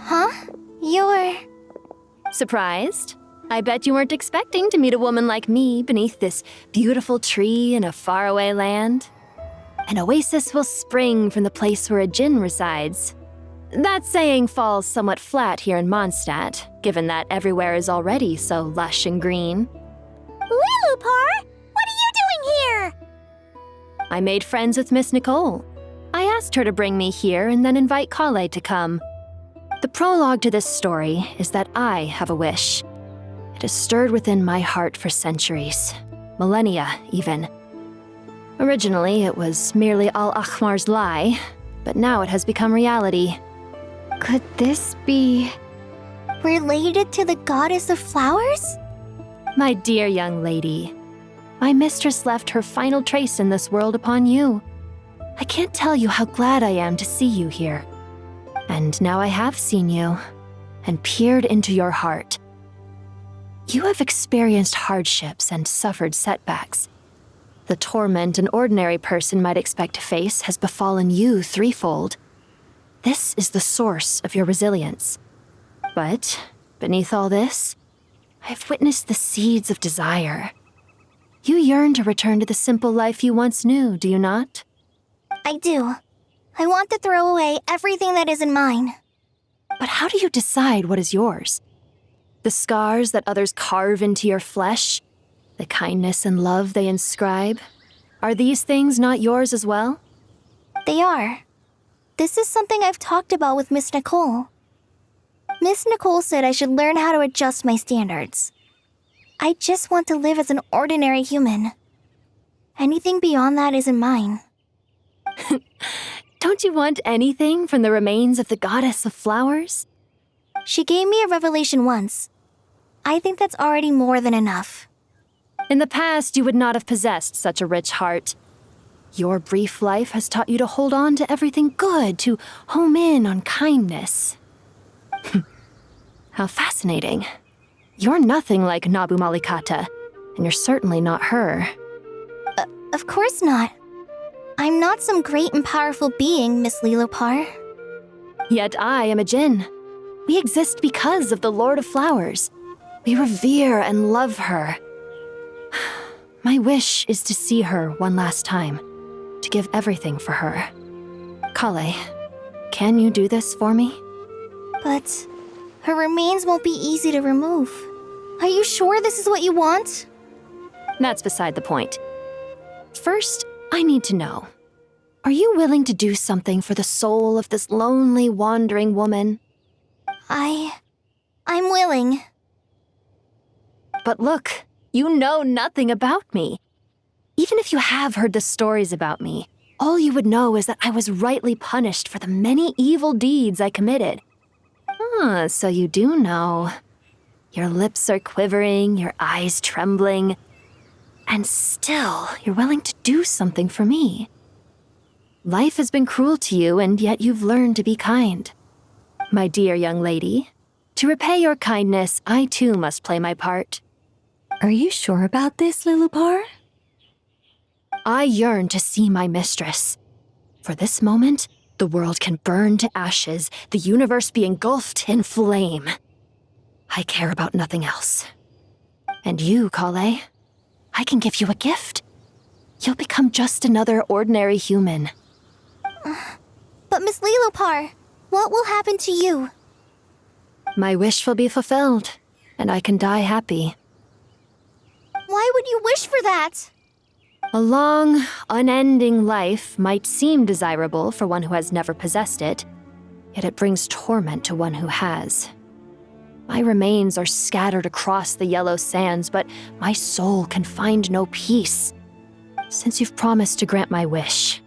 Huh? You're... Surprised? I bet you weren't expecting to meet a woman like me beneath this beautiful tree in a faraway land. An oasis will spring from the place where a djinn resides. That saying falls somewhat flat here in Mondstadt, given that everywhere is already so lush and green. Lilupar, what are you doing here? I made friends with Miss Nicole. I asked her to bring me here and then invite Kale to come. The prologue to this story is that I have a wish. It has stirred within my heart for centuries, millennia even. Originally, it was merely Al-Ahmar's lie, but now it has become reality. Could this be related to the goddess of flowers? My dear young lady, my mistress left her final trace in this world upon you. I can't tell you how glad I am to see you here. And now I have seen you, and peered into your heart. You have experienced hardships and suffered setbacks. The torment an ordinary person might expect to face has befallen you threefold. This is the source of your resilience. But beneath all this, I've witnessed the seeds of desire. You yearn to return to the simple life you once knew, do you not? I do. I want to throw away everything that isn't mine. But how do you decide what is yours? The scars that others carve into your flesh? The kindness and love they inscribe? Are these things not yours as well? They are. This is something I've talked about with Miss Nicole. Miss Nicole said I should learn how to adjust my standards. I just want to live as an ordinary human. Anything beyond that isn't mine. Don't you want anything from the remains of the goddess of flowers? She gave me a revelation once. I think that's already more than enough. In the past, you would not have possessed such a rich heart. Your brief life has taught you to hold on to everything good, to home in on kindness. How fascinating. You're nothing like Nabu Malikata, and you're certainly not her. Of course not. I'm not some great and powerful being, Miss Liyue. Yet I am a Jinn. We exist because of the Lord of Flowers. We revere and love her. My wish is to see her one last time, to give everything for her. Kale, can you do this for me? But her remains won't be easy to remove. Are you sure this is what you want? That's beside the point. First, I need to know. Are you willing to do something for the soul of this lonely, wandering woman? I'm willing. But look, you know nothing about me. Even if you have heard the stories about me, all you would know is that I was rightly punished for the many evil deeds I committed. Ah, so you do know. Your lips are quivering, your eyes trembling, and still you're willing to do something for me. Life has been cruel to you, and yet you've learned to be kind. My dear young lady, to repay your kindness, I too must play my part. Are you sure about this, Liyue? I yearn to see my mistress. For this moment, the world can burn to ashes, the universe be engulfed in flame. I care about nothing else. And you, Kale, I can give you a gift. You'll become just another ordinary human. But Miss Liyue, what will happen to you? My wish will be fulfilled, and I can die happy. Why would you wish for that? A long, unending life might seem desirable for one who has never possessed it, yet it brings torment to one who has. My remains are scattered across the yellow sands, but my soul can find no peace. Since you've promised to grant my wish,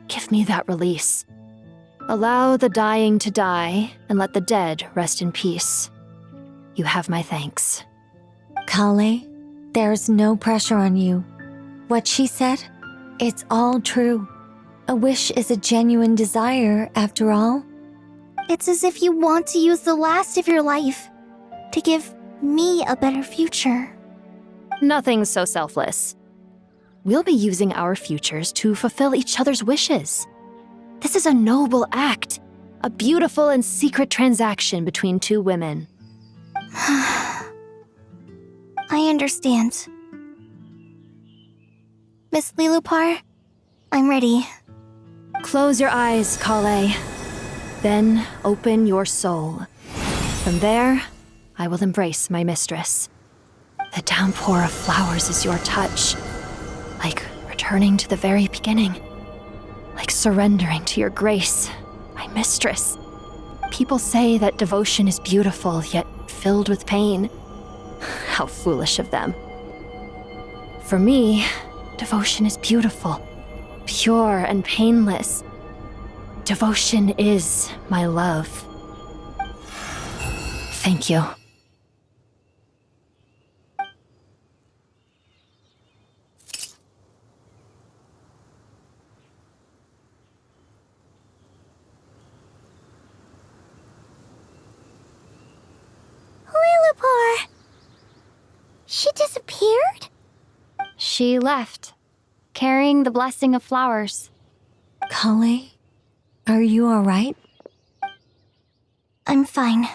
give me that release. Allow the dying to die, and let the dead rest in peace. You have my thanks. Kale, there's no pressure on you. What she said, it's all true. A wish is a genuine desire, after all. It's as if you want to use the last of your life to give me a better future. Nothing's so selfless. We'll be using our futures to fulfill each other's wishes. This is a noble act, a beautiful and secret transaction between two women. I understand. Miss Liyue, I'm ready. Close your eyes, Kale. Then open your soul. From there, I will embrace my mistress. The downpour of flowers is your touch, like returning to the very beginning, like surrendering to your grace, my mistress. People say that devotion is beautiful, yet filled with pain. How foolish of them. For me, devotion is beautiful, pure and painless. Devotion is my love. Thank you. Lilipar! She disappeared? She left, carrying the blessing of flowers. Kale, are you alright? I'm fine.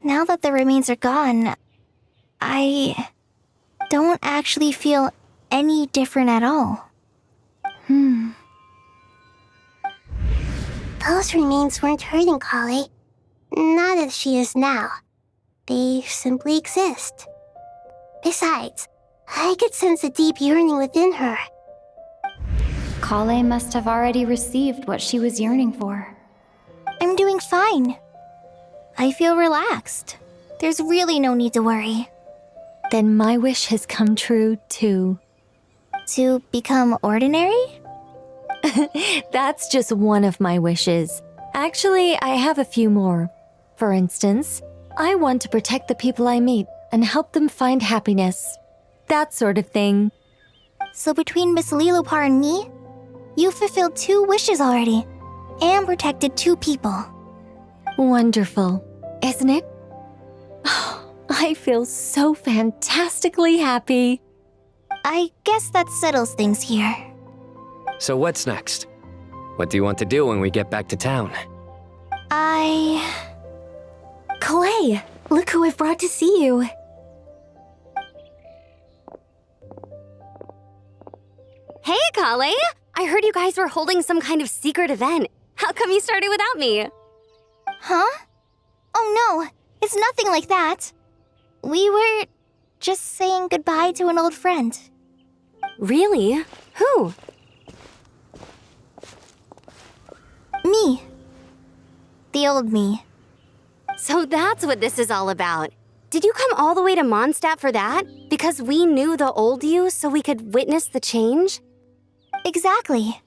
Now that the remains are gone, I don't actually feel any different at all. Those remains weren't hurting Kale. Not as she is now. They simply exist. Besides, I could sense a deep yearning within her. Kale must have already received what she was yearning for. I'm doing fine. I feel relaxed. There's really no need to worry. Then my wish has come true, too. To become ordinary? That's just one of my wishes. Actually, I have a few more. For instance, I want to protect the people I meet and help them find happiness. That sort of thing. So between Miss Lilipar and me, you fulfilled 2 wishes already, and protected 2 people. Wonderful, isn't it? I feel so fantastically happy. I guess that settles things here. So what's next? What do you want to do when we get back to town? Kale, look who I've brought to see you. Hey, Kale! I heard you guys were holding some kind of secret event. How come you started without me? Huh? Oh no, it's nothing like that. We were just saying goodbye to an old friend. Really? Who? Me. The old me. So that's what this is all about. Did you come all the way to Mondstadt for that? Because we knew the old you so we could witness the change? Exactly.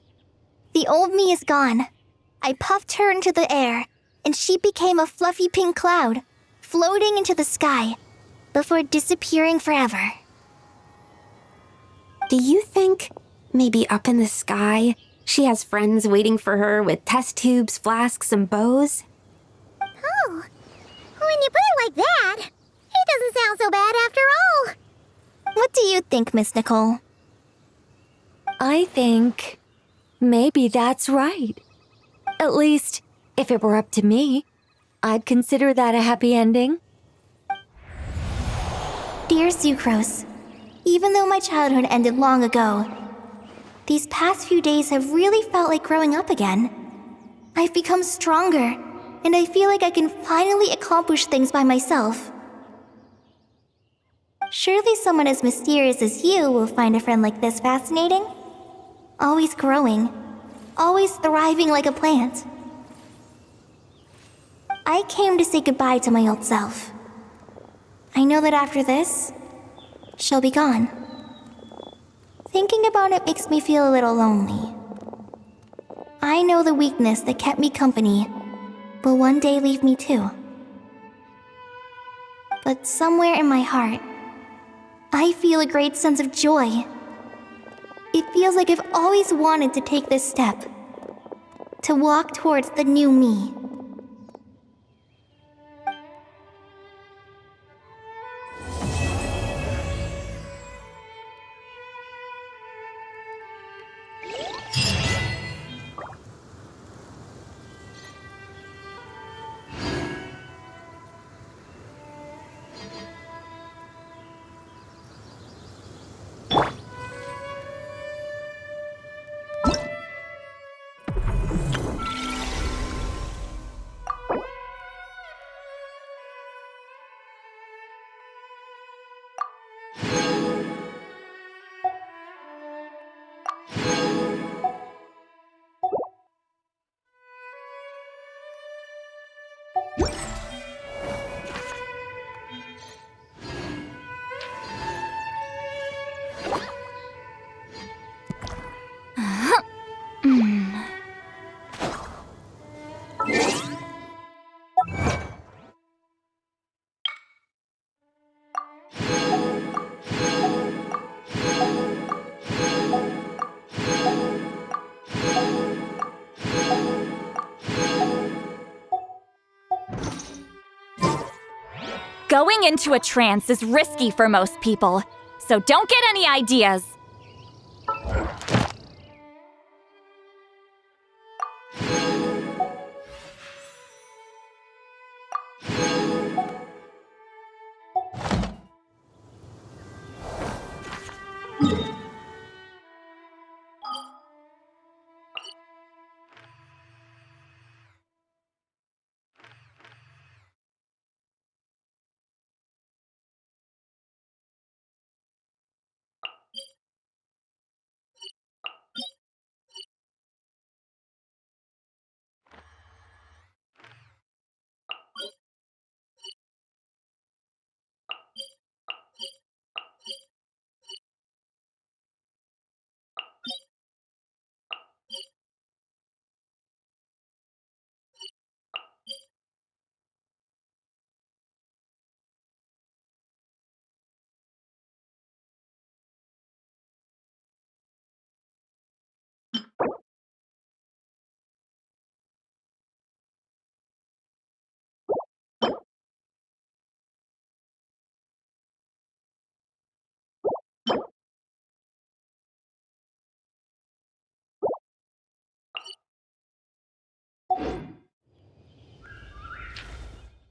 The old me is gone. I puffed her into the air, and she became a fluffy pink cloud, floating into the sky, before disappearing forever. Do you think, maybe up in the sky, she has friends waiting for her with test tubes, flasks, and bows? Oh, when you put it like that, it doesn't sound so bad after all. What do you think, Miss Nicole? I think maybe that's right. At least, if it were up to me, I'd consider that a happy ending. Dear Sucrose, even though my childhood ended long ago, these past few days have really felt like growing up again. I've become stronger, and I feel like I can finally accomplish things by myself. Surely someone as mysterious as you will find a friend like this fascinating? Always growing, always thriving like a plant. I came to say goodbye to my old self. I know that after this, she'll be gone. Thinking about it makes me feel a little lonely. I know the weakness that kept me company will one day leave me too. But somewhere in my heart, I feel a great sense of joy. It feels like I've always wanted to take this step, to walk towards the new me. Going into a trance is risky for most people, so don't get any ideas.